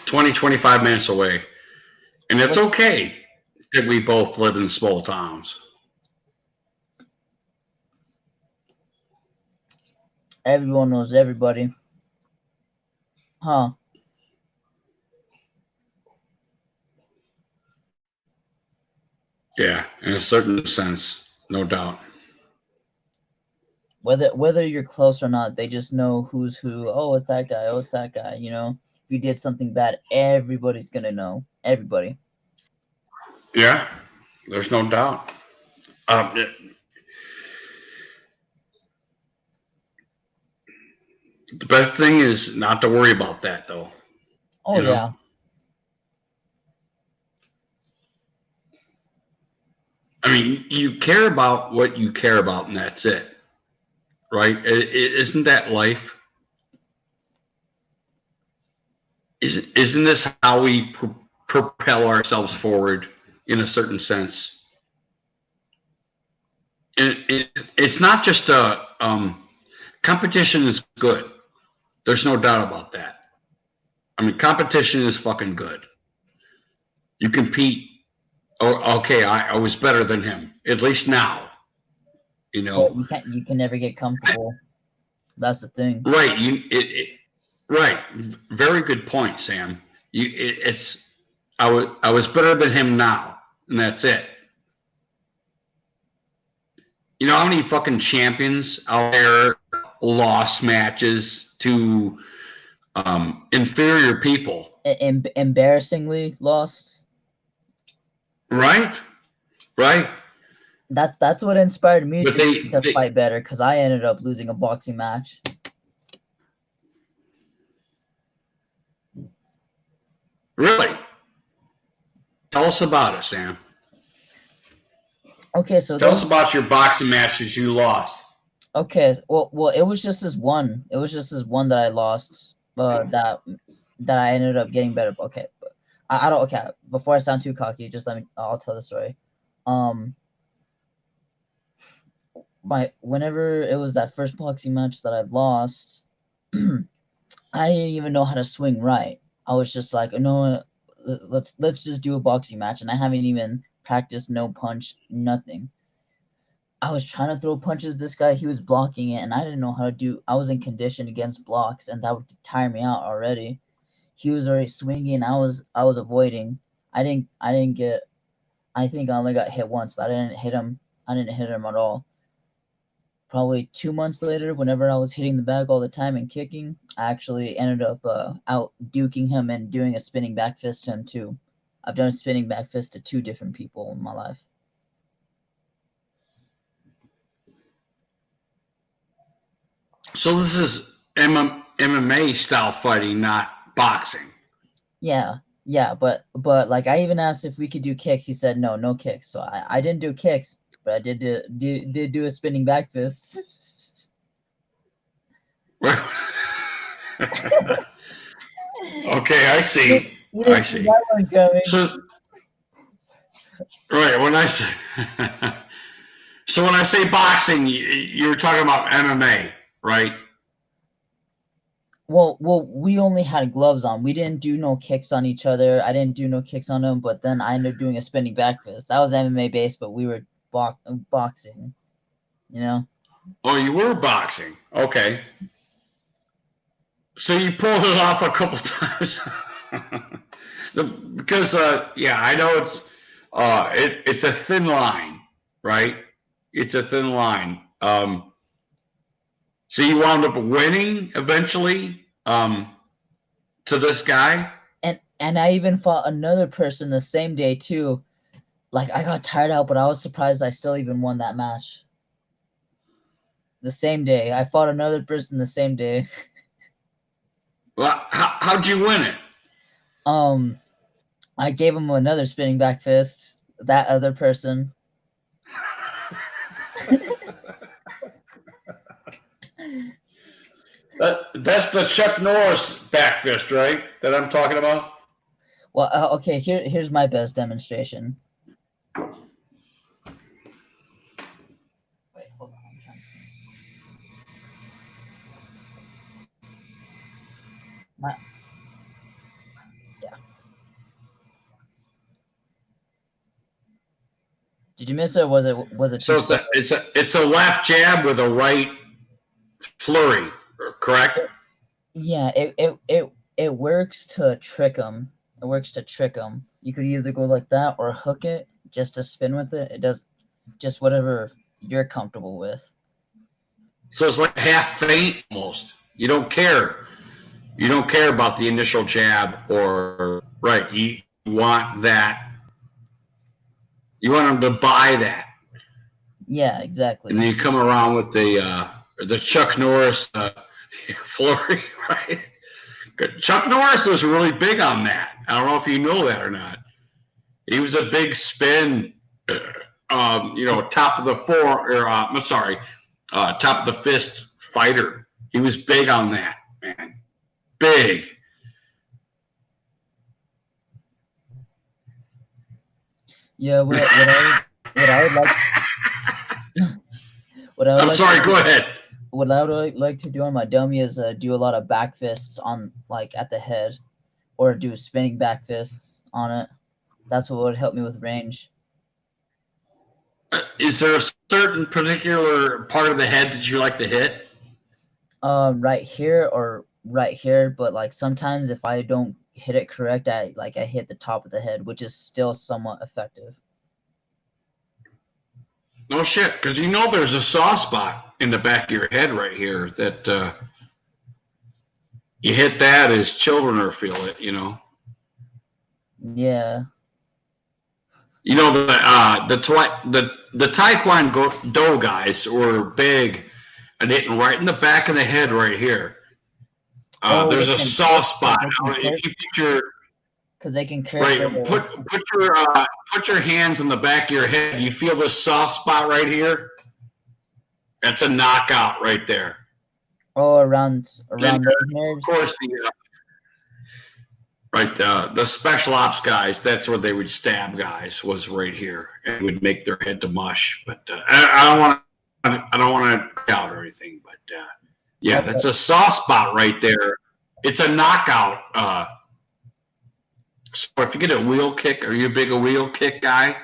20, 25 minutes away. And it's okay that we both live in small towns. Everyone knows everybody. Huh. Yeah, in a certain sense, no doubt. Whether you're close or not, they just know who's who. Oh, it's that guy. Oh, it's that guy. You know, if you did something bad, everybody's gonna know. Everybody. Yeah, there's no doubt. Um, the best thing is not to worry about that, though. Oh You know? yeah. I mean, you care about what you care about, and that's it, right? Isn't that life? Isn't this how we propel ourselves forward in a certain sense? It's not just a competition is good. There's no doubt about that. I mean, competition is fucking good. You compete. Oh, okay, I was better than him. At least now, you But know. you can never get comfortable. That's the thing. Right. Right. Very good point, Sam. It's I was better than him now, and that's it. You know how many fucking champions out there lost matches to inferior people? Embarrassingly lost. Right. Right. That's what inspired me But to fight better, because I ended up losing a boxing match. really tell us about it, Sam. Okay, so Tell us about your boxing matches you lost. okay, well, it was just this one. It was just this one that I lost. That I ended up getting better. Okay, but I don't. Okay, before I sound too cocky, just let me. I'll tell the story. Um, whenever it was that first boxing match that I lost, I didn't even know how to swing right. I was just like, no, let's just do a boxing match, and I haven't even practiced no punch, nothing. I was trying to throw punches. This guy, he was blocking it, and I didn't know how to do. I was in condition against blocks, and that would tire me out already. He was already swinging. I was avoiding. I didn't get. I think I only got hit once, but I didn't hit him. I didn't hit him at all. Probably 2 months later, whenever I was hitting the bag all the time and kicking, I actually ended up out duking him and doing a spinning back fist to him too. I've done a spinning back fist to 2 different people in my life. So this is MMA style fighting, not boxing. Yeah, but like I even asked if we could do kicks. He said no, no kicks. So I didn't do kicks, but I did do a spinning back fist. okay, I see. You I didn't see see. that one coming. So right when I say so when I say boxing, you're talking about MMA, right? Well, we only had gloves on. We didn't do no kicks on each other. I didn't do no kicks on him. But then I ended up doing a spinning back fist. That was MMA based, but we were boxing. You know. Oh, you were boxing. Okay. So you pulled it off a couple times. Because yeah, I know it's a thin line, right? It's a thin line. So you wound up winning eventually to this guy. And I even fought another person the same day too. Like I got tired out, but I was surprised I still even won that match. The same day, I fought another person the same day. Well, how'd you win it? I gave him another spinning back fist. That other person. That's the Chuck Norris back fist, right? That I'm talking about. Well, okay. Here's my best demonstration. Wait, hold on. I'm trying. Yeah. Did you miss it? Or was it too So it's a left jab with a right flurry, correct? Yeah, it works to trick them. It works to trick them. You could either go like that or hook it just to spin with it. It does just whatever you're comfortable with. So it's like half feint almost. You don't care. You don't care about the initial jab or right. You want that. You want them to buy that. Yeah, exactly. And then you come around with the Chuck Norris flurry, right? Chuck Norris was really big on that. I don't know if you know that or not. He was a big spin, top of the top of the fist fighter. He was big on that, man. Big. Yeah, what I would like. Go ahead. What I would like to do on my dummy is do a lot of back fists on at the head, or do spinning back fists on it. That's what would help me with range. Is there a certain particular part of the head that you like to hit? Right here or right here, but sometimes if I don't hit it correct, I hit the top of the head, which is still somewhat effective. No shit, because there's a soft spot in the back of your head right here that you hit that as children or feel it, Yeah. The Taekwondo guys were big and hitting right in the back of the head right here. There's a soft spot. If you picture, because they can right, put your hands on the back of your head. You feel this soft spot right here? That's a knockout right there. Oh, around the nerves. Of course, the special ops guys. That's where they would stab guys. Was right here, and would make their head to mush. But I don't want to out or anything. But yeah, that's a soft spot right there. It's a knockout. So if you get a wheel kick, are you a big wheel kick guy?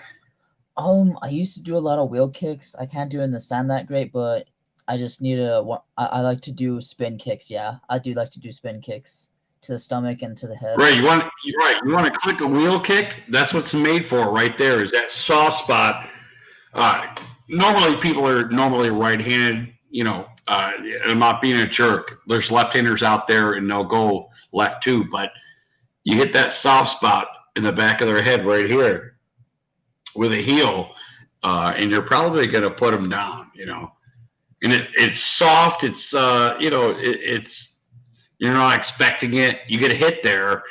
I used to do a lot of wheel kicks. I can't do it in the sand that great, but I just need I like to do spin kicks. Yeah, I do like to do spin kicks to the stomach and to the head. Right, you want to click a wheel kick. That's what's made for right there. Is that soft spot? Normally, people are right-handed. I'm not being a jerk. There's left-handers out there, and they'll go left too. But you hit that soft spot in the back of their head right here with a heel, and you're probably going to put them down. And it's soft. It's it's. You're not expecting it. You get a hit there,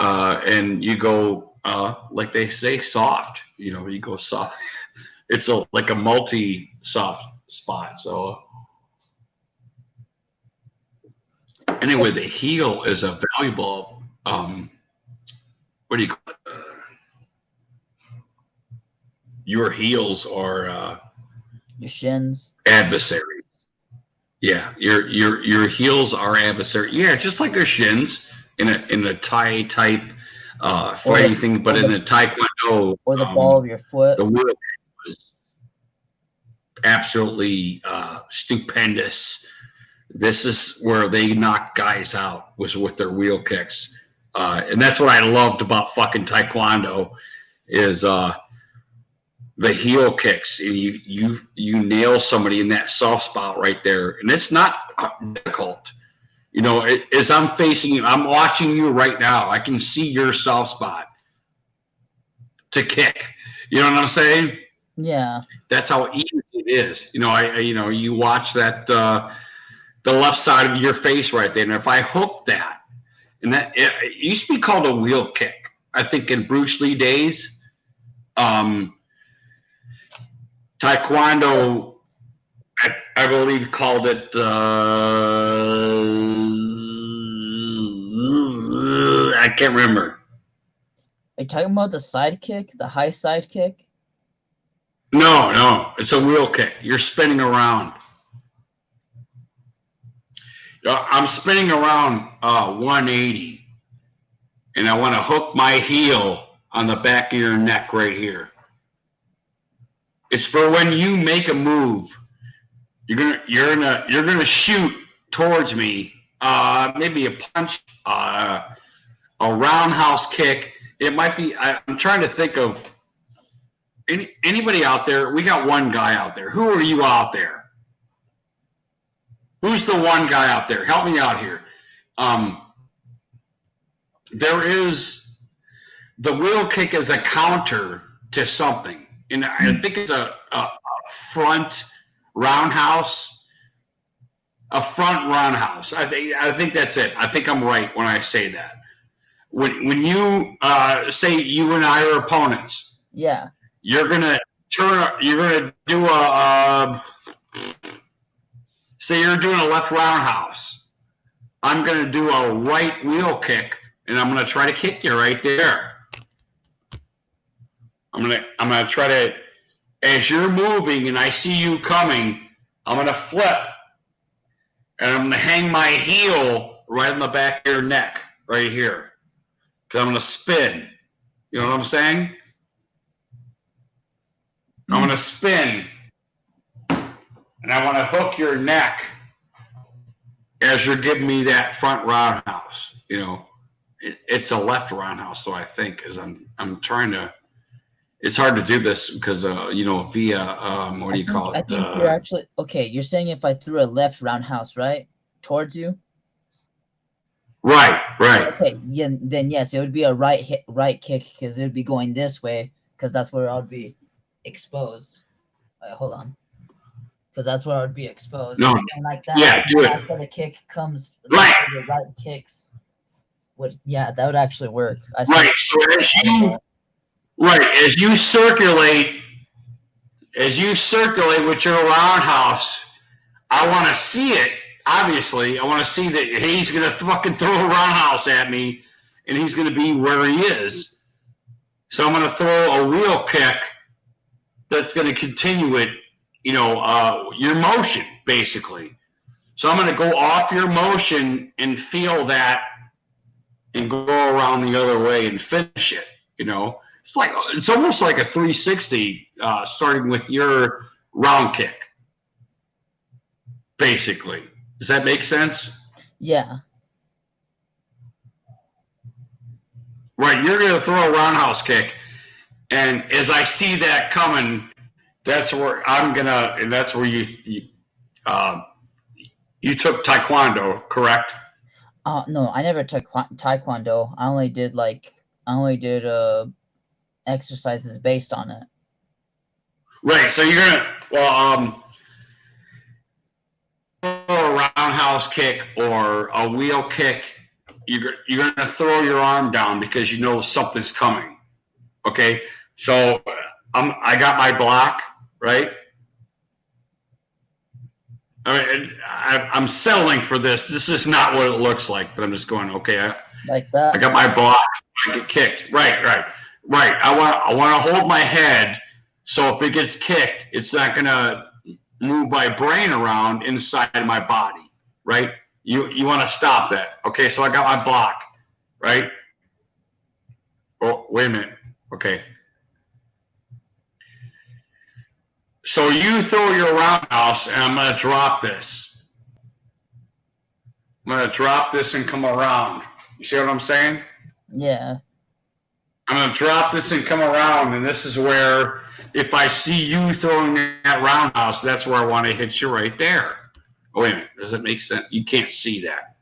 and you go like they say, soft. You go soft. It's like a multi-soft spot. So anyway, the heel is a valuable. What do you call it? Your heels are your shins. Adversary. Yeah, your heels are adversary. Yeah, just like your shins in a Thai type fighting thing, but in the Taekwondo or the ball of your foot. The wheel was absolutely stupendous. This is where they knocked guys out, was with their wheel kicks, and that's what I loved about fucking Taekwondo is the heel kicks, and you nail somebody in that soft spot right there, and it's not difficult. As I'm facing you, I'm watching you right now. I can see your soft spot to kick. You know what I'm saying? Yeah. That's how easy it is. You watch that the left side of your face right there, and if I hook that, and that it used to be called a wheel kick, I think in Bruce Lee days. Taekwondo, I believe, called it. I can't remember. Are you talking about the side kick, the high side kick? No, it's a wheel kick. You're spinning around. I'm spinning around 180, and I want to hook my heel on the back of your neck right here. It's for when you make a move. You're gonna shoot towards me. Maybe a punch, a roundhouse kick. It might be. I'm trying to think of anybody out there. We got one guy out there. Who are you out there? Who's the one guy out there? Help me out here. There is the wheel kick as a counter to something, and I think it's a front roundhouse. A front roundhouse. I think that's it. I think I'm right when I say that. When you say you and I are opponents, Yeah. you're gonna do a say you're doing a left roundhouse. I'm gonna do a right wheel kick, and I'm gonna try to kick you right there. I'm gonna try to, as you're moving and I see you coming, I'm gonna flip, and I'm gonna hang my heel right on the back of your neck, right here, because I'm gonna spin. You know what I'm saying? I'm gonna spin, and I want to hook your neck as you're giving me that front roundhouse. You know, it's a left roundhouse, so I think as I'm trying to. It's hard to do this because you know, via what do you call it? I think you're actually okay. You're saying if I threw a left roundhouse right towards you. Right. Okay, yeah, then yes, it would be a right kick because it would be going this way because that's where I would be exposed. Hold on, because that's where I would be exposed. No, and like that. Yeah, do it. After the kick comes, Right. The right kicks. Yeah, that would actually work. Right. So as you circulate with your roundhouse, I want to see it. Obviously, I want to see that he's going to fucking throw a roundhouse at me, and he's going to be where he is. So I'm going to throw a wheel kick that's going to continue it, you know, your motion, basically. So I'm going to go off your motion and feel that and go around the other way and finish it, you know. It's almost like a 360 starting with your round kick, basically. Does that make sense? Yeah. Right, you're going to throw a roundhouse kick, and as I see that coming, that's where I'm going to, and that's where you took Taekwondo, correct? No, I never took Taekwondo. I only did exercises based on it. Right, so you're going to, a roundhouse kick or a wheel kick, you're going to throw your arm down because you know something's coming. Okay, so I got my block, right? I'm settling for this. This is not what it looks like, but I'm just going, okay. Like that. I got my block. I get kicked. Right. I want to hold my head, so if it gets kicked, it's not going to move my brain around inside my body, right? You want to stop that. Okay, so I got my block, right? Oh, wait a minute. Okay. So you throw your roundhouse, and I'm going to drop this. I'm going to drop this and come around. You see what I'm saying? Yeah. I'm going to drop this and come around, and this is where, if I see you throwing that roundhouse, that's where I want to hit you right there. Oh, wait a minute. Does it make sense? You can't see that.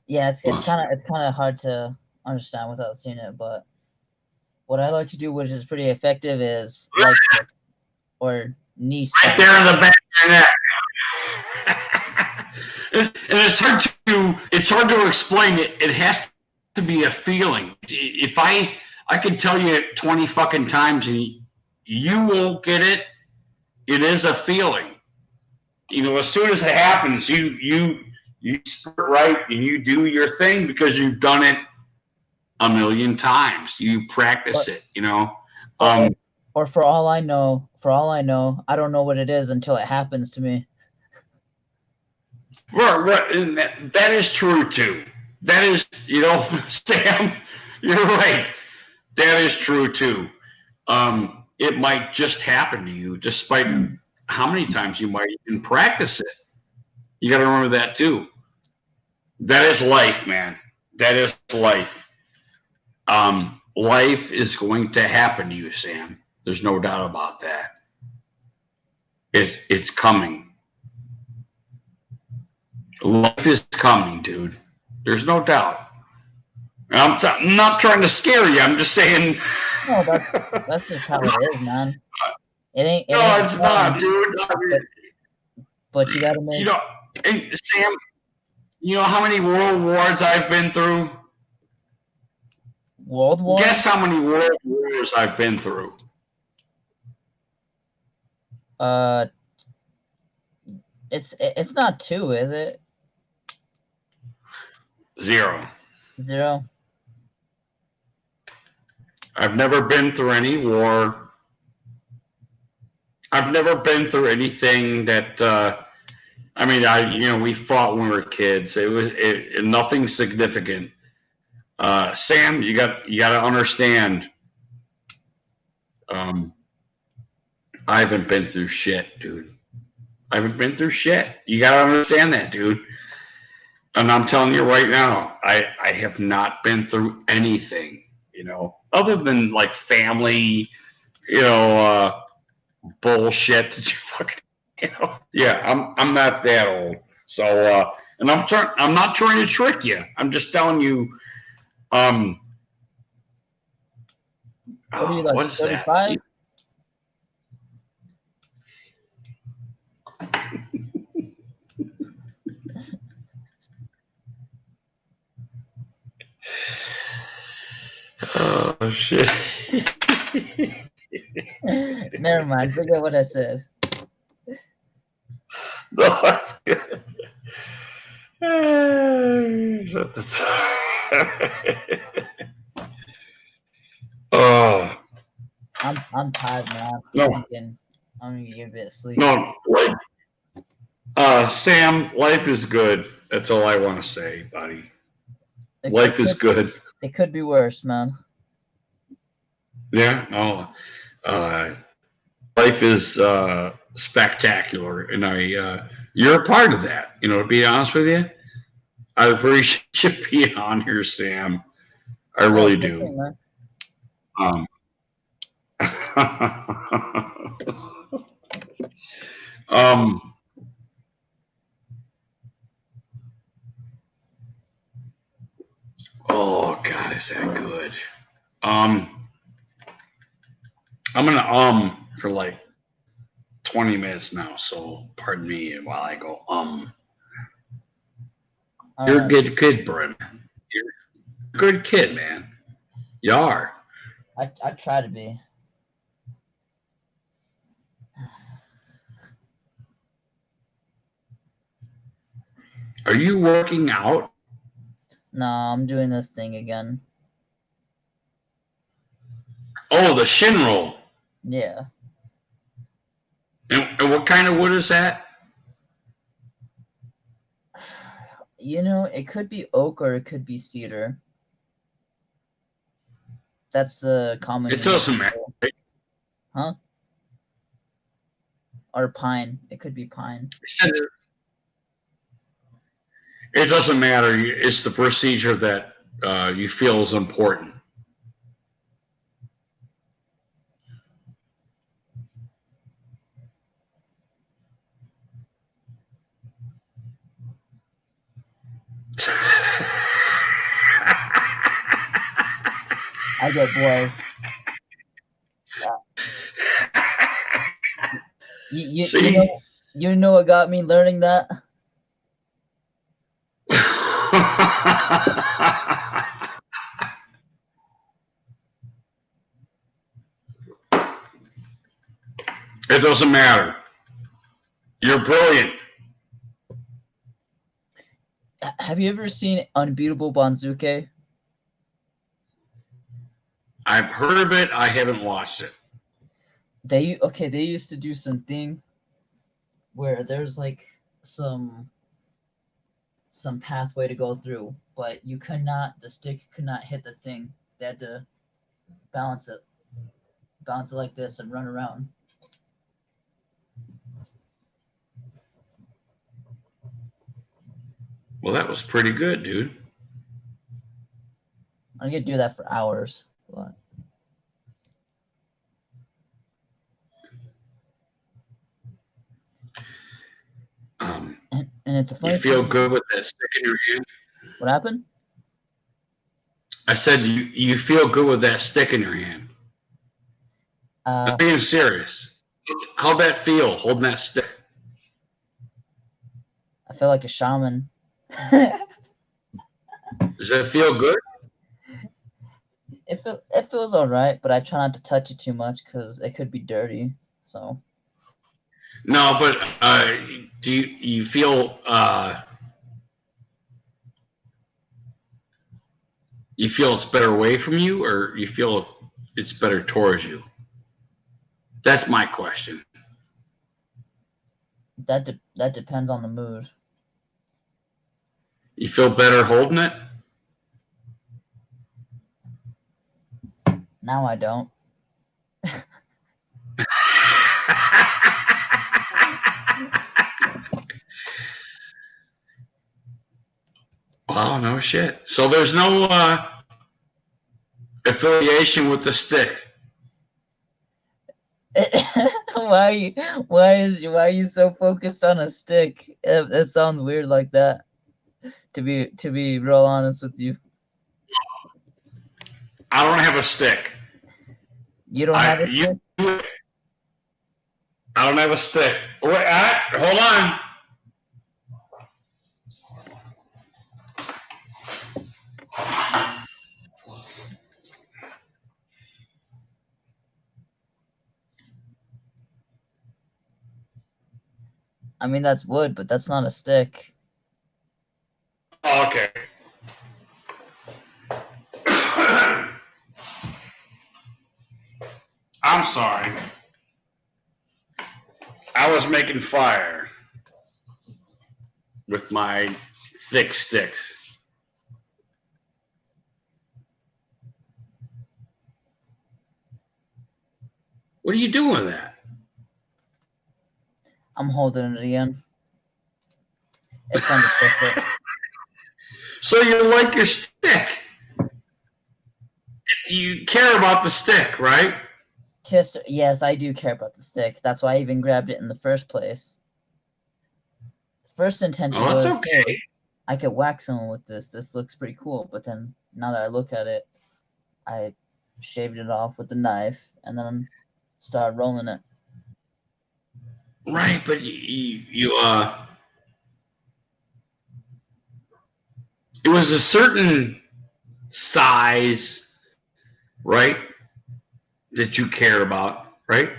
Yeah, it's kind of hard to understand without seeing it, but what I like to do, which is pretty effective, is leg kick or knee strike. Right there in the back of your neck. And it's hard to explain it. It has to be a feeling. If I can tell you it 20 fucking times and you won't get it, it is a feeling. You know, as soon as it happens, you start right and you do your thing because you've done it a million times. You practice it, you know. Or for all I know, I don't know what it is until it happens to me. Right, and that is true too. That is, Sam, you're right. That is true too. It might just happen to you, despite how many times you might even practice it. You got to remember that too. That is life, man. That is life. Life is going to happen to you, Sam. There's no doubt about that. It's coming. Life is coming, dude. There's no doubt. I'm not trying to scare you. I'm just saying. No, that's just how it is, man. It ain't. No, it's not, dude. But you gotta make. Hey, Sam. You know how many world wars I've been through? World War? Guess how many world wars I've been through? It's not 2, is it? 0. 0. I've never been through any war. I've never been through anything that. We fought when we were kids. It was nothing significant. Sam, you got to understand. I haven't been through shit, dude. I haven't been through shit. You got to understand that, dude. And I'm telling you right now, I have not been through anything, other than like family, bullshit that you fucking, Yeah, I'm not that old. So, and I'm not trying to trick you. I'm just telling you, What are you, like, what is 35? that? Oh shit. Never mind. Forget what I said. No, that's good. Oh I'm tired, man. no, I'm gonna get a bit of sleep. no. Sam, life is good. That's all I want to say, buddy. Life is good. It could be worse, man. Yeah. No. Life is spectacular, and you're a part of that. To be honest with you, I appreciate you being on here, Sam. I really do. Oh God, is that good? I'm gonna for like 20 minutes now, so pardon me while I go You're a good kid, Brent. You're a good kid, man. You are. I try to be. Are you working out? No, I'm doing this thing again. Oh, the shin roll. Yeah. And what kind of wood is that? It could be oak or it could be cedar. That's the common. It doesn't matter. Huh? Or pine. It could be pine. It doesn't matter. It's the procedure that you feel is important. I get bored. You know what got me learning that? It doesn't matter. You're brilliant. Have you ever seen Unbeatable Banzuke? I've heard of it. I haven't watched it. They used to do something where there's like some some pathway to go through, but you could not. The stick could not hit the thing. They had to balance it like this and run around. Well, that was pretty good, dude. I'm gonna do that for hours. But and it's a funny You feel thing. good with that stick in your hand? What happened? I said you feel good with that stick in your hand. I'm being serious. How'd that feel, holding that stick? I feel like a shaman. Does that feel good? It feels all right, but I try not to touch it too much because it could be dirty. So No, but do you feel it's better away from you, or you feel it's better towards you? That's my question. that depends on the mood. You feel better holding it? Now I don't. Oh, no shit. So there's no affiliation with the stick. Why are you so focused on a stick? It sounds weird like that. To be real honest with you, I don't have a stick. you don't have a stick. I don't have a stick. Wait, hold on. I mean, that's wood, but that's not a stick. Oh, okay. I'm sorry. I was making fire with my thick sticks. What are you doing with that? I'm holding it again. It's fun to twist it. So you like your stick. You care about the stick, right? Yes, I do care about the stick. That's why I even grabbed it in the first place. First intention Oh, that's was okay. I could whack someone with this. This looks pretty cool. But then now that I look at it, I shaved it off with the knife and then started rolling it. Right, but it was a certain size, right, that you care about, right?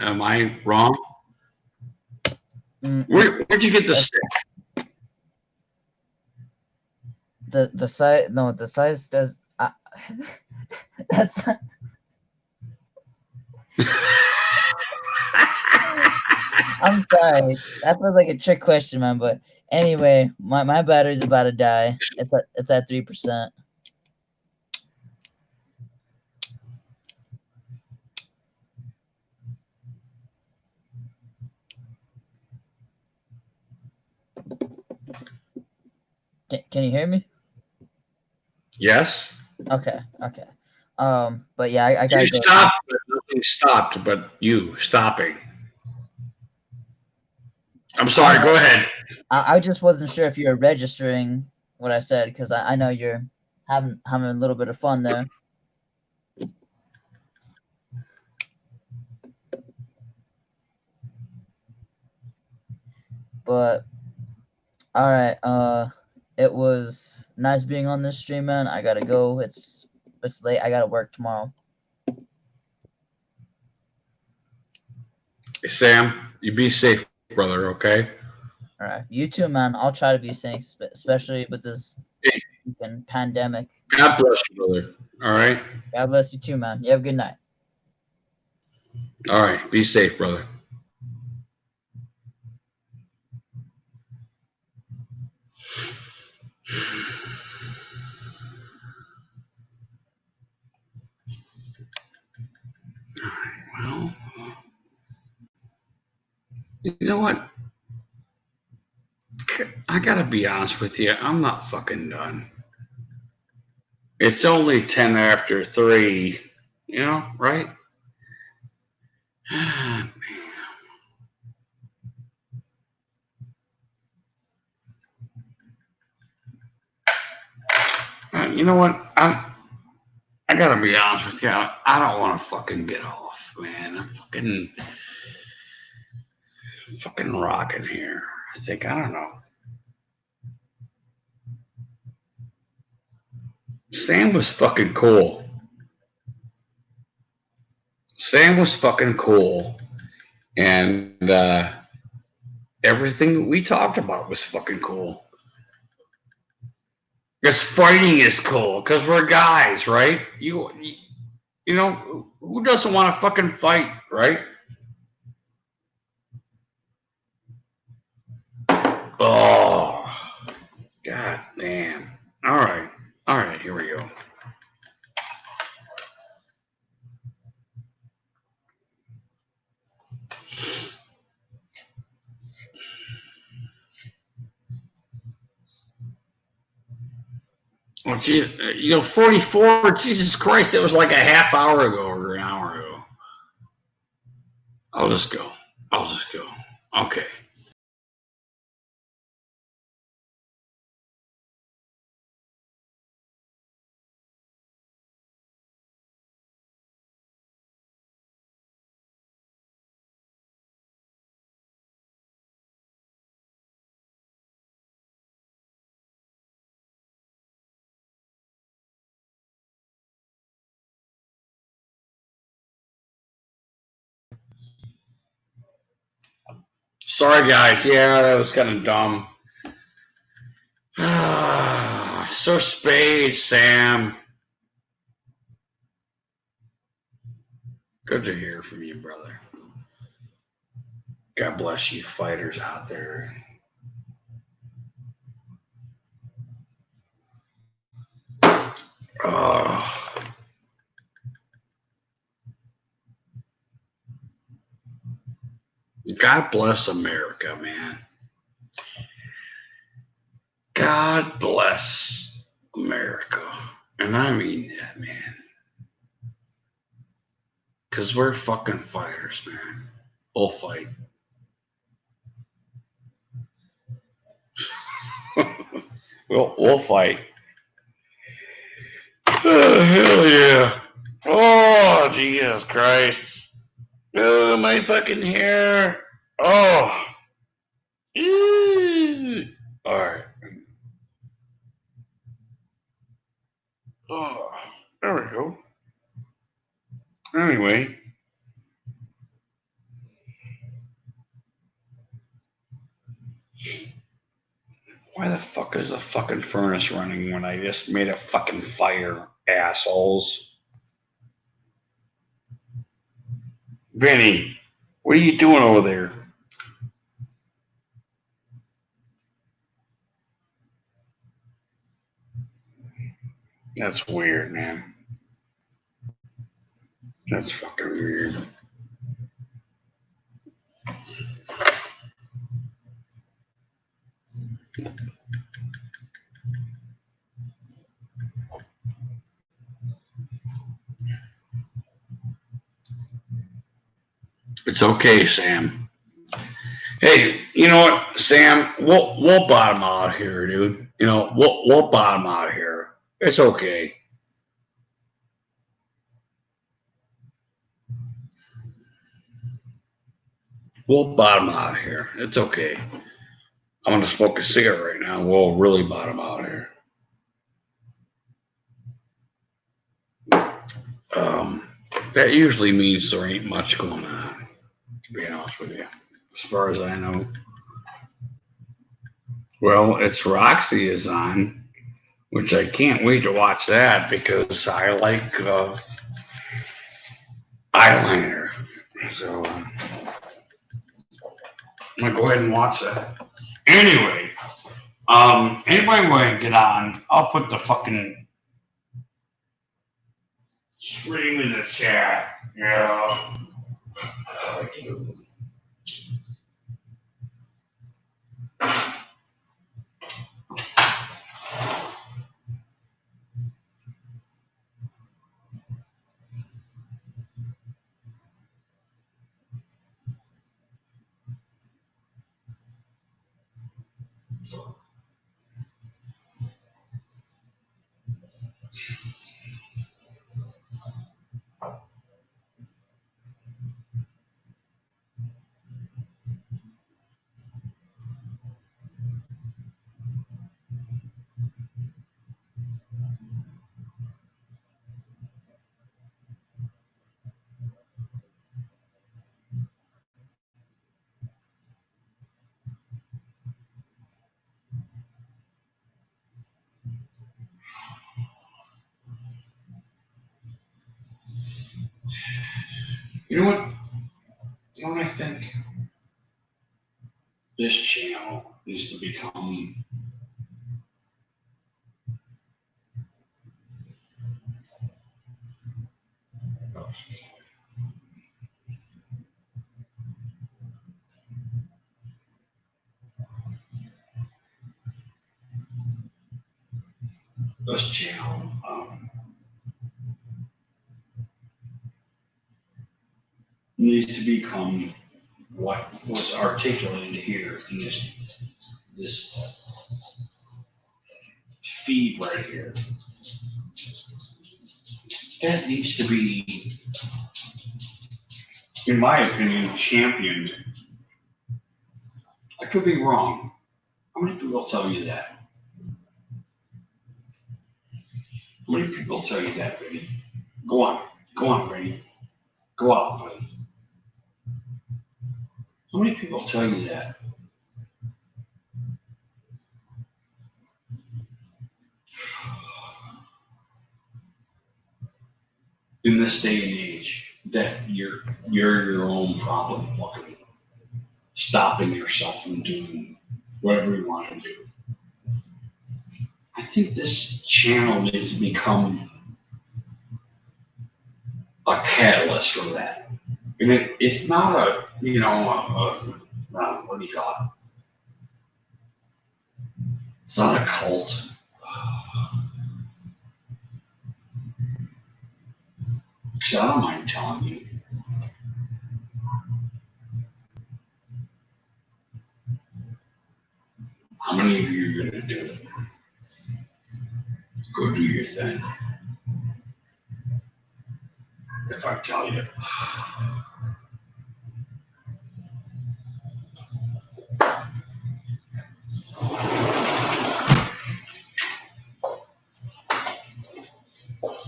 Am I wrong? Where'd you get the stick? The size, no, the size does. That's. I'm sorry. That was like a trick question, man. But anyway, my battery's about to die. It's at 3%. Can you hear me? Yes. Okay. But yeah, I gotta You go. stopped, but nothing stopped, but you stopping. I'm sorry. Go ahead. I just wasn't sure if you were registering what I said because I know you're having a little bit of fun there. But all right, it was nice being on this stream, man. I gotta go. It's late. I gotta work tomorrow. Hey, Sam, you be safe, brother. Okay. All right, you too, man. I'll try to be safe, especially with this pandemic. God bless you, brother. All right. God bless you too, man. You have a good night. All right. Be safe, brother. Well, you know what? I gotta be honest with you. I'm not fucking done. It's only 10 after 3, you know, right? You know what? I gotta be honest with you. I don't want to fucking get off, man. I'm fucking rocking here. I think, I don't know. Sam was fucking cool. Sam was fucking cool. And everything we talked about was fucking cool. Because fighting is cool. Because we're guys, right? You know, who doesn't want to fucking fight, right? Oh, god damn. All right, here we go. Well, gee, 44, Jesus Christ, it was like a half hour ago or an hour ago. I'll just go. Okay. Sorry, guys. Yeah, that was kind of dumb. So Spade, Sam. Good to hear from you, brother. God bless you fighters out there. God bless America, man. God bless America. And I mean that, man. Because we're fucking fighters, man. We'll fight. we'll fight. Oh, hell yeah. Oh, Jesus Christ. Oh, my fucking hair. Oh. Ew. All right. Oh, there we go. Anyway. Why the fuck is the fucking furnace running when I just made a fucking fire, assholes? Vinny, what are you doing over there? That's weird, man. That's fucking weird. It's okay, Sam. Hey, you know what, Sam? We'll bottom out here, dude. You know, we'll bottom out here. It's okay. We'll bottom out here. It's okay. I'm gonna smoke a cigarette right now. We'll really bottom out here. That usually means there ain't much going on, to be honest with you, as far as I know. Well, it's Roxy is on, which I can't wait to watch that because I like eyeliner. So I'm gonna go ahead and watch that. Anyway, Anybody want to get on? I'll put the fucking stream in the chat. Yeah. You know what? You know what I think? This channel needs to become this channel needs to become what was articulated here in this feed right here. That needs to be, in my opinion, championed. I could be wrong. How many people tell you that? How many people tell you that, Brady? Go on, Brady. Go out, buddy. How many people tell you that? In this day and age, that you're your own problem, fucking stopping yourself from doing whatever you want to do. I think this channel needs to become a catalyst for that. And it's not a, what do you call it? It's not a cult. Because I don't mind telling you. How many of you are going to do it? Go do your thing. If I tell you.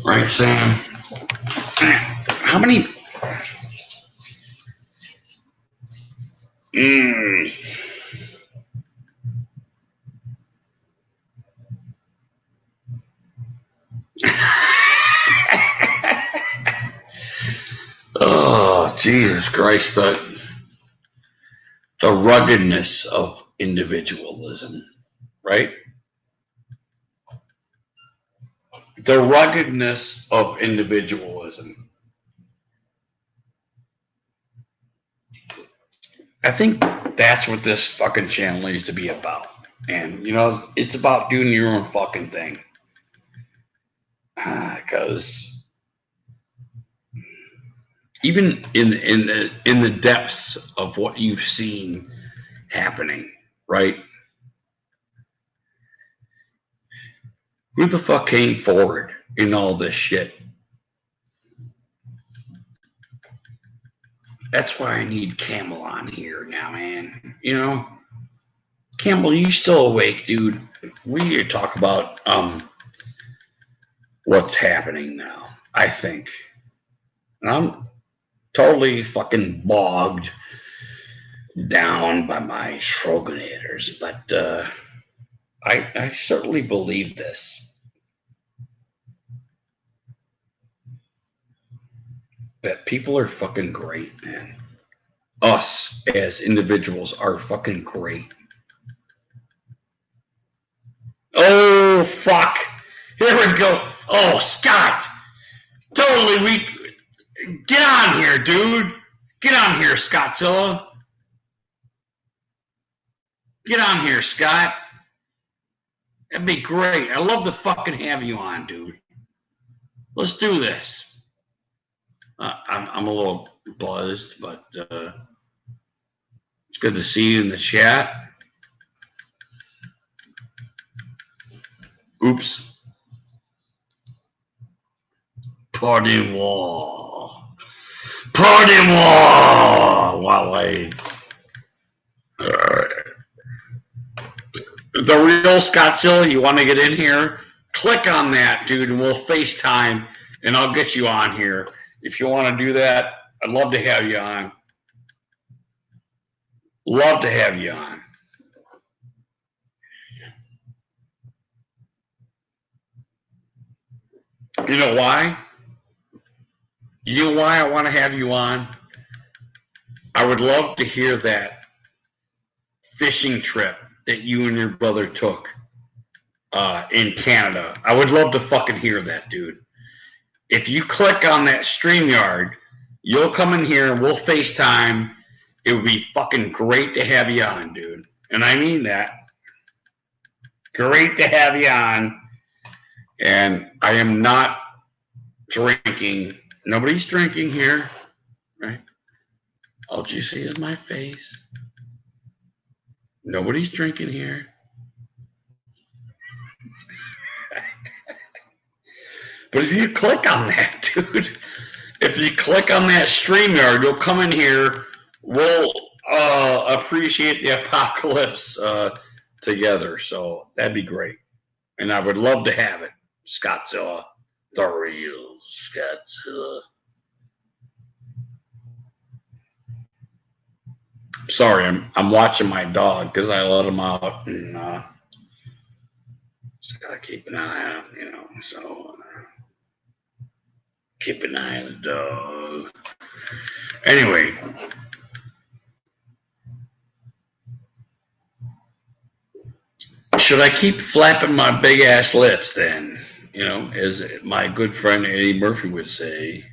Right, Sam? How many? Oh, Jesus Christ, the ruggedness of individualism, right? The ruggedness of individualism. I think that's what this fucking channel needs to be about. And, it's about doing your own fucking thing. Because even in the depths of what you've seen happening, right? Who the fuck came forward in all this shit? That's why I need Campbell on here now, man. Campbell, you still awake, dude? We need to talk about what's happening now, I think. And I'm totally fucking bogged down by my TROEGENATORs, but I certainly believe this. That people are fucking great, man. Us as individuals are fucking great. Oh, fuck. Here we go. Oh, Scott. Totally get on here, dude. Get on here, Scottzilla. Get on here, Scott. That'd be great. I love to fucking have you on, dude. Let's do this. I'm a little buzzed, but it's good to see you in the chat. Oops. Pardon moi. Pardon moi. Wale. The real Scottzilla, you want to get in here? Click on that, dude, and we'll FaceTime, and I'll get you on here. If you want to do that, I'd love to have you on. Love to have you on. You know why? You know why I want to have you on? I would love to hear that fishing trip that you and your brother took in Canada. I would love to fucking hear that, dude. If you click on that StreamYard, you'll come in here and we'll FaceTime. It would be fucking great to have you on, dude. And I mean that. Great to have you on. And I am not drinking. Nobody's drinking here, right? All you see is my face. Nobody's drinking here. But if you click on that, dude, if you click on that StreamYard, you'll come in here. We'll appreciate the apocalypse together. So that'd be great. And I would love to have it. Scottzilla, the real Scottzilla. Sorry, I'm watching my dog because I let him out and just gotta keep an eye on him, you know. So keep an eye on the dog. Anyway, should I keep flapping my big ass lips then? You know, as my good friend Eddie Murphy would say.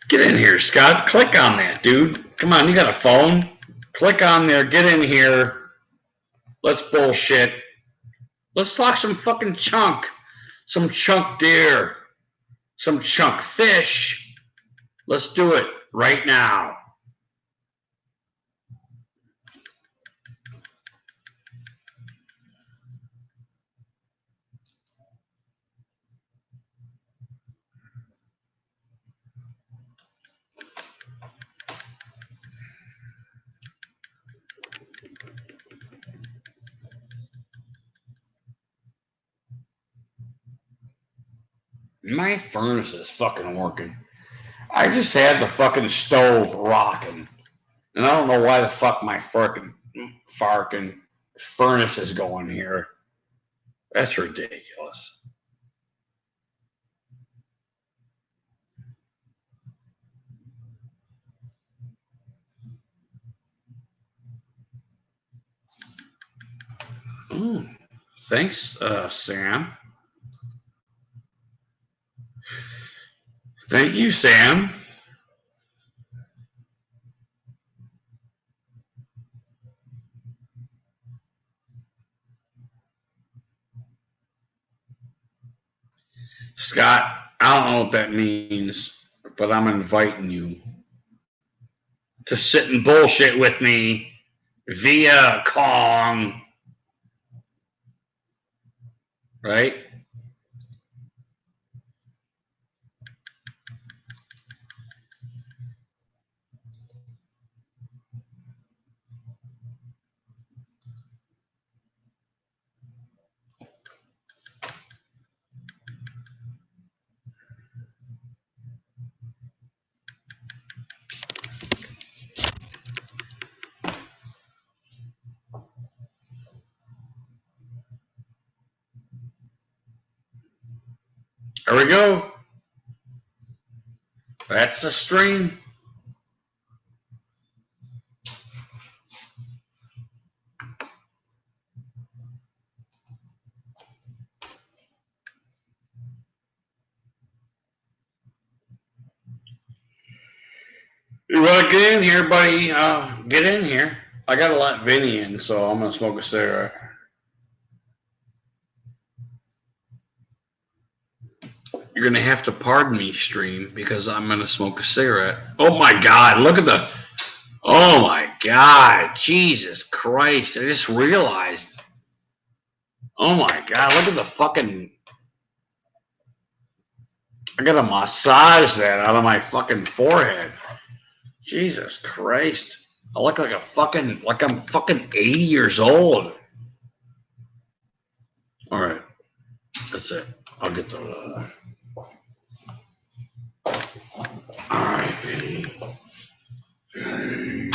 Get in here, Scott. Click on that, dude. Come on, you got a phone. Click on there. Get in here. Let's bullshit. Let's talk some fucking chunk. Some chunk deer. Some chunk fish. Let's do it right now. My furnace is fucking working. I just had the fucking stove rocking. And I don't know why the fuck my fucking furnace is going here. That's ridiculous. Thanks, Sam. Thank you, Sam. Scott, I don't know what that means, but I'm inviting you to sit and bullshit with me via Kong. Right? There we go. That's the stream. You want to get in here, buddy? Get in here. I got to let Vinny in, so I'm going to smoke a cigarette. You're going to have to pardon me, stream, because I'm going to smoke a cigarette. Oh, my God. Look at the... Oh, my God. Jesus Christ. I just realized. Oh, my God. Look at the fucking... I got to massage that out of my fucking forehead. Jesus Christ. I look like a fucking... Like I'm fucking 80 years old. All right. That's it. I'll get the... All right, Vinny. Vinny.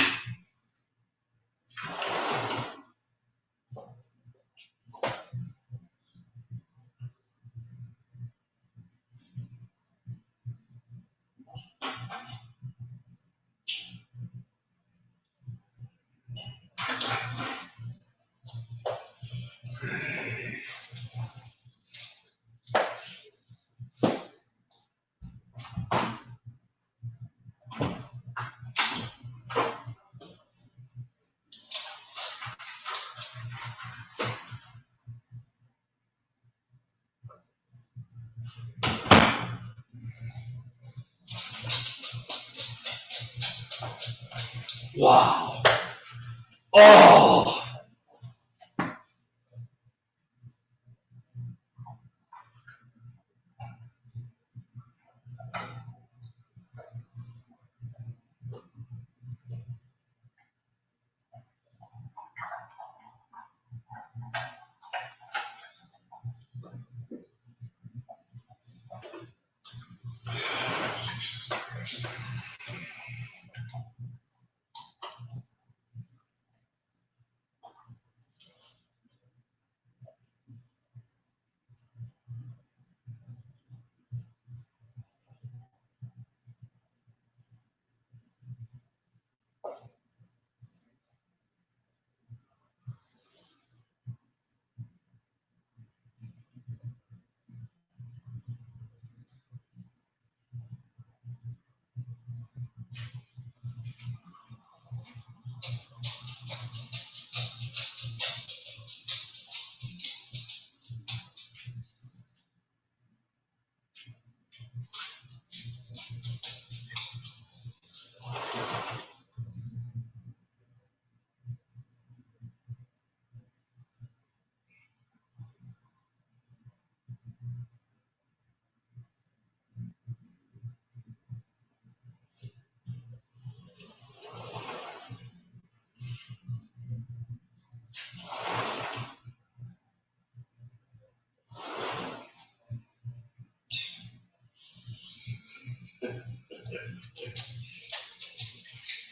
Wow. Oh.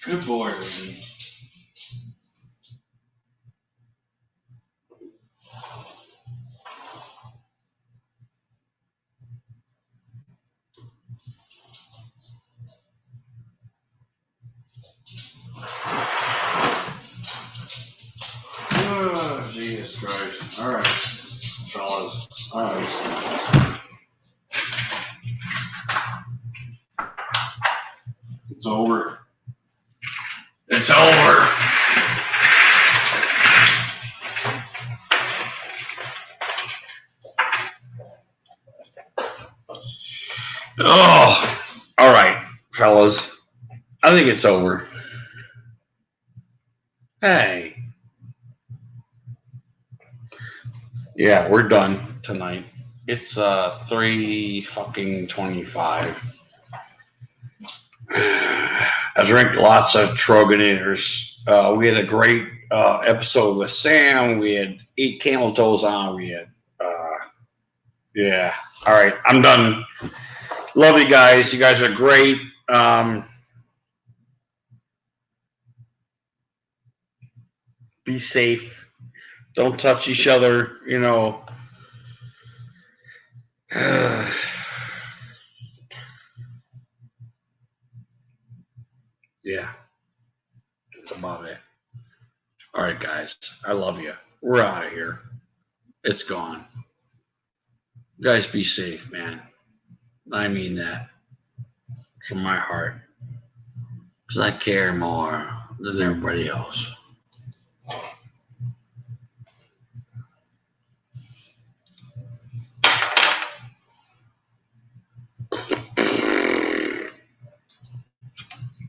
Good boy, Vinny. Oh, Jesus Christ. All right, fellas. All right. It's over. It's over. Oh, all right, fellas. I think it's over. Hey. Yeah, we're done tonight. It's 3:25. I drank lots of Troegenators. We had a great episode with Sam. We had 8 camel toes on. We had yeah. All right, I'm done. Love you guys. You guys are great. Be safe. Don't touch each other. You know. Yeah, that's about it. All right, guys. I love you. We're out of here. It's gone. You guys be safe, man. I mean that from my heart. because I care more than everybody else.